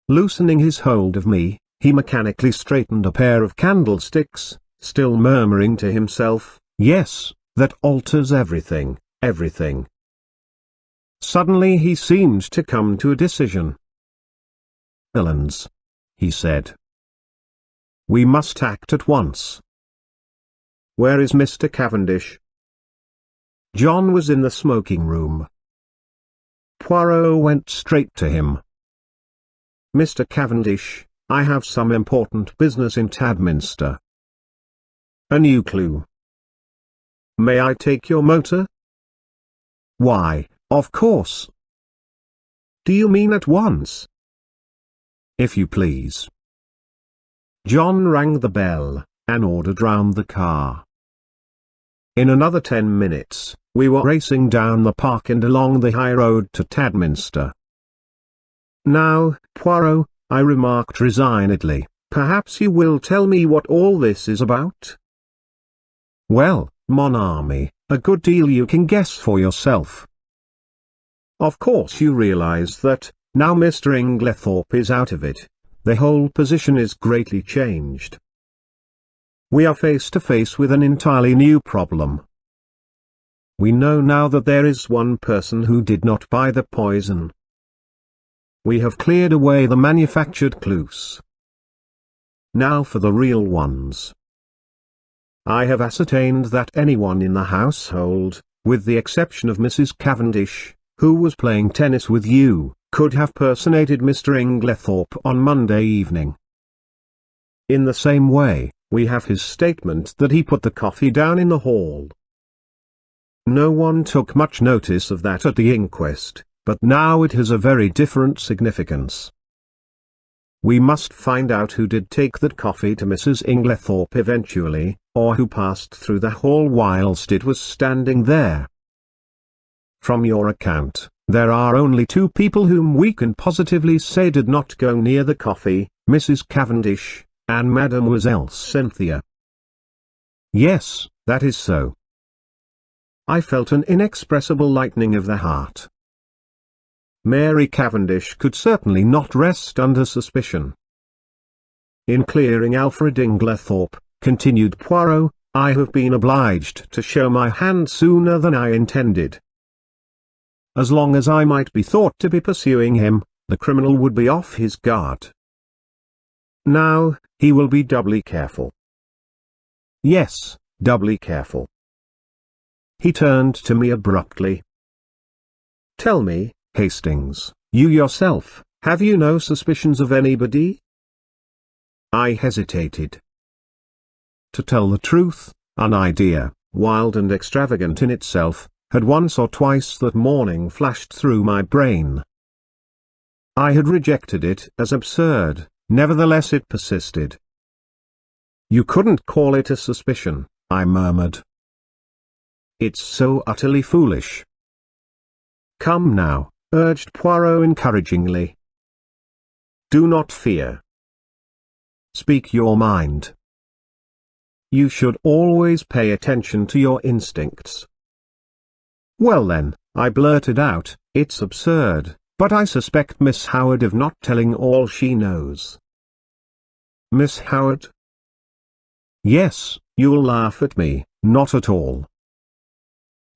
Loosening his hold of me, he mechanically straightened a pair of candlesticks, still murmuring to himself, yes, that alters everything, everything. Suddenly he seemed to come to a decision. Villains, he said. We must act at once. Where is Mr. Cavendish? John was in the smoking room. Poirot went straight to him. Mr. Cavendish, I have some important business in Tadminster. A new clue. May I take your motor? Why, of course. Do you mean at once? If you please. John rang the bell, and ordered round the car. In another 10 minutes, we were racing down the park and along the high road to Tadminster. Now, Poirot, I remarked resignedly, perhaps you will tell me what all this is about? Well, mon ami, a good deal you can guess for yourself. Of course you realize that, now Mr. Inglethorpe is out of it, the whole position is greatly changed. We are face to face with an entirely new problem. We know now that there is one person who did not buy the poison. We have cleared away the manufactured clues. Now for the real ones. I have ascertained that anyone in the household, with the exception of Mrs. Cavendish, who was playing tennis with you, could have personated Mr. Inglethorpe on Monday evening. In the same way, we have his statement that he put the coffee down in the hall. No one took much notice of that at the inquest, but now it has a very different significance. We must find out who did take that coffee to Mrs. Inglethorpe eventually, or who passed through the hall whilst it was standing there. From your account, there are only 2 people whom we can positively say did not go near the coffee, Mrs. Cavendish, and Mademoiselle Cynthia. Yes, that is so. I felt an inexpressible lightening of the heart. Mary Cavendish could certainly not rest under suspicion. In clearing Alfred Inglethorpe, continued Poirot, I have been obliged to show my hand sooner than I intended. As long as I might be thought to be pursuing him, the criminal would be off his guard. Now, he will be doubly careful. Yes, doubly careful. He turned to me abruptly. Tell me, Hastings, you yourself, have you no suspicions of anybody? I hesitated. To tell the truth, an idea, wild and extravagant in itself, had once or twice that morning flashed through my brain. I had rejected it as absurd, nevertheless it persisted. You couldn't call it a suspicion, I murmured. It's so utterly foolish. Come now, urged Poirot encouragingly. Do not fear. Speak your mind. You should always pay attention to your instincts. Well then, I blurted out, it's absurd, but I suspect Miss Howard of not telling all she knows. Miss Howard? Yes, you'll laugh at me, not at all.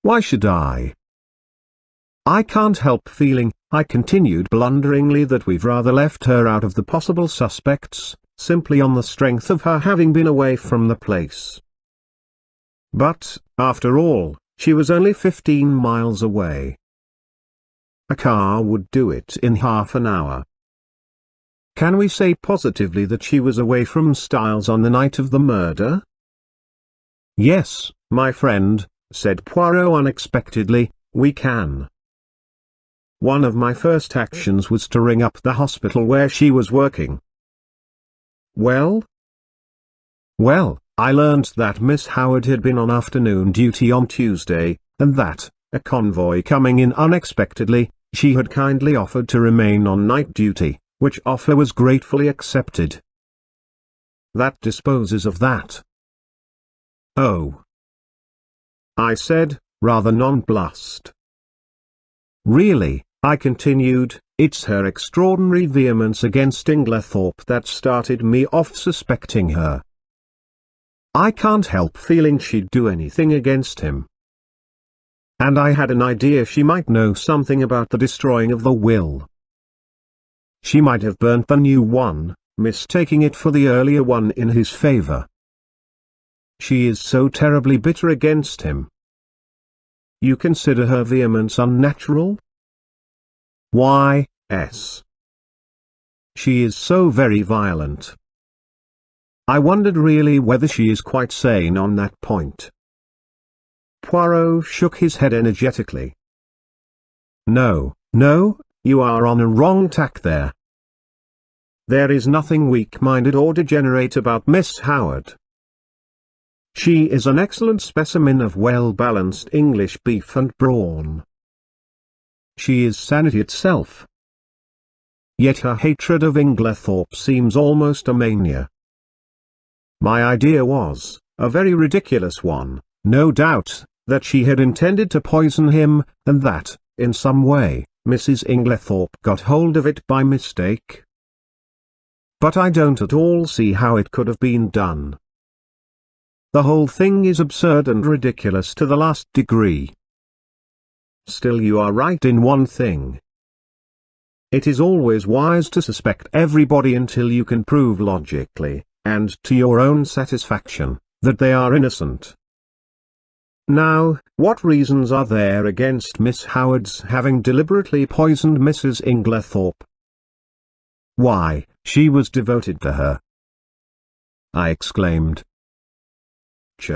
Why should I? I can't help feeling, I continued blunderingly, that we've rather left her out of the possible suspects, simply on the strength of her having been away from the place. But, after all, she was only 15 miles away. A car would do it in half an hour. Can we say positively that she was away from Styles on the night of the murder? Yes, my friend, said Poirot unexpectedly, we can. One of my first actions was to ring up the hospital where she was working. Well? Well, I learned that Miss Howard had been on afternoon duty on Tuesday, and that, a convoy coming in unexpectedly, she had kindly offered to remain on night duty, which offer was gratefully accepted. That disposes of that. Oh, I said, rather nonplussed. Really, I continued, it's her extraordinary vehemence against Inglethorpe that started me off suspecting her. I can't help feeling she'd do anything against him. And I had an idea she might know something about the destroying of the will. She might have burnt the new one, mistaking it for the earlier one in his favor. She is so terribly bitter against him. You consider her vehemence unnatural? Why, yes. She is so very violent. I wondered really whether she is quite sane on that point. Poirot shook his head energetically. No, no, you are on a wrong tack there. There is nothing weak-minded or degenerate about Miss Howard. She is an excellent specimen of well-balanced English beef and brawn. She is sanity itself. Yet her hatred of Inglethorpe seems almost a mania. My idea was, a very ridiculous one, no doubt, that she had intended to poison him, and that, in some way, Mrs. Inglethorpe got hold of it by mistake. But I don't at all see how it could have been done. The whole thing is absurd and ridiculous to the last degree. Still, you are right in one thing. It is always wise to suspect everybody until you can prove logically, and to your own satisfaction, that they are innocent. Now, what reasons are there against Miss Howard's having deliberately poisoned Mrs. Inglethorpe? Why, she was devoted to her, I exclaimed. Ch!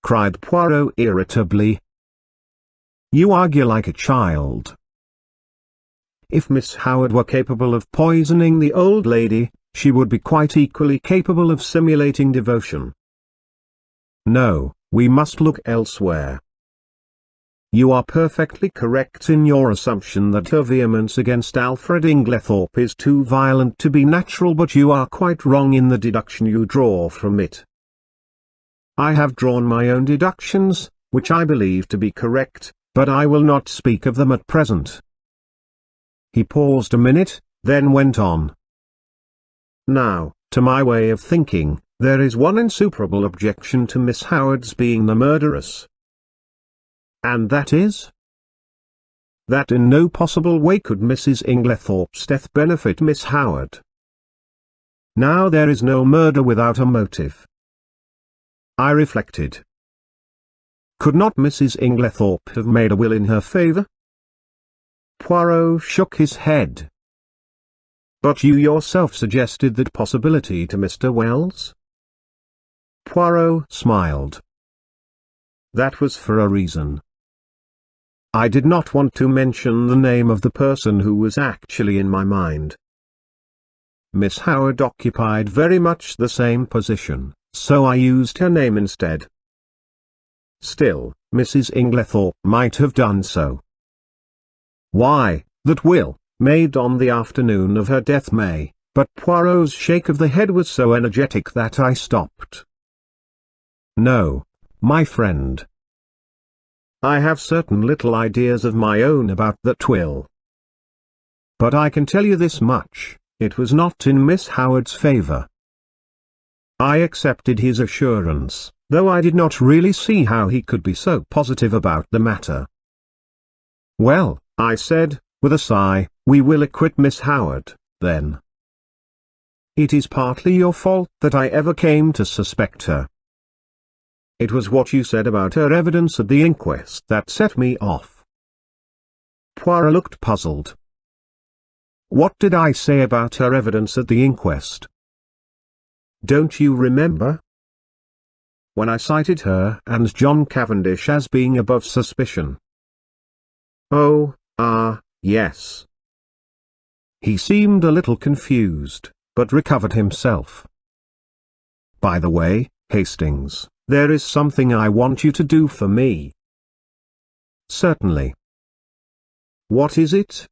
Cried Poirot irritably. You argue like a child. If Miss Howard were capable of poisoning the old lady, she would be quite equally capable of simulating devotion. No, we must look elsewhere. You are perfectly correct in your assumption that her vehemence against Alfred Inglethorpe is too violent to be natural, but you are quite wrong in the deduction you draw from it. I have drawn my own deductions, which I believe to be correct, but I will not speak of them at present. He paused a minute, then went on. Now, to my way of thinking, there is one insuperable objection to Miss Howard's being the murderess. And that is? That in no possible way could Mrs. Inglethorpe's death benefit Miss Howard. Now there is no murder without a motive. I reflected. Could not Mrs. Inglethorpe have made a will in her favor? Poirot shook his head. But you yourself suggested that possibility to Mr. Wells? Poirot smiled. That was for a reason. I did not want to mention the name of the person who was actually in my mind. Miss Howard occupied very much the same position, so I used her name instead. Still, Mrs. Inglethorpe might have done so. Why, that will, made on the afternoon of her death may, but Poirot's shake of the head was so energetic that I stopped. No, my friend. I have certain little ideas of my own about that will. But I can tell you this much, it was not in Miss Howard's favor. I accepted his assurance, though I did not really see how he could be so positive about the matter. Well, I said, with a sigh, we will acquit Miss Howard, then. It is partly your fault that I ever came to suspect her. It was what you said about her evidence at the inquest that set me off. Poirot looked puzzled. What did I say about her evidence at the inquest? Don't you remember? When I cited her and John Cavendish as being above suspicion. Oh, yes. He seemed a little confused, but recovered himself. By the way, Hastings, there is something I want you to do for me. Certainly. What is it?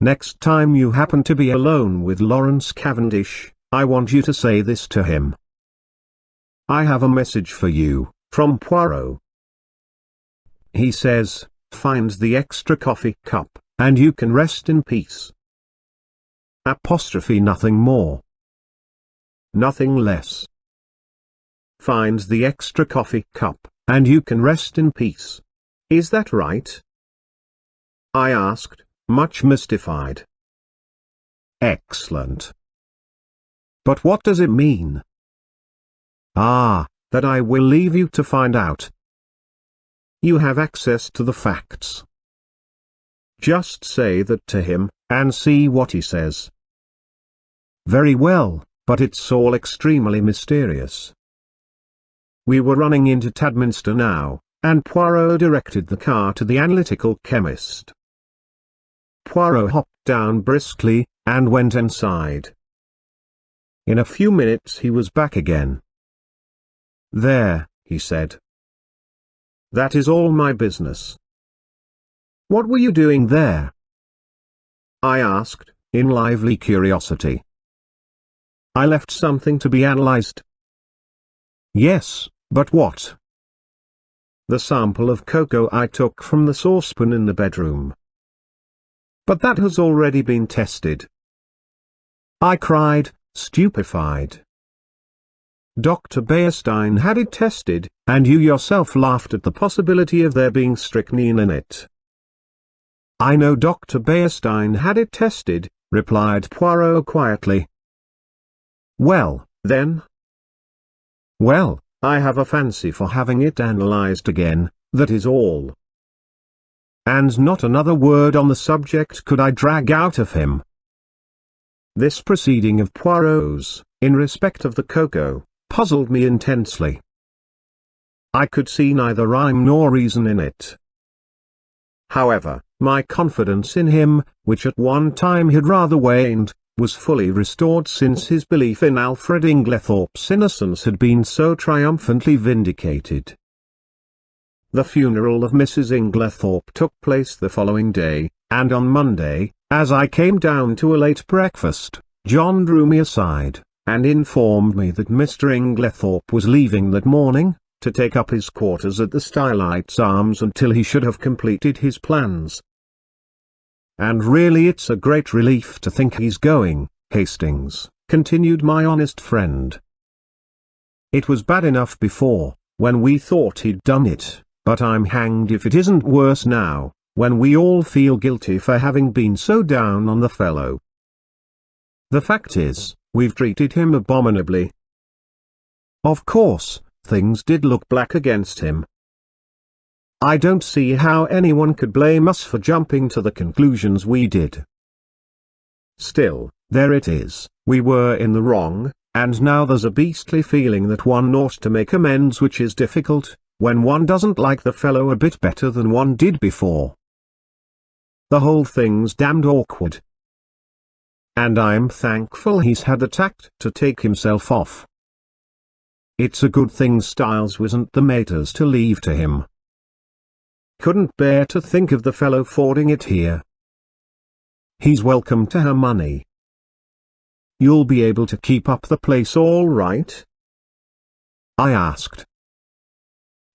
Next time you happen to be alone with Lawrence Cavendish, I want you to say this to him. I have a message for you, from Poirot. He says, find the extra coffee cup, and you can rest in peace. Apostrophe nothing more. Nothing less. Find the extra coffee cup, and you can rest in peace. Is that right? I asked, much mystified. Excellent. But what does it mean? Ah, that I will leave you to find out. You have access to the facts. Just say that to him, and see what he says. Very well, but it's all extremely mysterious. We were running into Tadminster now, and Poirot directed the car to the analytical chemist. Poirot hopped down briskly, and went inside. In a few minutes he was back again. There, he said. That is all my business. What were you doing there? I asked, in lively curiosity. I left something to be analyzed. Yes, but what? The sample of cocoa I took from the saucepan in the bedroom. But that has already been tested. I cried, stupefied. Dr. Beierstein had it tested, and you yourself laughed at the possibility of there being strychnine in it. I know Dr. Beierstein had it tested, replied Poirot quietly. Well, then? Well, I have a fancy for having it analyzed again, that is all. And not another word on the subject could I drag out of him. This proceeding of Poirot's, in respect of the cocoa, puzzled me intensely. I could see neither rhyme nor reason in it. However, my confidence in him, which at one time had rather waned, was fully restored since his belief in Alfred Inglethorpe's innocence had been so triumphantly vindicated. The funeral of Mrs. Inglethorpe took place the following day, and on Monday, as I came down to a late breakfast, John drew me aside, and informed me that Mr. Inglethorpe was leaving that morning, to take up his quarters at the Stylites Arms until he should have completed his plans. And really it's a great relief to think he's going, Hastings, continued my honest friend. It was bad enough before, when we thought he'd done it, but I'm hanged if it isn't worse now, when we all feel guilty for having been so down on the fellow. The fact is, we've treated him abominably. Of course, things did look black against him. I don't see how anyone could blame us for jumping to the conclusions we did. Still, there it is, we were in the wrong, and now there's a beastly feeling that one ought to make amends, which is difficult, when one doesn't like the fellow a bit better than one did before. The whole thing's damned awkward. And I'm thankful he's had the tact to take himself off. It's a good thing Styles wasn't the maters to leave to him. Couldn't bear to think of the fellow fording it here. He's welcome to her money. You'll be able to keep up the place all right? I asked.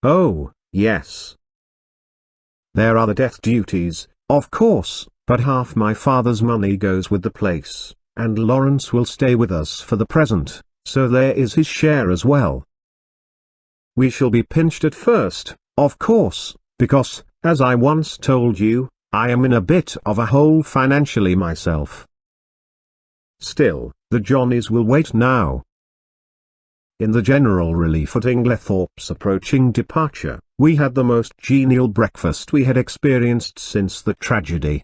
Oh, yes. There are the death duties, of course, but half my father's money goes with the place, and Lawrence will stay with us for the present, so there is his share as well. We shall be pinched at first, of course, because, as I once told you, I am in a bit of a hole financially myself. Still, the Johnnies will wait now. In the general relief at Inglethorpe's approaching departure, we had the most genial breakfast we had experienced since the tragedy.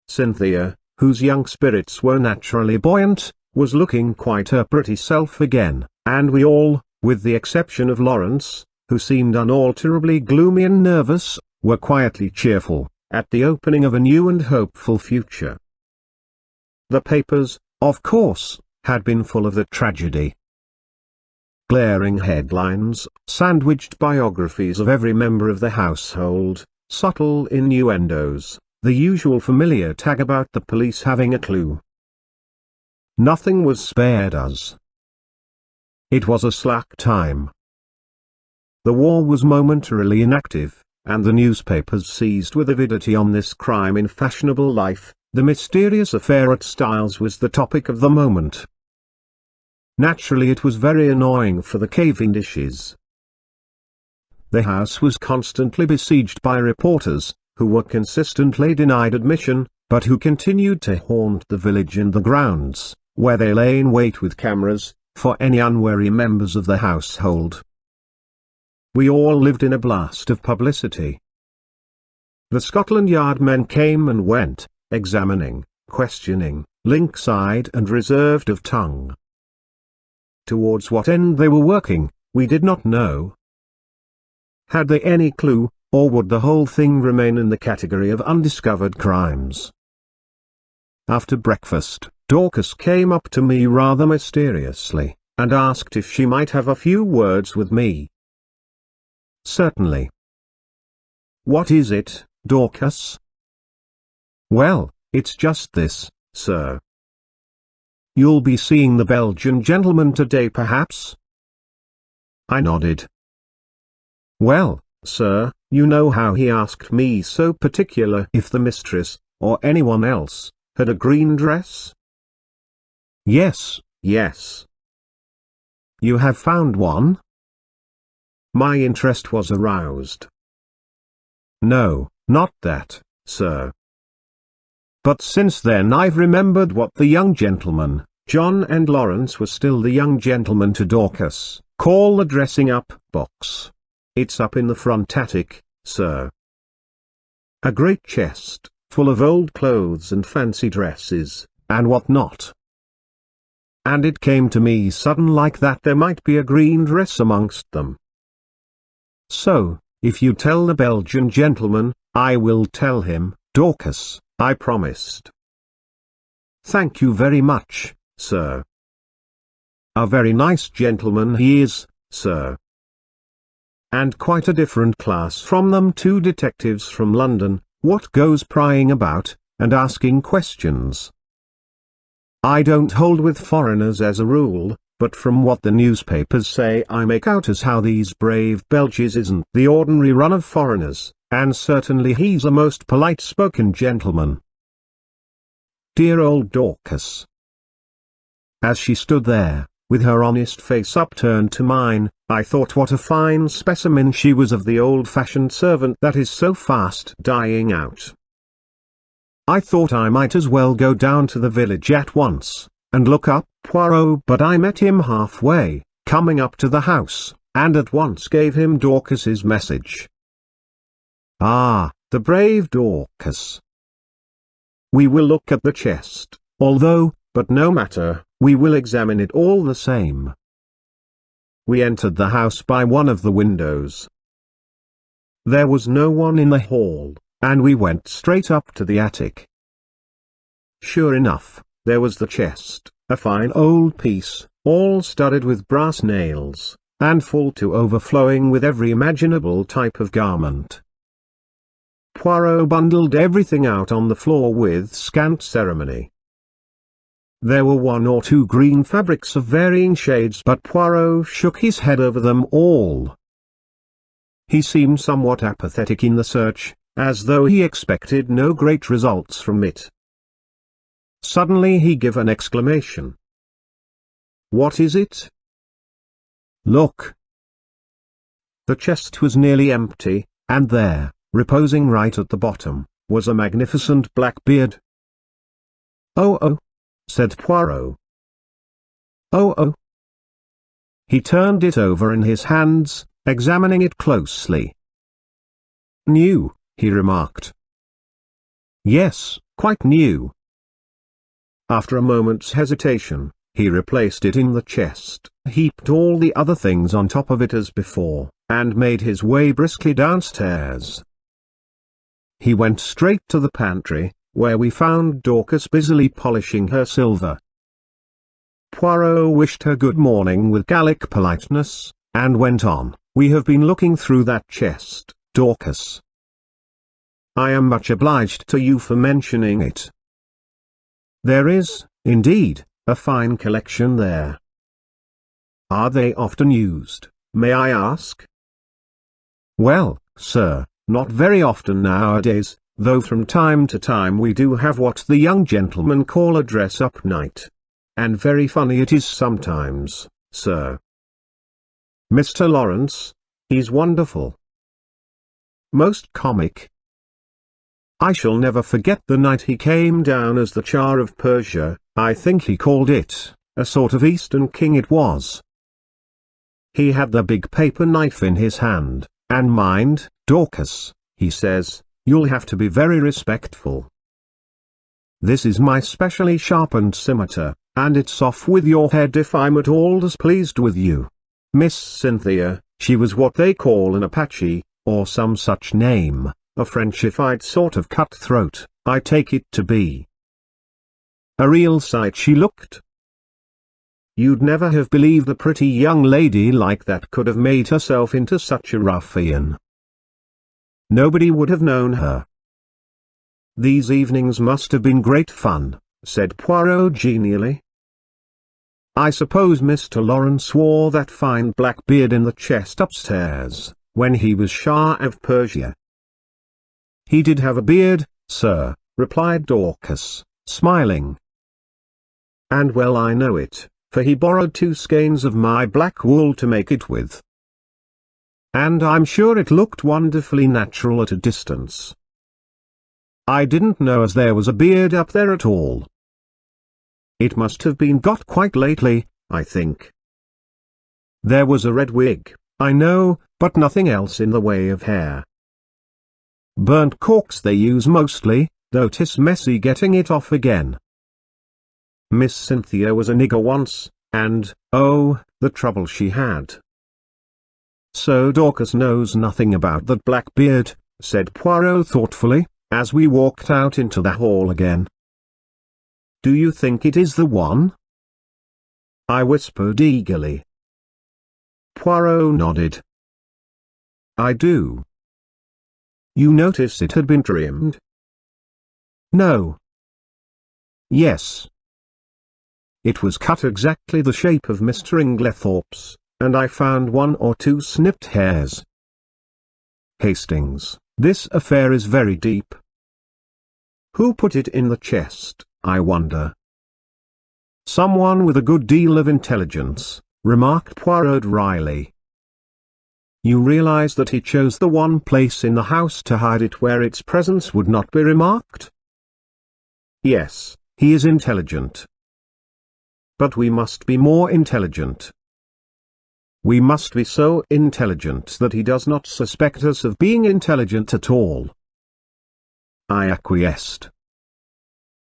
Cynthia, whose young spirits were naturally buoyant, was looking quite her pretty self again, and we all, with the exception of Lawrence, who seemed unalterably gloomy and nervous, were quietly cheerful, at the opening of a new and hopeful future. The papers, of course, had been full of the tragedy. Glaring headlines, sandwiched biographies of every member of the household, subtle innuendos, the usual familiar tag about the police having a clue. Nothing was spared us. It was a slack time. The war was momentarily inactive, and the newspapers seized with avidity on this crime in fashionable life. The mysterious affair at Styles was the topic of the moment. Naturally, it was very annoying for the Cavendishes. The house was constantly besieged by reporters, who were consistently denied admission, but who continued to haunt the village and the grounds, where they lay in wait with cameras, for any unwary members of the household. We all lived in a blast of publicity. The Scotland Yard men came and went, examining, questioning, lynx-eyed and reserved of tongue. Towards what end they were working, we did not know. Had they any clue, or would the whole thing remain in the category of undiscovered crimes? After breakfast, Dorcas came up to me rather mysteriously, and asked if she might have a few words with me. Certainly. What is it, Dorcas? Well, it's just this, sir. You'll be seeing the Belgian gentleman today, perhaps? I nodded. Well, sir, you know how he asked me so particular if the mistress, or anyone else, had a green dress? Yes, yes. You have found one? My interest was aroused. No, not that, sir. But since then I've remembered what the young gentleman, John and Lawrence were still the young gentleman to Dorcas, call the dressing-up box. It's up in the front attic, sir. A great chest, full of old clothes and fancy dresses, and what not. And it came to me sudden like that there might be a green dress amongst them. So, if you tell the Belgian gentleman, I will tell him, Dorcas, I promised. Thank you very much, sir. A very nice gentleman he is, sir. And quite a different class from them two detectives from London, what goes prying about, and asking questions. I don't hold with foreigners as a rule, but from what the newspapers say I make out as how these brave Belgies isn't the ordinary run of foreigners, and certainly he's a most polite-spoken gentleman. Dear old Dorcas. As she stood there, with her honest face upturned to mine, I thought what a fine specimen she was of the old-fashioned servant that is so fast dying out. I thought I might as well go down to the village at once, and look up Poirot, but I met him halfway, coming up to the house, and at once gave him Dorcas's message. Ah, the brave Dorcas. We will look at the chest, but no matter, we will examine it all the same. We entered the house by one of the windows. There was no one in the hall, and we went straight up to the attic. Sure enough, there was the chest, a fine old piece, all studded with brass nails, and full to overflowing with every imaginable type of garment. Poirot bundled everything out on the floor with scant ceremony. There were one or two green fabrics of varying shades, but Poirot shook his head over them all. He seemed somewhat apathetic in the search, as though he expected no great results from it. Suddenly he gave an exclamation. "What is it?" "Look!" The chest was nearly empty, and there, reposing right at the bottom, was a magnificent black beard. "Oh, said Poirot. "Oh." He turned it over in his hands, examining it closely. "New," he remarked. "Yes, quite new." After a moment's hesitation, he replaced it in the chest, heaped all the other things on top of it as before, and made his way briskly downstairs. He went straight to the pantry, where we found Dorcas busily polishing her silver. Poirot wished her good morning with Gallic politeness, and went on, "We have been looking through that chest, Dorcas. I am much obliged to you for mentioning it. There is, indeed, a fine collection there." "Are they often used, may I ask?" "Well, sir, not very often nowadays, though from time to time we do have what the young gentlemen call a dress-up night. And very funny it is sometimes, sir. Mr. Lawrence, he's wonderful. Most comic. I shall never forget the night he came down as the Tsar of Persia, I think he called it, a sort of Eastern king it was. He had the big paper knife in his hand, and mind, Dorcas, he says, you'll have to be very respectful. This is my specially sharpened scimitar, and it's off with your head if I'm at all displeased with you. Miss Cynthia, she was what they call an Apache, or some such name, a Frenchified sort of cutthroat, I take it to be. A real sight she looked. You'd never have believed a pretty young lady like that could have made herself into such a ruffian. Nobody would have known her. These evenings must have been great fun, said Poirot genially. I suppose Mr. Lawrence wore that fine black beard in the chest upstairs, when he was Shah of Persia. He did have a beard, sir, replied Dorcas, smiling. And well I know it, for he borrowed 2 skeins of my black wool to make it with. And I'm sure it looked wonderfully natural at a distance. I didn't know as there was a beard up there at all. It must have been got quite lately, I think. There was a red wig, I know, but nothing else in the way of hair. Burnt corks they use mostly, though 'tis messy getting it off again. Miss Cynthia was a nigger once, and, oh, the trouble she had. So Dorcas knows nothing about that black beard, said Poirot thoughtfully, as we walked out into the hall again. Do you think it is the one? I whispered eagerly. Poirot nodded. I do. You noticed it had been trimmed? No. Yes. It was cut exactly the shape of Mr. Inglethorpe's, and I found 1 or 2 snipped hairs. Hastings, this affair is very deep. Who put it in the chest, I wonder? Someone with a good deal of intelligence, remarked Poirot dryly. You realize that he chose the one place in the house to hide it where its presence would not be remarked? Yes, he is intelligent. But we must be more intelligent. We must be so intelligent that he does not suspect us of being intelligent at all. I acquiesced.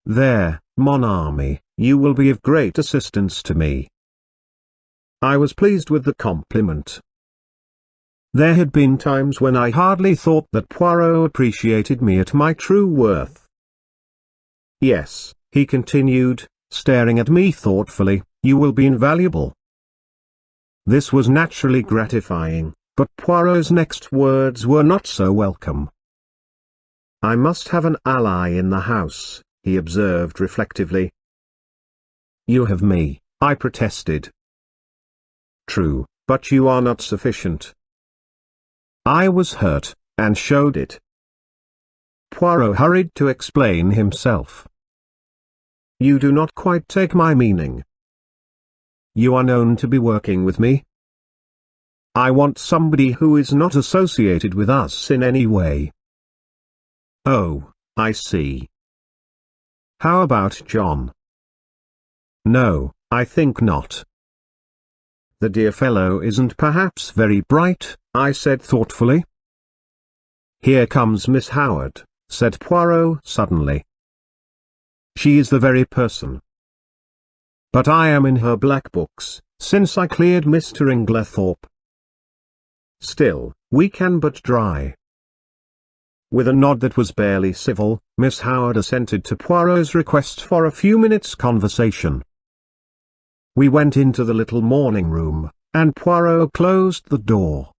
There, mon ami, you will be of great assistance to me. I was pleased with the compliment. There had been times when I hardly thought that Poirot appreciated me at my true worth. Yes, he continued, staring at me thoughtfully, you will be invaluable. This was naturally gratifying, but Poirot's next words were not so welcome. I must have an ally in the house, he observed reflectively. You have me, I protested. True, but you are not sufficient. I was hurt, and showed it. Poirot hurried to explain himself. You do not quite take my meaning. You are known to be working with me. I want somebody who is not associated with us in any way. Oh, I see. How about John? No, I think not. The dear fellow isn't perhaps very bright, I said thoughtfully. Here comes Miss Howard, said Poirot suddenly. She is the very person. But I am in her black books, since I cleared Mr. Inglethorpe. Still, we can but try. With a nod that was barely civil, Miss Howard assented to Poirot's request for a few minutes' conversation. We went into the little morning room, and Poirot closed the door.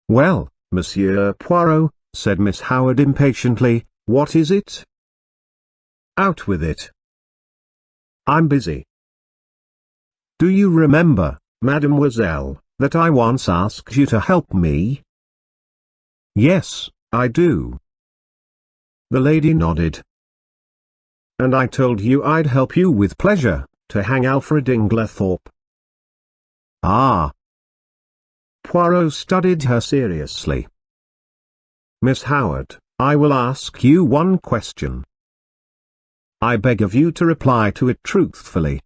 Well, Monsieur Poirot, said Miss Howard impatiently, what is it? Out with it. I'm busy. Do you remember, mademoiselle, that I once asked you to help me? Yes, I do. The lady nodded. And I told you I'd help you with pleasure, to hang Alfred Inglethorpe. Ah. Poirot studied her seriously. Miss Howard, I will ask you one question. I beg of you to reply to it truthfully.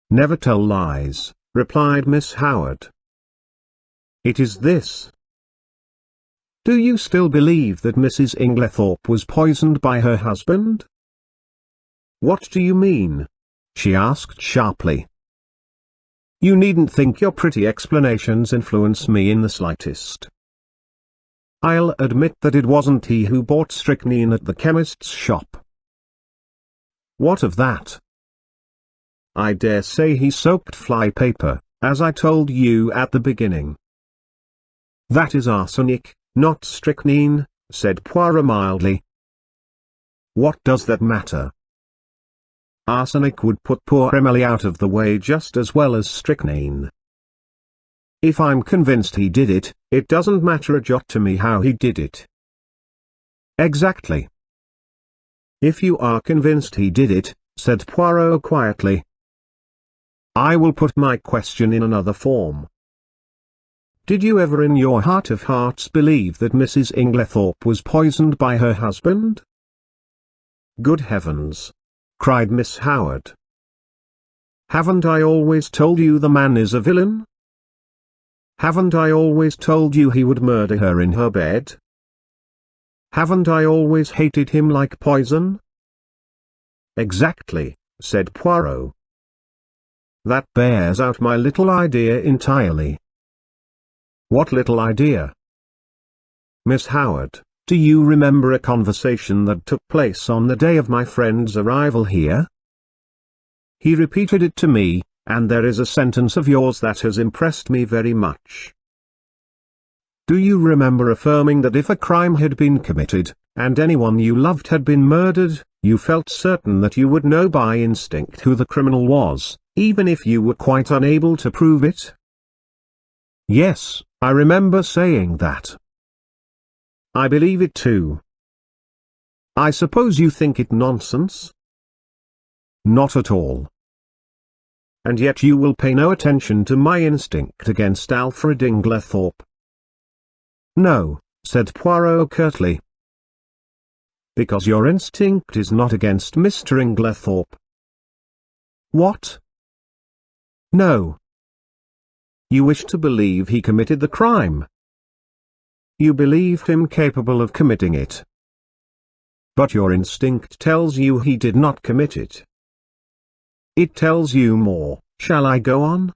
Never tell lies, replied Miss Howard. It is this. Do you still believe that Mrs. Inglethorpe was poisoned by her husband? What do you mean? She asked sharply. You needn't think your pretty explanations influence me in the slightest. I'll admit that it wasn't he who bought strychnine at the chemist's shop. What of that? I dare say he soaked flypaper, as I told you at the beginning. That is arsenic, not strychnine, said Poirot mildly. What does that matter? Arsenic would put poor Emily out of the way just as well as strychnine. If I'm convinced he did it, it doesn't matter a jot to me how he did it. Exactly. If you are convinced he did it, said Poirot quietly, I will put my question in another form. Did you ever in your heart of hearts believe that Mrs. Inglethorpe was poisoned by her husband? Good heavens! Cried Miss Howard. Haven't I always told you the man is a villain? Haven't I always told you he would murder her in her bed? Haven't I always hated him like poison? Exactly, said Poirot. That bears out my little idea entirely. What little idea? Miss Howard, do you remember a conversation that took place on the day of my friend's arrival here? He repeated it to me, and there is a sentence of yours that has impressed me very much. Do you remember affirming that if a crime had been committed, and anyone you loved had been murdered, you felt certain that you would know by instinct who the criminal was, even if you were quite unable to prove it? Yes, I remember saying that. I believe it too. I suppose you think it nonsense? Not at all. And yet you will pay no attention to my instinct against Alfred Inglethorpe. No, said Poirot curtly. Because your instinct is not against Mr. Inglethorpe. What? No. You wish to believe he committed the crime. You believed him capable of committing it. But your instinct tells you he did not commit it. It tells you more. Shall I go on?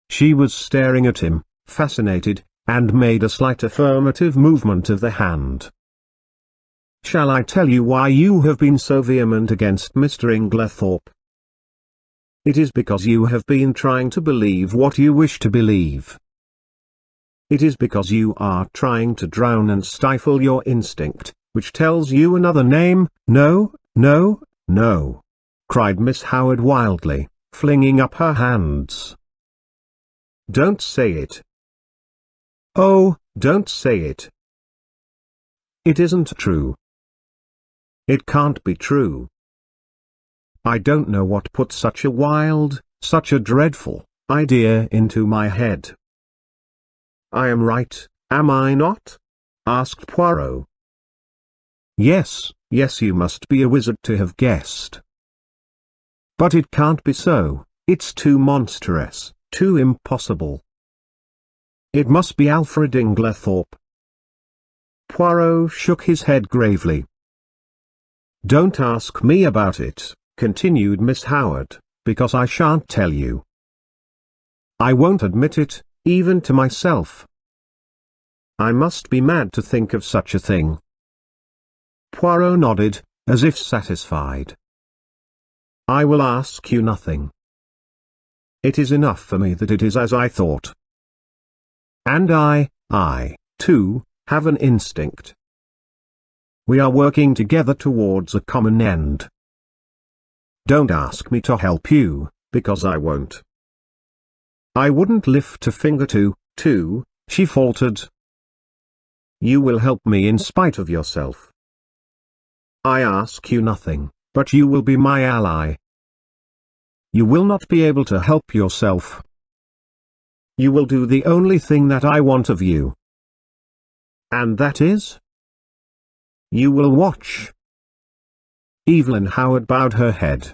She was staring at him, fascinated, and made a slight affirmative movement of the hand. Shall I tell you why you have been so vehement against Mr. Inglethorpe? It is because you have been trying to believe what you wish to believe. It is because you are trying to drown and stifle your instinct, which tells you another name. No, no, no, cried Miss Howard wildly, flinging up her hands. Don't say it. Oh, don't say it. It isn't true. It can't be true. I don't know what put such a wild, such a dreadful idea into my head. I am right, am I not? Asked Poirot. Yes, yes, you must be a wizard to have guessed. But it can't be so, it's too monstrous, too impossible. It must be Alfred Inglethorpe. Poirot shook his head gravely. Don't ask me about it, continued Miss Howard, because I shan't tell you. I won't admit it, even to myself. I must be mad to think of such a thing. Poirot nodded, as if satisfied. I will ask you nothing. It is enough for me that it is as I thought. And I, too, have an instinct. We are working together towards a common end. Don't ask me to help you, because I won't. I wouldn't lift a finger to, she faltered. You will help me in spite of yourself. I ask you nothing, but you will be my ally. You will not be able to help yourself. You will do the only thing that I want of you. And that is? You will watch. Evelyn Howard bowed her head.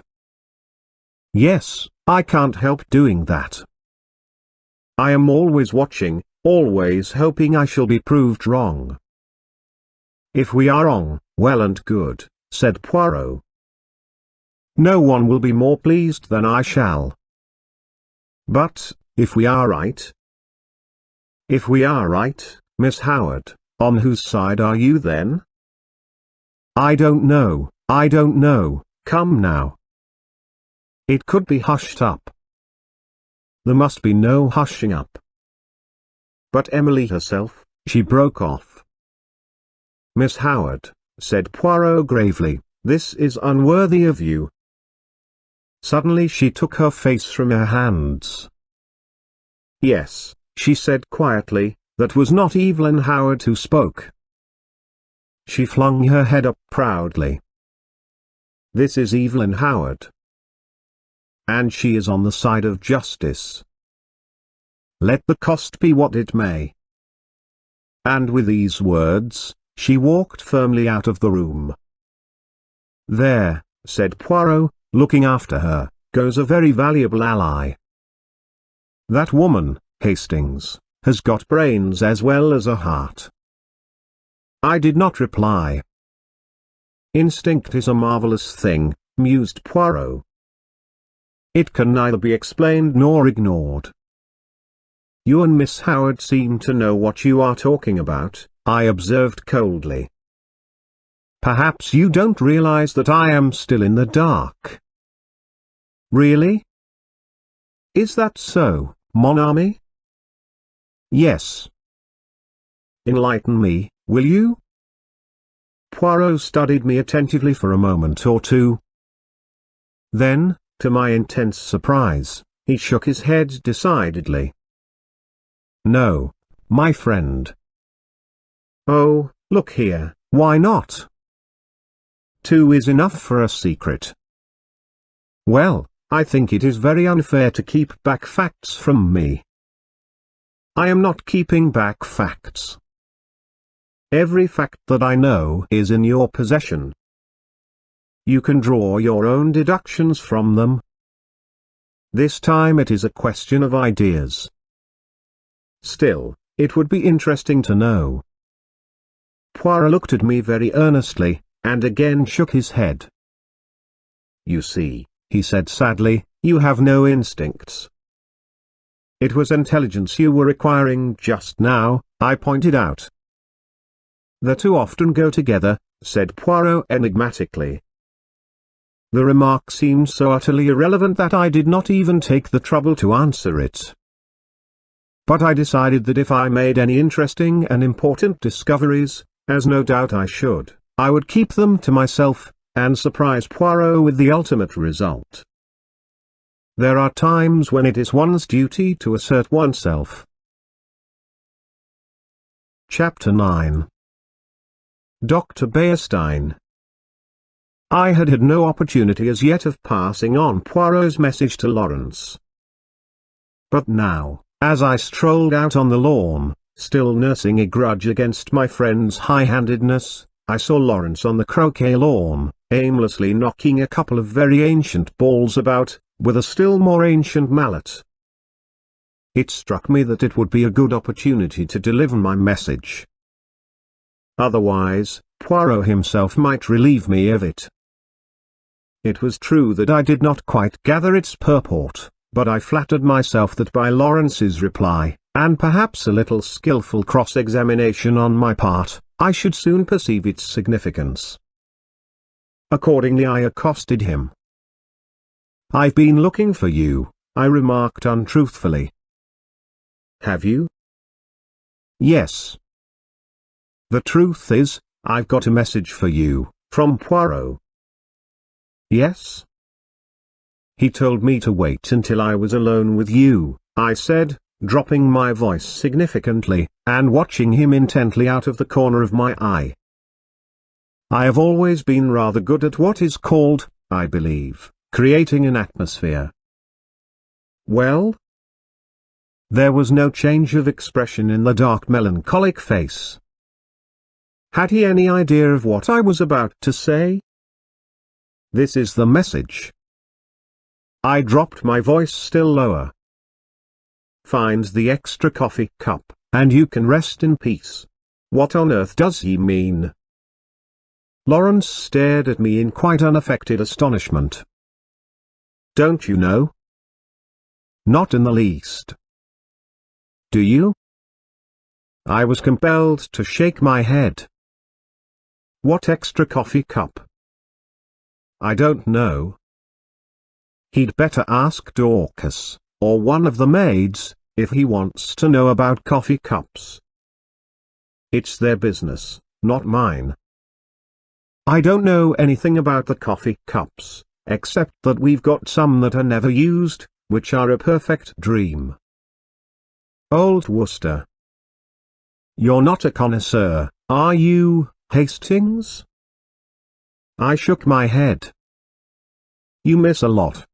Yes, I can't help doing that. I am always watching, always hoping I shall be proved wrong. If we are wrong, well and good, said Poirot. No one will be more pleased than I shall. But, if we are right? If we are right, Miss Howard, on whose side are you then? I don't know, come now. It could be hushed up. There must be no hushing up. But Emily herself, she broke off. Miss Howard, said Poirot gravely, this is unworthy of you. Suddenly she took her face from her hands. Yes, she said quietly, that was not Evelyn Howard who spoke. She flung her head up proudly. This is Evelyn Howard. And she is on the side of justice. Let the cost be what it may. And with these words, she walked firmly out of the room. There, said Poirot, looking after her, goes a very valuable ally. That woman, Hastings, has got brains as well as a heart. I did not reply. Instinct is a marvelous thing, mused Poirot. It can neither be explained nor ignored. You and Miss Howard seem to know what you are talking about, I observed coldly. Perhaps you don't realize that I am still in the dark. Really? Is that so, mon ami? Yes. Enlighten me, will you? Poirot studied me attentively for a moment or two. Then, to my intense surprise, he shook his head decidedly. No, my friend. Oh, look here, why not? 2 is enough for a secret. Well, I think it is very unfair to keep back facts from me. I am not keeping back facts. Every fact that I know is in your possession. You can draw your own deductions from them. This time it is a question of ideas. Still, it would be interesting to know. Poirot looked at me very earnestly, and again shook his head. You see, he said sadly, you have no instincts. It was intelligence you were requiring just now, I pointed out. The two often go together, said Poirot enigmatically. The remark seemed so utterly irrelevant that I did not even take the trouble to answer it. But I decided that if I made any interesting and important discoveries, as no doubt I should, I would keep them to myself, and surprise Poirot with the ultimate result. There are times when it is one's duty to assert oneself. Chapter 9. Dr. Beierstein. I had had no opportunity as yet of passing on Poirot's message to Lawrence. But now, as I strolled out on the lawn, still nursing a grudge against my friend's high-handedness, I saw Lawrence on the croquet lawn, aimlessly knocking a couple of very ancient balls about, with a still more ancient mallet. It struck me that it would be a good opportunity to deliver my message. Otherwise, Poirot himself might relieve me of it. It was true that I did not quite gather its purport, but I flattered myself that by Lawrence's reply, and perhaps a little skillful cross-examination on my part, I should soon perceive its significance. Accordingly I accosted him. I've been looking for you, I remarked untruthfully. Have you? Yes. The truth is, I've got a message for you, from Poirot. Yes? He told me to wait until I was alone with you, I said, dropping my voice significantly, and watching him intently out of the corner of my eye. I have always been rather good at what is called, I believe, creating an atmosphere. Well? There was no change of expression in the dark melancholic face. Had he any idea of what I was about to say? This is the message. I dropped my voice still lower. Find the extra coffee cup, and you can rest in peace. What on earth does he mean? Lawrence stared at me in quite unaffected astonishment. Don't you know? Not in the least. Do you? I was compelled to shake my head. What extra coffee cup? I don't know. He'd better ask Dorcas, or one of the maids, if he wants to know about coffee cups. It's their business, not mine. I don't know anything about the coffee cups, except that we've got some that are never used, which are a perfect dream. Old Worcester. You're not a connoisseur, are you, Hastings? I shook my head. You miss a lot.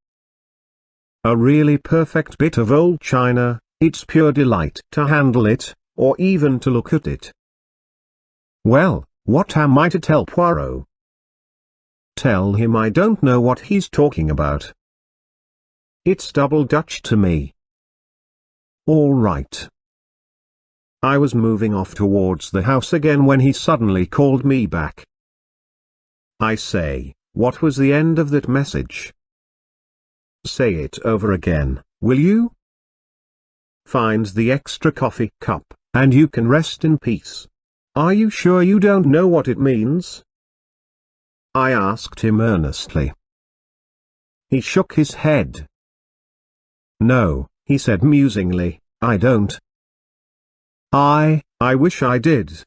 A really perfect bit of old china, it's pure delight to handle it, or even to look at it. Well, what am I to tell Poirot? Tell him I don't know what he's talking about. It's double Dutch to me. All right. I was moving off towards the house again when he suddenly called me back. I say, what was the end of that message? Say it over again, will you? Find the extra coffee cup, and you can rest in peace. Are you sure you don't know what it means? I asked him earnestly. He shook his head. No, he said musingly, I don't. I wish I did.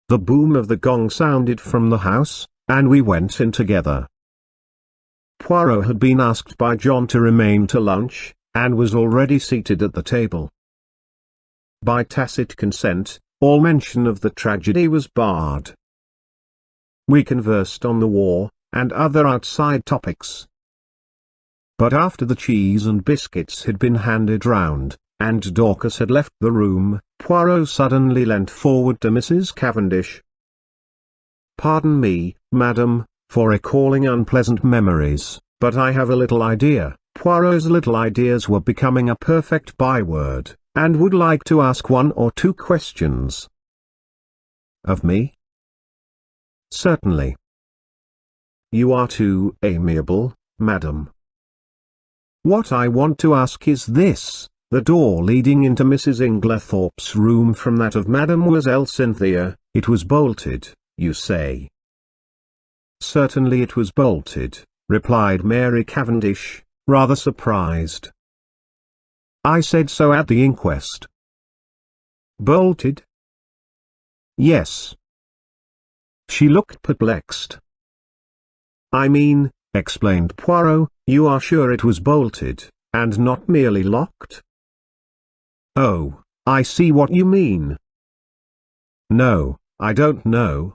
The boom of the gong sounded from the house, and we went in together. Poirot had been asked by John to remain to lunch, and was already seated at the table. By tacit consent, all mention of the tragedy was barred. We conversed on the war, and other outside topics. But after the cheese and biscuits had been handed round, and Dorcas had left the room, Poirot suddenly leant forward to Mrs. Cavendish. Pardon me, madam, for recalling unpleasant memories, but I have a little idea, Poirot's little ideas were becoming a perfect byword, and would like to ask one or two questions. Of me? Certainly. You are too amiable, madam. What I want to ask is this: the door leading into Mrs. Inglethorpe's room from that of Mademoiselle Cynthia, it was bolted, you say? Certainly it was bolted, replied Mary Cavendish, rather surprised. I said so at the inquest. Bolted? Yes. She looked perplexed. I mean, explained Poirot, you are sure it was bolted, and not merely locked? Oh, I see what you mean. No, I don't know.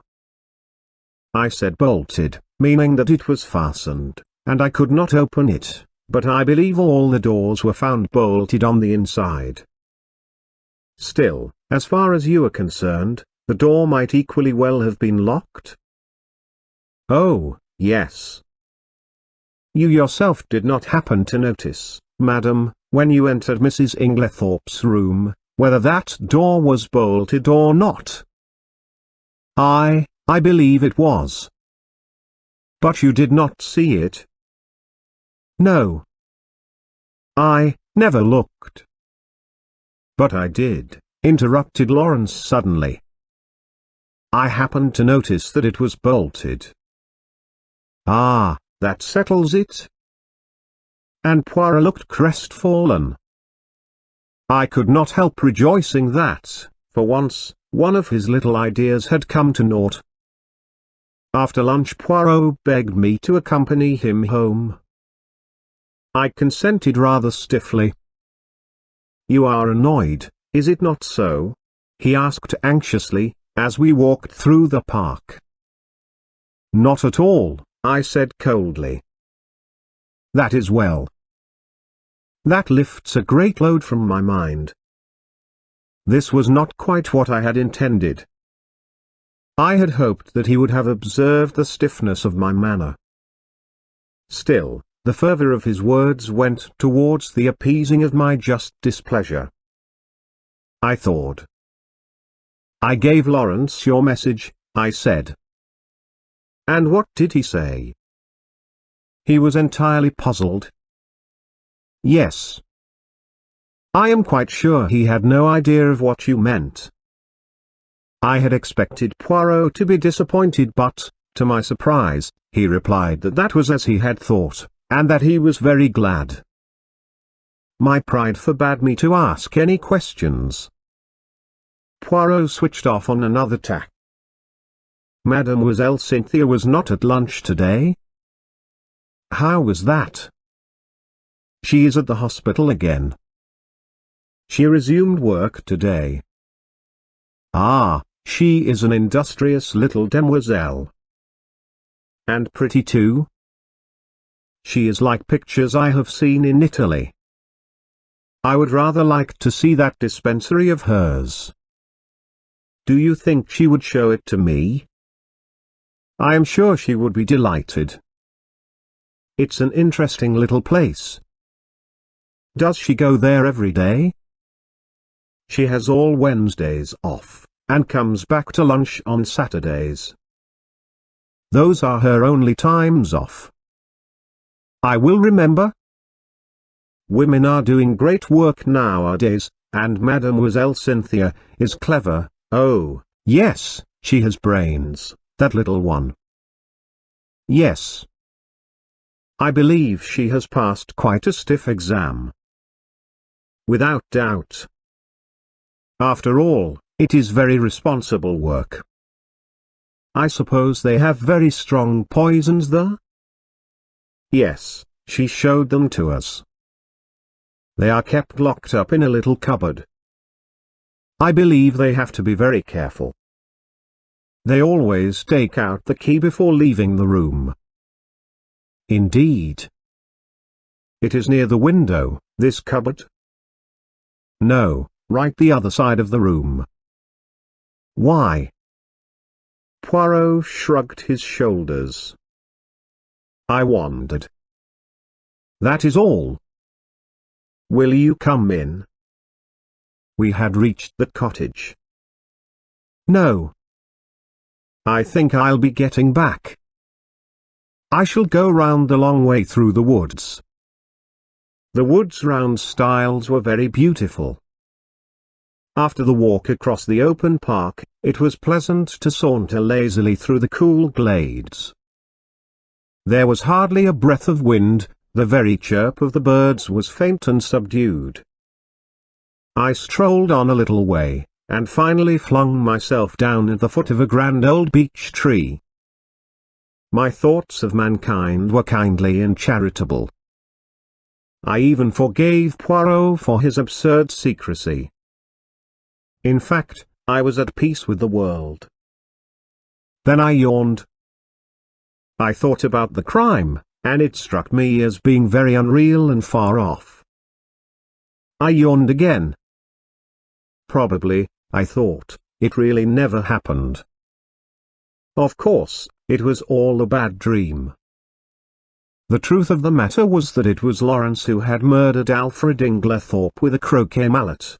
I said bolted, meaning that it was fastened, and I could not open it, but I believe all the doors were found bolted on the inside. Still, as far as you are concerned, the door might equally well have been locked? Oh, yes. You yourself did not happen to notice, madam, when you entered Mrs. Inglethorpe's room, whether that door was bolted or not? I believe it was. But you did not see it? No. I never looked. But I did, interrupted Lawrence suddenly. I happened to notice that it was bolted. Ah, that settles it. And Poirot looked crestfallen. I could not help rejoicing that, for once, one of his little ideas had come to naught. After lunch Poirot begged me to accompany him home. I consented rather stiffly. You are annoyed, is it not so? He asked anxiously, as we walked through the park. Not at all, I said coldly. That is well. That lifts a great load from my mind. This was not quite what I had intended. I had hoped that he would have observed the stiffness of my manner. Still, the fervour of his words went towards the appeasing of my just displeasure. I thought. I gave Lawrence your message, I said. And what did he say? He was entirely puzzled. Yes. I am quite sure he had no idea of what you meant. I had expected Poirot to be disappointed, but, to my surprise, he replied that that was as he had thought, and that he was very glad. My pride forbade me to ask any questions. Poirot switched off on another tack. Mademoiselle Cynthia was not at lunch today? How was that? She is at the hospital again. She resumed work today. Ah, she is an industrious little demoiselle. And pretty too? She is like pictures I have seen in Italy. I would rather like to see that dispensary of hers. Do you think she would show it to me? I am sure she would be delighted. It's an interesting little place. Does she go there every day? She has all Wednesdays off, and comes back to lunch on Saturdays. Those are her only times off. I will remember. Women are doing great work nowadays, and Mademoiselle Cynthia is clever. Oh, yes, she has brains, that little one. Yes. I believe she has passed quite a stiff exam. Without doubt. After all, it is very responsible work. I suppose they have very strong poisons there? Yes, she showed them to us. They are kept locked up in a little cupboard. I believe they have to be very careful. They always take out the key before leaving the room. Indeed. It is near the window, this cupboard? No, right the other side of the room. Why? Poirot shrugged his shoulders. I wondered. that is all. Will you come in? We had reached the cottage. No. I think I'll be getting back. I shall go round the long way through the woods. The woods round Styles were very beautiful. After the walk across the open park, it was pleasant to saunter lazily through the cool glades. There was hardly a breath of wind, the very chirp of the birds was faint and subdued. I strolled on a little way, and finally flung myself down at the foot of a grand old beech tree. My thoughts of mankind were kindly and charitable. I even forgave Poirot for his absurd secrecy. In fact, I was at peace with the world. Then I yawned. I thought about the crime, and it struck me as being very unreal and far off. I yawned again. Probably, I thought, it really never happened. Of course, it was all a bad dream. The truth of the matter was that it was Lawrence who had murdered Alfred Inglethorpe with a croquet mallet.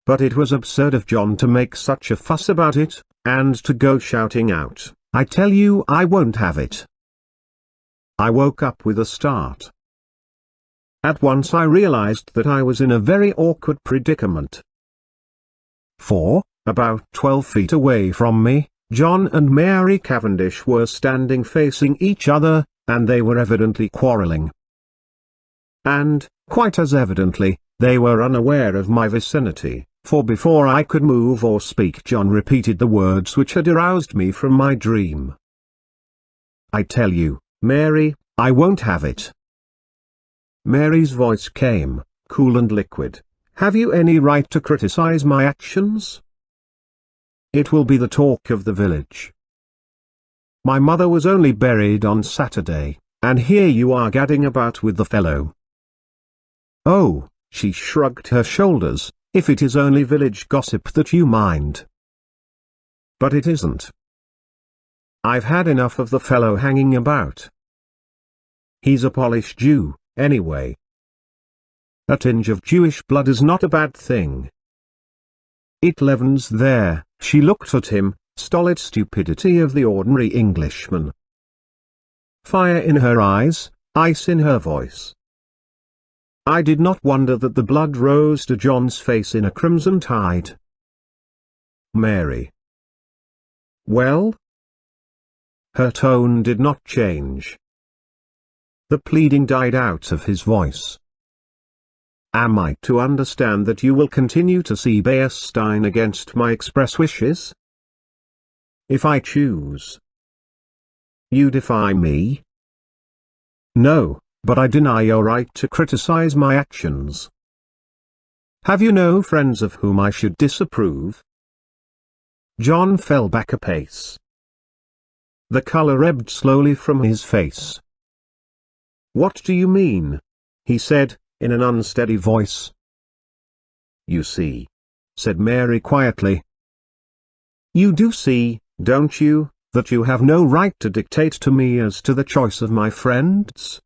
But it was absurd of John to make such a fuss about it, and to go shouting out, "I tell you I won't have it." I woke up with a start. At once I realized that I was in a very awkward predicament. For, about 12 feet away from me, John and Mary Cavendish were standing facing each other, and they were evidently quarreling. And, quite as evidently, they were unaware of my vicinity, for before I could move or speak John repeated the words which had aroused me from my dream. "I tell you, Mary, I won't have it." Mary's voice came, cool and liquid. "Have you any right to criticize my actions? It will be the talk of the village. My mother was only buried on Saturday, and here you are gadding about with the fellow." "Oh," she shrugged her shoulders, "if it is only village gossip that you mind." "But it isn't. I've had enough of the fellow hanging about. He's a polished Jew, anyway. A tinge of Jewish blood is not a bad thing. It leavens there." She looked at him, stolid stupidity of the ordinary Englishman. Fire in her eyes, ice in her voice. I did not wonder that the blood rose to John's face in a crimson tide. "Mary." "Well?" Her tone did not change. The pleading died out of his voice. "Am I to understand that you will continue to see Bearstein against my express wishes?" "If I choose." "You defy me?" "No, but I deny your right to criticize my actions." "Have you no friends of whom I should disapprove?" John fell back a pace. The color ebbed slowly from his face. "What do you mean?" he said, in an unsteady voice. "You see," said Mary quietly. "You do see, don't you, that you have no right to dictate to me as to the choice of my friends?"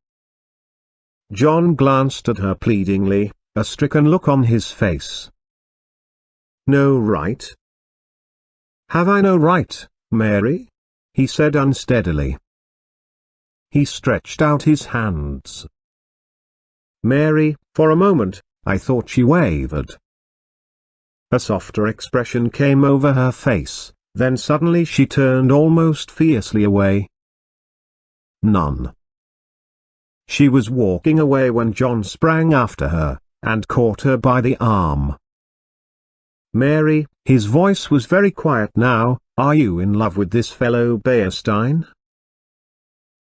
John glanced at her pleadingly, a stricken look on his face. "No right? Have I no right, Mary?" he said unsteadily. He stretched out his hands. "Mary," for a moment, I thought she wavered. A softer expression came over her face, then suddenly she turned almost fiercely away. "None." She was walking away when John sprang after her, and caught her by the arm. "Mary," his voice was very quiet now, "are you in love with this fellow Bearstein?"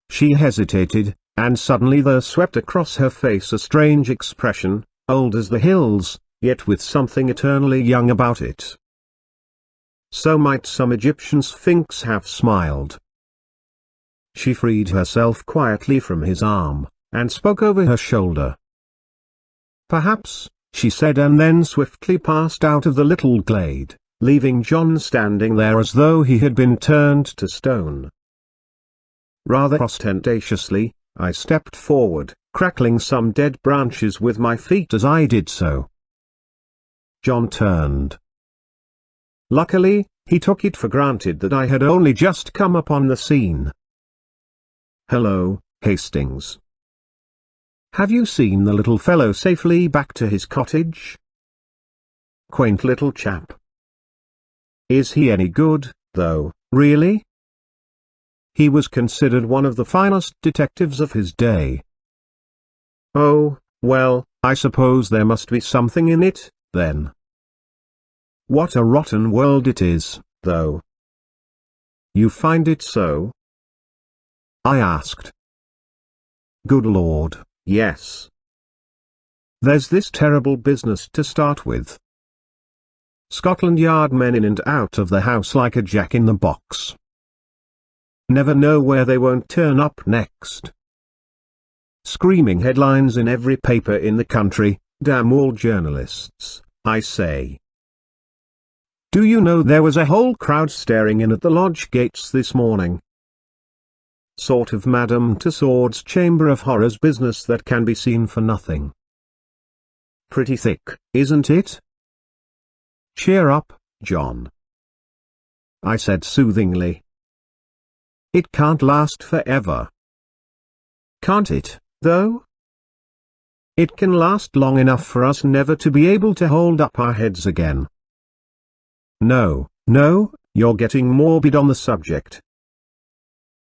She hesitated, and suddenly there swept across her face a strange expression, old as the hills, yet with something eternally young about it. So might some Egyptian sphinx have smiled. She freed herself quietly from his arm, and spoke over her shoulder. "Perhaps," she said, and then swiftly passed out of the little glade, leaving John standing there as though he had been turned to stone. Rather ostentatiously, I stepped forward, crackling some dead branches with my feet as I did so. John turned. Luckily, he took it for granted that I had only just come upon the scene. "Hello, Hastings. Have you seen the little fellow safely back to his cottage? Quaint little chap. Is he any good, though, really? He was considered one of the finest detectives of his day." "Oh, well, I suppose there must be something in it, then. What a rotten world it is, though." "You find it so?" I asked. "Good Lord, yes. There's this terrible business to start with. Scotland Yard men in and out of the house like a jack-in-the-box. Never know where they won't turn up next. Screaming headlines in every paper in the country, damn all journalists, I say. Do you know there was a whole crowd staring in at the lodge gates this morning? Sort of Madame Tussauds Chamber of Horrors business that can be seen for nothing. Pretty thick, isn't it? Cheer up, John," I said soothingly. "It can't last forever." "Can't it, though?" "It can last long enough for us never to be able to hold up our heads again." "No, no, you're getting morbid on the subject."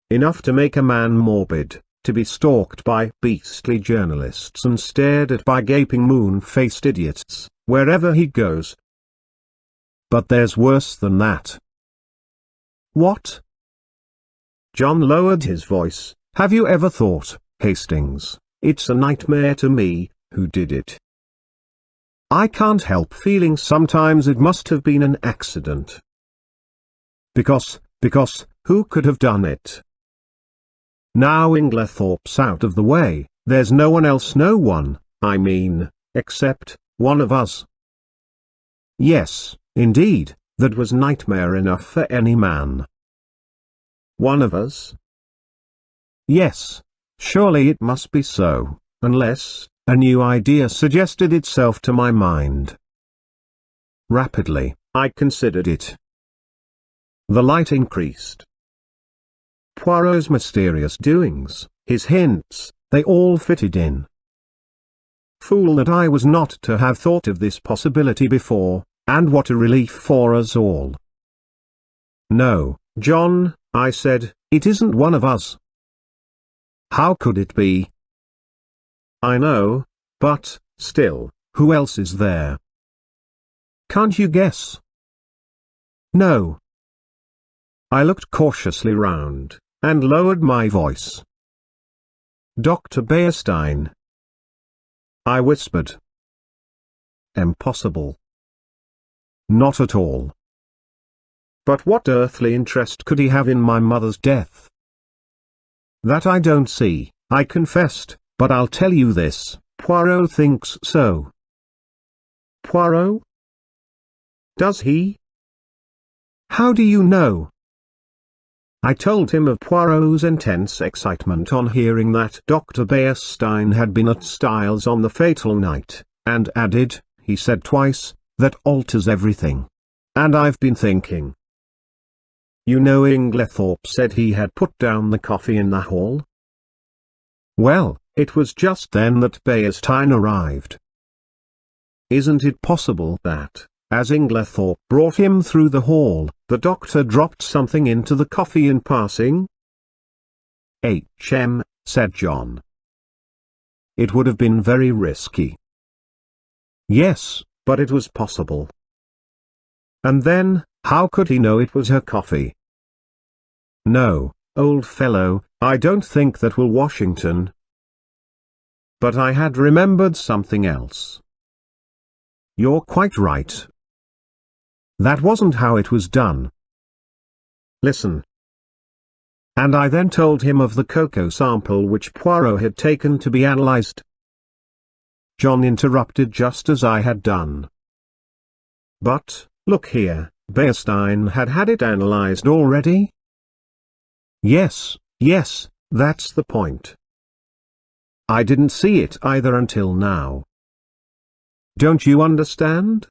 "Enough to make a man morbid, to be stalked by beastly journalists and stared at by gaping moon-faced idiots, wherever he goes. But there's worse than that." "What?" John lowered his voice. "Have you ever thought, Hastings, it's a nightmare to me, who did it? I can't help feeling sometimes it must have been an accident. Because, who could have done it? Now Inglethorpe's out of the way, there's no one else, no one, I mean, except one of us." Yes, indeed, that was nightmare enough for any man. "One of us?" Yes, surely it must be so, unless a new idea suggested itself to my mind. Rapidly, I considered it. The light increased. Poirot's mysterious doings, his hints, they all fitted in. Fool that I was not to have thought of this possibility before, and what a relief for us all. "No, John," I said, "it isn't one of us." "How could it be?" "I know, but, still, who else is there?" "Can't you guess?" "No." I looked cautiously round, and lowered my voice. "Dr. Bearstein," I whispered. "Impossible." "Not at all." "But what earthly interest could he have in my mother's death?" "That I don't see," I confessed, "but I'll tell you this, Poirot thinks so." "Poirot? Does he? How do you know?" I told him of Poirot's intense excitement on hearing that Dr. Bearstein had been at Styles on the fatal night, and added, he said twice, "That alters everything. And I've been thinking. You know Inglethorpe said he had put down the coffee in the hall? Well, it was just then that Bearstein arrived. Isn't it possible that, as Inglethorpe brought him through the hall, the doctor dropped something into the coffee in passing?" Said John. "It would have been very risky." "Yes, but it was possible." "And then, how could he know it was her coffee?" "No, old fellow, I don't think that will Washington." But I had remembered something else. "You're quite right. That wasn't how it was done. Listen." And I then told him of the cocoa sample which Poirot had taken to be analyzed. John interrupted just as I had done. "But, look here, Bearstein had had it analyzed already?" Yes, that's the point. I didn't see it either until now. Don't you understand?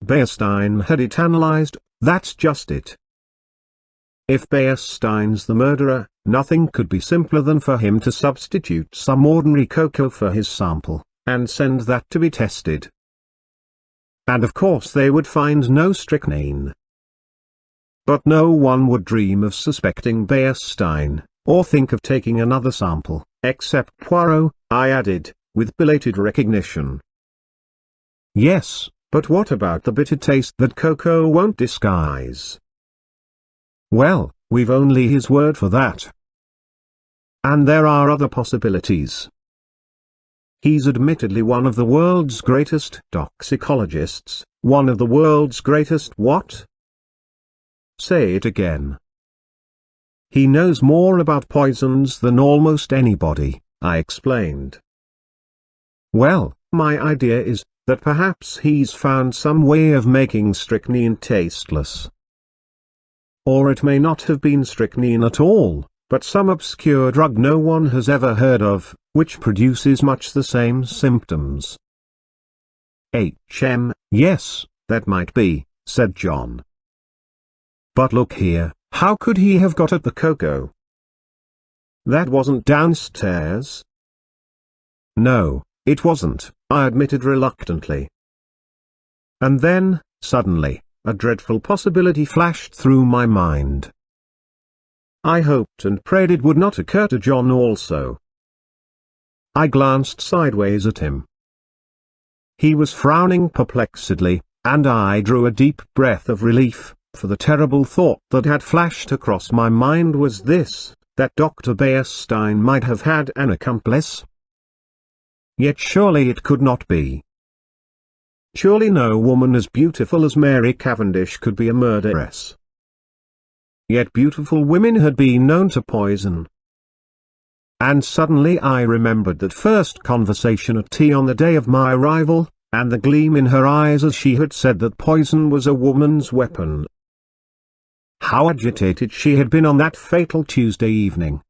Bearstein had it analyzed, that's just it. If Bearstein's the murderer, nothing could be simpler than for him to substitute some ordinary cocoa for his sample, and send that to be tested. And of course they would find no strychnine. But no one would dream of suspecting Bearstein, or think of taking another sample, except Poirot, I added, with belated recognition. Yes, but what about the bitter taste that cocoa won't disguise? Well, we've only his word for that. And there are other possibilities. He's admittedly one of the world's greatest toxicologists. One of the world's greatest what? Say it again. He knows more about poisons than almost anybody, I explained. Well, my idea is that perhaps he's found some way of making strychnine tasteless. Or it may not have been strychnine at all, but some obscure drug no one has ever heard of, which produces much the same symptoms. Yes, that might be, said John. But look here, how could he have got at the cocoa? That wasn't downstairs. No, it wasn't, I admitted reluctantly. And then, suddenly, a dreadful possibility flashed through my mind. I hoped and prayed it would not occur to John also. I glanced sideways at him. He was frowning perplexedly, and I drew a deep breath of relief, for the terrible thought that had flashed across my mind was this, that Dr. Bearstein might have had an accomplice. Yet surely it could not be. Surely no woman as beautiful as Mary Cavendish could be a murderess. Yet beautiful women had been known to poison. And suddenly I remembered that first conversation at tea on the day of my arrival, and the gleam in her eyes as she had said that poison was a woman's weapon. How agitated she had been on that fatal Tuesday evening.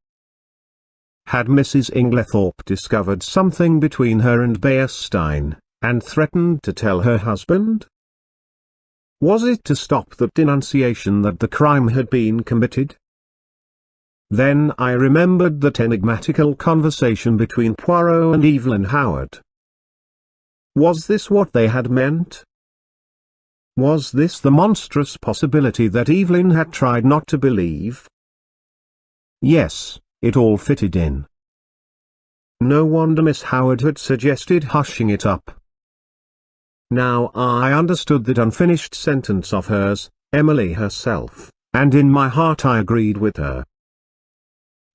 Had Mrs. Inglethorpe discovered something between her and Bearstein, and threatened to tell her husband? Was it to stop the denunciation that the crime had been committed? Then I remembered that enigmatical conversation between Poirot and Evelyn Howard. Was this what they had meant? Was this the monstrous possibility that Evelyn had tried not to believe? Yes, it all fitted in. No wonder Miss Howard had suggested hushing it up. Now I understood that unfinished sentence of hers, Emily herself, and in my heart I agreed with her.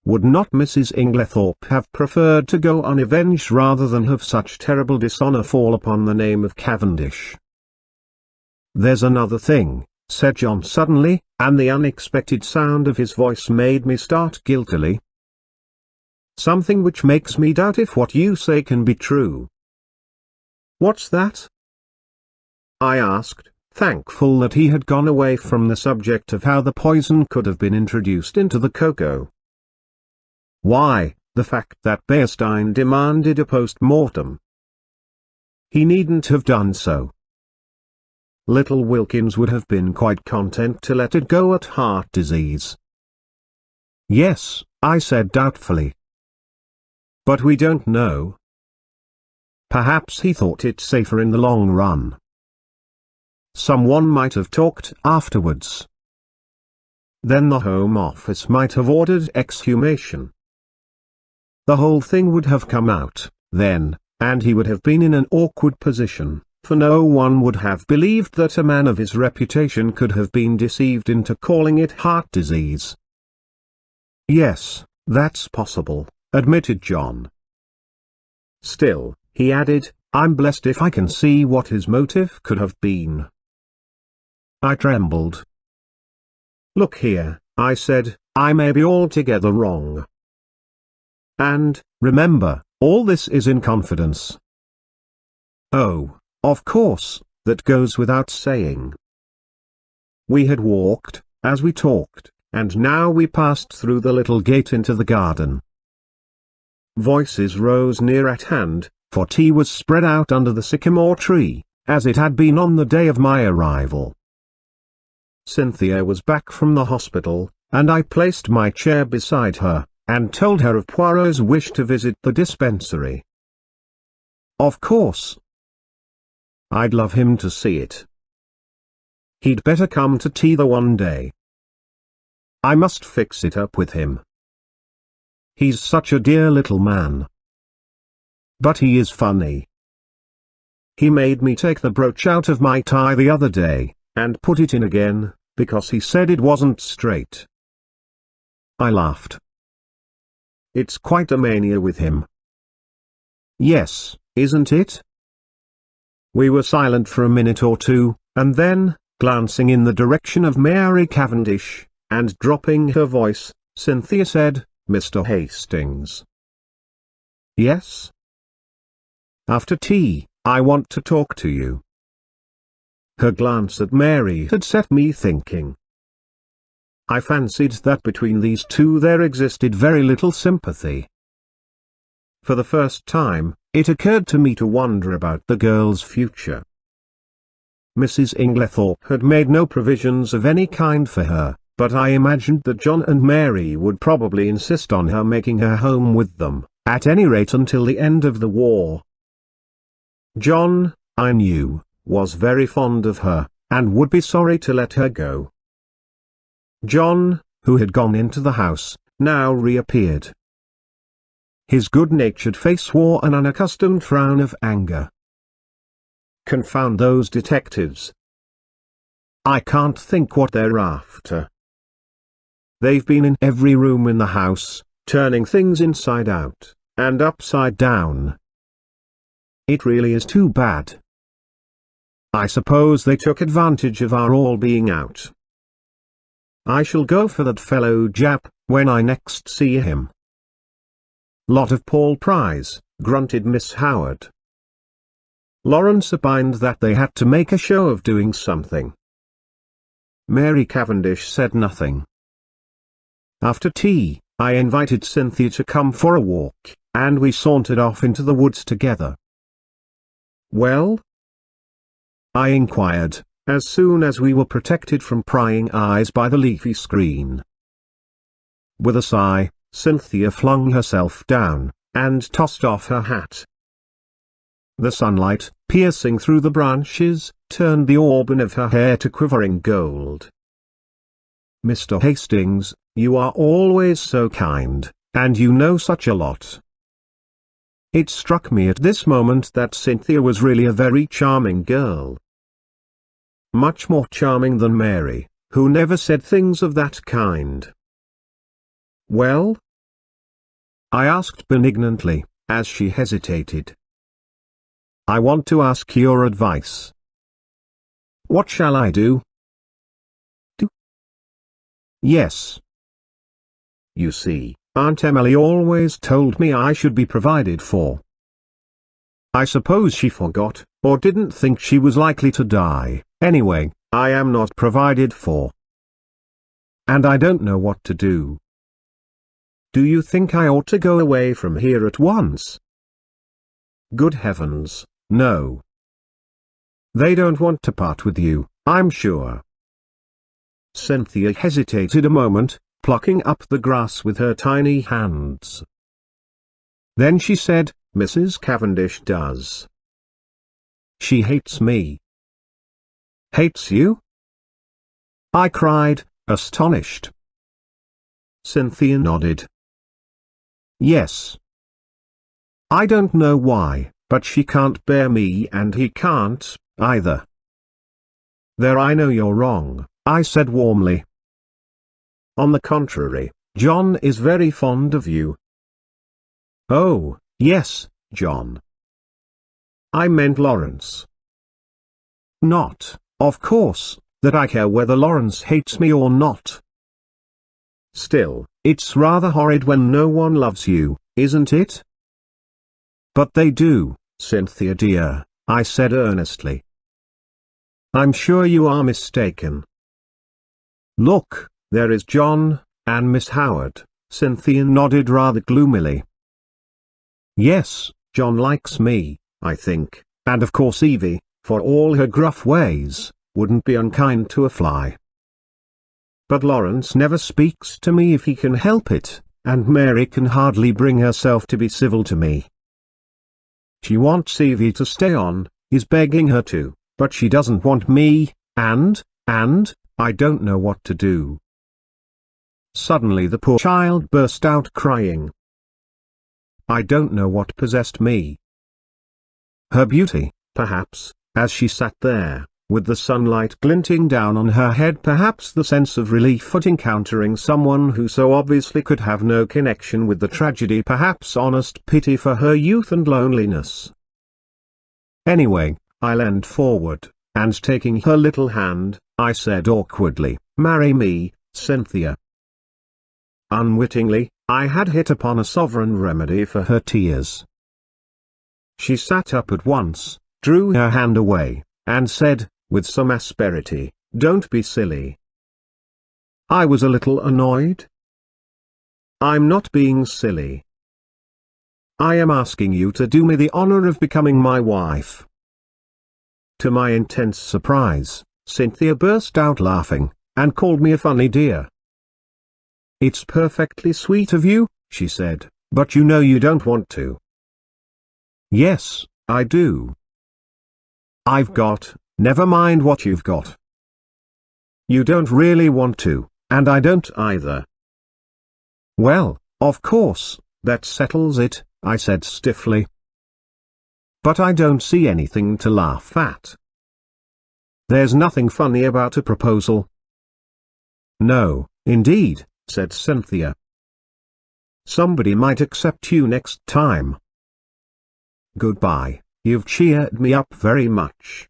Would not Mrs. Inglethorpe have preferred to go unavenged rather than have such terrible dishonor fall upon the name of Cavendish? There's another thing, said John suddenly, and the unexpected sound of his voice made me start guiltily. Something which makes me doubt if what you say can be true. What's that? I asked, thankful that he had gone away from the subject of how the poison could have been introduced into the cocoa. Why, the fact that Bearstein demanded a post-mortem. He needn't have done so. Little Wilkins would have been quite content to let it go at heart disease. Yes, I said doubtfully. But we don't know. Perhaps he thought it safer in the long run. Someone might have talked afterwards. Then the Home Office might have ordered exhumation. The whole thing would have come out, then, and he would have been in an awkward position, for no one would have believed that a man of his reputation could have been deceived into calling it heart disease. Yes, that's possible, admitted John. Still, he added, I'm blessed if I can see what his motive could have been. I trembled. Look here, I said, I may be altogether wrong. And, remember, all this is in confidence. Oh, of course, that goes without saying. We had walked, as we talked, and now we passed through the little gate into the garden. Voices rose near at hand, for tea was spread out under the sycamore tree, as it had been on the day of my arrival. Cynthia was back from the hospital, and I placed my chair beside her, and told her of Poirot's wish to visit the dispensary. Of course. I'd love him to see it. He'd better come to tea the one day. I must fix it up with him. He's such a dear little man. But he is funny. He made me take the brooch out of my tie the other day, and put it in again, because he said it wasn't straight. I laughed. It's quite a mania with him. Yes, isn't it? We were silent for a minute or two, and then, glancing in the direction of Mary Cavendish, and dropping her voice, Cynthia said, "Mr. Hastings." "Yes?" "After tea, I want to talk to you." Her glance at Mary had set me thinking. I fancied that between these two there existed very little sympathy. For the first time, it occurred to me to wonder about the girl's future. Mrs. Inglethorpe had made no provisions of any kind for her, but I imagined that John and Mary would probably insist on her making her home with them, at any rate until the end of the war. John, I knew, was very fond of her, and would be sorry to let her go. John, who had gone into the house, now reappeared. His good-natured face wore an unaccustomed frown of anger. Confound those detectives. I can't think what they're after. They've been in every room in the house, turning things inside out, and upside down. It really is too bad. I suppose they took advantage of our all being out. I shall go for that fellow Jap, when I next see him. Lot of Paul Pry's, grunted Miss Howard. Lawrence opined that they had to make a show of doing something. Mary Cavendish said nothing. After tea, I invited Cynthia to come for a walk, and we sauntered off into the woods together. "Well?" I inquired, as soon as we were protected from prying eyes by the leafy screen. With a sigh, Cynthia flung herself down, and tossed off her hat. The sunlight, piercing through the branches, turned the auburn of her hair to quivering gold. "Mr. Hastings, you are always so kind, and you know such a lot." It struck me at this moment that Cynthia was really a very charming girl. Much more charming than Mary, who never said things of that kind. "Well?" I asked benignantly, as she hesitated. "I want to ask your advice." "What shall I do?" "Do?" "Yes. You see, Aunt Emily always told me I should be provided for. I suppose she forgot, or didn't think she was likely to die. Anyway, I am not provided for. And I don't know what to do. Do you think I ought to go away from here at once?" "Good heavens, no. They don't want to part with you, I'm sure." Cynthia hesitated a moment, plucking up the grass with her tiny hands. Then she said, "Mrs. Cavendish does. She hates me." "Hates you?" I cried, astonished. Cynthia nodded. "Yes. I don't know why, but she can't bear me and he can't, either." "There, I know you're wrong," I said warmly. "On the contrary, John is very fond of you." "Oh, yes, John." "I meant Lawrence." "Not, of course, that I care whether Lawrence hates me or not. Still, it's rather horrid when no one loves you, isn't it?" "But they do, Cynthia dear," I said earnestly. "I'm sure you are mistaken." "Look, there is John, and Miss Howard." Cynthia nodded rather gloomily. Yes, John likes me, I think, and of course Evie, for all her gruff ways, wouldn't be unkind to a fly. But Lawrence never speaks to me if he can help it, and Mary can hardly bring herself to be civil to me. She wants Evie to stay on, is begging her to, but she doesn't want me, and, I don't know what to do. Suddenly the poor child burst out crying. I don't know what possessed me. Her beauty, perhaps, as she sat there, with the sunlight glinting down on her head, perhaps the sense of relief at encountering someone who so obviously could have no connection with the tragedy, perhaps honest pity for her youth and loneliness. Anyway, I leaned forward, and taking her little hand, I said awkwardly, "Marry me, Cynthia." Unwittingly, I had hit upon a sovereign remedy for her tears. She sat up at once, drew her hand away, and said, with some asperity, "Don't be silly." I was a little annoyed. "I'm not being silly. I am asking you to do me the honor of becoming my wife." To my intense surprise, Cynthia burst out laughing, and called me a funny dear. "It's perfectly sweet of you," she said, "but you know you don't want to." "Yes, I do. I've got, never mind what you've got. You don't really want to, and I don't either." "Well, of course, that settles it," I said stiffly. "But I don't see anything to laugh at. There's nothing funny about a proposal." "No, indeed," said Cynthia. "Somebody might accept you next time. Goodbye, you've cheered me up very much."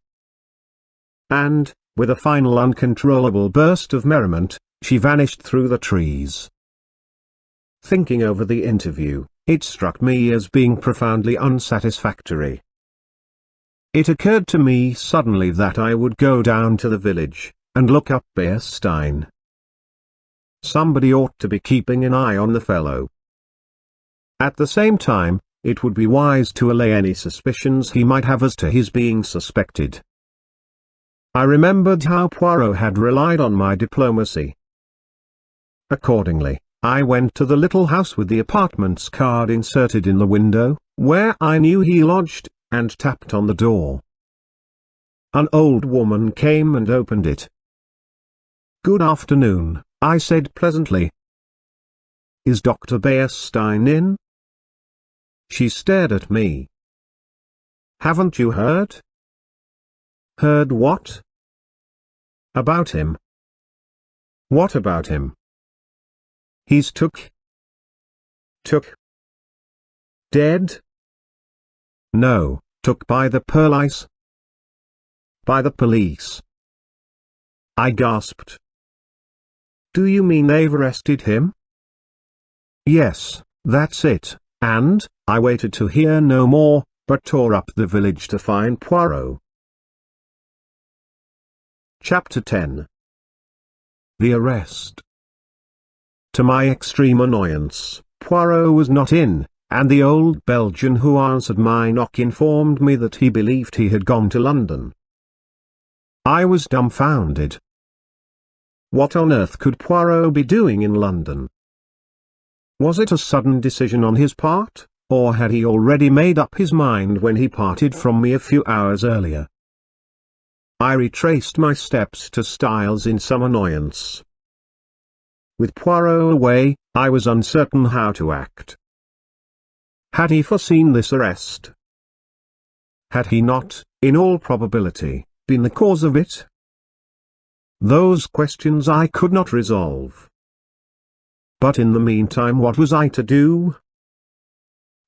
And, with a final uncontrollable burst of merriment, she vanished through the trees. Thinking over the interview, it struck me as being profoundly unsatisfactory. It occurred to me suddenly that I would go down to the village, and look up Bearstein. Somebody ought to be keeping an eye on the fellow. At the same time, it would be wise to allay any suspicions he might have as to his being suspected. I remembered how Poirot had relied on my diplomacy. Accordingly, I went to the little house with the apartments card inserted in the window, where I knew he lodged, and tapped on the door. An old woman came and opened it. "Good afternoon," I said pleasantly. "Is Dr. Bearstein in?" She stared at me. "Haven't you heard?" "Heard what?" "About him." "What about him?" "He's took." "Took?" "Dead?" "No, took by the police." "By the police?" I gasped. "Do you mean they've arrested him?" "Yes, that's it," and I waited to hear no more, but tore up the village to find Poirot. Chapter 10. The Arrest. To my extreme annoyance, Poirot was not in, and the old Belgian who answered my knock informed me that he believed he had gone to London. I was dumbfounded. What on earth could Poirot be doing in London? Was it a sudden decision on his part, or had he already made up his mind when he parted from me a few hours earlier? I retraced my steps to Styles in some annoyance. With Poirot away, I was uncertain how to act. Had he foreseen this arrest? Had he not, in all probability, been the cause of it? Those questions I could not resolve. But in the meantime, what was I to do?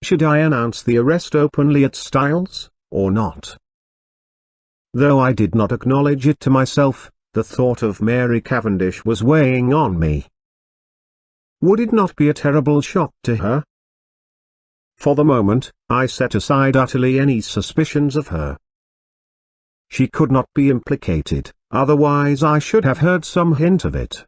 Should I announce the arrest openly at Styles, or not? Though I did not acknowledge it to myself, the thought of Mary Cavendish was weighing on me. Would it not be a terrible shock to her? For the moment, I set aside utterly any suspicions of her. She could not be implicated, otherwise I should have heard some hint of it.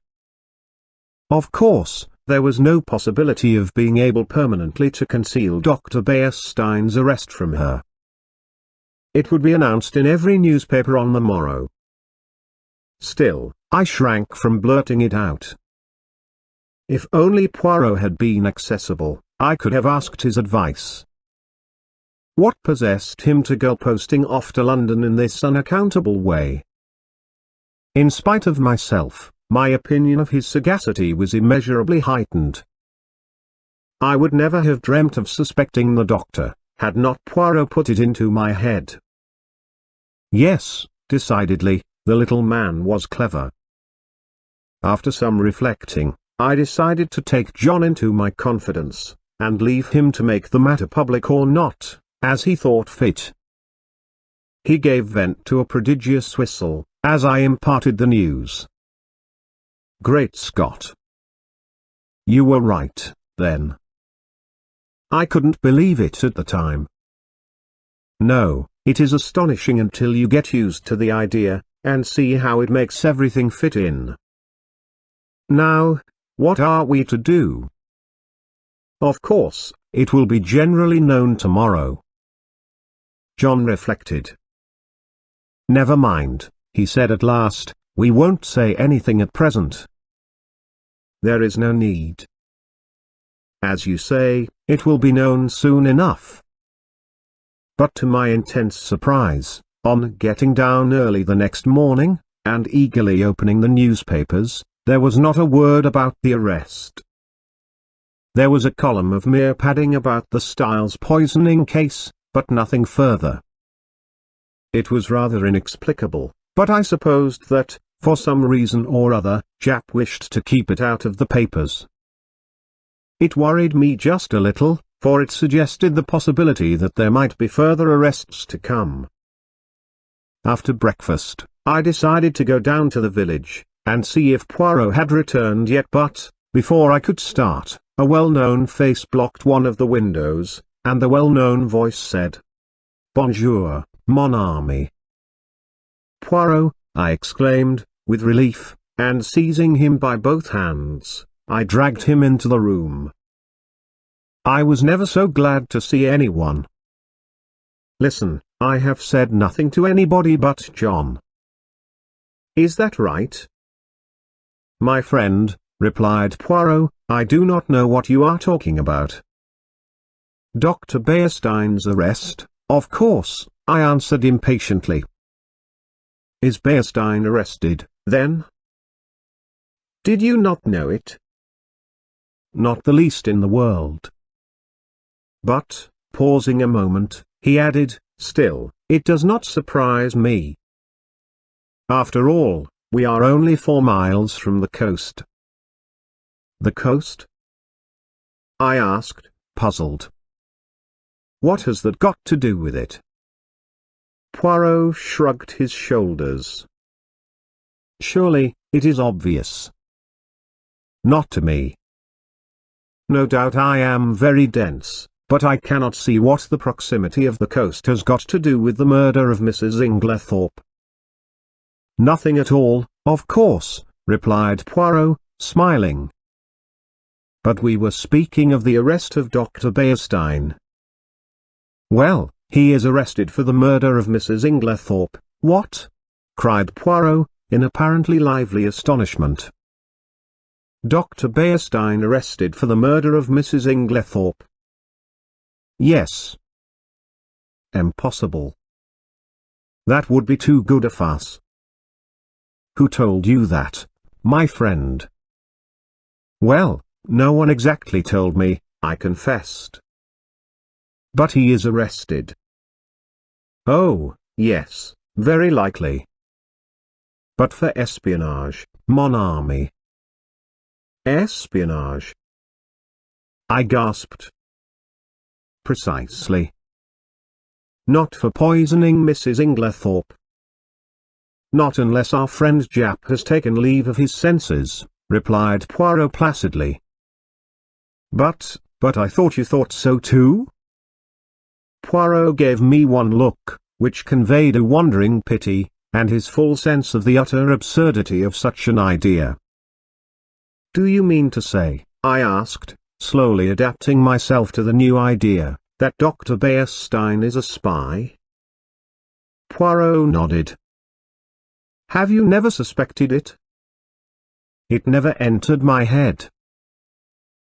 Of course, there was no possibility of being able permanently to conceal Dr. Bearstein's arrest from her. It would be announced in every newspaper on the morrow. Still, I shrank from blurting it out. If only Poirot had been accessible, I could have asked his advice. What possessed him to go posting off to London in this unaccountable way? In spite of myself, my opinion of his sagacity was immeasurably heightened. I would never have dreamt of suspecting the doctor, had not Poirot put it into my head. Yes, decidedly, the little man was clever. After some reflecting, I decided to take John into my confidence, and leave him to make the matter public or not, as he thought fit. He gave vent to a prodigious whistle, as I imparted the news. Great Scott! You were right, then. I couldn't believe it at the time. No, it is astonishing until you get used to the idea, and see how it makes everything fit in. Now, what are we to do? Of course, it will be generally known tomorrow. John reflected. Never mind, he said at last, we won't say anything at present. There is no need. As you say, it will be known soon enough. But to my intense surprise, on getting down early the next morning, and eagerly opening the newspapers, there was not a word about the arrest. There was a column of mere padding about the Styles poisoning case, but nothing further. It was rather inexplicable, but I supposed that, for some reason or other, Japp wished to keep it out of the papers. It worried me just a little, for it suggested the possibility that there might be further arrests to come. After breakfast, I decided to go down to the village, and see if Poirot had returned yet, but, before I could start, a well-known face blocked one of the windows, and the well-known voice said, "Bonjour, mon ami." "Poirot," I exclaimed, with relief, and seizing him by both hands, I dragged him into the room. I was never so glad to see anyone. "Listen, I have said nothing to anybody but John." "Is that right?" "My friend," replied Poirot, "I do not know what you are talking about." "Dr. Bearstein's arrest, of course," I answered impatiently. "Is Bearstein arrested, then?" "Did you not know it?" "Not the least in the world." But, pausing a moment, he added, "Still, it does not surprise me. After all, we are only 4 miles from the coast." "The coast?" I asked, puzzled. "What has that got to do with it?" Poirot shrugged his shoulders. "Surely, it is obvious." "Not to me. No doubt I am very dense, but I cannot see what the proximity of the coast has got to do with the murder of Mrs. Inglethorpe." "Nothing at all, of course," replied Poirot, smiling. "But we were speaking of the arrest of Dr. Bearstein." "Well, he is arrested for the murder of Mrs. Inglethorpe." "What?" cried Poirot, in apparently lively astonishment. "Dr. Bearstein arrested for the murder of Mrs. Inglethorpe." "Yes." "Impossible. That would be too good a farce." "Who told you that, my friend?" "Well, no one exactly told me," I confessed. "But he is arrested." "Oh, yes, very likely." "But for espionage, mon ami." "Espionage?" I gasped. "Precisely." "Not for poisoning Mrs. Inglethorpe?" "Not unless our friend Japp has taken leave of his senses," replied Poirot placidly. But I thought you thought so too?" Poirot gave me one look, which conveyed a wondering pity, and his full sense of the utter absurdity of such an idea. "Do you mean to say," I asked, slowly adapting myself to the new idea, that Dr. Bearstein is a spy? Poirot nodded. Have you never suspected it? It never entered my head.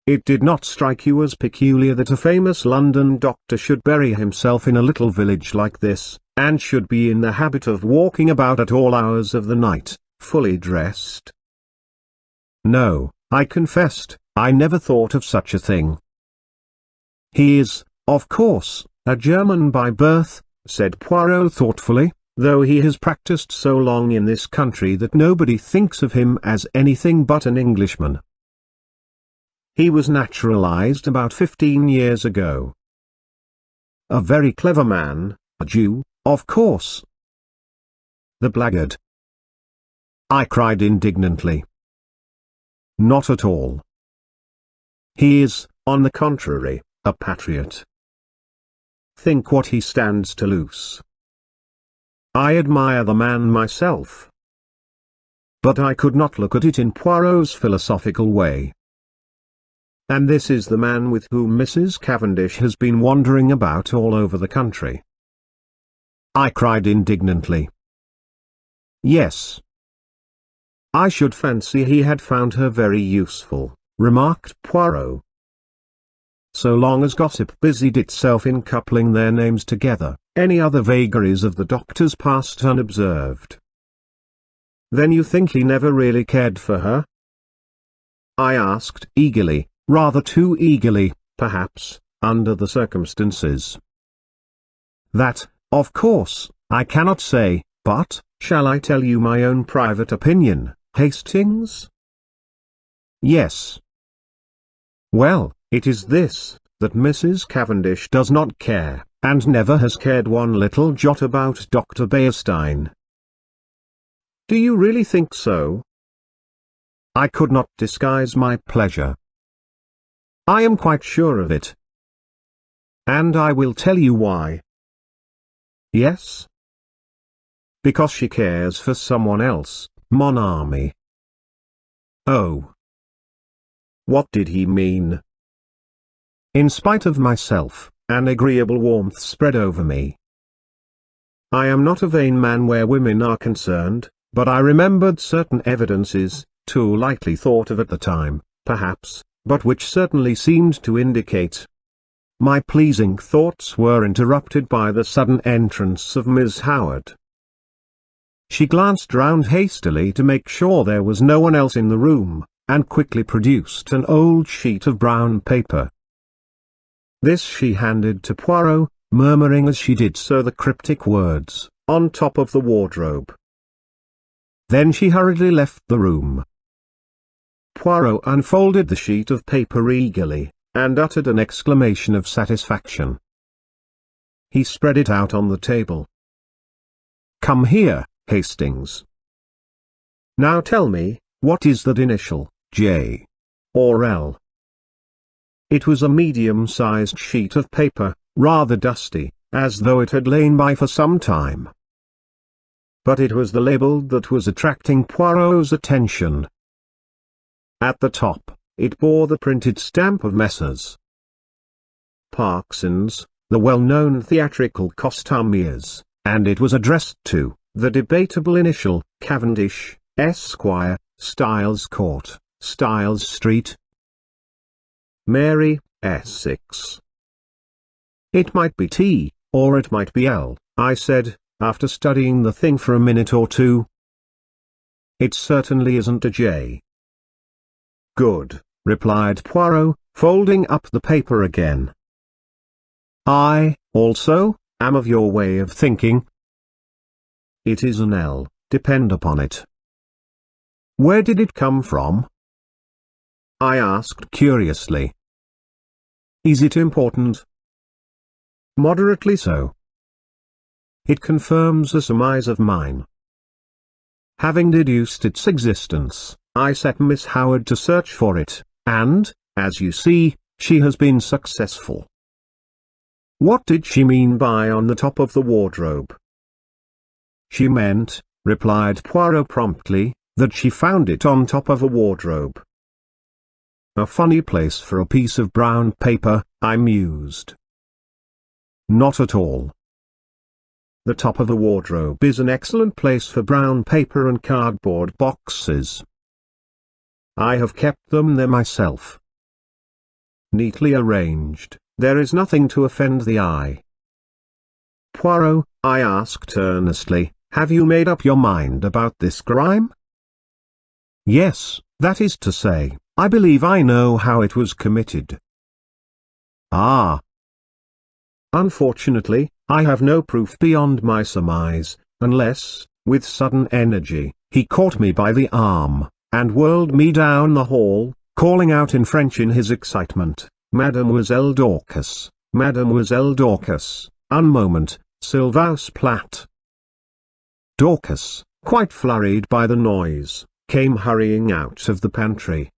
It did not strike you as peculiar that a famous London doctor should bury himself in a little village like this, and should be in the habit of walking about at all hours of the night, fully dressed? No, I confessed, I never thought of such a thing. He is, of course, a German by birth, said Poirot thoughtfully, though he has practiced so long in this country that nobody thinks of him as anything but an Englishman. He was naturalized about 15 years ago. A very clever man, a Jew, of course. The blackguard! I cried indignantly. Not at all. He is, on the contrary, a patriot. Think what he stands to lose. I admire the man myself. But I could not look at it in Poirot's philosophical way. And this is the man with whom Mrs. Cavendish has been wandering about all over the country. I cried indignantly. Yes. I should fancy he had found her very useful, remarked Poirot. So long as gossip busied itself in coupling their names together, any other vagaries of the doctor's passed unobserved. Then you think he never really cared for her? I asked eagerly. Rather too eagerly, perhaps, under the circumstances. That, of course, I cannot say, but, shall I tell you my own private opinion, Hastings? Yes. Well, it is this, that Mrs. Cavendish does not care, and never has cared one little jot about Dr. Bearstein. Do you really think so? I could not disguise my pleasure. I am quite sure of it. And I will tell you why. Yes? Because she cares for someone else, mon ami. Oh. What did he mean? In spite of myself, an agreeable warmth spread over me. I am not a vain man where women are concerned, but I remembered certain evidences, too lightly thought of at the time, perhaps, but which certainly seemed to indicate. My pleasing thoughts were interrupted by the sudden entrance of Miss Howard. She glanced round hastily to make sure there was no one else in the room, and quickly produced an old sheet of brown paper. This she handed to Poirot, murmuring as she did so the cryptic words, "On top of the wardrobe." Then she hurriedly left the room. Poirot unfolded the sheet of paper eagerly, and uttered an exclamation of satisfaction. He spread it out on the table. "Come here, Hastings. Now tell me, what is that initial, J? Or L?" It was a medium-sized sheet of paper, rather dusty, as though it had lain by for some time. But it was the label that was attracting Poirot's attention. At the top, it bore the printed stamp of Messrs. Parkinson's, the well-known theatrical costumiers, and it was addressed to the debatable initial, Cavendish, Esquire, Styles Court, Styles Street, Mary, Essex. It might be T, or it might be L, I said, after studying the thing for a minute or two. It certainly isn't a J. Good, replied Poirot, folding up the paper again. I, also, am of your way of thinking. It is an L, depend upon it. Where did it come from? I asked curiously. Is it important? Moderately so. It confirms a surmise of mine. Having deduced its existence, I set Miss Howard to search for it, and, as you see, she has been successful. What did she mean by on the top of the wardrobe? She meant, replied Poirot promptly, that she found it on top of a wardrobe. A funny place for a piece of brown paper, I mused. Not at all. The top of a wardrobe is an excellent place for brown paper and cardboard boxes. I have kept them there myself. Neatly arranged, there is nothing to offend the eye. Poirot, I asked earnestly, have you made up your mind about this crime? Yes, that is to say, I believe I know how it was committed. Ah. Unfortunately, I have no proof beyond my surmise, unless, with sudden energy, he caught me by the arm, and whirled me down the hall, calling out in French in his excitement, Mademoiselle Dorcas, Mademoiselle Dorcas, un moment, s'il vous plaît. Dorcas, quite flurried by the noise, came hurrying out of the pantry.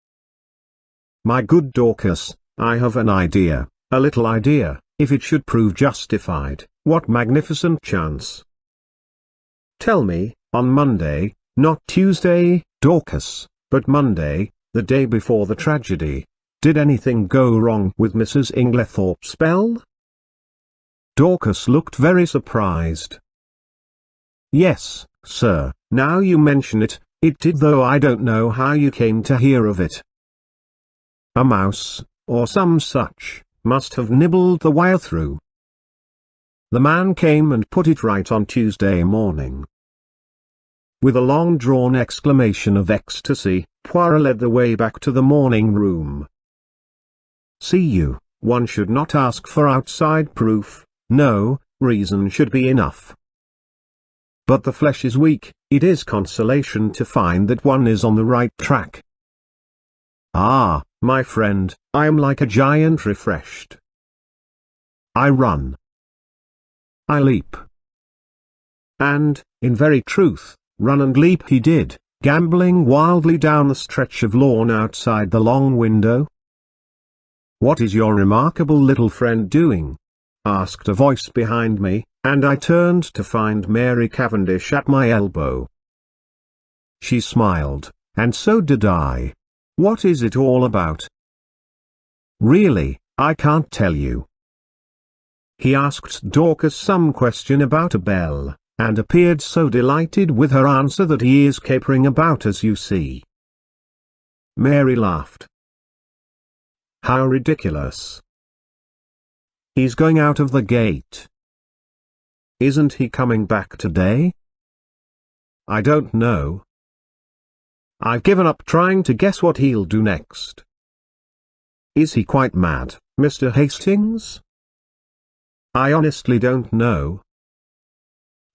My good Dorcas, I have an idea, a little idea, if it should prove justified, what magnificent chance. Tell me, on Monday, not Tuesday, Dorcas, but Monday, the day before the tragedy, did anything go wrong with Mrs. Inglethorpe's bell? Dorcas looked very surprised. Yes, sir, now you mention it, it did, though I don't know how you came to hear of it. A mouse, or some such, must have nibbled the wire through. The man came and put it right on Tuesday morning. With a long-drawn exclamation of ecstasy, Poirot led the way back to the morning room. See you, one should not ask for outside proof, no, reason should be enough. But the flesh is weak, it is consolation to find that one is on the right track. Ah, my friend, I am like a giant refreshed. I run. I leap. And, in very truth, run and leap he did, gambolling wildly down the stretch of lawn outside the long window. What is your remarkable little friend doing? Asked a voice behind me, and I turned to find Mary Cavendish at my elbow. She smiled, and so did I. What is it all about? Really, I can't tell you. He asked Dorcas some question about a bell, and appeared so delighted with her answer that he is capering about, as you see. Mary laughed. How ridiculous. He's going out of the gate. Isn't he coming back today? I don't know. I've given up trying to guess what he'll do next. Is he quite mad, Mr. Hastings? I honestly don't know.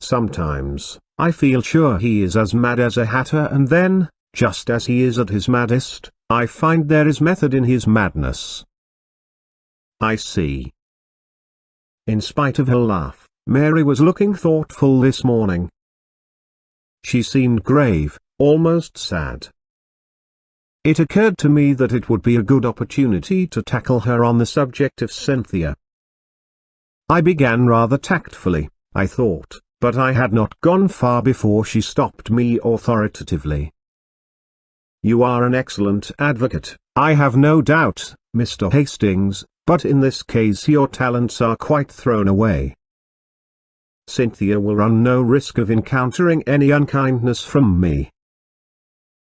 Sometimes, I feel sure he is as mad as a hatter, and then, just as he is at his maddest, I find there is method in his madness. I see. In spite of her laugh, Mary was looking thoughtful this morning. She seemed grave, almost sad. It occurred to me that it would be a good opportunity to tackle her on the subject of Cynthia. I began rather tactfully, I thought, but I had not gone far before she stopped me authoritatively. You are an excellent advocate, I have no doubt, Mr. Hastings, but in this case your talents are quite thrown away. Cynthia will run no risk of encountering any unkindness from me.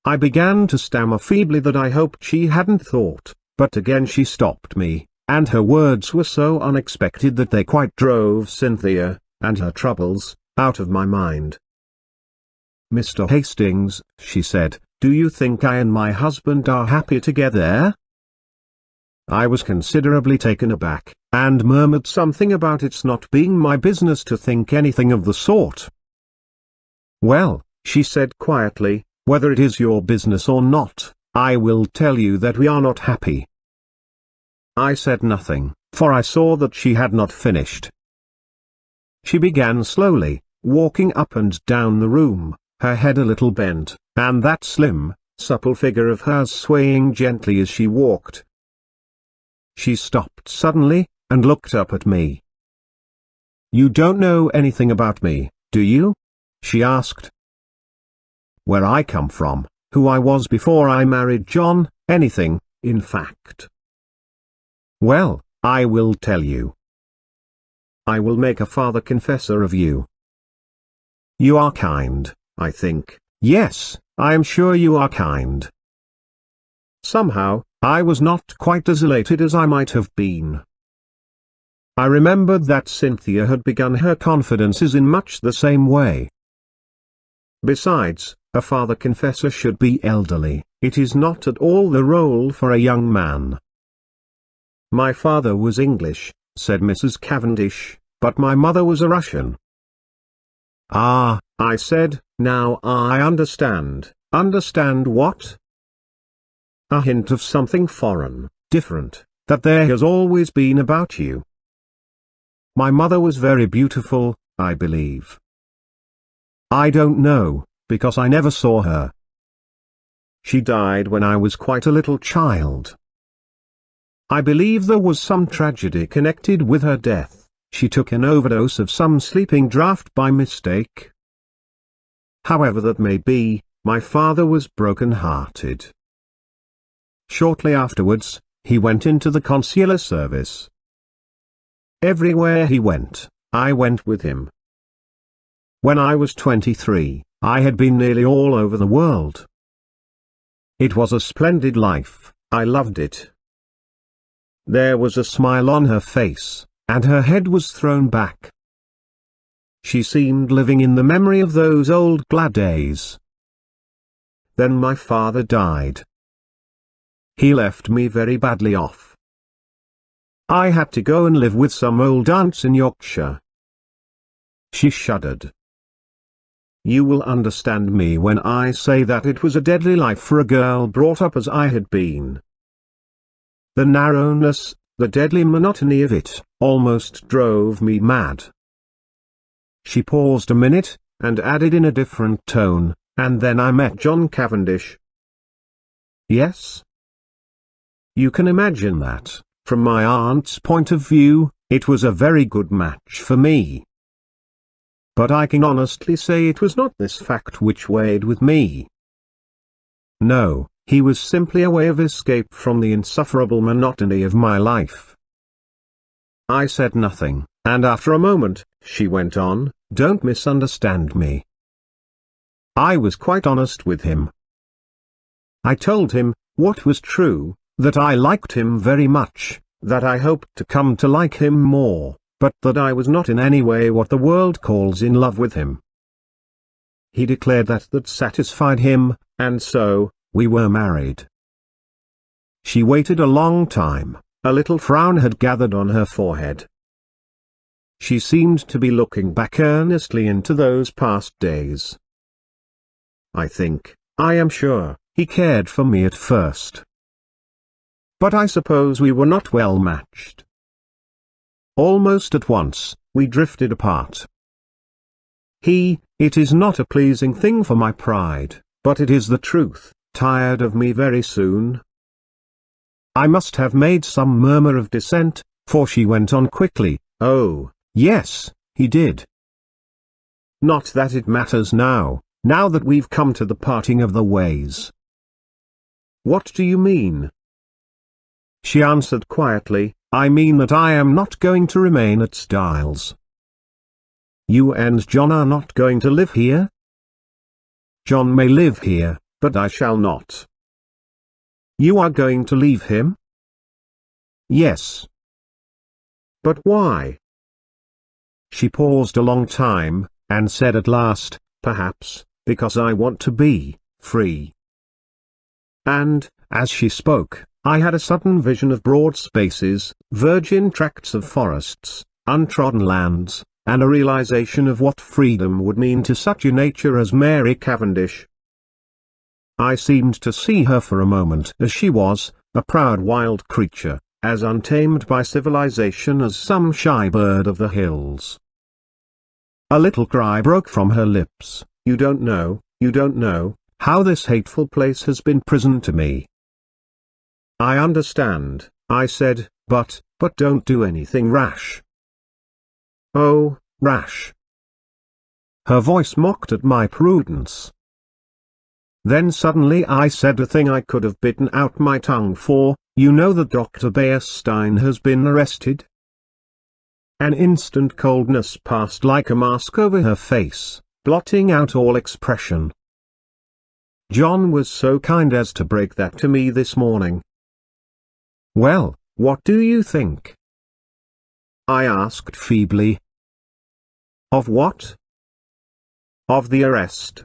I began to stammer feebly that I hoped she hadn't thought, but again she stopped me, and her words were so unexpected that they quite drove Cynthia, and her troubles, out of my mind. Mr. Hastings, she said, do you think I and my husband are happy together? I was considerably taken aback, and murmured something about its not being my business to think anything of the sort. Well, she said quietly, whether it is your business or not, I will tell you that we are not happy. I said nothing, for I saw that she had not finished. She began slowly, walking up and down the room, her head a little bent, and that slim, supple figure of hers swaying gently as she walked. She stopped suddenly, and looked up at me. You don't know anything about me, do you? She asked. Where I come from, who I was before I married John, anything, in fact. Well, I will tell you. I will make a father confessor of you. You are kind, I think. Yes, I am sure you are kind. Somehow, I was not quite as elated as I might have been. I remembered that Cynthia had begun her confidences in much the same way. Besides, a father confessor should be elderly. It is not at all the role for a young man. My father was English, said Mrs. Cavendish, but my mother was a Russian. Ah, I said, now I understand. Understand what? A hint of something foreign, different, that there has always been about you. My mother was very beautiful, I believe. I don't know, because I never saw her. She died when I was quite a little child. I believe there was some tragedy connected with her death. She took an overdose of some sleeping draught by mistake. However that may be, my father was broken-hearted. Shortly afterwards, he went into the consular service. Everywhere he went, I went with him. When I was 23, I had been nearly all over the world. It was a splendid life, I loved it. There was a smile on her face, and her head was thrown back. She seemed living in the memory of those old glad days. Then my father died. He left me very badly off. I had to go and live with some old aunts in Yorkshire. She shuddered. You will understand me when I say that it was a deadly life for a girl brought up as I had been. The narrowness, the deadly monotony of it, almost drove me mad. She paused a minute, and added in a different tone, and then I met John Cavendish. Yes? You can imagine that, from my aunt's point of view, it was a very good match for me. But I can honestly say it was not this fact which weighed with me. No, he was simply a way of escape from the insufferable monotony of my life. I said nothing, and after a moment, she went on, don't misunderstand me. I was quite honest with him. I told him, what was true, that I liked him very much, that I hoped to come to like him more, but that I was not in any way what the world calls in love with him. He declared that satisfied him, and so, we were married. She waited a long time, a little frown had gathered on her forehead. She seemed to be looking back earnestly into those past days. I think, I am sure, he cared for me at first. But I suppose we were not well matched. Almost at once, we drifted apart. It is not a pleasing thing for my pride, but it is the truth, tired of me very soon. I must have made some murmur of dissent, for she went on quickly, oh, yes, he did. Not that it matters now that we've come to the parting of the ways. What do you mean? She answered quietly, I mean that I am not going to remain at Styles. You and John are not going to live here? John may live here, but I shall not. You are going to leave him? Yes. But why? She paused a long time, and said at last, perhaps, because I want to be free. And, as she spoke, I had a sudden vision of broad spaces, virgin tracts of forests, untrodden lands, and a realization of what freedom would mean to such a nature as Mary Cavendish. I seemed to see her for a moment as she was, a proud wild creature, as untamed by civilization as some shy bird of the hills. A little cry broke from her lips, you don't know, how this hateful place has been prison to me. I understand, I said, but don't do anything rash. Oh, rash. Her voice mocked at my prudence. Then suddenly I said a thing I could have bitten out my tongue for. You know that Dr. Beerstein has been arrested? An instant coldness passed like a mask over her face, blotting out all expression. John was so kind as to break that to me this morning. Well, what do you think? I asked feebly. Of what? Of the arrest.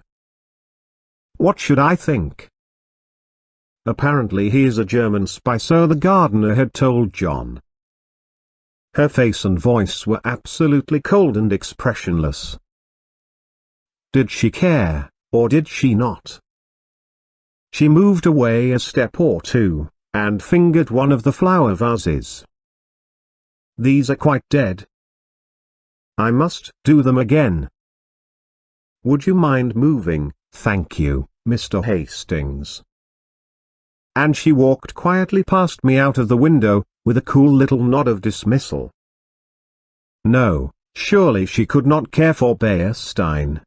What should I think? Apparently he is a German spy, so the gardener had told John. Her face and voice were absolutely cold and expressionless. Did she care, or did she not? She moved away a step or two, and fingered one of the flower vases. These are quite dead. I must do them again. Would you mind moving, thank you, Mr. Hastings? And she walked quietly past me out of the window, with a cool little nod of dismissal. No, surely she could not care for Beerstein.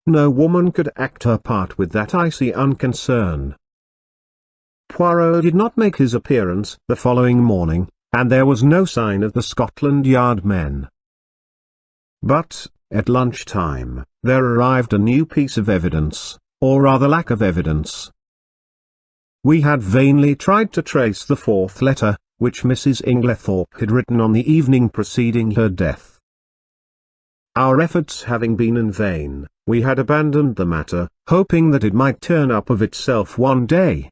No woman could act her part with that icy unconcern. Poirot did not make his appearance the following morning, and there was no sign of the Scotland Yard men. But, at lunchtime, there arrived a new piece of evidence, or rather lack of evidence. We had vainly tried to trace the fourth letter, which Mrs. Inglethorpe had written on the evening preceding her death. Our efforts having been in vain, we had abandoned the matter, hoping that it might turn up of itself one day.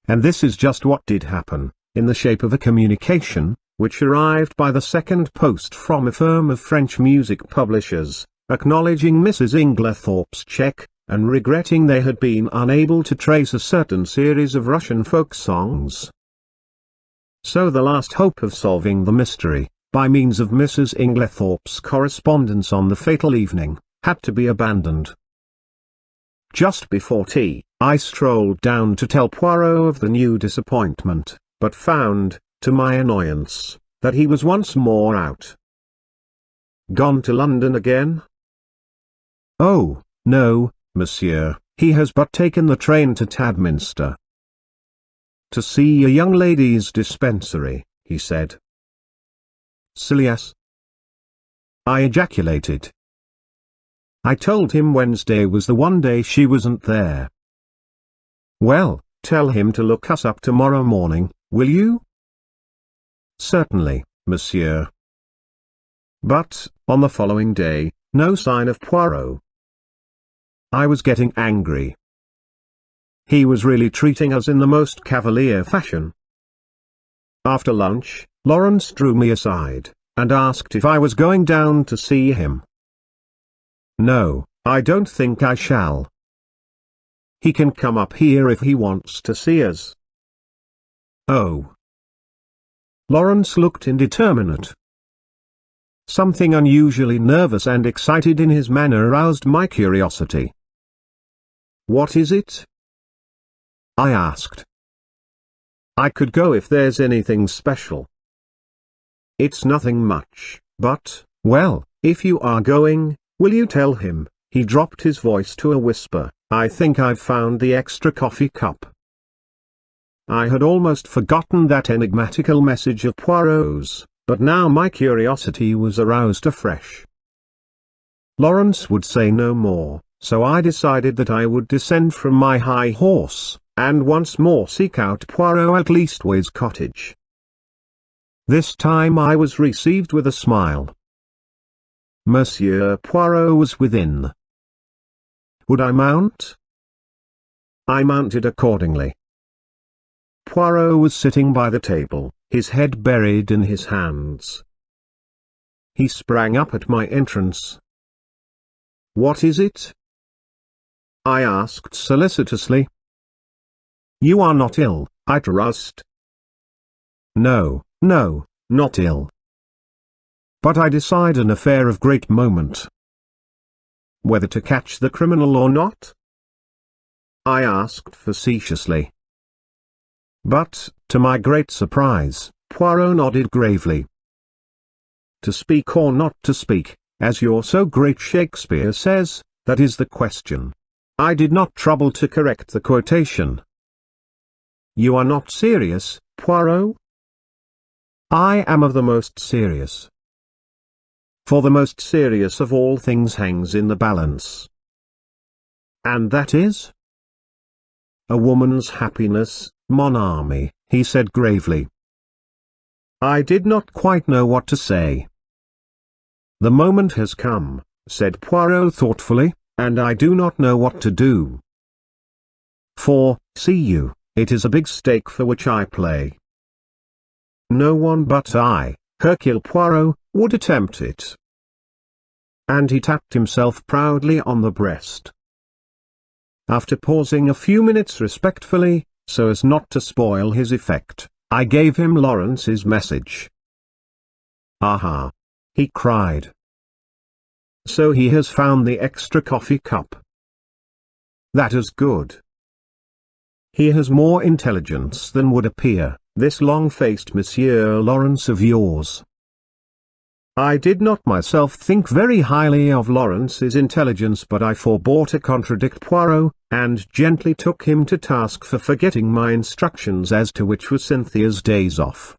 And this is just what did happen, in the shape of a communication, which arrived by the second post from a firm of French music publishers, acknowledging Mrs. Inglethorpe's cheque, and regretting they had been unable to trace a certain series of Russian folk songs. So the last hope of solving the mystery, by means of Mrs. Inglethorpe's correspondence on the fatal evening, had to be abandoned. Just before tea, I strolled down to tell Poirot of the new disappointment, but found, to my annoyance, that he was once more out. Gone to London again? Oh, no, monsieur, he has but taken the train to Tadminster. To see a young lady's dispensary, he said. Silly ass! I ejaculated. I told him Wednesday was the one day she wasn't there. Well, tell him to look us up tomorrow morning, will you? Certainly, monsieur. But, on the following day, no sign of Poirot. I was getting angry. He was really treating us in the most cavalier fashion. After lunch, Lawrence drew me aside, and asked if I was going down to see him. No, I don't think I shall. He can come up here if he wants to see us. Oh. Lawrence looked indeterminate. Something unusually nervous and excited in his manner aroused my curiosity. What is it? I asked. I could go if there's anything special. It's nothing much, but, well, if you are going, will you tell him? He dropped his voice to a whisper, I think I've found the extra coffee cup. I had almost forgotten that enigmatical message of Poirot's, but now my curiosity was aroused afresh. Lawrence would say no more, so I decided that I would descend from my high horse, and once more seek out Poirot at Leastways Cottage. This time I was received with a smile. Monsieur Poirot was within. Would I mount? I mounted accordingly. Poirot was sitting by the table, his head buried in his hands. He sprang up at my entrance. What is it? I asked solicitously. You are not ill, I trust? No, not ill. But I decide an affair of great moment. Whether to catch the criminal or not? I asked facetiously. But, to my great surprise, Poirot nodded gravely. To speak or not to speak, as your so great Shakespeare says, that is the question. I did not trouble to correct the quotation. You are not serious, Poirot? I am of the most serious. For the most serious of all things hangs in the balance. And that is? A woman's happiness, mon ami, he said gravely. I did not quite know what to say. The moment has come, said Poirot thoughtfully, and I do not know what to do. For, see you, it is a big stake for which I play. No one but I, Hercule Poirot, would attempt it. And he tapped himself proudly on the breast. After pausing a few minutes respectfully, so as not to spoil his effect, I gave him Lawrence's message. Aha! He cried. So he has found the extra coffee cup. That is good. He has more intelligence than would appear, this long-faced Monsieur Lawrence of yours. I did not myself think very highly of Lawrence's intelligence, but I forbore to contradict Poirot, and gently took him to task for forgetting my instructions as to which was Cynthia's days off.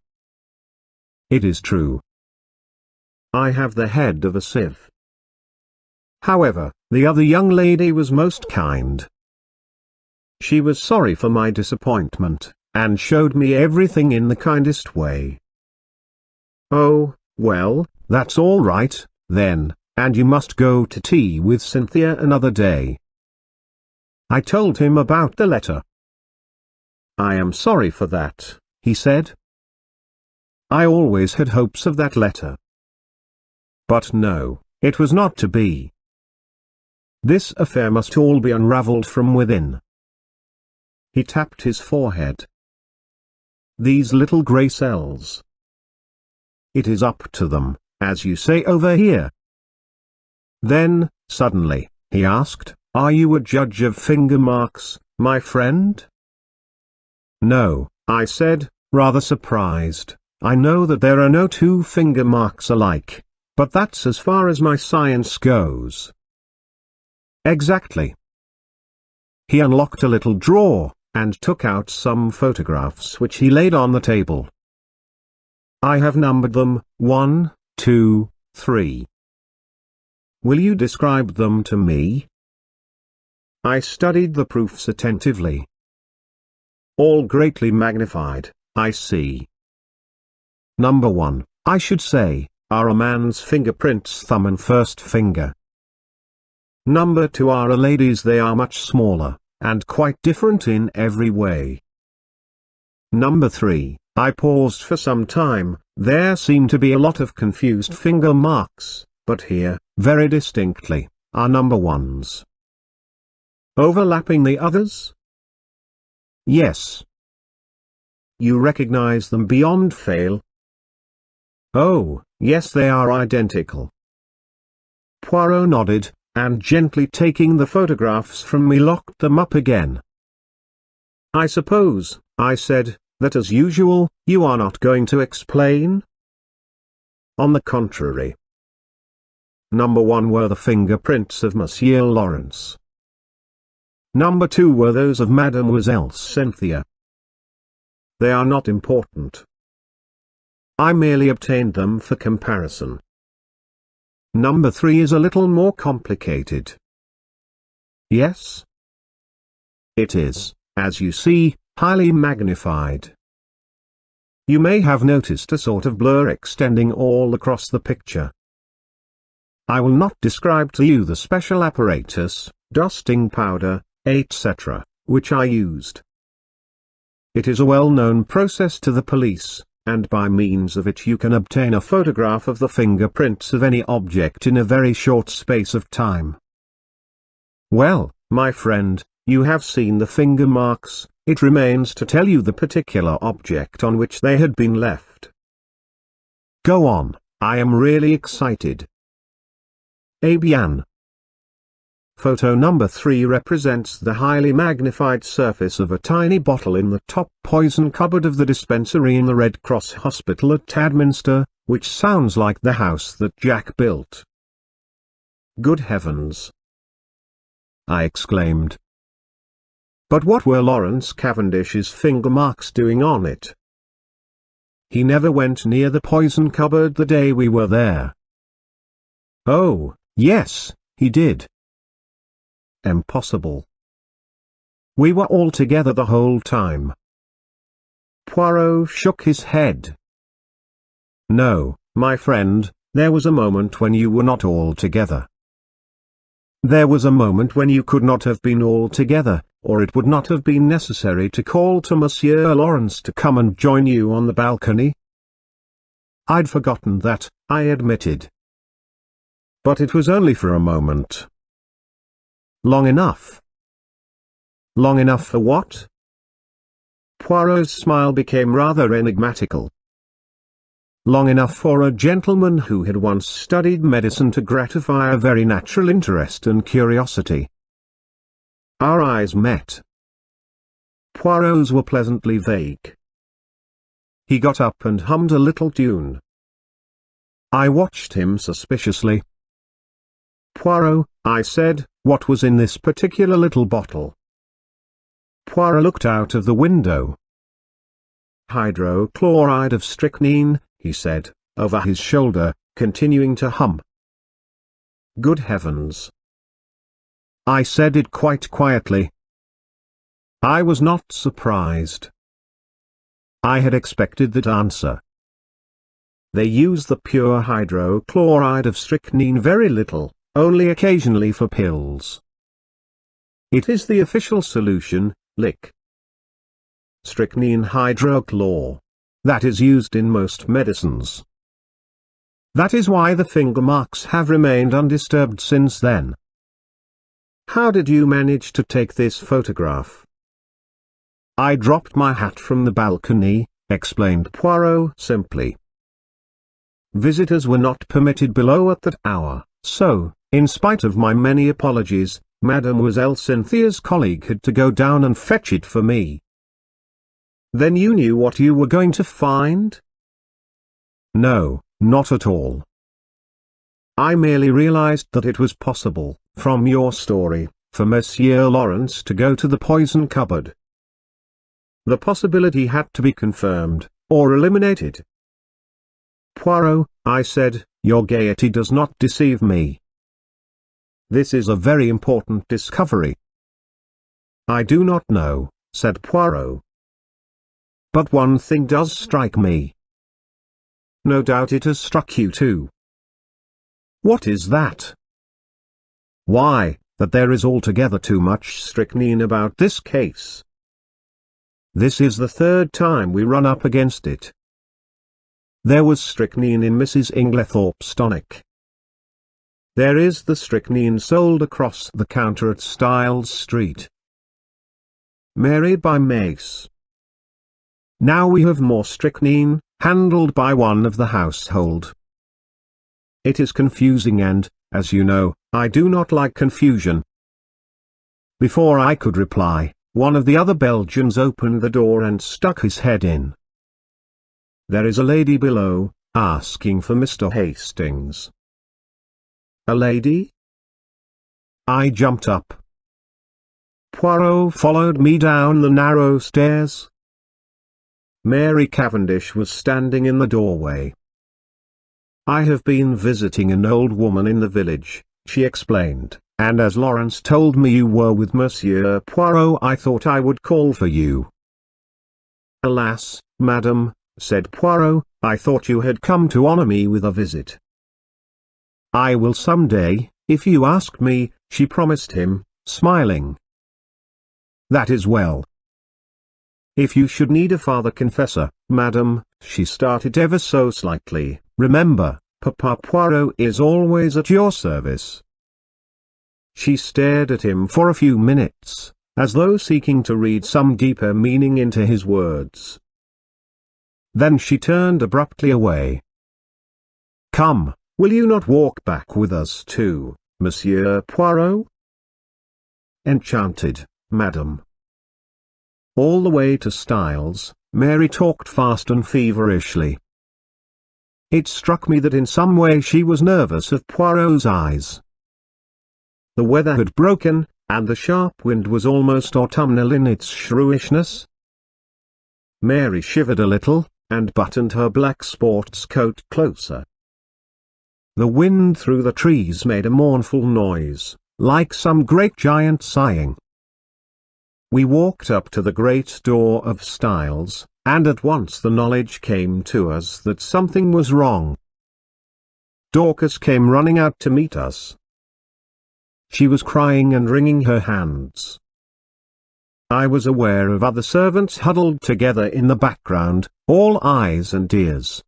It is true. I have the head of a sieve. However, the other young lady was most kind. She was sorry for my disappointment, and showed me everything in the kindest way. Oh, well, that's all right, then, and you must go to tea with Cynthia another day. I told him about the letter. I am sorry for that, he said. I always had hopes of that letter. But no, it was not to be. This affair must all be unravelled from within. He tapped his forehead. These little grey cells. It is up to them, as you say over here. Then, suddenly, he asked, are you a judge of finger marks, my friend? No, I said, rather surprised. I know that there are no two finger marks alike, but that's as far as my science goes. Exactly. He unlocked a little drawer, and took out some photographs which he laid on the table. I have numbered them, 1, 2, 3. Will you describe them to me? I studied the proofs attentively. All greatly magnified, I see. Number 1, I should say, are a man's fingerprints, thumb and first finger. Number 2 are a lady's. They are much smaller, and quite different in every way. Number 3, I paused for some time. There seem to be a lot of confused finger marks, but here, very distinctly, are number 1s. Overlapping the others? Yes. You recognize them beyond fail? Oh, yes, they are identical. Poirot nodded, and gently taking the photographs from me locked them up again. I suppose, I said, that as usual, you are not going to explain? On the contrary. Number 1 were the fingerprints of Monsieur Lawrence. Number 2 were those of Mademoiselle Cynthia. They are not important. I merely obtained them for comparison. Number 3 is a little more complicated. Yes? It is, as you see, highly magnified. You may have noticed a sort of blur extending all across the picture. I will not describe to you the special apparatus, dusting powder, etc., which I used. It is a well-known process to the police, and by means of it you can obtain a photograph of the fingerprints of any object in a very short space of time. Well, my friend, you have seen the finger marks. It remains to tell you the particular object on which they had been left. Go on, I am really excited. Eh bien. Photo number 3 represents the highly magnified surface of a tiny bottle in the top poison cupboard of the dispensary in the Red Cross Hospital at Tadminster, which sounds like the house that Jack built. Good heavens! I exclaimed. But what were Lawrence Cavendish's finger marks doing on it? He never went near the poison cupboard the day we were there. Oh, yes, he did. Impossible. We were all together the whole time. Poirot shook his head. No, my friend, there was a moment when you were not all together. There was a moment when you could not have been all together, or it would not have been necessary to call to Monsieur Lawrence to come and join you on the balcony. I'd forgotten that, I admitted. But it was only for a moment. Long enough. Long enough for what? Poirot's smile became rather enigmatical. Long enough for a gentleman who had once studied medicine to gratify a very natural interest and curiosity. Our eyes met. Poirot's were pleasantly vague. He got up and hummed a little tune. I watched him suspiciously. Poirot, I said, what was in this particular little bottle? Poirot looked out of the window. Hydrochloride of strychnine, he said, over his shoulder, continuing to hum. Good heavens! I said it quite quietly. I was not surprised. I had expected that answer. They use the pure hydrochloride of strychnine very little, only occasionally for pills. It is the official solution, lick. Strychnine hydrochlor. That is used in most medicines. That is why the finger marks have remained undisturbed since then. How did you manage to take this photograph? I dropped my hat from the balcony, explained Poirot simply. Visitors were not permitted below at that hour, so, in spite of my many apologies, Mademoiselle Cynthia's colleague had to go down and fetch it for me. Then you knew what you were going to find? No, not at all. I merely realized that it was possible, from your story, for Monsieur Lawrence to go to the poison cupboard. The possibility had to be confirmed, or eliminated. Poirot, I said, your gaiety does not deceive me. This is a very important discovery. I do not know, said Poirot. But one thing does strike me. No doubt it has struck you too. What is that? Why, that there is altogether too much strychnine about this case. This is the third time we run up against it. There was strychnine in Mrs. Inglethorpe's tonic. There is the strychnine sold across the counter at Styles Street. Mary by Mace. Now we have more strychnine, handled by one of the household. It is confusing and, as you know, I do not like confusion. Before I could reply, one of the other Belgians opened the door and stuck his head in. There is a lady below, asking for Mr. Hastings. A lady? I jumped up. Poirot followed me down the narrow stairs. Mary Cavendish was standing in the doorway. I have been visiting an old woman in the village, she explained, and as Lawrence told me you were with Monsieur Poirot, I thought I would call for you. Alas, madam, said Poirot, I thought you had come to honor me with a visit. I will some day, if you ask me, she promised him, smiling. That is well. If you should need a father confessor, madam, she started ever so slightly, remember, Papa Poirot is always at your service. She stared at him for a few minutes, as though seeking to read some deeper meaning into his words. Then she turned abruptly away. Come, will you not walk back with us too, Monsieur Poirot? Enchanted, madam. All the way to Styles, Mary talked fast and feverishly. It struck me that in some way she was nervous of Poirot's eyes. The weather had broken, and the sharp wind was almost autumnal in its shrewishness. Mary shivered a little, and buttoned her black sports coat closer. The wind through the trees made a mournful noise, like some great giant sighing. We walked up to the great door of Styles, and at once the knowledge came to us that something was wrong. Dorcas came running out to meet us. She was crying and wringing her hands. I was aware of other servants huddled together in the background, all eyes and ears.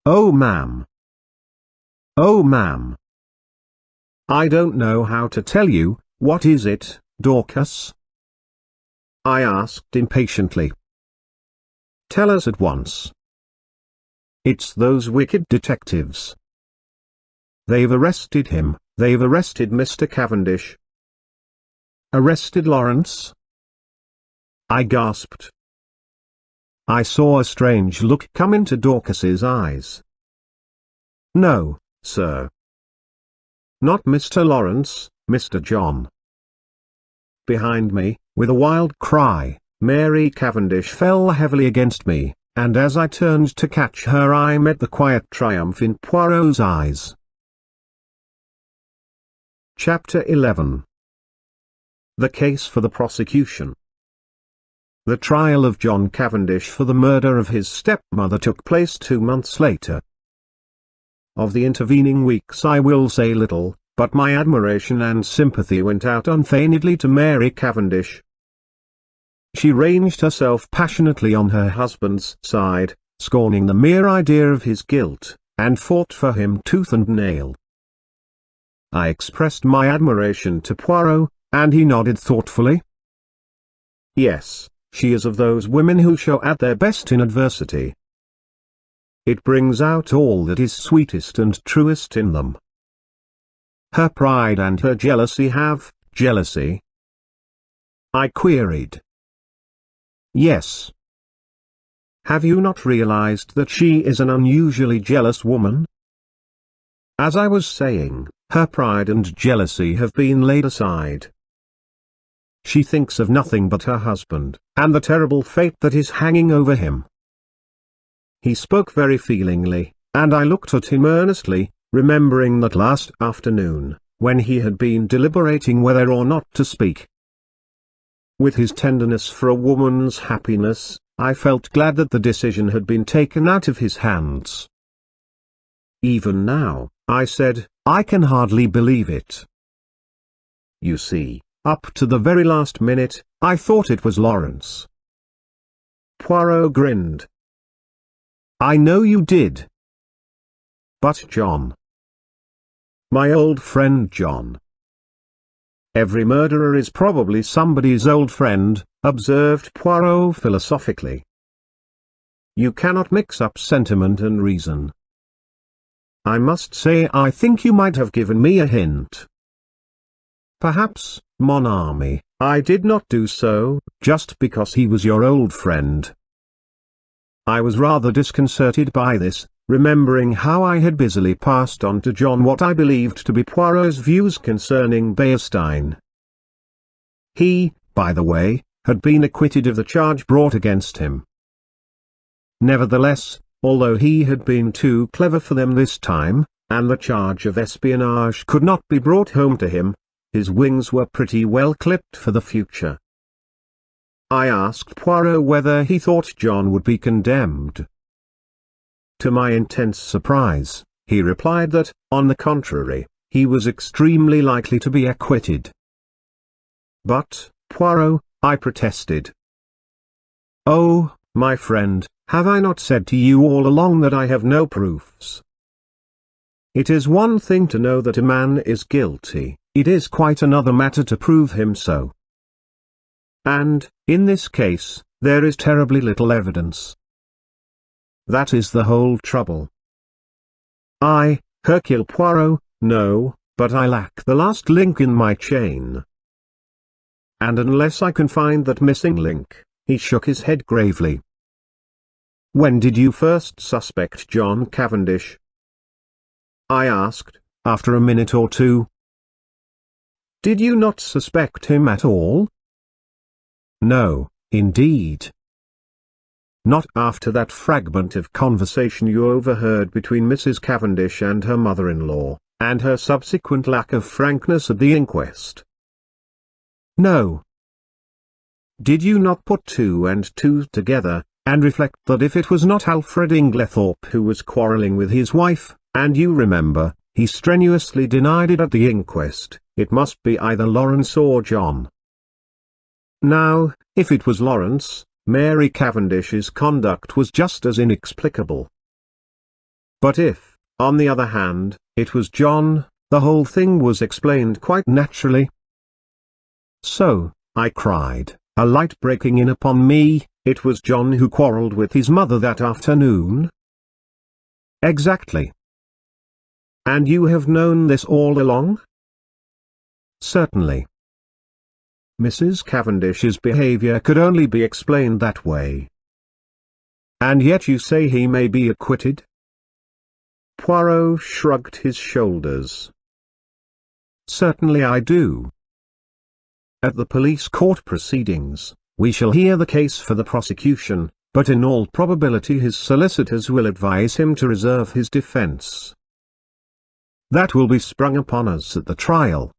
"Oh, ma'am! Oh, ma'am! I don't know how to tell you. What is it, Dorcas?" I asked impatiently. "Tell us at once." "It's those wicked detectives. They've arrested him, they've arrested Mr. Cavendish." "Arrested Lawrence?" I gasped. I saw a strange look come into Dorcas's eyes. "No, sir. Not Mr. Lawrence, Mr. John." Behind me, with a wild cry, Mary Cavendish fell heavily against me, and as I turned to catch her I met the quiet triumph in Poirot's eyes. Chapter 11. The case for the prosecution. The trial of John Cavendish for the murder of his stepmother took place 2 months later. Of the intervening weeks I will say little, but my admiration and sympathy went out unfeignedly to Mary Cavendish. She ranged herself passionately on her husband's side, scorning the mere idea of his guilt, and fought for him tooth and nail. I expressed my admiration to Poirot, and he nodded thoughtfully. Yes, she is of those women who show at their best in adversity. It brings out all that is sweetest and truest in them. Her pride and her jealousy have jealousy? I queried. Yes. Have you not realized that she is an unusually jealous woman? As I was saying, her pride and jealousy have been laid aside. She thinks of nothing but her husband, and the terrible fate that is hanging over him. He spoke very feelingly, and I looked at him earnestly, remembering that last afternoon, when he had been deliberating whether or not to speak. With his tenderness for a woman's happiness, I felt glad that the decision had been taken out of his hands. "Even now," I said, "I can hardly believe it. You see, up to the very last minute, I thought it was Lawrence." Poirot grinned. "I know you did. But John. My old friend John." "Every murderer is probably somebody's old friend," observed Poirot philosophically. "You cannot mix up sentiment and reason. I must say I think you might have given me a hint." "Perhaps, mon ami, I did not do so, just because he was your old friend." I was rather disconcerted by this, remembering how I had busily passed on to John what I believed to be Poirot's views concerning Bayerstein. He, by the way, had been acquitted of the charge brought against him. Nevertheless, although he had been too clever for them this time, and the charge of espionage could not be brought home to him, his wings were pretty well clipped for the future. I asked Poirot whether he thought John would be condemned. To my intense surprise, he replied that, on the contrary, he was extremely likely to be acquitted. "But, Poirot," I protested. "Oh, my friend, have I not said to you all along that I have no proofs? It is one thing to know that a man is guilty, it is quite another matter to prove him so. And, in this case, there is terribly little evidence. That is the whole trouble. I, Hercule Poirot, know, but I lack the last link in my chain. And unless I can find that missing link," he shook his head gravely. "When did you first suspect John Cavendish?" I asked, after a minute or two. Did you not suspect him at all? No, indeed. Not after that fragment of conversation you overheard between Mrs. Cavendish and her mother-in-law, and her subsequent lack of frankness at the inquest. No. Did you not put two and two together, and reflect that if it was not Alfred Inglethorpe who was quarrelling with his wife, and you remember, he strenuously denied it at the inquest, it must be either Lawrence or John. Now, if it was Lawrence, Mary Cavendish's conduct was just as inexplicable. But if, on the other hand, it was John, the whole thing was explained quite naturally. So, I cried, a light breaking in upon me, it was John who quarrelled with his mother that afternoon? Exactly. And you have known this all along? Certainly. Mrs. Cavendish's behaviour could only be explained that way. And yet you say he may be acquitted? Poirot shrugged his shoulders. Certainly I do. At the police court proceedings, we shall hear the case for the prosecution, but in all probability his solicitors will advise him to reserve his defence. That will be sprung upon us at the trial.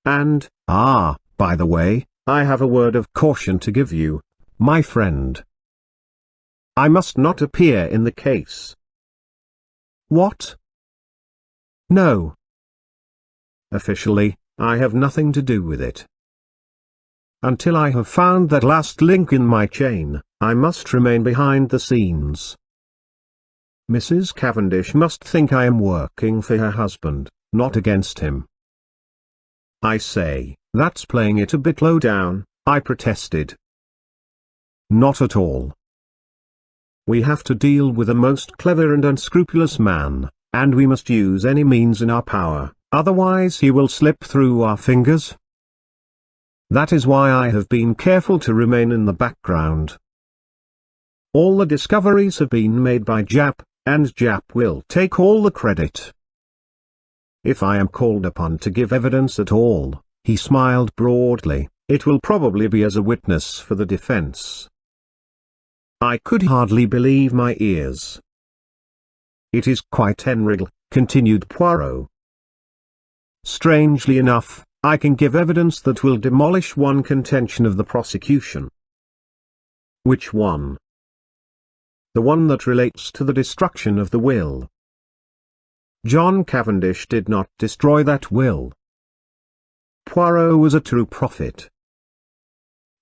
And, by the way, I have a word of caution to give you, my friend. I must not appear in the case. What? No. Officially, I have nothing to do with it. Until I have found that last link in my chain, I must remain behind the scenes. Mrs. Cavendish must think I am working for her husband, not against him. I say, that's playing it a bit low down, I protested. Not at all. We have to deal with a most clever and unscrupulous man, and we must use any means in our power, otherwise he will slip through our fingers. That is why I have been careful to remain in the background. All the discoveries have been made by Jap, and Jap will take all the credit. If I am called upon to give evidence at all, he smiled broadly, it will probably be as a witness for the defense. I could hardly believe my ears. It is quite Henrigal, continued Poirot. Strangely enough, I can give evidence that will demolish one contention of the prosecution. Which one? The one that relates to the destruction of the will. John Cavendish did not destroy that will. Poirot was a true prophet.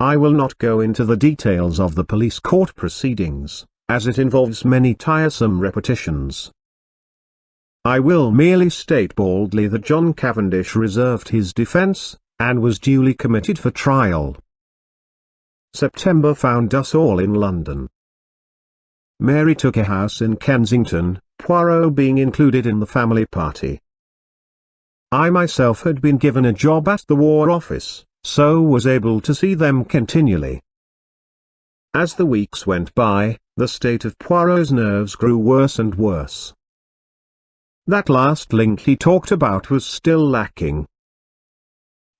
I will not go into the details of the police court proceedings, as it involves many tiresome repetitions. I will merely state baldly that John Cavendish reserved his defence, and was duly committed for trial. September found us all in London. Mary took a house in Kensington, Poirot being included in the family party. I myself had been given a job at the War Office, so was able to see them continually. As the weeks went by, the state of Poirot's nerves grew worse and worse. That last link he talked about was still lacking.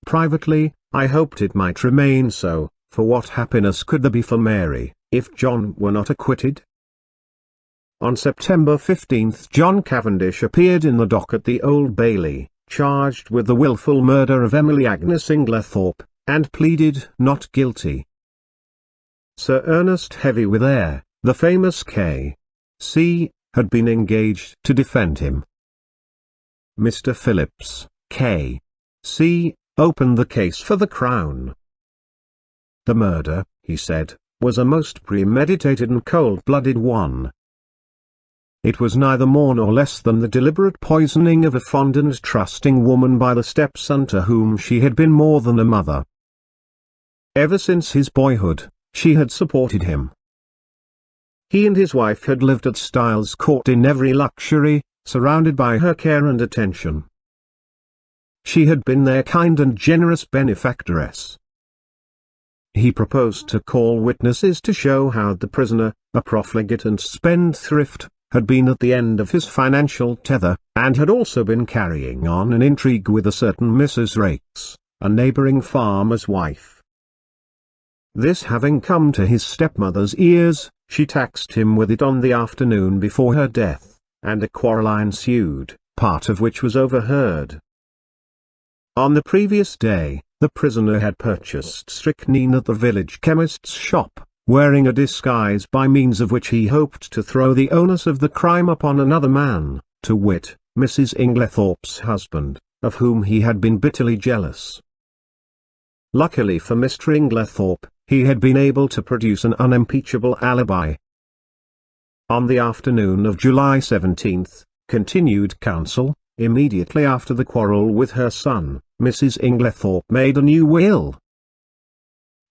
Privately, I hoped it might remain so, for what happiness could there be for Mary, if John were not acquitted? On September 15 John Cavendish appeared in the dock at the Old Bailey, charged with the wilful murder of Emily Agnes Inglethorpe, and pleaded not guilty. Sir Ernest Heavywither, the famous K.C., had been engaged to defend him. Mr. Phillips, K.C., opened the case for the Crown. The murder, he said, was a most premeditated and cold-blooded one. It was neither more nor less than the deliberate poisoning of a fond and trusting woman by the stepson to whom she had been more than a mother. Ever since his boyhood, she had supported him. He and his wife had lived at Styles Court in every luxury, surrounded by her care and attention. She had been their kind and generous benefactress. He proposed to call witnesses to show how the prisoner, a profligate and spendthrift, had been at the end of his financial tether, and had also been carrying on an intrigue with a certain Mrs. Raikes, a neighbouring farmer's wife. This having come to his stepmother's ears, she taxed him with it on the afternoon before her death, and a quarrel ensued, part of which was overheard. On the previous day, the prisoner had purchased strychnine at the village chemist's shop, wearing a disguise by means of which he hoped to throw the onus of the crime upon another man, to wit, Mrs. Inglethorpe's husband, of whom he had been bitterly jealous. Luckily for Mr. Inglethorpe, he had been able to produce an unimpeachable alibi. On the afternoon of July 17, continued counsel, immediately after the quarrel with her son, Mrs. Inglethorpe made a new will.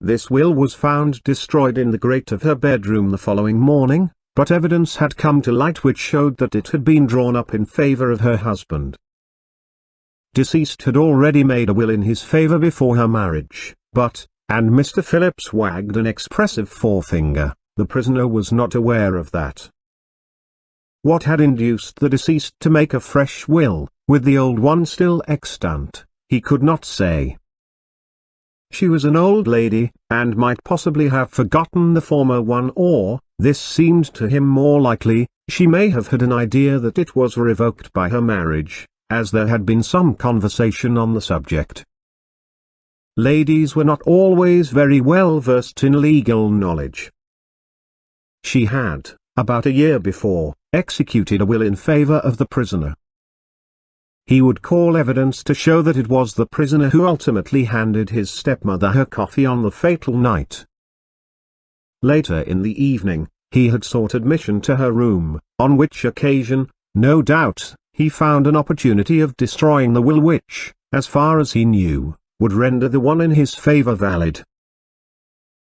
This will was found destroyed in the grate of her bedroom the following morning, but evidence had come to light which showed that it had been drawn up in favour of her husband. Deceased had already made a will in his favour before her marriage, but, and Mr. Phillips wagged an expressive forefinger, the prisoner was not aware of that. What had induced the deceased to make a fresh will, with the old one still extant, he could not say. She was an old lady, and might possibly have forgotten the former one, or, this seemed to him more likely, she may have had an idea that it was revoked by her marriage, as there had been some conversation on the subject. Ladies were not always very well versed in legal knowledge. She had, about a year before, executed a will in favour of the prisoner. He would call evidence to show that it was the prisoner who ultimately handed his stepmother her coffee on the fatal night. Later in the evening, he had sought admission to her room, on which occasion, no doubt, he found an opportunity of destroying the will which, as far as he knew, would render the one in his favour valid.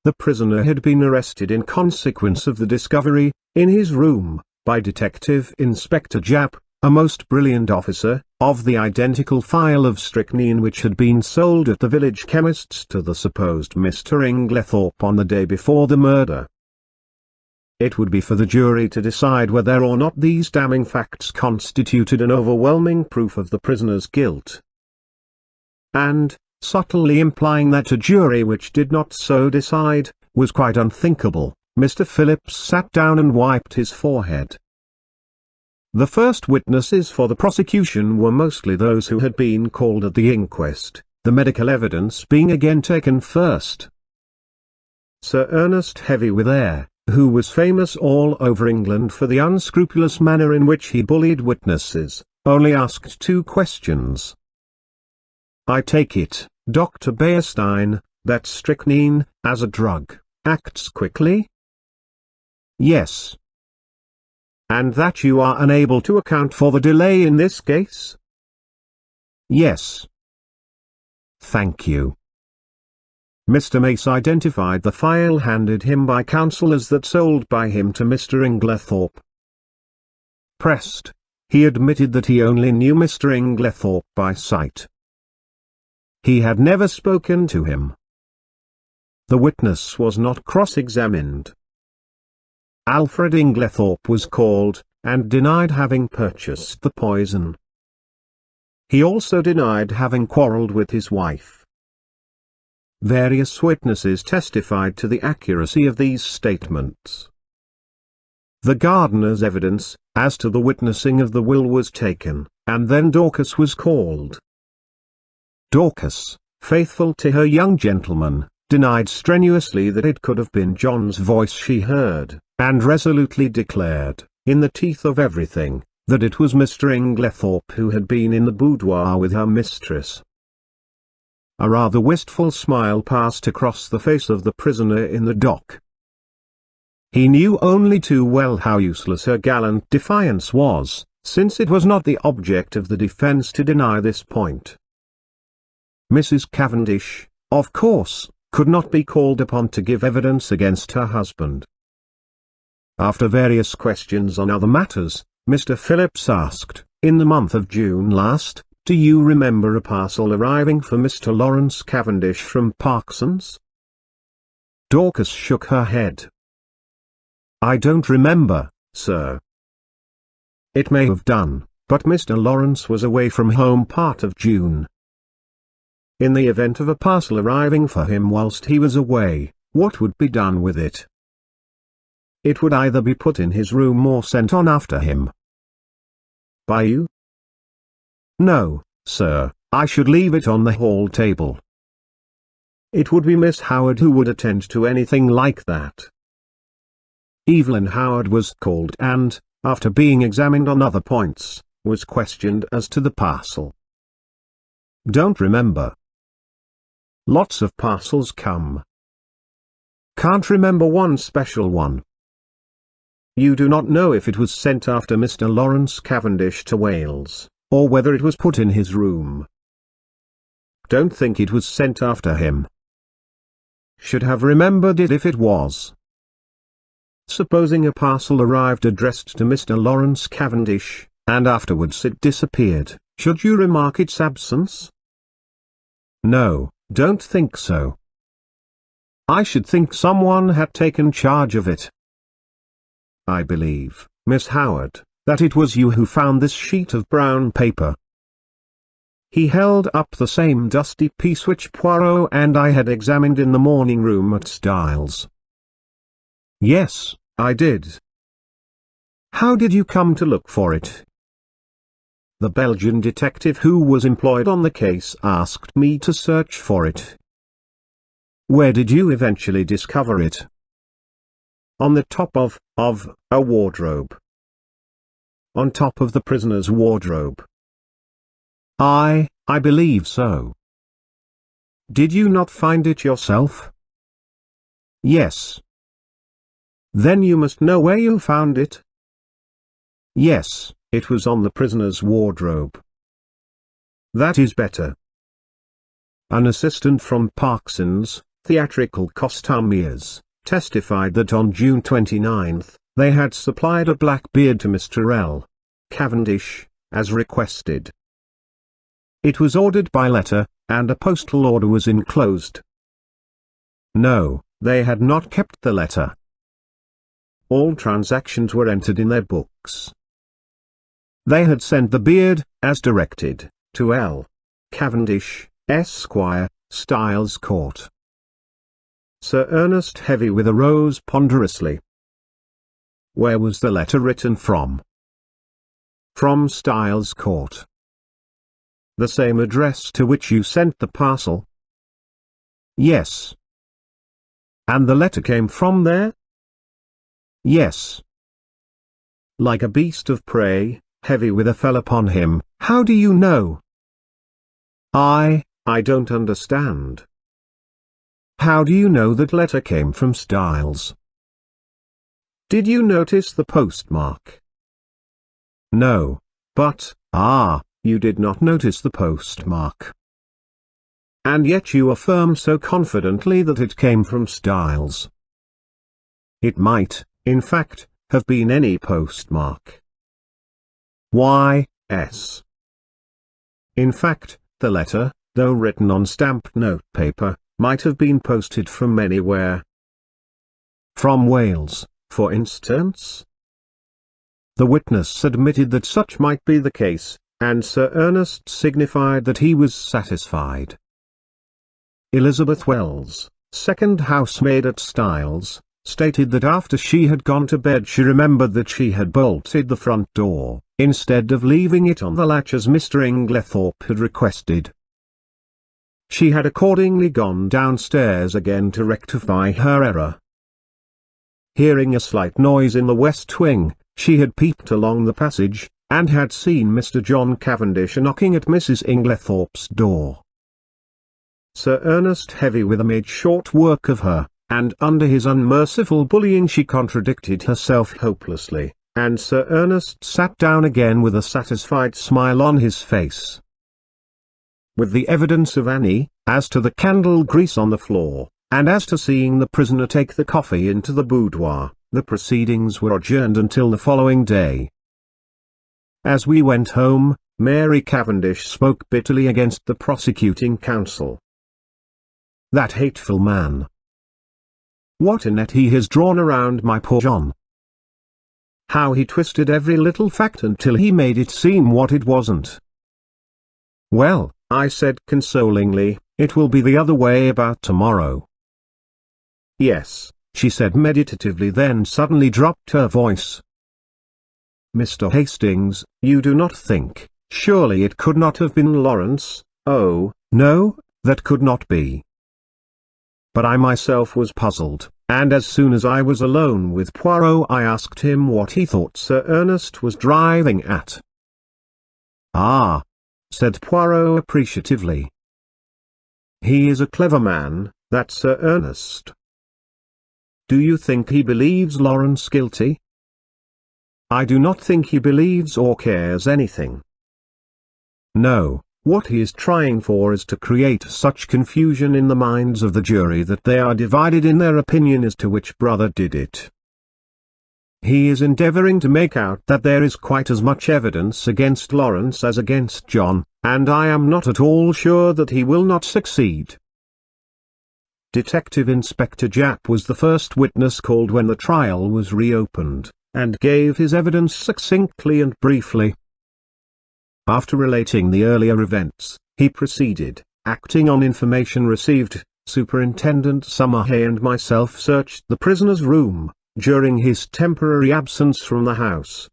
The prisoner had been arrested in consequence of the discovery, in his room, by Detective Inspector Japp, a most brilliant officer, of the identical phial of strychnine which had been sold at the village chemist's to the supposed Mr. Inglethorpe on the day before the murder. It would be for the jury to decide whether or not these damning facts constituted an overwhelming proof of the prisoner's guilt. And, subtly implying that a jury which did not so decide, was quite unthinkable, Mr. Phillips sat down and wiped his forehead. The first witnesses for the prosecution were mostly those who had been called at the inquest, the medical evidence being again taken first. Sir Ernest Heavywither, who was famous all over England for the unscrupulous manner in which he bullied witnesses, only asked two questions. "I take it, Dr. Beerstein, that strychnine, as a drug, acts quickly?" "Yes." "And that you are unable to account for the delay in this case?" "Yes." "Thank you." Mr. Mace identified the phial handed him by counsel as that sold by him to Mr. Inglethorpe. Pressed, he admitted that he only knew Mr. Inglethorpe by sight. He had never spoken to him. The witness was not cross-examined. Alfred Inglethorpe was called, and denied having purchased the poison. He also denied having quarrelled with his wife. Various witnesses testified to the accuracy of these statements. The gardener's evidence, as to the witnessing of the will was taken, and then Dorcas was called. Dorcas, faithful to her young gentleman, denied strenuously that it could have been John's voice she heard, and resolutely declared, in the teeth of everything, that it was Mr. Inglethorpe who had been in the boudoir with her mistress. A rather wistful smile passed across the face of the prisoner in the dock. He knew only too well how useless her gallant defiance was, since it was not the object of the defence to deny this point. Mrs. Cavendish, of course, could not be called upon to give evidence against her husband. After various questions on other matters, Mr. Phillips asked, "In the month of June last, do you remember a parcel arriving for Mr. Lawrence Cavendish from Parkson's?" Dorcas shook her head. "I don't remember, sir." It may have done, but Mr. Lawrence was away from home part of June. In the event of a parcel arriving for him whilst he was away, what would be done with it? It would either be put in his room or sent on after him. By you? No, sir, I should leave it on the hall table. It would be Miss Howard who would attend to anything like that. Evelyn Howard was called and, after being examined on other points, was questioned as to the parcel. Don't remember. Lots of parcels come. Can't remember one special one. You do not know if it was sent after Mr. Lawrence Cavendish to Wales, or whether it was put in his room. Don't think it was sent after him. Should have remembered it if it was. Supposing a parcel arrived addressed to Mr. Lawrence Cavendish, and afterwards it disappeared, should you remark its absence? No, don't think so. I should think someone had taken charge of it. I believe, Miss Howard, that it was you who found this sheet of brown paper. He held up the same dusty piece which Poirot and I had examined in the morning room at Styles. Yes, I did. How did you come to look for it? The Belgian detective who was employed on the case asked me to search for it. Where did you eventually discover it? On the top of a wardrobe. On top of the prisoner's wardrobe. I believe so. Did you not find it yourself? Yes. Then you must know where you found it. Yes, it was on the prisoner's wardrobe. That is better. An assistant from Parkinson's, theatrical costumiers, testified that on June 29, they had supplied a black beard to Mr. L. Cavendish, as requested. It was ordered by letter, and a postal order was enclosed. No, they had not kept the letter. All transactions were entered in their books. They had sent the beard, as directed, to L. Cavendish, Esquire, Styles Court. Sir Ernest Heavywith arose ponderously. Where was the letter written from? From Styles Court. The same address to which you sent the parcel? Yes. And the letter came from there? Yes. Like a beast of prey, Heavywith fell upon him. How do you know? I don't understand. How do you know that letter came from Styles? Did you notice the postmark? No, but, you did not notice the postmark. And yet you affirm so confidently that it came from Styles. It might, in fact, have been any postmark. Y.S. In fact, the letter, though written on stamped notepaper, might have been posted from anywhere. From Wales, for instance? The witness admitted that such might be the case, and Sir Ernest signified that he was satisfied. Elizabeth Wells, second housemaid at Styles, stated that after she had gone to bed she remembered that she had bolted the front door, instead of leaving it on the latch as Mr. Inglethorpe had requested. She had accordingly gone downstairs again to rectify her error. Hearing a slight noise in the west wing, she had peeped along the passage, and had seen Mr. John Cavendish knocking at Mrs. Inglethorpe's door. Sir Ernest Heavywith made short work of her, and under his unmerciful bullying she contradicted herself hopelessly, and Sir Ernest sat down again with a satisfied smile on his face. With the evidence of Annie, as to the candle grease on the floor, and as to seeing the prisoner take the coffee into the boudoir, the proceedings were adjourned until the following day. As we went home, Mary Cavendish spoke bitterly against the prosecuting counsel. That hateful man! What a net he has drawn around my poor John! how he twisted every little fact until he made it seem what it wasn't. "Well," I said consolingly, "it will be the other way about tomorrow." "Yes," she said meditatively, then suddenly dropped her voice. "Mr. Hastings, you do not think, surely it could not have been Lawrence?" "Oh, no, that could not be." But I myself was puzzled, and as soon as I was alone with Poirot I asked him what he thought Sir Ernest was driving at. "Ah," said Poirot appreciatively. "He is a clever man, that Sir Ernest." "Do you think he believes Lawrence guilty?" "I do not think he believes or cares anything. No, what he is trying for is to create such confusion in the minds of the jury that they are divided in their opinion as to which brother did it. He is endeavoring to make out that there is quite as much evidence against Lawrence as against John, and I am not at all sure that he will not succeed." Detective Inspector Japp was the first witness called when the trial was reopened, and gave his evidence succinctly and briefly. After relating the earlier events, he proceeded, acting on information received. Superintendent Summerhay and myself searched the prisoner's room, during his temporary absence from the house.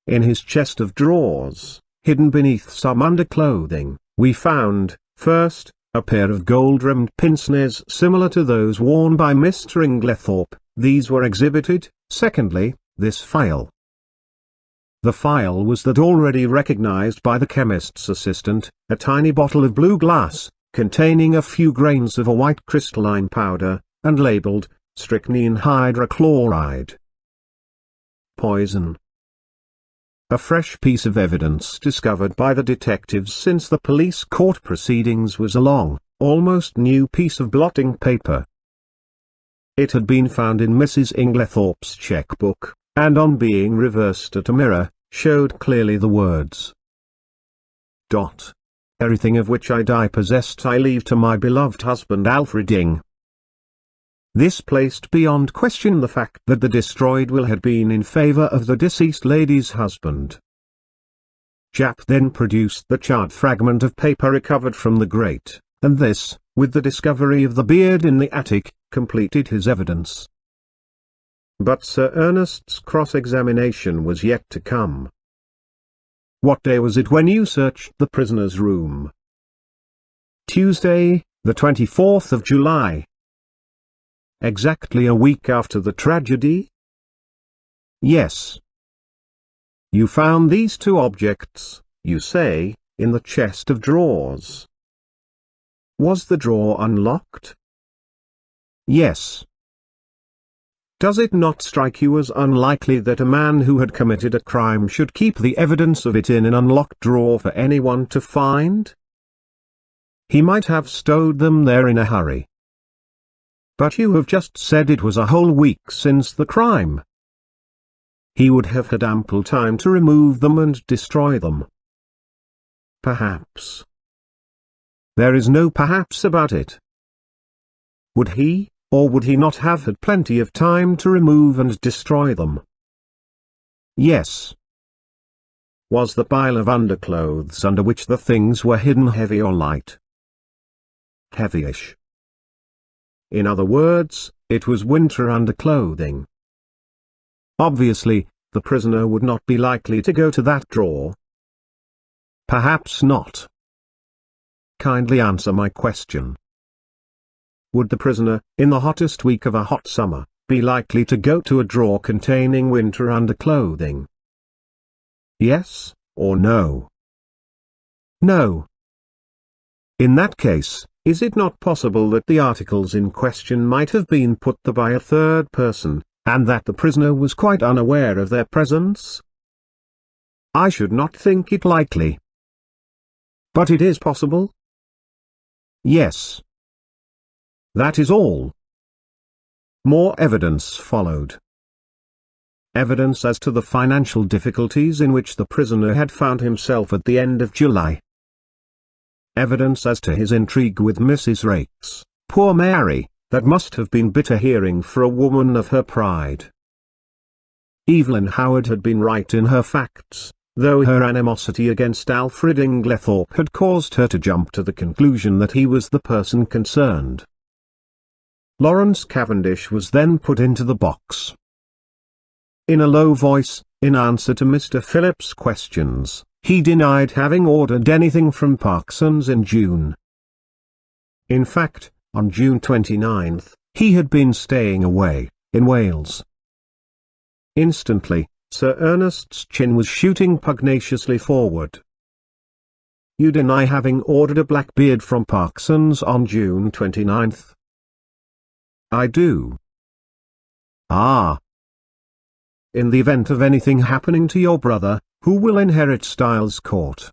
In his chest of drawers, hidden beneath some underclothing, we found, first, a pair of gold-rimmed pince-nez similar to those worn by Mr. Inglethorpe. These were exhibited. Secondly, this file. The file was that already recognized by the chemist's assistant, a tiny bottle of blue glass, containing a few grains of a white crystalline powder, and labeled, strychnine hydrochloride. Poison. A fresh piece of evidence discovered by the detectives since the police court proceedings was a long, almost new piece of blotting paper. It had been found in Mrs. Inglethorpe's checkbook, and on being reversed at a mirror, showed clearly the words, "Everything of which I die possessed I leave to my beloved husband Alfred Ing." This placed beyond question the fact that the destroyed will had been in favor of the deceased lady's husband. Japp then produced the charred fragment of paper recovered from the grate, and this, with the discovery of the beard in the attic, completed his evidence. But Sir Ernest's cross-examination was yet to come. "What day was it when you searched the prisoner's room?" "Tuesday, the 24th of July. "Exactly a week after the tragedy?" "Yes." "You found these two objects, you say, in the chest of drawers. Was the drawer unlocked?" "Yes." "Does it not strike you as unlikely that a man who had committed a crime should keep the evidence of it in an unlocked drawer for anyone to find? He might have stowed them there in a hurry." "But you have just said it was a whole week since the crime." "He would have had ample time to remove them and destroy them." "Perhaps." "There is no perhaps about it." "Would he, or would he not have had plenty of time to remove and destroy them?" "Yes." "Was the pile of underclothes under which the things were hidden heavy or light?" "Heavyish." "In other words, it was winter underclothing." "Obviously, the prisoner would not be likely to go to that drawer." "Perhaps not." "Kindly answer my question. Would the prisoner, in the hottest week of a hot summer, be likely to go to a drawer containing winter underclothing? Yes, or no?" "No." "In that case, is it not possible that the articles in question might have been put there by a third person, and that the prisoner was quite unaware of their presence?" "I should not think it likely." "But it is possible?" "Yes." "That is all." More evidence followed. Evidence as to the financial difficulties in which the prisoner had found himself at the end of July. Evidence as to his intrigue with Mrs. Raikes, poor Mary, that must have been bitter hearing for a woman of her pride. Evelyn Howard had been right in her facts, though her animosity against Alfred Inglethorpe had caused her to jump to the conclusion that he was the person concerned. Lawrence Cavendish was then put into the box. In a low voice, in answer to Mr. Phillips' questions, he denied having ordered anything from Parkinson's in June. In fact, on June 29, he had been staying away, in Wales. Instantly, Sir Ernest's chin was shooting pugnaciously forward. "You deny having ordered a black beard from Parkinson's on June 29? "I do." "Ah. In the event of anything happening to your brother, who will inherit Styles Court?"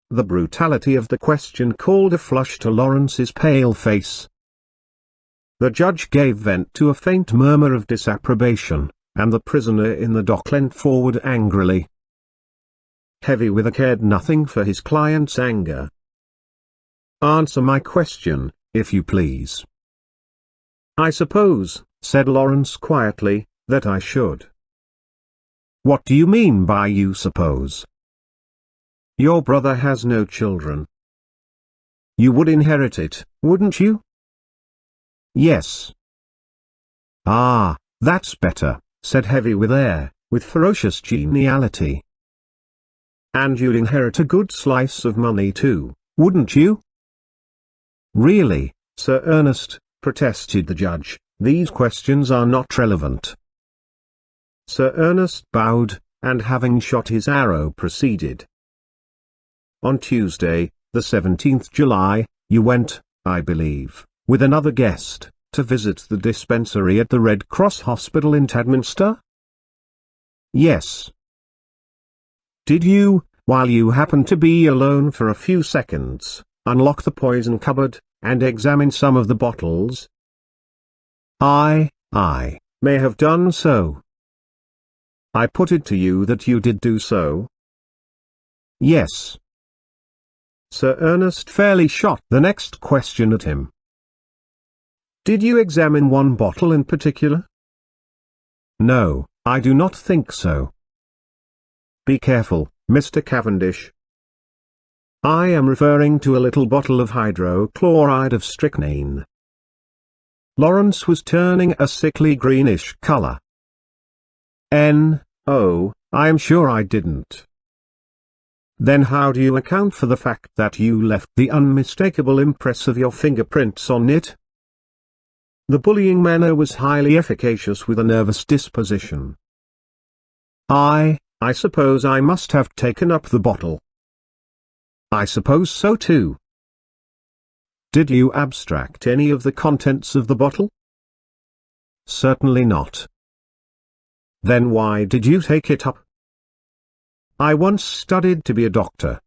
The brutality of the question called a flush to Lawrence's pale face. The judge gave vent to a faint murmur of disapprobation, and the prisoner in the dock leant forward angrily. Heavywither cared nothing for his client's anger. "Answer my question, if you please." "I suppose," said Lawrence quietly, "that I should." "What do you mean by you suppose?" "Your brother has no children." "You would inherit it, wouldn't you?" "Yes." "Ah, that's better," said Heavywither, with ferocious geniality. "And you'd inherit a good slice of money too, wouldn't you?" "Really, Sir Ernest," protested the judge, "these questions are not relevant." Sir Ernest bowed, and having shot his arrow proceeded. "On Tuesday, the 17th July, you went, I believe, with another guest, to visit the dispensary at the Red Cross Hospital in Tadminster?" "Yes." "Did you, while you happened to be alone for a few seconds, unlock the poison cupboard, and examine some of the bottles?" I may have done so." "I put it to you that you did do so?" "Yes." Sir Ernest fairly shot the next question at him. "Did you examine one bottle in particular?" "No, I do not think so." "Be careful, Mr. Cavendish. I am referring to a little bottle of hydrochloride of strychnine." Lawrence was turning a sickly greenish color. "No, I am sure I didn't." "Then how do you account for the fact that you left the unmistakable impress of your fingerprints on it?" The bullying manner was highly efficacious with a nervous disposition. I suppose I must have taken up the bottle." "I suppose so too." "Did you abstract any of the contents of the bottle?" "Certainly not." "Then why did you take it up?" "I once studied to be a doctor.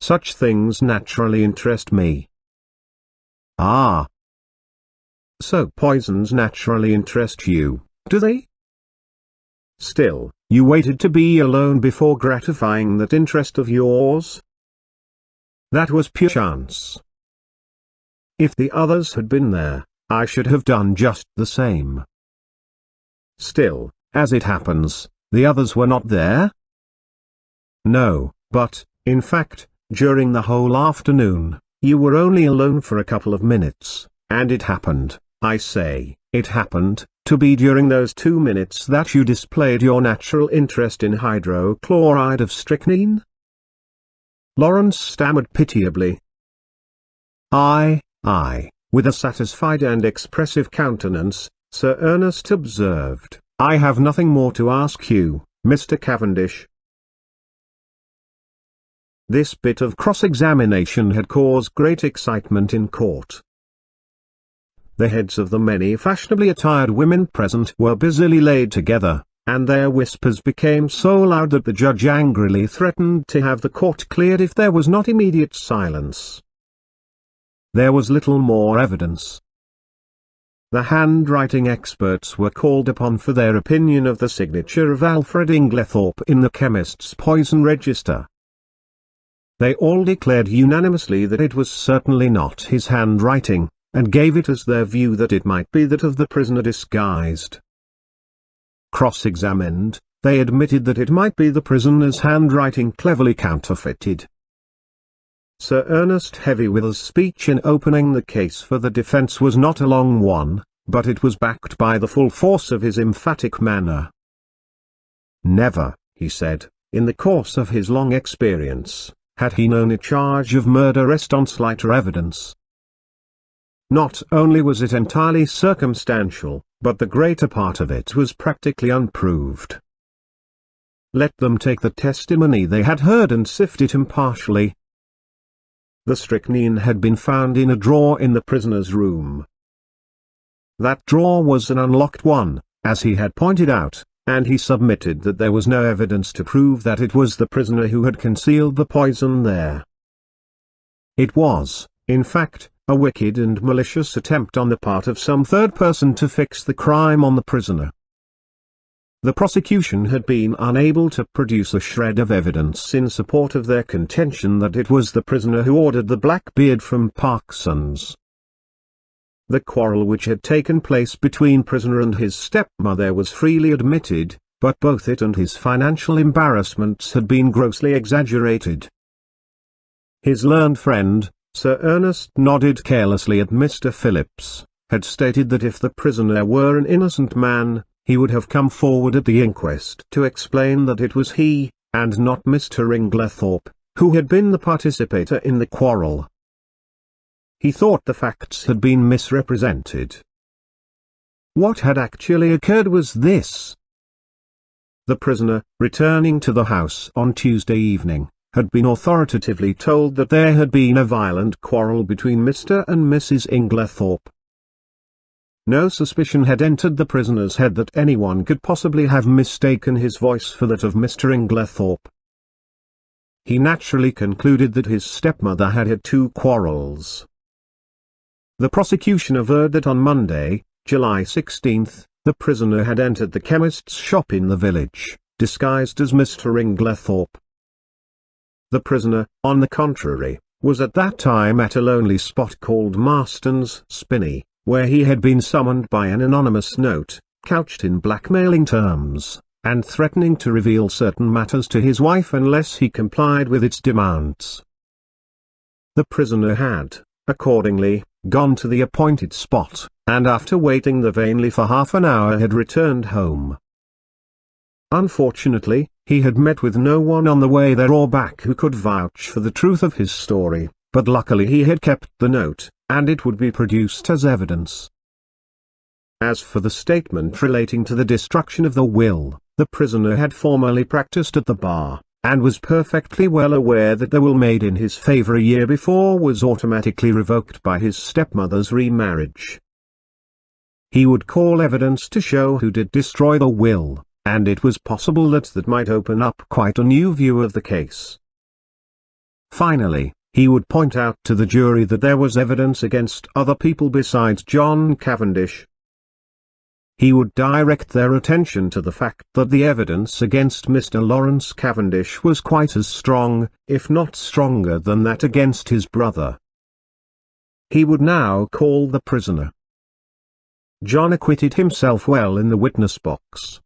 Such things naturally interest me." "Ah. So poisons naturally interest you, do they?" "Still, you waited to be alone before gratifying that interest of yours?" "That was pure chance. If the others had been there, I should have done just the same." "Still, as it happens, the others were not there?" "No, but, in fact, during the whole afternoon, you were only alone for a couple of minutes, and it happened, I say, it happened, to be during those 2 minutes that you displayed your natural interest in hydrochloride of strychnine?" Lawrence stammered pitiably. I, with a satisfied and expressive countenance, Sir Ernest observed, "I have nothing more to ask you, Mr. Cavendish." This bit of cross-examination had caused great excitement in court. The heads of the many fashionably attired women present were busily laid together, and their whispers became so loud that the judge angrily threatened to have the court cleared if there was not immediate silence. There was little more evidence. The handwriting experts were called upon for their opinion of the signature of Alfred Inglethorpe in the chemist's poison register. They all declared unanimously that it was certainly not his handwriting, and gave it as their view that it might be that of the prisoner disguised. Cross-examined, they admitted that it might be the prisoner's handwriting cleverly counterfeited. Sir Ernest Heavywither's speech in opening the case for the defence was not a long one, but it was backed by the full force of his emphatic manner. Never, he said, in the course of his long experience, had he known a charge of murder rest on slighter evidence. Not only was it entirely circumstantial, but the greater part of it was practically unproved. Let them take the testimony they had heard and sift it impartially. The strychnine had been found in a drawer in the prisoner's room. That drawer was an unlocked one, as he had pointed out, and he submitted that there was no evidence to prove that it was the prisoner who had concealed the poison there. It was, in fact, a wicked and malicious attempt on the part of some third person to fix the crime on the prisoner. The prosecution had been unable to produce a shred of evidence in support of their contention that it was the prisoner who ordered the black beard from Parkinson's. The quarrel which had taken place between prisoner and his stepmother was freely admitted, but both it and his financial embarrassments had been grossly exaggerated. His learned friend, Sir Ernest, nodded carelessly at Mr. Phillips, had stated that if the prisoner were an innocent man, he would have come forward at the inquest to explain that it was he, and not Mr. Inglethorpe, who had been the participator in the quarrel. He thought the facts had been misrepresented. What had actually occurred was this. The prisoner, returning to the house on Tuesday evening, had been authoritatively told that there had been a violent quarrel between Mr. and Mrs. Inglethorpe. No suspicion had entered the prisoner's head that anyone could possibly have mistaken his voice for that of Mr. Inglethorpe. He naturally concluded that his stepmother had had two quarrels. The prosecution averred that on Monday, July 16, the prisoner had entered the chemist's shop in the village, disguised as Mr. Inglethorpe. The prisoner, on the contrary, was at that time at a lonely spot called Marston's Spinney, where he had been summoned by an anonymous note, couched in blackmailing terms, and threatening to reveal certain matters to his wife unless he complied with its demands. The prisoner had, accordingly, gone to the appointed spot, and after waiting there vainly for half an hour had returned home. Unfortunately, he had met with no one on the way there or back who could vouch for the truth of his story, but luckily he had kept the note, and it would be produced as evidence. As for the statement relating to the destruction of the will, the prisoner had formerly practiced at the bar, and was perfectly well aware that the will made in his favor a year before was automatically revoked by his stepmother's remarriage. He would call evidence to show who did destroy the will, and it was possible that might open up quite a new view of the case. Finally, he would point out to the jury that there was evidence against other people besides John Cavendish. He would direct their attention to the fact that the evidence against Mr. Lawrence Cavendish was quite as strong, if not stronger than that against his brother. He would now call the prisoner. John acquitted himself well in the witness box.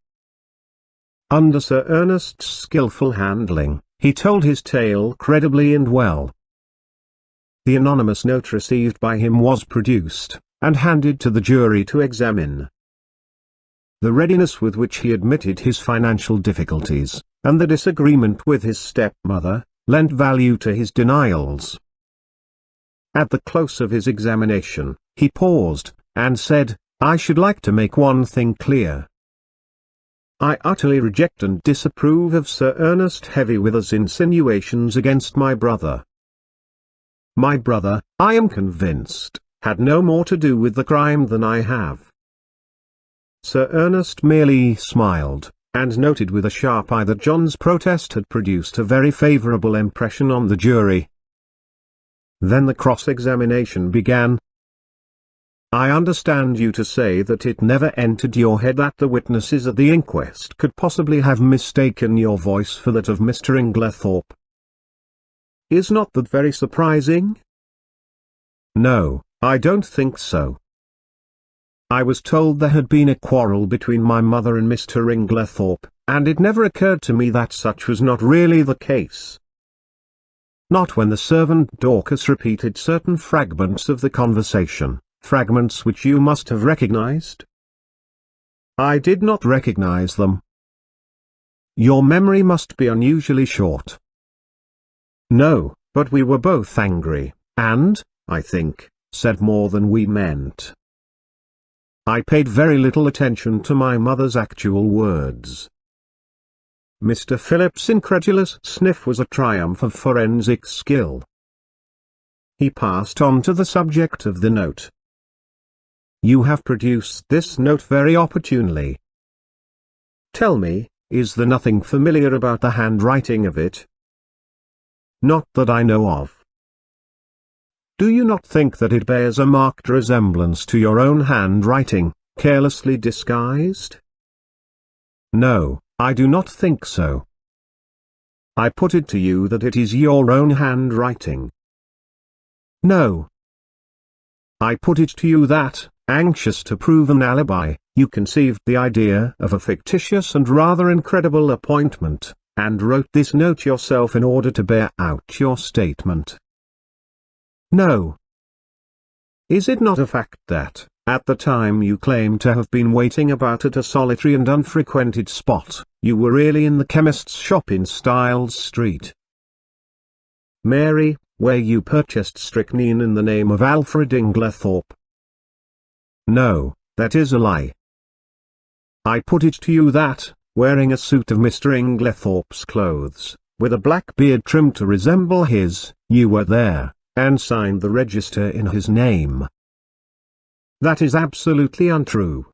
Under Sir Ernest's skillful handling, he told his tale credibly and well. The anonymous note received by him was produced, and handed to the jury to examine. The readiness with which he admitted his financial difficulties, and the disagreement with his stepmother, lent value to his denials. At the close of his examination, he paused, and said, "I should like to make one thing clear. I utterly reject and disapprove of Sir Ernest Heavywither's insinuations against my brother. My brother, I am convinced, had no more to do with the crime than I have." Sir Ernest merely smiled, and noted with a sharp eye that John's protest had produced a very favourable impression on the jury. Then the cross-examination began. "I understand you to say that it never entered your head that the witnesses at the inquest could possibly have mistaken your voice for that of Mr. Inglethorpe. Is not that very surprising?" "No, I don't think so." I was told there had been a quarrel between my mother and Mr. Inglethorpe, and it never occurred to me that such was not really the case. Not when the servant Dorcas repeated certain fragments of the conversation, fragments which you must have recognized. I did not recognize them. Your memory must be unusually short. No, but we were both angry, and, I think, said more than we meant. I paid very little attention to my mother's actual words. Mr. Phillips' incredulous sniff was a triumph of forensic skill. He passed on to the subject of the note. You have produced this note very opportunely. Tell me, is there nothing familiar about the handwriting of it? Not that I know of. Do you not think that it bears a marked resemblance to your own handwriting, carelessly disguised? No, I do not think so. I put it to you that it is your own handwriting. No. I put it to you that, anxious to prove an alibi, you conceived the idea of a fictitious and rather incredible appointment, and wrote this note yourself in order to bear out your statement. No. Is it not a fact that, at the time you claim to have been waiting about at a solitary and unfrequented spot, you were really in the chemist's shop in Styles Street? Mary, where you purchased strychnine in the name of Alfred Inglethorpe? No, that is a lie. I put it to you that, wearing a suit of Mr. Inglethorpe's clothes, with a black beard trimmed to resemble his, you were there, and signed the register in his name. That is absolutely untrue.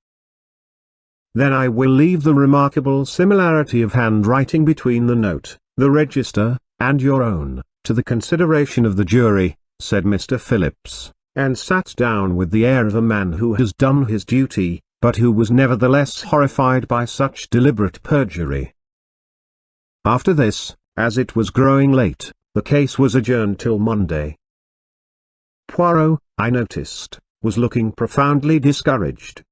Then I will leave the remarkable similarity of handwriting between the note, the register, and your own, to the consideration of the jury, said Mr. Phillips, and sat down with the air of a man who has done his duty, but who was nevertheless horrified by such deliberate perjury. After this, as it was growing late, the case was adjourned till Monday. Poirot, I noticed, was looking profoundly discouraged.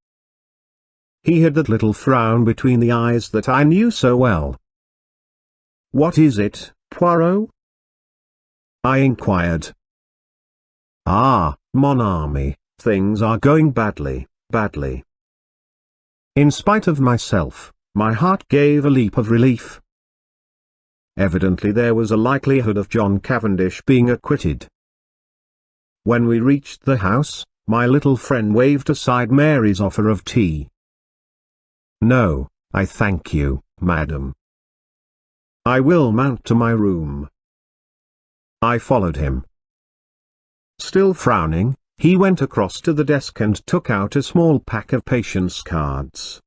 He had that little frown between the eyes that I knew so well. What is it, Poirot? I inquired. Ah, mon ami, things are going badly, badly. In spite of myself, my heart gave a leap of relief. Evidently there was a likelihood of John Cavendish being acquitted. When we reached the house, my little friend waved aside Mary's offer of tea. No, I thank you, madam. I will mount to my room. I followed him. Still frowning, he went across to the desk and took out a small pack of patience cards.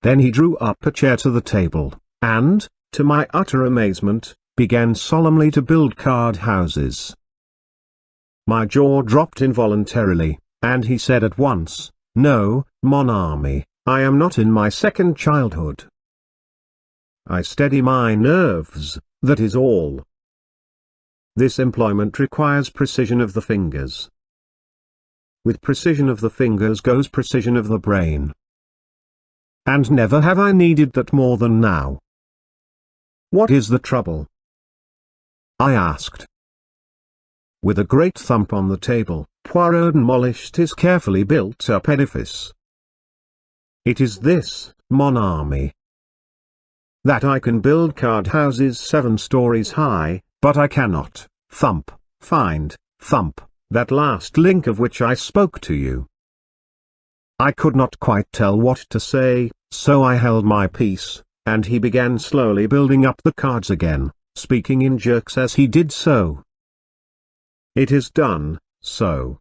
Then he drew up a chair to the table, and, to my utter amazement, began solemnly to build card houses. My jaw dropped involuntarily, and he said at once, "No, mon ami, I am not in my second childhood. I steady my nerves, that is all. This employment requires precision of the fingers. With precision of the fingers goes precision of the brain. And never have I needed that more than now." "What is the trouble?" I asked. With a great thump on the table, Poirot demolished his carefully built-up edifice. "It is this, mon ami, that I can build card houses 7 stories high, but I cannot, find, that last link of which I spoke to you." I could not quite tell what to say, so I held my peace, and he began slowly building up the cards again, speaking in jerks as he did so. It is done, so.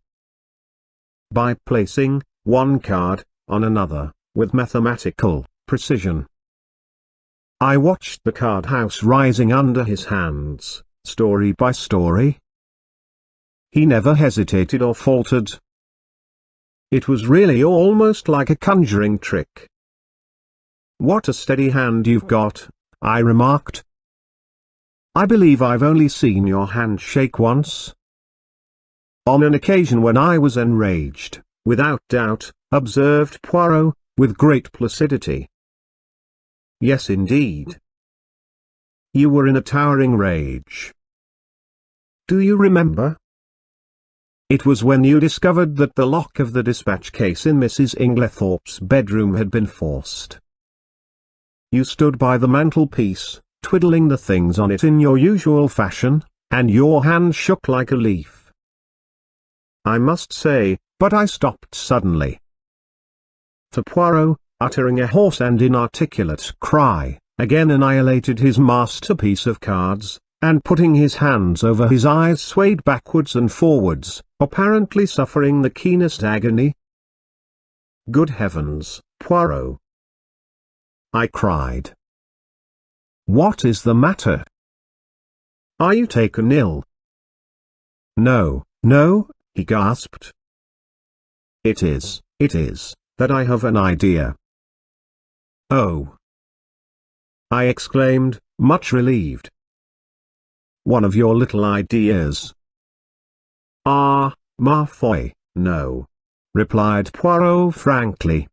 By placing one card on another, with mathematical precision. I watched the card house rising under his hands, story by story. He never hesitated or faltered. It was really almost like a conjuring trick. "What a steady hand you've got," I remarked. "I believe I've only seen your hand shake once." "On an occasion when I was enraged, without doubt, observed Poirot, with great placidity. Yes, indeed. You were in a towering rage. Do you remember? It was when you discovered that the lock of the dispatch case in Mrs. Inglethorpe's bedroom had been forced. You stood by the mantelpiece, twiddling the things on it in your usual fashion, and your hand shook like a leaf. I must say, but I stopped suddenly. For Poirot, uttering a hoarse and inarticulate cry, again annihilated his masterpiece of cards, and putting his hands over his eyes swayed backwards and forwards, apparently suffering the keenest agony. Good heavens, Poirot! I cried. What is the matter? Are you taken ill? No, no, he gasped. It is, that I have an idea. Oh! I exclaimed, much relieved. One of your little ideas. Ah, ma foi, no, replied Poirot frankly.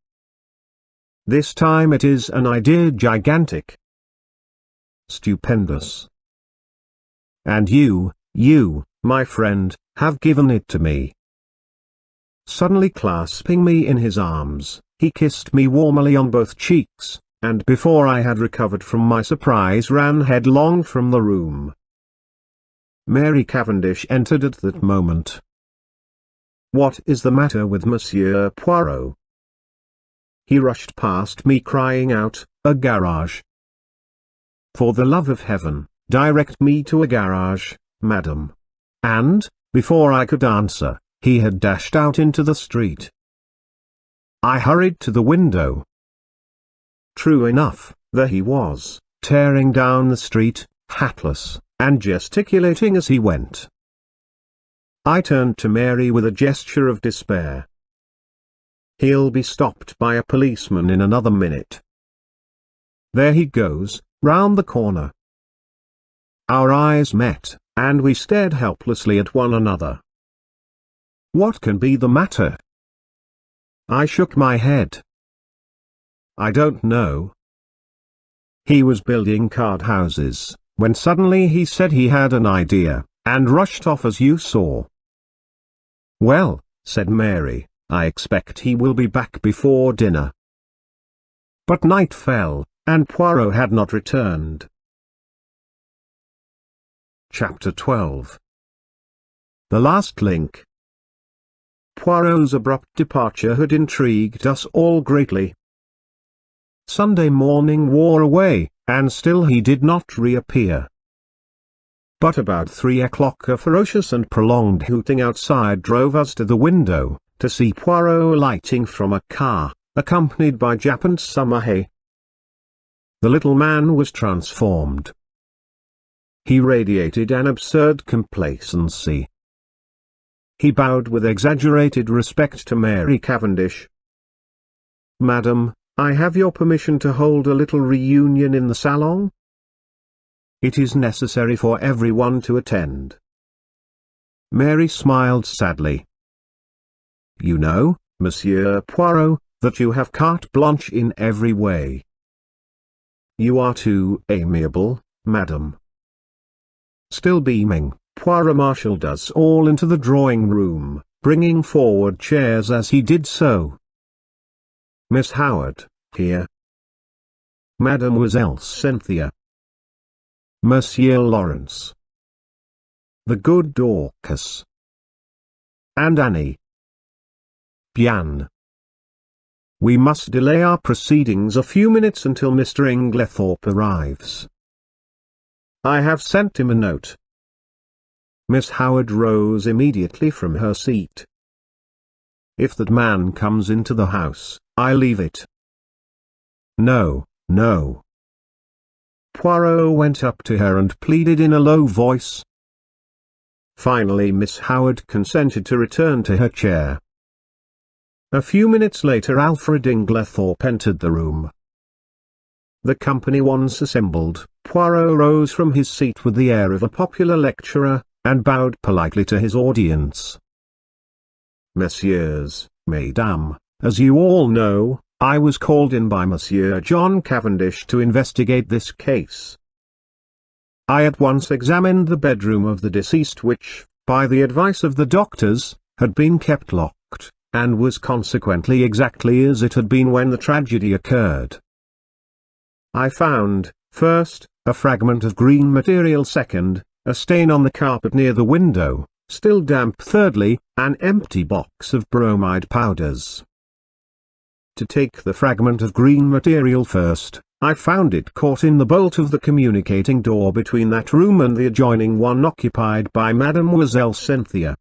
This time it is an idea gigantic. Stupendous. And you, my friend, have given it to me. Suddenly clasping me in his arms, he kissed me warmly on both cheeks, and before I had recovered from my surprise ran headlong from the room. Mary Cavendish entered at that moment. What is the matter with Monsieur Poirot? He rushed past me crying out, a garage. For the love of heaven, direct me to a garage, madam. And, before I could answer, he had dashed out into the street. I hurried to the window. True enough, there he was, tearing down the street, hatless, and gesticulating as he went. I turned to Mary with a gesture of despair. He'll be stopped by a policeman in another minute. There he goes, round the corner. Our eyes met, and we stared helplessly at one another. What can be the matter? I shook my head. I don't know. He was building card houses, when suddenly he said he had an idea, and rushed off as you saw. Well, said Mary, I expect he will be back before dinner. But night fell, and Poirot had not returned. Chapter 12. The Last Link. Poirot's abrupt departure had intrigued us all greatly. Sunday morning wore away, and still he did not reappear. But about 3 o'clock a ferocious and prolonged hooting outside drove us to the window, to see Poirot alighting from a car, accompanied by Japp and Summerhay. The little man was transformed. He radiated an absurd complacency. He bowed with exaggerated respect to Mary Cavendish. Madam, I have your permission to hold a little reunion in the salon? It is necessary for everyone to attend. Mary smiled sadly. You know, Monsieur Poirot, that you have carte blanche in every way. You are too amiable, madam. Still beaming, Poirot marshalled us all into the drawing-room, bringing forward chairs as he did so. Miss Howard, here. Mademoiselle Cynthia. Monsieur Lawrence. The good Dorcas. And Annie. Bien. We must delay our proceedings a few minutes until Mr. Inglethorpe arrives. I have sent him a note. Miss Howard rose immediately from her seat. If that man comes into the house, I leave it. No, no. Poirot went up to her and pleaded in a low voice. Finally Miss Howard consented to return to her chair. A few minutes later Alfred Inglethorpe entered the room. The company once assembled, Poirot rose from his seat with the air of a popular lecturer, and bowed politely to his audience. Messieurs, mesdames, As you all know, I was called in by Monsieur John Cavendish to investigate this case. I at once examined the bedroom of the deceased which, by the advice of the doctors, had been kept locked, and was consequently exactly as it had been when the tragedy occurred. I found, first, a fragment of green material, second, a stain on the carpet near the window, still damp, thirdly, an empty box of bromide powders. To take the fragment of green material first, I found it caught in the bolt of the communicating door between that room and the adjoining one occupied by Mademoiselle Cynthia.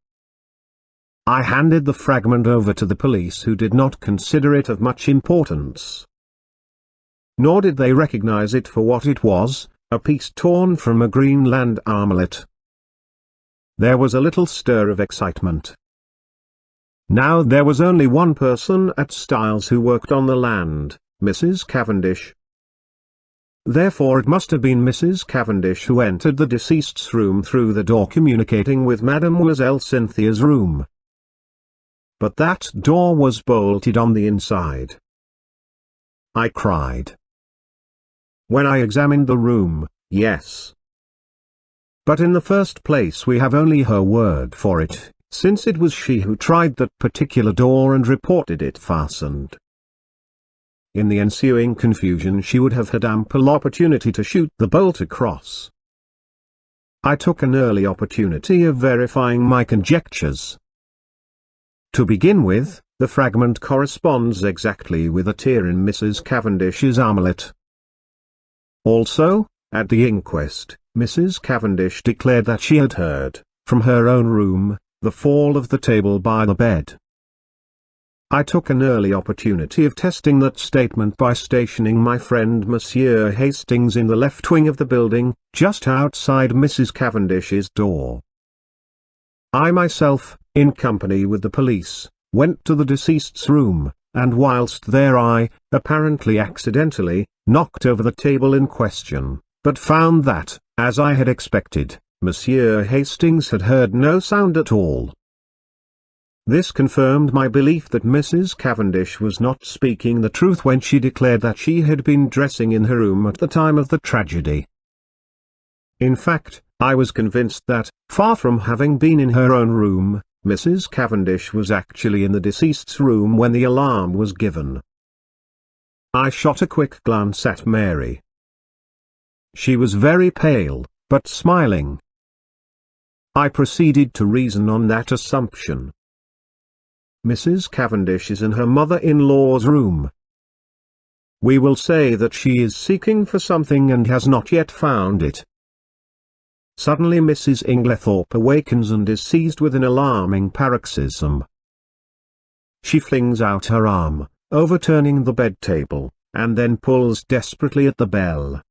I handed the fragment over to the police, who did not consider it of much importance. Nor did they recognize it for what it was, a piece torn from a Greenland armlet. There was a little stir of excitement. Now there was only one person at Styles who worked on the land, Mrs. Cavendish. Therefore it must have been Mrs. Cavendish who entered the deceased's room through the door communicating with Mademoiselle Cynthia's room. But that door was bolted on the inside. I cried. When I examined the room, yes. But in the first place we have only her word for it, since it was she who tried that particular door and reported it fastened. In the ensuing confusion she would have had ample opportunity to shoot the bolt across. I took an early opportunity of verifying my conjectures. To begin with, the fragment corresponds exactly with a tear in Mrs. Cavendish's armlet. Also, at the inquest, Mrs. Cavendish declared that she had heard, from her own room, the fall of the table by the bed. I took an early opportunity of testing that statement by stationing my friend Monsieur Hastings in the left wing of the building, just outside Mrs. Cavendish's door. I myself, in company with the police, went to the deceased's room, and whilst there I, apparently accidentally, knocked over the table in question, but found that, as I had expected, Monsieur Hastings had heard no sound at all. This confirmed my belief that Mrs. Cavendish was not speaking the truth when she declared that she had been dressing in her room at the time of the tragedy. In fact, I was convinced that, far from having been in her own room, Mrs. Cavendish was actually in the deceased's room when the alarm was given. I shot a quick glance at Mary. She was very pale, but smiling. I proceeded to reason on that assumption. Mrs. Cavendish is in her mother-in-law's room. We will say that she is seeking for something and has not yet found it. Suddenly Mrs. Inglethorpe awakens and is seized with an alarming paroxysm. She flings out her arm, overturning the bed table, and then pulls desperately at the bell.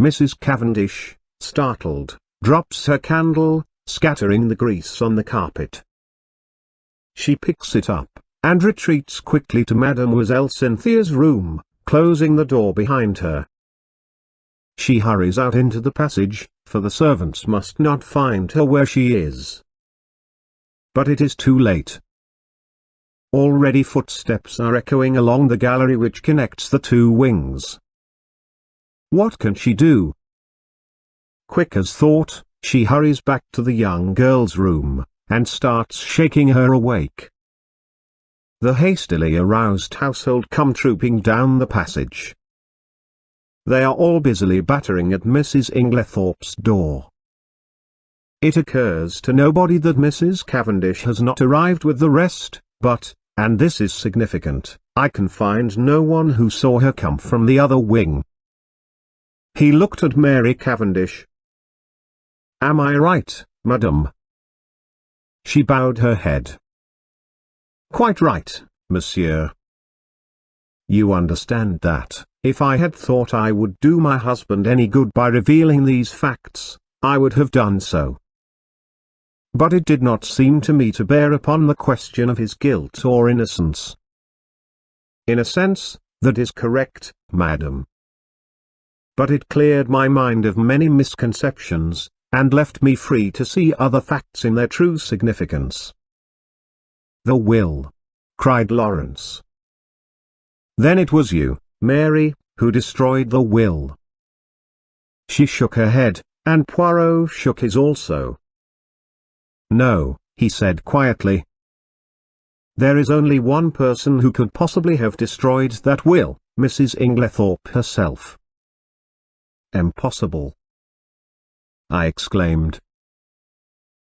Mrs. Cavendish, startled, drops her candle, scattering the grease on the carpet. She picks it up, and retreats quickly to Mademoiselle Cynthia's room, closing the door behind her. She hurries out into the passage, for the servants must not find her where she is. But it is too late. Already footsteps are echoing along the gallery which connects the two wings. What can she do? Quick as thought, she hurries back to the young girl's room, and starts shaking her awake. The hastily aroused household come trooping down the passage. They are all busily battering at Mrs. Inglethorpe's door. It occurs to nobody that Mrs. Cavendish has not arrived with the rest, but, and this is significant, I can find no one who saw her come from the other wing. He looked at Mary Cavendish. "Am I right, madam?" She bowed her head. "Quite right, monsieur. You understand that, if I had thought I would do my husband any good by revealing these facts, I would have done so. But it did not seem to me to bear upon the question of his guilt or innocence." "In a sense, that is correct, madam. But it cleared my mind of many misconceptions, and left me free to see other facts in their true significance." "The will," cried Lawrence. "Then it was you, Mary, who destroyed the will." She shook her head, and Poirot shook his also. "No," he said quietly. "There is only one person who could possibly have destroyed that will, Mrs. Inglethorpe herself." "Impossible!" I exclaimed.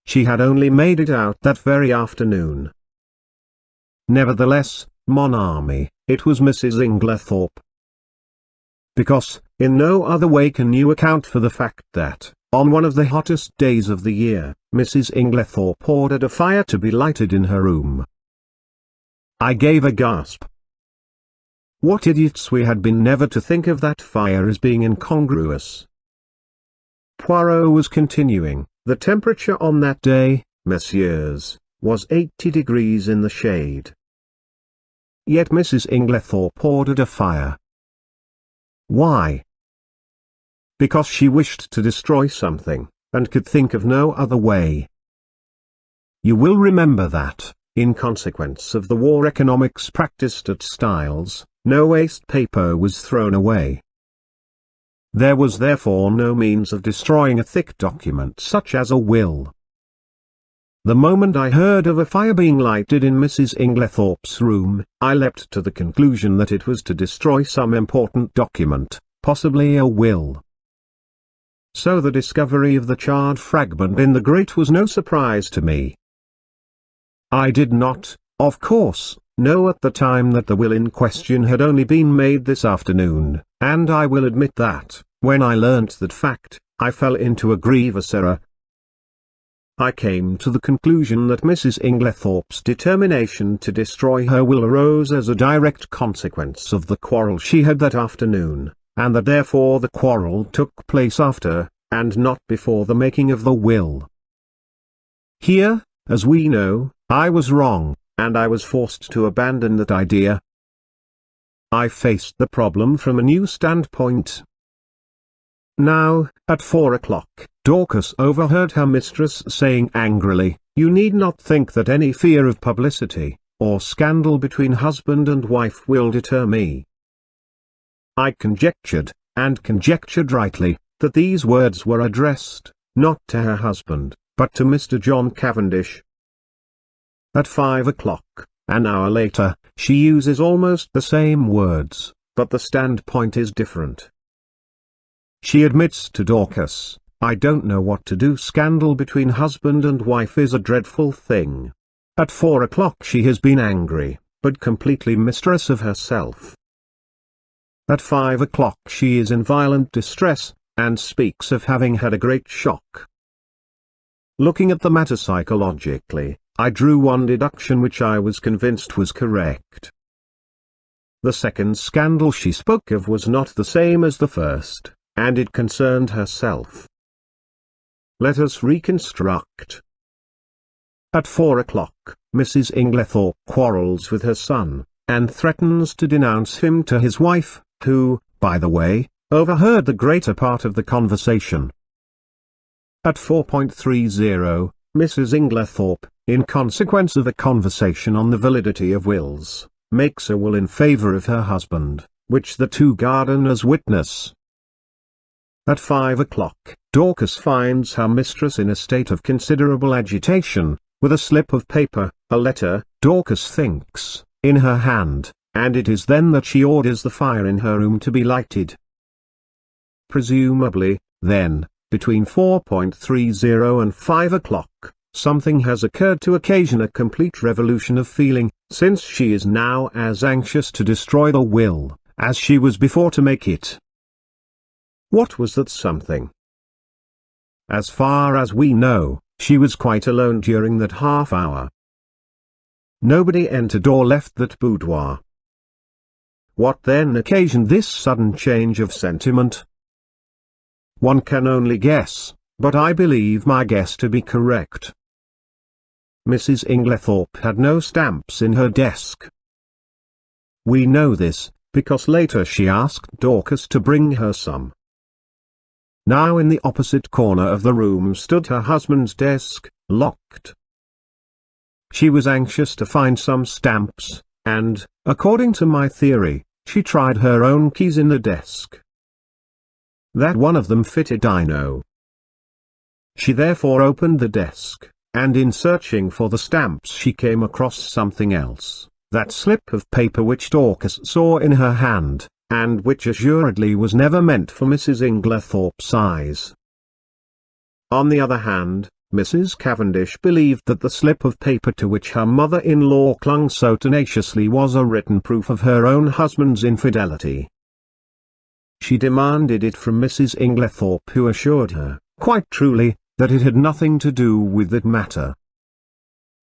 "She had only made it out that very afternoon." "Nevertheless, mon ami, it was Mrs. Inglethorpe. Because, in no other way can you account for the fact that, on one of the hottest days of the year, Mrs. Inglethorpe ordered a fire to be lighted in her room." I gave a gasp. What idiots we had been never to think of that fire as being incongruous. Poirot was continuing, "The temperature on that day, messieurs, was 80 degrees in the shade. Yet Mrs. Inglethorpe ordered a fire. Why? Because she wished to destroy something, and could think of no other way. You will remember that, in consequence of the war economics practiced at Styles, no waste paper was thrown away. There was therefore no means of destroying a thick document such as a will. The moment I heard of a fire being lighted in Mrs. Inglethorpe's room, I leapt to the conclusion that it was to destroy some important document, possibly a will. So the discovery of the charred fragment in the grate was no surprise to me. I did not, of course, know at the time that the will in question had only been made this afternoon, and I will admit that, when I learnt that fact, I fell into a grievous error. I came to the conclusion that Mrs. Inglethorpe's determination to destroy her will arose as a direct consequence of the quarrel she had that afternoon, and that therefore the quarrel took place after, and not before the making of the will. Here, as we know, I was wrong, and I was forced to abandon that idea. I faced the problem from a new standpoint. Now, at 4 o'clock, Dorcas overheard her mistress saying angrily, "You need not think that any fear of publicity, or scandal between husband and wife will deter me." I conjectured, and conjectured rightly, that these words were addressed, not to her husband, but to Mr. John Cavendish. At 5 o'clock, an hour later, she uses almost the same words, but the standpoint is different. She admits to Dorcas, "I don't know what to do. Scandal between husband and wife is a dreadful thing." At 4 o'clock she has been angry, but completely mistress of herself. At 5 o'clock she is in violent distress, and speaks of having had a great shock. Looking at the matter psychologically, I drew one deduction which I was convinced was correct. The second scandal she spoke of was not the same as the first, and it concerned herself. Let us reconstruct. At 4 o'clock, Mrs. Inglethorpe quarrels with her son, and threatens to denounce him to his wife, who, by the way, overheard the greater part of the conversation. At 4:30, Mrs. Inglethorpe, in consequence of a conversation on the validity of wills, makes a will in favor of her husband, which the two gardeners witness. At 5 o'clock, Dorcas finds her mistress in a state of considerable agitation, with a slip of paper, a letter, Dorcas thinks, in her hand, and it is then that she orders the fire in her room to be lighted. Presumably, then, between 4:30 and 5 o'clock, something has occurred to occasion a complete revolution of feeling, since she is now as anxious to destroy the will, as she was before to make it. What was that something? As far as we know, she was quite alone during that half hour. Nobody entered or left that boudoir. What then occasioned this sudden change of sentiment? One can only guess, but I believe my guess to be correct. Mrs. Inglethorpe had no stamps in her desk. We know this, because later she asked Dorcas to bring her some. Now in the opposite corner of the room stood her husband's desk, locked. She was anxious to find some stamps, and, according to my theory, she tried her own keys in the desk. That one of them fitted I know. She therefore opened the desk, and in searching for the stamps she came across something else, that slip of paper which Dorcas saw in her hand, and which assuredly was never meant for Mrs. Inglethorpe's eyes. On the other hand, Mrs. Cavendish believed that the slip of paper to which her mother-in-law clung so tenaciously was a written proof of her own husband's infidelity. She demanded it from Mrs. Inglethorpe, who assured her, quite truly, that it had nothing to do with that matter.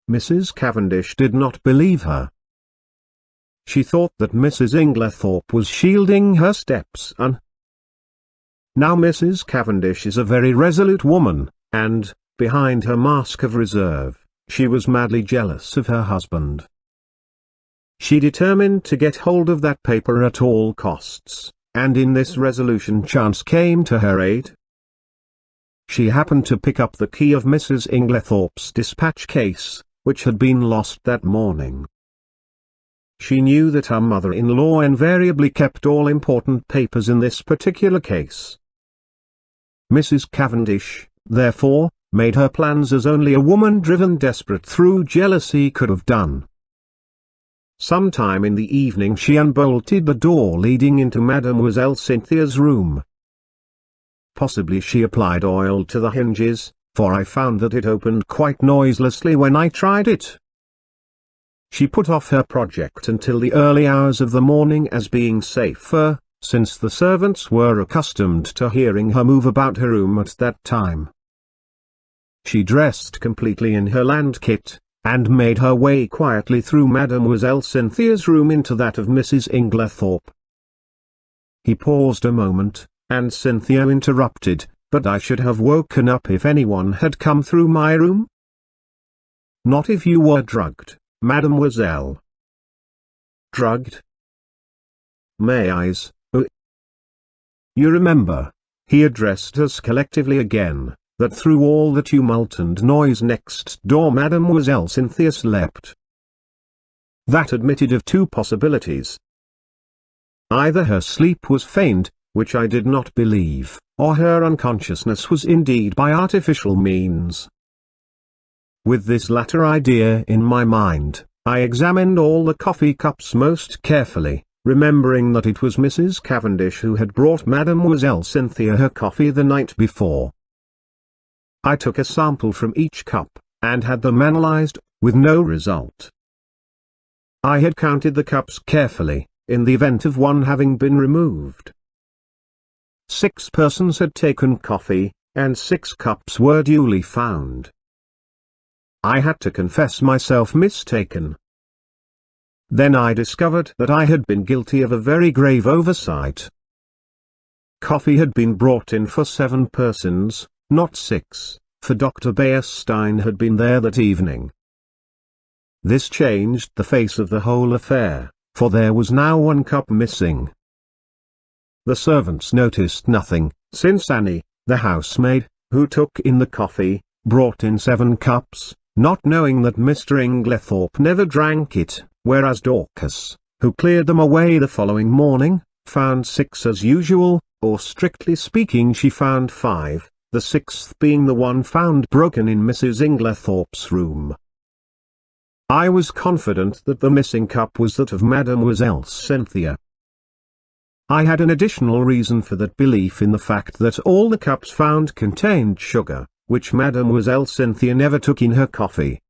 Mrs. Cavendish did not believe her. She thought that Mrs. Inglethorpe was shielding her stepson. Now Mrs. Cavendish is a very resolute woman, and, behind her mask of reserve, she was madly jealous of her husband. She determined to get hold of that paper at all costs, and in this resolution chance came to her aid. She happened to pick up the key of Mrs. Inglethorpe's dispatch case, which had been lost that morning. She knew that her mother-in-law invariably kept all important papers in this particular case. Mrs. Cavendish, therefore, made her plans as only a woman driven desperate through jealousy could have done. Sometime in the evening she unbolted the door leading into Mademoiselle Cynthia's room. Possibly she applied oil to the hinges, for I found that it opened quite noiselessly when I tried it. She put off her project until the early hours of the morning as being safer, since the servants were accustomed to hearing her move about her room at that time. She dressed completely in her land kit, and made her way quietly through Mademoiselle Cynthia's room into that of Mrs. Inglethorpe. He paused a moment, and Cynthia interrupted, "But I should have woken up if anyone had come through my room?" "Not if you were drugged, mademoiselle." "Drugged? May I's, You remember," he addressed us collectively again, "that through all the tumult and noise next door Mademoiselle Cynthia slept. That admitted of two possibilities. Either her sleep was feigned, which I did not believe, or her unconsciousness was indeed by artificial means. With this latter idea in my mind, I examined all the coffee cups most carefully, remembering that it was Mrs. Cavendish who had brought Mademoiselle Cynthia her coffee the night before. I took a sample from each cup, and had them analyzed, with no result. I had counted the cups carefully, in the event of one having been removed. 6 persons had taken coffee, and 6 cups were duly found. I had to confess myself mistaken. Then I discovered that I had been guilty of a very grave oversight. Coffee had been brought in for 7 persons, not 6, for Dr. Beerstein had been there that evening. This changed the face of the whole affair, for there was now 1 cup missing. The servants noticed nothing, since Annie, the housemaid, who took in the coffee, brought in 7 cups, not knowing that Mr. Inglethorpe never drank it, whereas Dorcas, who cleared them away the following morning, found 6 as usual, or strictly speaking she found 5, the 6th being the one found broken in Mrs. Inglethorpe's room. I was confident that the missing cup was that of Mademoiselle Cynthia. I had an additional reason for that belief in the fact that all the cups found contained sugar, which Mademoiselle Cynthia never took in her coffee.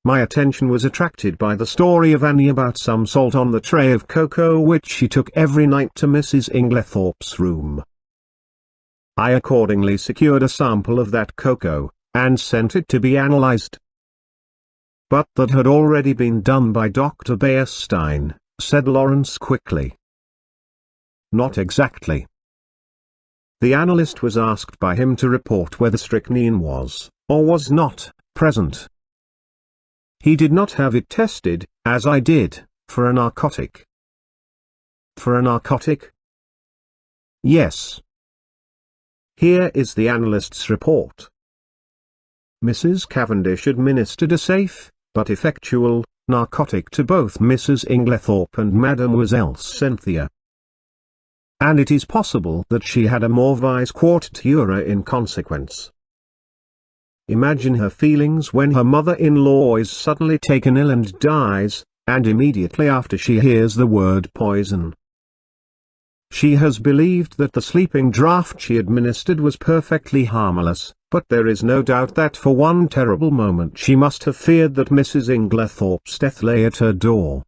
My attention was attracted by the story of Annie about some salt on the tray of cocoa which she took every night to Mrs. Inglethorpe's room. I accordingly secured a sample of that cocoa, and sent it to be analyzed. "But that had already been done by Dr. Beerstein," said Lawrence quickly. "Not exactly. The analyst was asked by him to report whether strychnine was, or was not, present. He did not have it tested, as I did, for a narcotic." "For a narcotic?" "Yes. Here is the analyst's report. Mrs. Cavendish administered a safe, but effectual, narcotic to both Mrs. Inglethorpe and Mademoiselle Cynthia. And it is possible that she had a mauvaise quartiera in consequence. Imagine her feelings when her mother-in-law is suddenly taken ill and dies, and immediately after she hears the word poison. She has believed that the sleeping draught she administered was perfectly harmless, but there is no doubt that for one terrible moment she must have feared that Mrs. Inglethorpe's death lay at her door.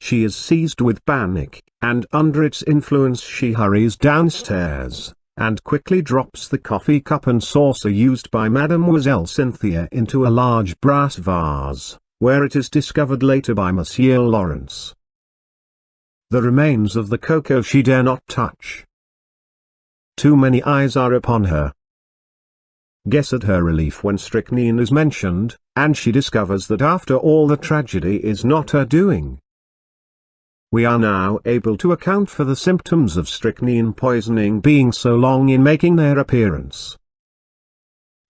She is seized with panic, and under its influence she hurries downstairs, and quickly drops the coffee cup and saucer used by Mademoiselle Cynthia into a large brass vase, where it is discovered later by Monsieur Lawrence. The remains of the cocoa she dare not touch. Too many eyes are upon her. Guess at her relief when strychnine is mentioned, and she discovers that after all the tragedy is not her doing. We are now able to account for the symptoms of strychnine poisoning being so long in making their appearance.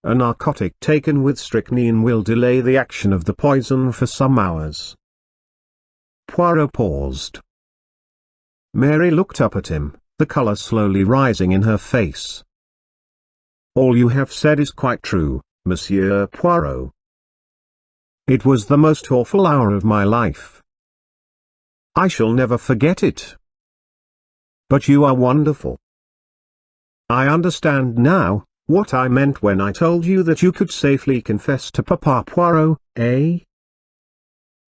A narcotic taken with strychnine will delay the action of the poison for some hours. Poirot paused. Mary looked up at him, the color slowly rising in her face. "All you have said is quite true, Monsieur Poirot. It was the most awful hour of my life. I shall never forget it. But you are wonderful. I understand now what I meant when I told you that you could safely confess to Papa Poirot, eh?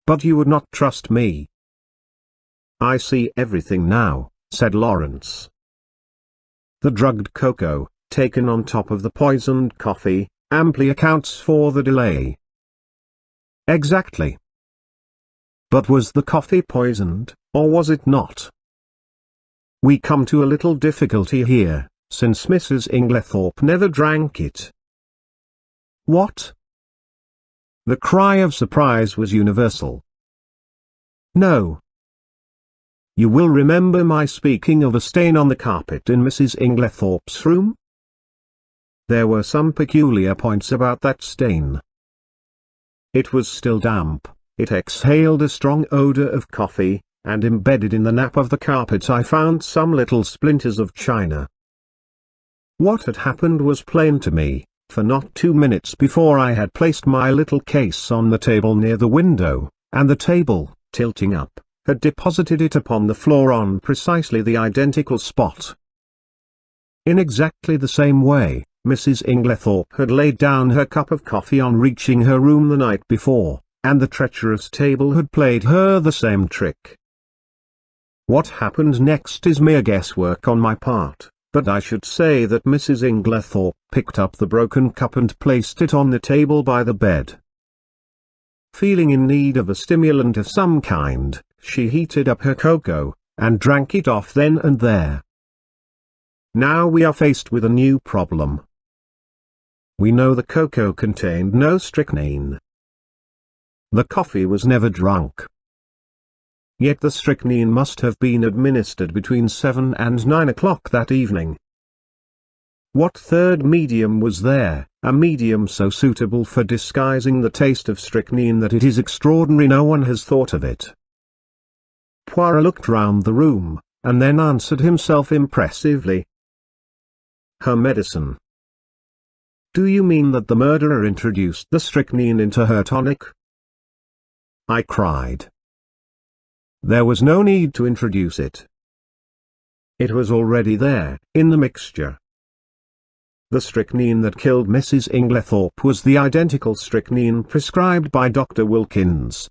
But you would not trust me." "I see everything now," said Lawrence. "The drugged cocoa, taken on top of the poisoned coffee, amply accounts for the delay." "Exactly. But was the coffee poisoned, or was it not? We come to a little difficulty here, since Mrs. Inglethorpe never drank it." "What?" The cry of surprise was universal. "No. You will remember my speaking of a stain on the carpet in Mrs. Inglethorpe's room? There were some peculiar points about that stain. It was still damp, it exhaled a strong odor of coffee, and embedded in the nap of the carpet I found some little splinters of china. What had happened was plain to me, for not 2 minutes before I had placed my little case on the table near the window, and the table, tilting up, had deposited it upon the floor on precisely the identical spot. In exactly the same way, Mrs. Inglethorpe had laid down her cup of coffee on reaching her room the night before, and the treacherous table had played her the same trick. What happened next is mere guesswork on my part, but I should say that Mrs. Inglethorpe picked up the broken cup and placed it on the table by the bed. Feeling in need of a stimulant of some kind, she heated up her cocoa, and drank it off then and there. Now we are faced with a new problem. We know the cocoa contained no strychnine. The coffee was never drunk. Yet the strychnine must have been administered between 7 and 9 o'clock that evening. What third medium was there, a medium so suitable for disguising the taste of strychnine that it is extraordinary no one has thought of it? Poirot looked round the room, and then answered himself impressively. "Her medicine." "Do you mean that the murderer introduced the strychnine into her tonic?" I cried. "There was no need to introduce it. It was already there, in the mixture. The strychnine that killed Mrs. Inglethorpe was the identical strychnine prescribed by Dr. Wilkins.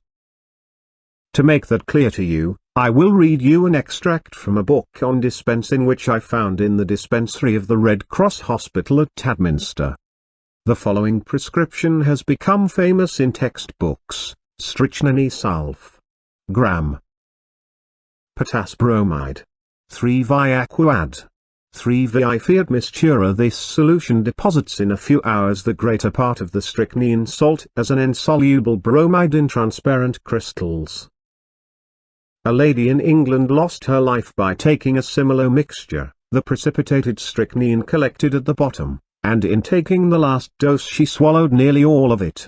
To make that clear to you, I will read you an extract from a book on dispensing which I found in the dispensary of the Red Cross Hospital at Tadminster. The following prescription has become famous in textbooks: strychnine sulf. Gram. Potass bromide. 3 vi aquad. 3 vi fiat mistura. This solution deposits in a few hours the greater part of the strychnine salt as an insoluble bromide in transparent crystals. A lady in England lost her life by taking a similar mixture. The precipitated strychnine collected at the bottom, and in taking the last dose she swallowed nearly all of it.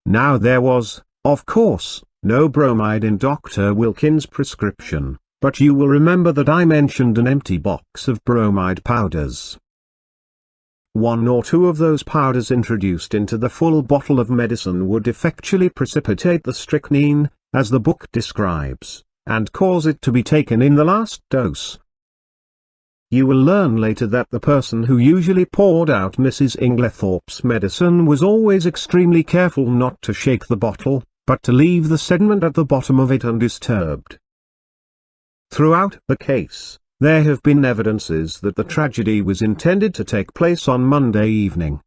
Now there was, of course, no bromide in Dr. Wilkins' prescription, but you will remember that I mentioned an empty box of bromide powders. 1 or 2 of those powders introduced into the full bottle of medicine would effectually precipitate the strychnine, as the book describes, and cause it to be taken in the last dose. You will learn later that the person who usually poured out Mrs. Inglethorpe's medicine was always extremely careful not to shake the bottle, but to leave the sediment at the bottom of it undisturbed. Throughout the case, there have been evidences that the tragedy was intended to take place on Monday evening.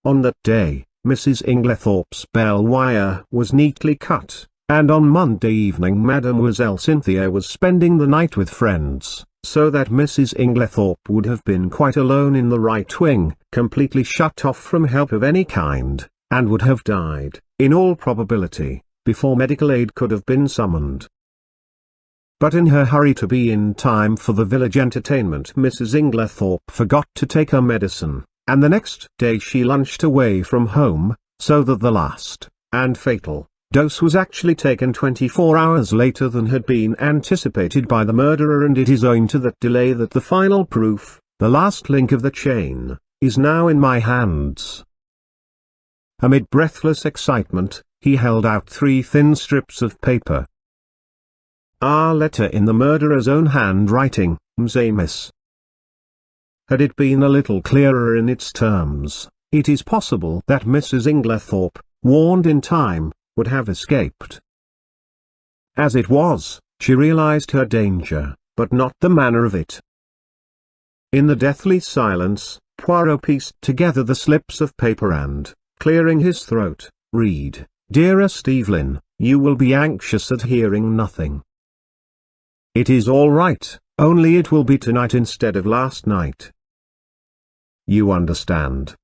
On that day, Mrs. Inglethorpe's bell wire was neatly cut, and on Monday evening Mademoiselle Cynthia was spending the night with friends, so that Mrs. Inglethorpe would have been quite alone in the right wing, completely shut off from help of any kind, and would have died, in all probability, before medical aid could have been summoned. But in her hurry to be in time for the village entertainment, Mrs. Inglethorpe forgot to take her medicine, and the next day she lunched away from home, so that the last, and fatal, dose was actually taken 24 hours later than had been anticipated by the murderer, and it is owing to that delay that the final proof, the last link of the chain, is now in my hands. Amid breathless excitement, he held out 3 thin strips of paper. Our letter in the murderer's own handwriting, Miss. Had it been a little clearer in its terms, it is possible that Mrs. Inglethorpe, warned in time, would have escaped. As it was, she realized her danger, but not the manner of it. In the deathly silence, Poirot pieced together the slips of paper and, clearing his throat, read, "Dearest Evelyn, you will be anxious at hearing nothing. It is all right, only it will be tonight instead of last night. You understand.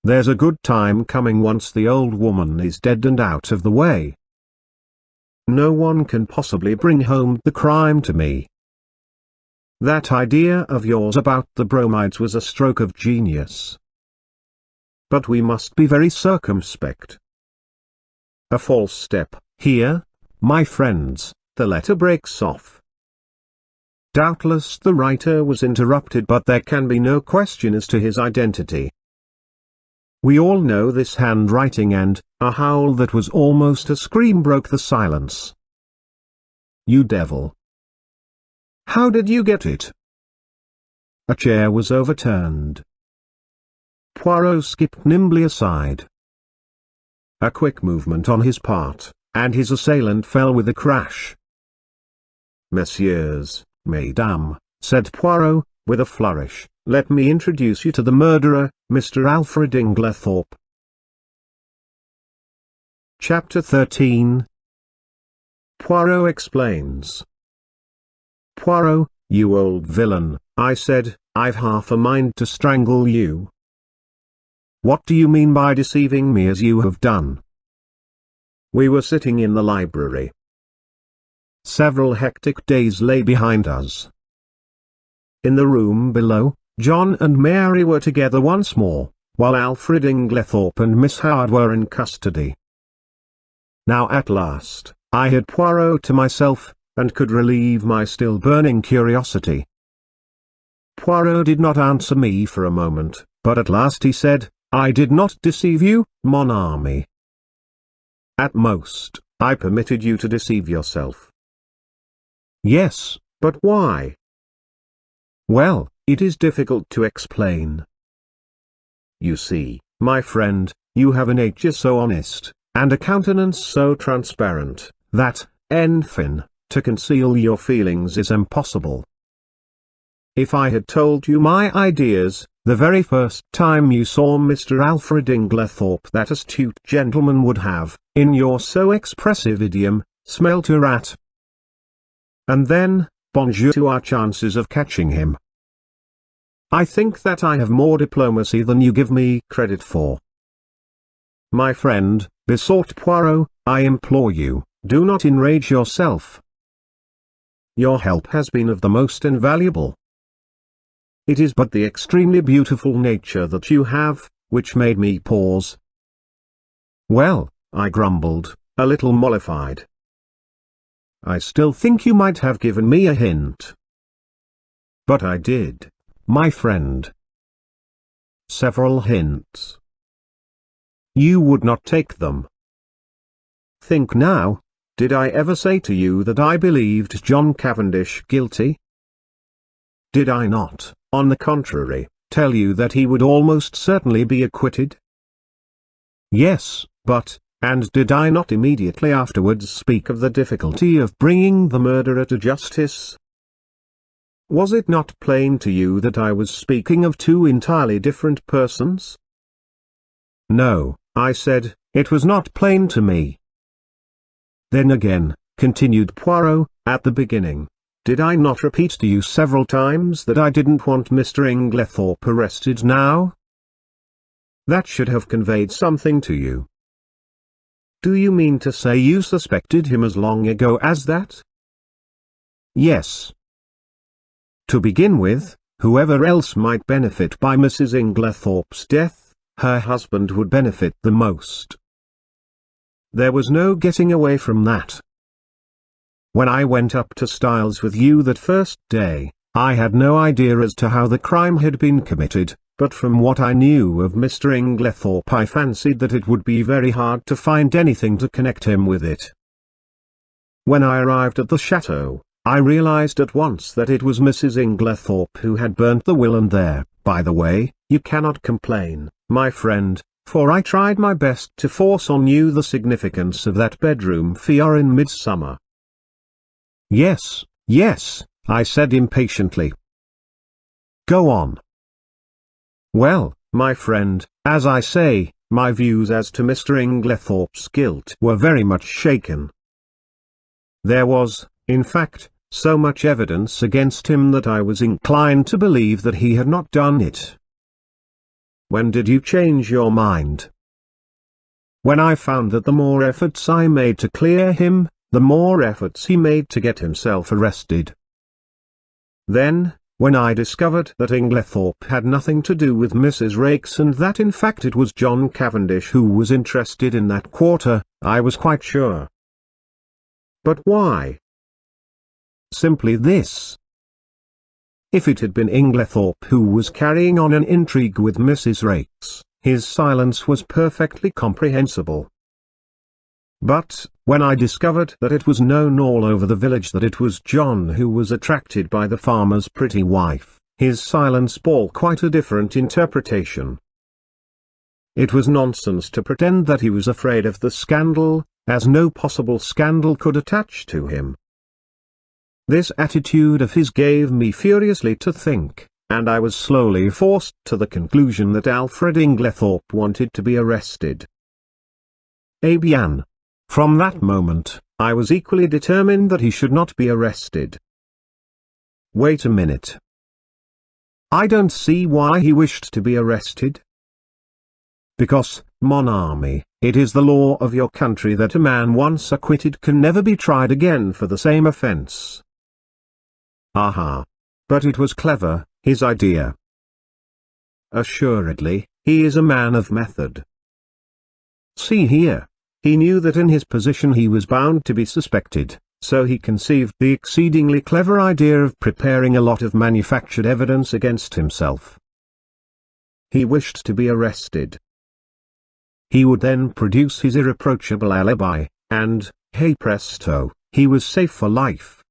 There's a good time coming once the old woman is dead and out of the way. No one can possibly bring home the crime to me. That idea of yours about the bromides was a stroke of genius. But we must be very circumspect. A false step, here, my friends, the letter breaks off." Doubtless the writer was interrupted, but there can be no question as to his identity. We all know this handwriting, and a howl that was almost a scream broke the silence. "You devil! How did you get it?" A chair was overturned. Poirot skipped nimbly aside. A quick movement on his part, and his assailant fell with a crash. "Messieurs, mesdames," said Poirot, with a flourish, "let me introduce you to the murderer, Mr. Alfred Inglethorpe." Chapter 13. Poirot explains. "Poirot, you old villain," I said, "I've half a mind to strangle you." "What do you mean by deceiving me as you have done?" We were sitting in the library. Several hectic days lay behind us. In the room below, John and Mary were together once more, while Alfred Inglethorpe and Miss Howard were in custody. Now at last, I had Poirot to myself, and could relieve my still burning curiosity. Poirot did not answer me for a moment, but at last he said, "I did not deceive you, mon ami. At most, I permitted you to deceive yourself." "Yes, but why?" "Well, it is difficult to explain. You see, my friend, you have a nature so honest, and a countenance so transparent, that, enfin, to conceal your feelings is impossible. If I had told you my ideas, the very first time you saw Mr. Alfred Inglethorpe, that astute gentleman would have, in your so expressive idiom, smelt a rat. And then, bonjour to our chances of catching him. I think that I have more diplomacy than you give me credit for." "My friend," besought Poirot, "I implore you, do not enrage yourself. Your help has been of the most invaluable." It is but the extremely beautiful nature that you have, which made me pause. Well, I grumbled, a little mollified. I still think you might have given me a hint. But I did, my friend. Several hints. You would not take them. Think now, did I ever say to you that I believed John Cavendish guilty? Did I not, on the contrary, tell you that he would almost certainly be acquitted? Yes, but, and did I not immediately afterwards speak of the difficulty of bringing the murderer to justice? Was it not plain to you that I was speaking of two entirely different persons? No, I said, it was not plain to me. Then again, continued Poirot, at the beginning, did I not repeat to you several times that I didn't want Mr. Inglethorpe arrested now? That should have conveyed something to you. Do you mean to say you suspected him as long ago as that? Yes. To begin with, whoever else might benefit by Mrs. Inglethorpe's death, her husband would benefit the most. There was no getting away from that. When I went up to Styles with you that first day, I had no idea as to how the crime had been committed, but from what I knew of Mr. Inglethorpe I fancied that it would be very hard to find anything to connect him with it. When I arrived at the chateau, I realized at once that it was Mrs. Inglethorpe who had burnt the will, and there, by the way, you cannot complain, my friend, for I tried my best to force on you the significance of that bedroom fire in midsummer. Yes, yes, I said impatiently. Go on. Well, my friend, as I say, my views as to Mr. Inglethorpe's guilt were very much shaken. There was, in fact, so much evidence against him that I was inclined to believe that he had not done it. When did you change your mind? When I found that the more efforts I made to clear him, the more efforts he made to get himself arrested. Then, when I discovered that Inglethorpe had nothing to do with Mrs. Raikes and that in fact it was John Cavendish who was interested in that quarter, I was quite sure. But why? Simply this. If it had been Inglethorpe who was carrying on an intrigue with Mrs. Raikes, his silence was perfectly comprehensible. But, when I discovered that it was known all over the village that it was John who was attracted by the farmer's pretty wife, his silence bore quite a different interpretation. It was nonsense to pretend that he was afraid of the scandal, as no possible scandal could attach to him. This attitude of his gave me furiously to think, and I was slowly forced to the conclusion that Alfred Inglethorpe wanted to be arrested. Eh bien. From that moment, I was equally determined that he should not be arrested. Wait a minute. I don't see why he wished to be arrested. Because, mon ami, it is the law of your country that a man once acquitted can never be tried again for the same offense. Aha! But it was clever, his idea. Assuredly, he is a man of method. See here. He knew that in his position he was bound to be suspected, so he conceived the exceedingly clever idea of preparing a lot of manufactured evidence against himself. He wished to be arrested. He would then produce his irreproachable alibi, and, hey presto, he was safe for life.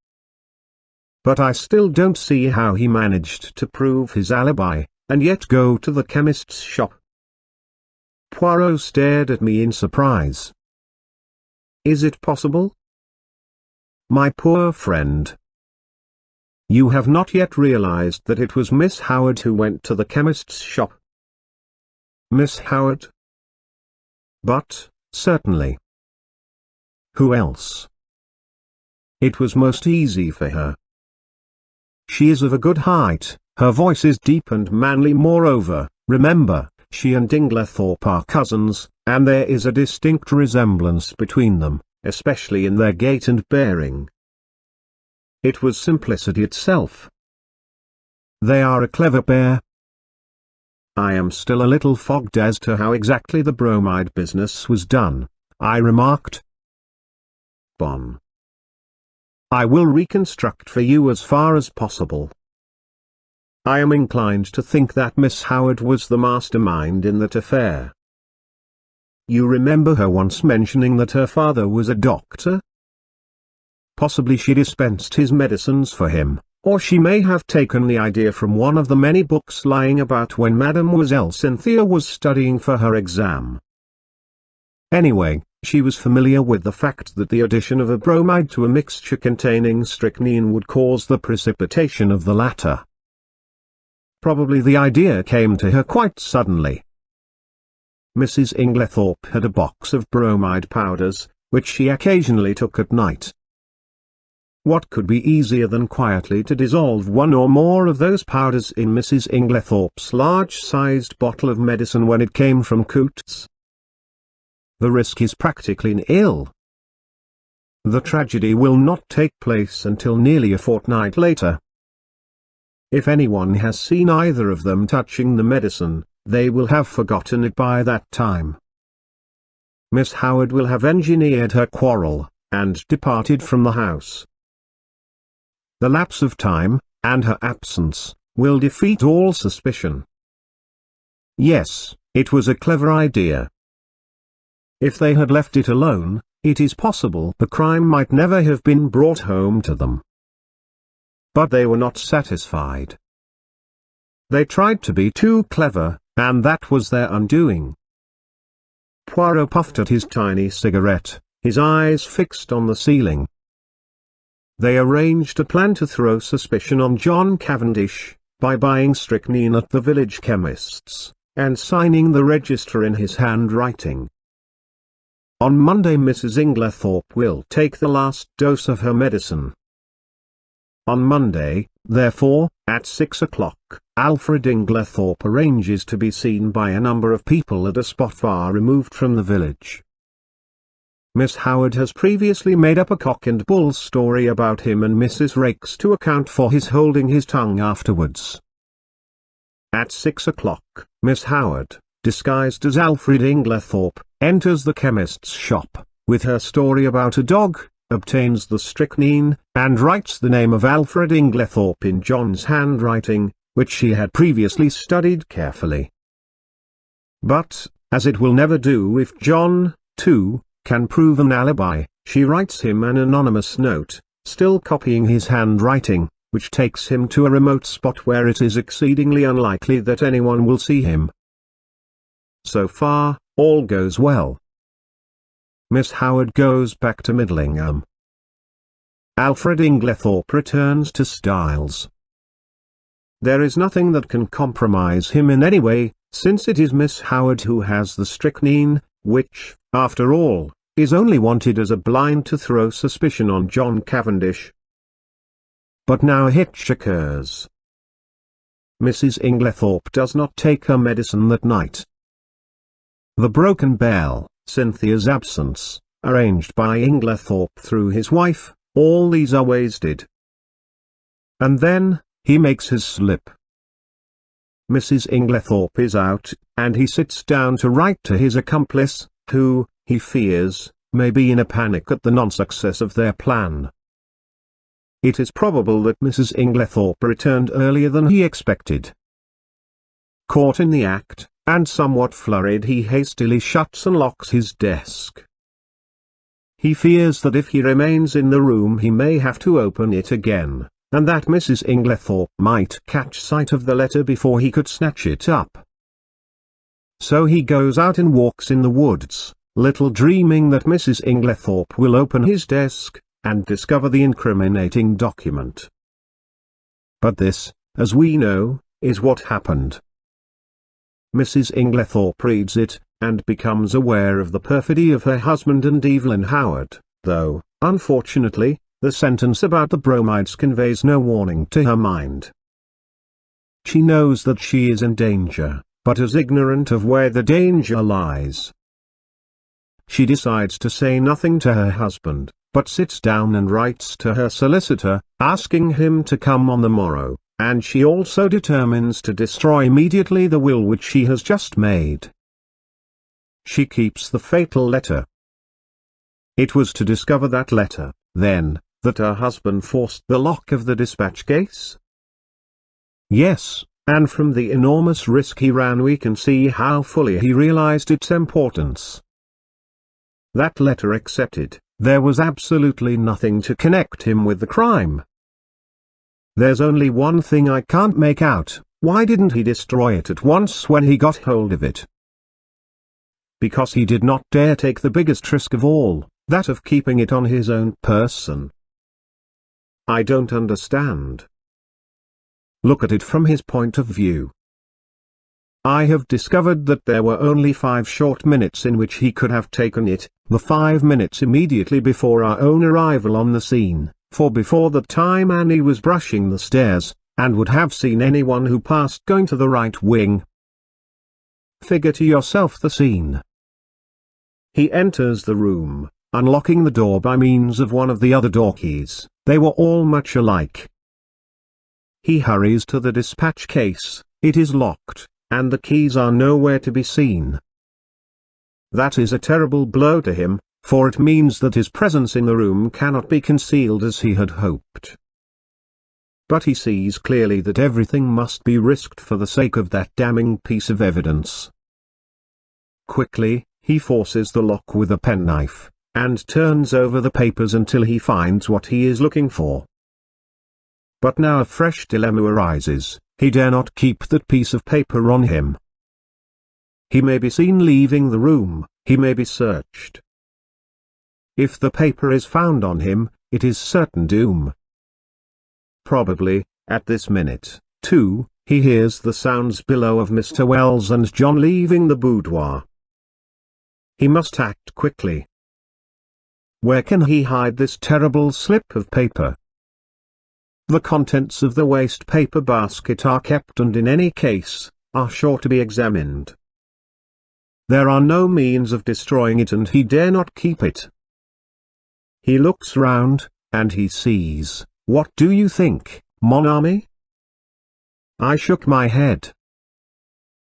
But I still don't see how he managed to prove his alibi, and yet go to the chemist's shop. Poirot stared at me in surprise. Is it possible? My poor friend. You have not yet realized that it was Miss Howard who went to the chemist's shop. Miss Howard? But, certainly. Who else? It was most easy for her. She is of a good height, her voice is deep and manly. Moreover, remember, she and Inglethorpe are cousins, and there is a distinct resemblance between them, especially in their gait and bearing. It was simplicity itself. They are a clever pair. I am still a little fogged as to how exactly the bromide business was done, I remarked. Bon. I will reconstruct for you as far as possible. I am inclined to think that Miss Howard was the mastermind in that affair. You remember her once mentioning that her father was a doctor? Possibly she dispensed his medicines for him, or she may have taken the idea from one of the many books lying about when Mademoiselle Cynthia was studying for her exam. Anyway, she was familiar with the fact that the addition of a bromide to a mixture containing strychnine would cause the precipitation of the latter. Probably the idea came to her quite suddenly. Mrs. Inglethorpe had a box of bromide powders, which she occasionally took at night. What could be easier than quietly to dissolve one or more of those powders in Mrs. Inglethorpe's large-sized bottle of medicine when it came from Coutts? The risk is practically nil. The tragedy will not take place until nearly a fortnight later. If anyone has seen either of them touching the medicine, they will have forgotten it by that time. Miss Howard will have engineered her quarrel, and departed from the house. The lapse of time, and her absence, will defeat all suspicion. Yes, it was a clever idea. If they had left it alone, it is possible the crime might never have been brought home to them. But they were not satisfied. They tried to be too clever, and that was their undoing. Poirot puffed at his tiny cigarette, his eyes fixed on the ceiling. They arranged a plan to throw suspicion on John Cavendish, by buying strychnine at the village chemist's, and signing the register in his handwriting. On Monday Mrs. Inglethorpe will take the last dose of her medicine. On Monday, therefore, at 6 o'clock, Alfred Inglethorpe arranges to be seen by a number of people at a spot far removed from the village. Miss Howard has previously made up a cock-and-bull story about him and Mrs. Raikes to account for his holding his tongue afterwards. At 6 o'clock, Miss Howard, disguised as Alfred Inglethorpe, enters the chemist's shop, with her story about a dog, obtains the strychnine, and writes the name of Alfred Inglethorpe in John's handwriting, which she had previously studied carefully. But, as it will never do if John, too, can prove an alibi, she writes him an anonymous note, still copying his handwriting, which takes him to a remote spot where it is exceedingly unlikely that anyone will see him. So far, all goes well. Miss Howard goes back to Middlingham. Alfred Inglethorpe returns to Styles. There is nothing that can compromise him in any way, since it is Miss Howard who has the strychnine, which, after all, is only wanted as a blind to throw suspicion on John Cavendish. But now a hitch occurs. Mrs. Inglethorpe does not take her medicine that night. The broken bell, Cynthia's absence, arranged by Inglethorpe through his wife, all these are wasted. And then, he makes his slip. Mrs. Inglethorpe is out, and he sits down to write to his accomplice, who, he fears, may be in a panic at the non-success of their plan. It is probable that Mrs. Inglethorpe returned earlier than he expected. Caught in the act, and somewhat flurried, he hastily shuts and locks his desk. He fears that if he remains in the room he may have to open it again, and that Mrs. Inglethorpe might catch sight of the letter before he could snatch it up. So he goes out and walks in the woods, little dreaming that Mrs. Inglethorpe will open his desk, and discover the incriminating document. But this, as we know, is what happened. Mrs. Inglethorpe reads it, and becomes aware of the perfidy of her husband and Evelyn Howard, though, unfortunately, the sentence about the bromides conveys no warning to her mind. She knows that she is in danger, but is ignorant of where the danger lies. She decides to say nothing to her husband, but sits down and writes to her solicitor, asking him to come on the morrow, and she also determines to destroy immediately the will which she has just made. She keeps the fatal letter. It was to discover that letter, then, that her husband forced the lock of the dispatch case? Yes, and from the enormous risk he ran we can see how fully he realized its importance. That letter accepted, there was absolutely nothing to connect him with the crime. There's only one thing I can't make out: why didn't he destroy it at once when he got hold of it? Because he did not dare take the biggest risk of all, that of keeping it on his own person. I don't understand. Look at it from his point of view. I have discovered that there were only 5 short minutes in which he could have taken it, the 5 minutes immediately before our own arrival on the scene, for before that time Annie was brushing the stairs, and would have seen anyone who passed going to the right wing. Figure to yourself the scene. He enters the room, unlocking the door by means of one of the other door keys. They were all much alike. He hurries to the dispatch case, it is locked, and the keys are nowhere to be seen. That is a terrible blow to him, for it means that his presence in the room cannot be concealed as he had hoped. But he sees clearly that everything must be risked for the sake of that damning piece of evidence. Quickly, he forces the lock with a penknife, and turns over the papers until he finds what he is looking for. But now a fresh dilemma arises: he dare not keep that piece of paper on him. He may be seen leaving the room, he may be searched. If the paper is found on him, it is certain doom. Probably, at this minute, too, he hears the sounds below of Mr. Wells and John leaving the boudoir. He must act quickly. Where can he hide this terrible slip of paper? The contents of the waste paper basket are kept and in any case, are sure to be examined. There are no means of destroying it and he dare not keep it. He looks round, and he sees, what do you think, mon ami? I shook my head.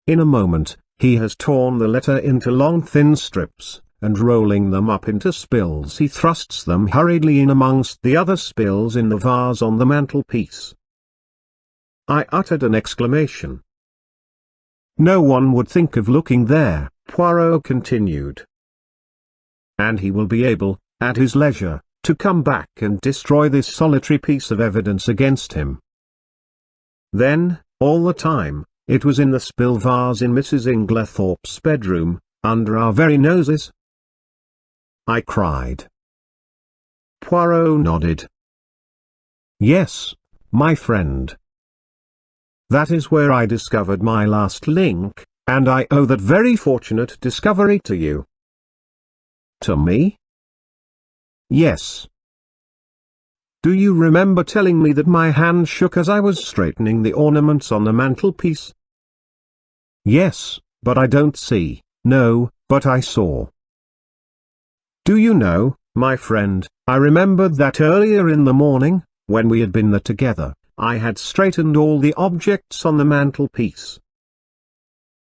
In a moment, he has torn the letter into long thin strips, and rolling them up into spills he thrusts them hurriedly in amongst the other spills in the vase on the mantelpiece. I uttered an exclamation. No one would think of looking there, Poirot continued. And he will be able, at his leisure, to come back and destroy this solitary piece of evidence against him. Then, all the time, it was in the spill vase in Mrs. Inglethorpe's bedroom, under our very noses? I cried. Poirot nodded. Yes, my friend. That is where I discovered my last link, and I owe that very fortunate discovery to you. To me? Yes. Do you remember telling me that my hand shook as I was straightening the ornaments on the mantelpiece? Yes, but I don't see. No, but I saw. Do you know, my friend, I remembered that earlier in the morning, when we had been there together, I had straightened all the objects on the mantelpiece.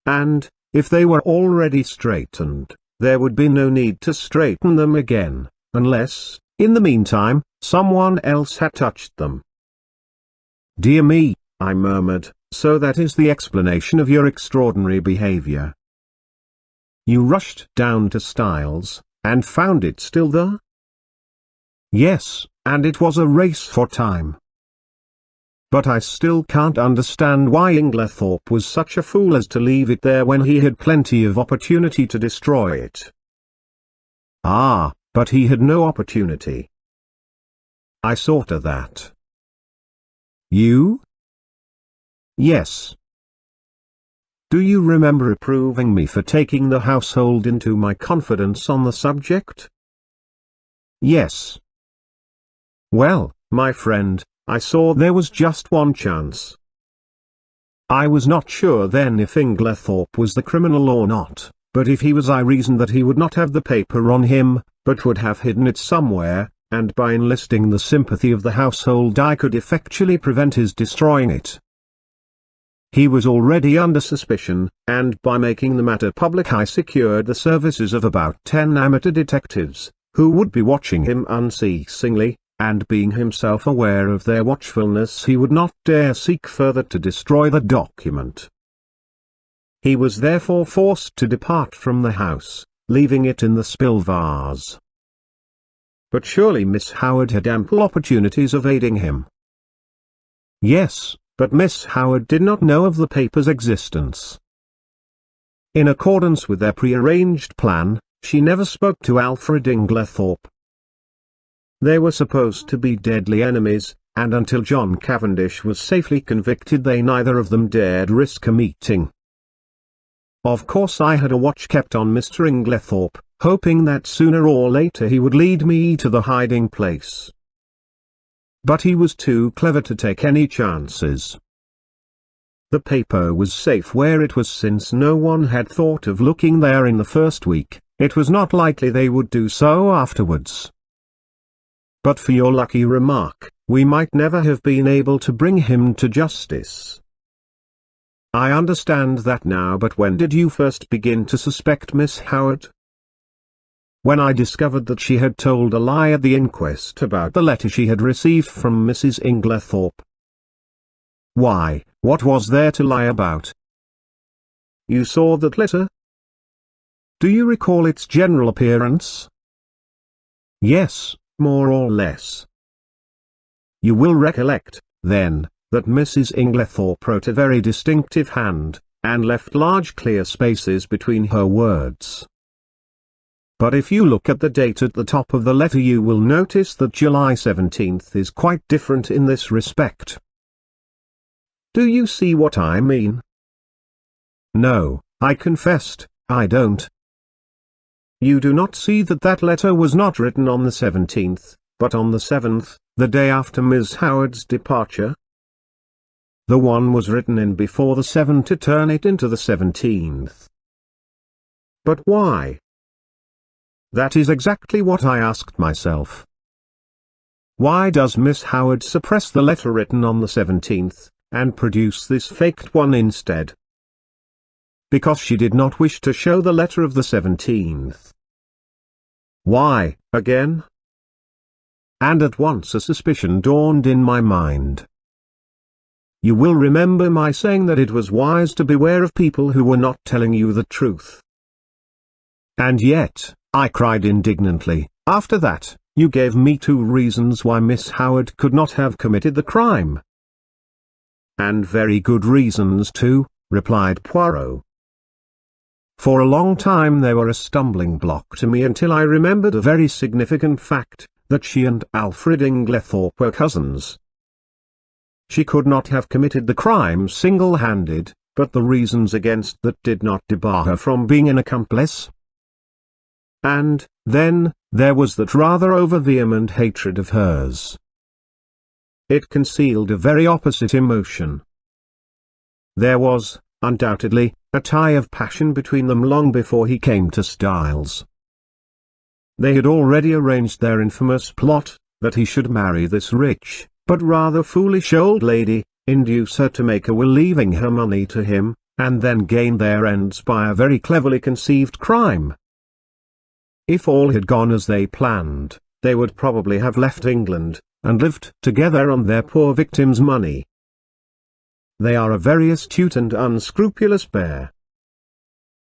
And, if they were already straightened, there would be no need to straighten them again, unless, in the meantime, someone else had touched them. Dear me, I murmured, so that is the explanation of your extraordinary behavior. You rushed down to Styles, and found it still there? Yes, and it was a race for time. But I still can't understand why Inglethorpe was such a fool as to leave it there when he had plenty of opportunity to destroy it. Ah, but he had no opportunity. I saw to that. You? Yes. Do you remember reproving me for taking the household into my confidence on the subject? Yes. Well, my friend, I saw there was just one chance. I was not sure then if Inglethorpe was the criminal or not, but if he was I reasoned that he would not have the paper on him, but would have hidden it somewhere, and by enlisting the sympathy of the household I could effectually prevent his destroying it. He was already under suspicion, and by making the matter public I secured the services of about 10 amateur detectives, who would be watching him unceasingly, and being himself aware of their watchfulness he would not dare seek further to destroy the document. He was therefore forced to depart from the house, leaving it in the spill vase. But surely Miss Howard had ample opportunities of aiding him. Yes, but Miss Howard did not know of the paper's existence. In accordance with their prearranged plan, she never spoke to Alfred Inglethorpe. They were supposed to be deadly enemies, and until John Cavendish was safely convicted they neither of them dared risk a meeting. Of course I had a watch kept on Mr. Inglethorpe, hoping that sooner or later he would lead me to the hiding place. But he was too clever to take any chances. The paper was safe where it was, since no one had thought of looking there in the first week. It was not likely they would do so afterwards. But for your lucky remark, we might never have been able to bring him to justice. I understand that now, but when did you first begin to suspect Miss Howard? When I discovered that she had told a lie at the inquest about the letter she had received from Mrs. Inglethorpe. Why, what was there to lie about? You saw that letter? Do you recall its general appearance? Yes, more or less. You will recollect, then, that Mrs. Inglethorpe wrote a very distinctive hand, and left large clear spaces between her words. But if you look at the date at the top of the letter you will notice that July 17th is quite different in this respect. Do you see what I mean? No, I confessed, I don't. You do not see that that letter was not written on the 17th, but on the 7th, the day after Miss Howard's departure? The one was written in before the 7 to turn it into the 17th. But why? That is exactly what I asked myself. Why does Miss Howard suppress the letter written on the 17th, and produce this faked one instead? Because she did not wish to show the letter of the 17th. Why, again? And at once a suspicion dawned in my mind. You will remember my saying that it was wise to beware of people who were not telling you the truth. And yet, I cried indignantly, after that, you gave me 2 reasons why Miss Howard could not have committed the crime. And very good reasons too, replied Poirot. For a long time they were a stumbling block to me until I remembered a very significant fact, that she and Alfred Inglethorpe were cousins. She could not have committed the crime single-handed, but the reasons against that did not debar her from being an accomplice. And, then, there was that rather over-vehement hatred of hers. It concealed a very opposite emotion. There was, undoubtedly, a tie of passion between them long before he came to Styles. They had already arranged their infamous plot, that he should marry this rich, but rather foolish old lady, induce her to make a will leaving her money to him, and then gain their ends by a very cleverly conceived crime. If all had gone as they planned, they would probably have left England, and lived together on their poor victim's money. They are a very astute and unscrupulous pair.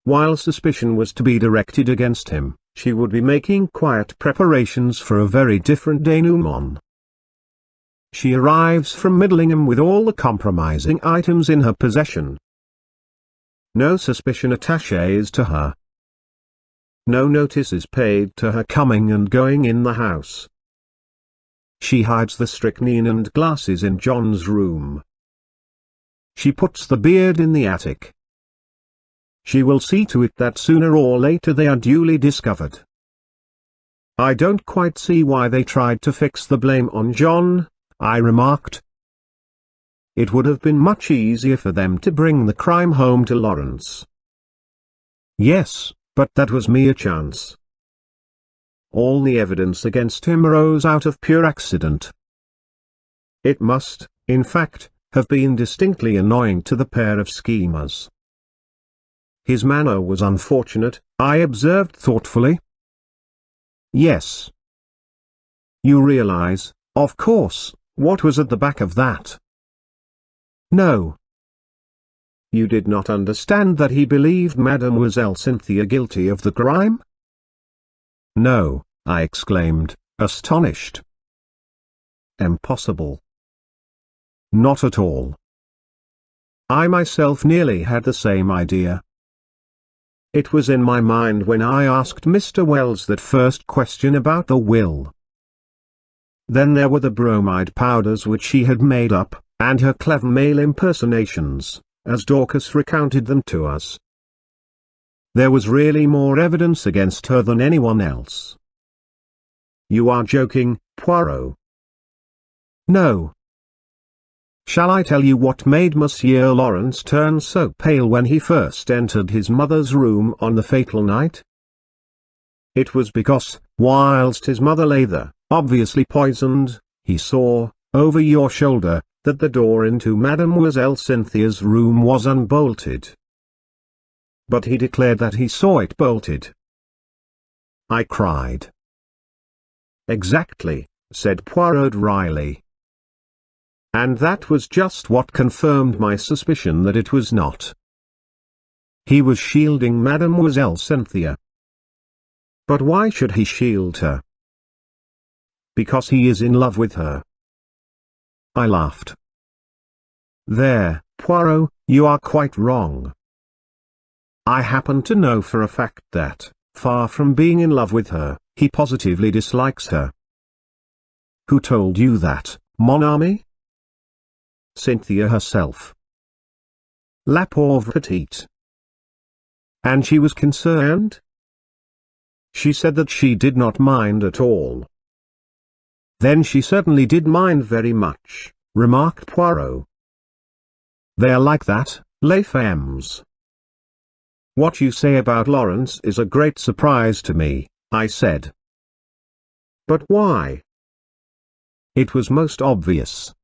While suspicion was to be directed against him, she would be making quiet preparations for a very different denouement. She arrives from Middlingham with all the compromising items in her possession. No suspicion attaches to her. No notice is paid to her coming and going in the house. She hides the strychnine and glasses in John's room. She puts the beard in the attic. She will see to it that sooner or later they are duly discovered. I don't quite see why they tried to fix the blame on John, I remarked. It would have been much easier for them to bring the crime home to Lawrence. Yes, but that was mere chance. all the evidence against him arose out of pure accident. It must, in fact, have been distinctly annoying to the pair of schemers. His manner was unfortunate, I observed thoughtfully. Yes. You realize, of course, what was at the back of that? No. You did not understand that he believed Mademoiselle Cynthia guilty of the crime? No, I exclaimed, astonished. Impossible. Not at all. I myself nearly had the same idea. It was in my mind when I asked Mr. Wells that first question about the will. Then there were the bromide powders which she had made up, and her clever male impersonations, as Dorcas recounted them to us. There was really more evidence against her than anyone else. You are joking, Poirot. No. Shall I tell you what made Monsieur Lawrence turn so pale when he first entered his mother's room on the fatal night? It was because, whilst his mother lay there, obviously poisoned, he saw, over your shoulder, that the door into Mademoiselle Cynthia's room was unbolted. But he declared that he saw it bolted. I cried. Exactly, said Poirot dryly. And that was just what confirmed my suspicion that it was not. He was shielding Mademoiselle Cynthia. But why should he shield her? Because he is in love with her. I laughed. There, Poirot, you are quite wrong. I happen to know for a fact that, far from being in love with her, he positively dislikes her. Who told you that, mon ami? Cynthia herself. La pauvre petite. And she was concerned? She said that she did not mind at all. Then she certainly did mind very much, remarked Poirot. They are like that, les femmes. What you say about Lawrence is a great surprise to me, I said. But why? It was most obvious.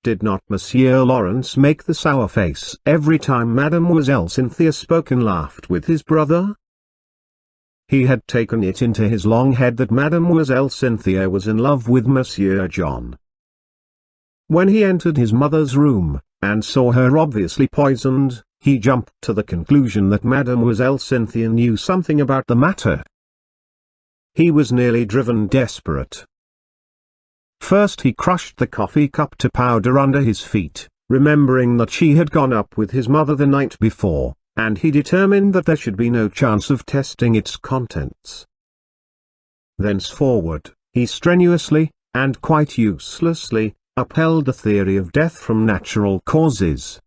Did not Monsieur Lawrence make the sour face every time Mademoiselle Cynthia spoke and laughed with his brother? He had taken it into his long head that Mademoiselle Cynthia was in love with Monsieur John. When he entered his mother's room, and saw her obviously poisoned, he jumped to the conclusion that Mademoiselle Cynthia knew something about the matter. He was nearly driven desperate. First he crushed the coffee cup to powder under his feet, remembering that she had gone up with his mother the night before, and he determined that there should be no chance of testing its contents. Thenceforward, he strenuously, and quite uselessly, upheld the theory of death from natural causes.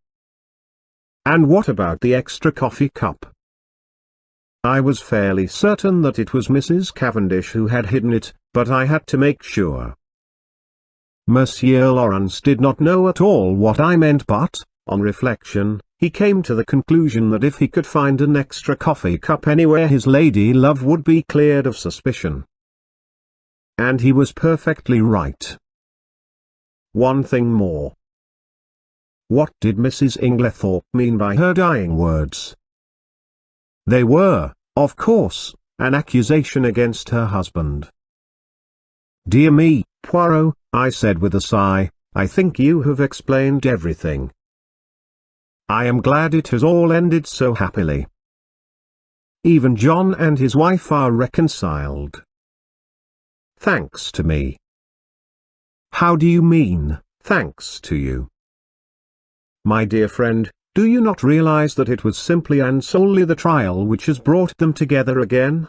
And what about the extra coffee cup? I was fairly certain that it was Mrs. Cavendish who had hidden it, but I had to make sure. Monsieur Lawrence did not know at all what I meant, but, on reflection, he came to the conclusion that if he could find an extra coffee cup anywhere his lady love would be cleared of suspicion. And he was perfectly right. One thing more. What did Mrs. Inglethorpe mean by her dying words? They were, of course, an accusation against her husband. Dear me, Poirot, I said with a sigh, I think you have explained everything. I am glad it has all ended so happily. Even John and his wife are reconciled. Thanks to me. How do you mean, thanks to you? My dear friend, do you not realize that it was simply and solely the trial which has brought them together again?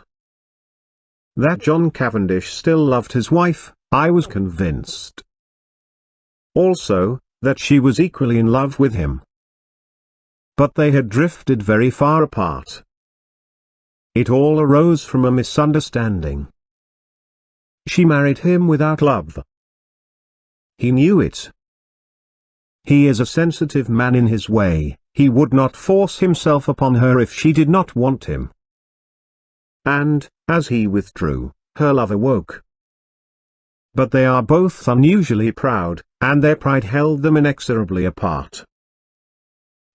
That John Cavendish still loved his wife, I was convinced. Also, that she was equally in love with him. But they had drifted very far apart. It all arose from a misunderstanding. She married him without love. He knew it. He is a sensitive man in his way, he would not force himself upon her if she did not want him. and, as he withdrew, her lover woke. But they are both unusually proud, and their pride held them inexorably apart.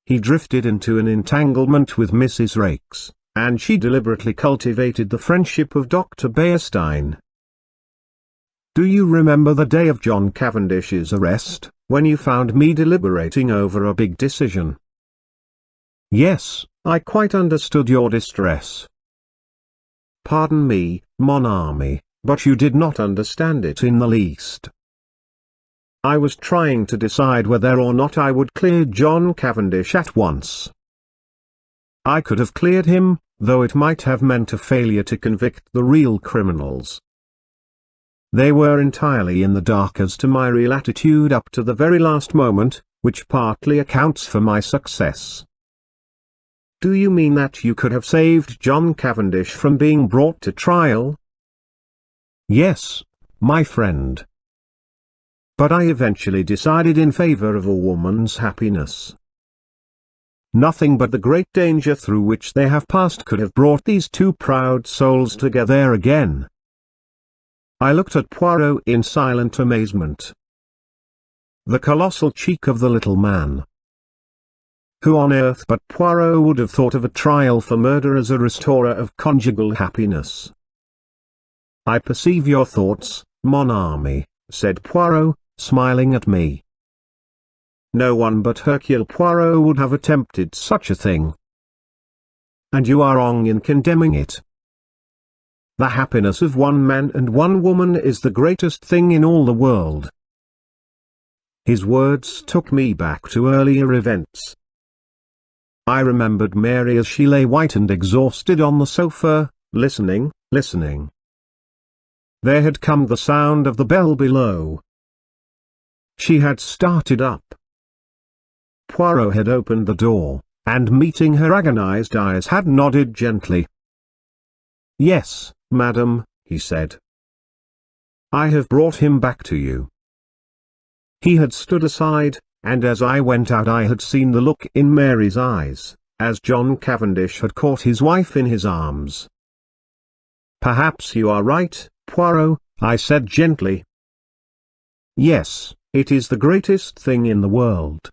He drifted into an entanglement with Mrs. Raikes, and she deliberately cultivated the friendship of Dr. Beerstein. Do you remember the day of John Cavendish's arrest, when you found me deliberating over a big decision? Yes, I quite understood your distress. Pardon me, mon ami, but you did not understand it in the least. I was trying to decide whether or not I would clear John Cavendish at once. I could have cleared him, though it might have meant a failure to convict the real criminals. They were entirely in the dark as to my real attitude up to the very last moment, which partly accounts for my success. Do you mean that you could have saved John Cavendish from being brought to trial? Yes, my friend. But I eventually decided in favor of a woman's happiness. Nothing but the great danger through which they have passed could have brought these two proud souls together again. I looked at Poirot in silent amazement. The colossal cheek of the little man. Who on earth but Poirot would have thought of a trial for murder as a restorer of conjugal happiness? I perceive your thoughts, mon ami, said Poirot, smiling at me. No one but Hercule Poirot would have attempted such a thing. And you are wrong in condemning it. The happiness of one man and one woman is the greatest thing in all the world. His words took me back to earlier events. I remembered Mary as she lay white and exhausted on the sofa, listening. There had come the sound of the bell below. She had started up. Poirot had opened the door, and meeting her agonized eyes had nodded gently. Yes, madam, he said. I have brought him back to you. He had stood aside, and as I went out I had seen the look in Mary's eyes, as John Cavendish had caught his wife in his arms. Perhaps you are right, Poirot, I said gently. Yes, it is the greatest thing in the world.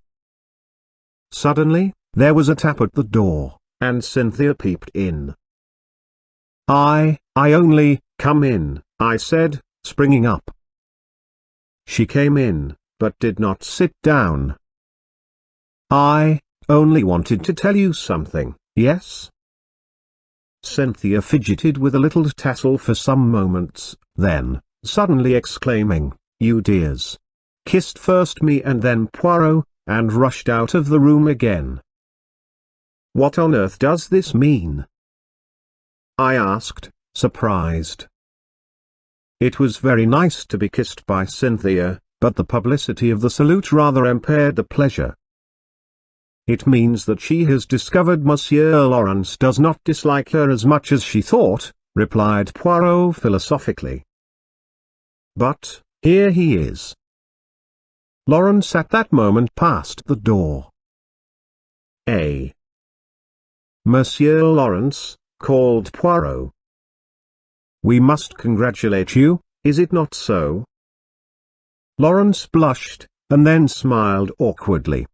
Suddenly, there was a tap at the door, and Cynthia peeped in. I only, come in, I said, springing up. She came in, but did not sit down. I only wanted to tell you something, yes? Cynthia fidgeted with a little tassel for some moments, then, suddenly exclaiming, you dears! Kissed first me and then Poirot, and rushed out of the room again. What on earth does this mean? I asked, surprised. It was very nice to be kissed by Cynthia, but the publicity of the salute rather impaired the pleasure. It means that she has discovered Monsieur Lawrence does not dislike her as much as she thought, replied Poirot philosophically. But, here he is. Lawrence at that moment passed the door. Monsieur Lawrence, called Poirot. We must congratulate you, is it not so? Lawrence blushed, and then smiled awkwardly.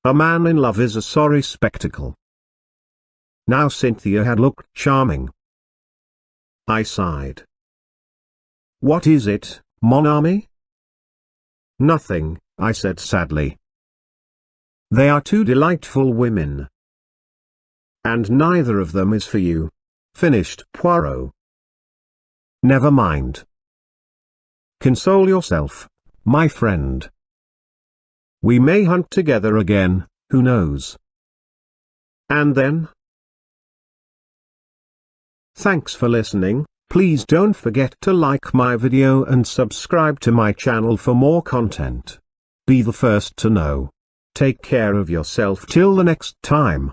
A man in love is a sorry spectacle. Now Cynthia had looked charming. I sighed. What is it, mon ami? Nothing, I said sadly. They are two delightful women. And neither of them is for you, finished Poirot. Never mind. Console yourself, my friend. We may hunt together again, who knows? And then? Thanks for listening. Please don't forget to like my video and subscribe to my channel for more content. Be the first to know. Take care of yourself till the next time.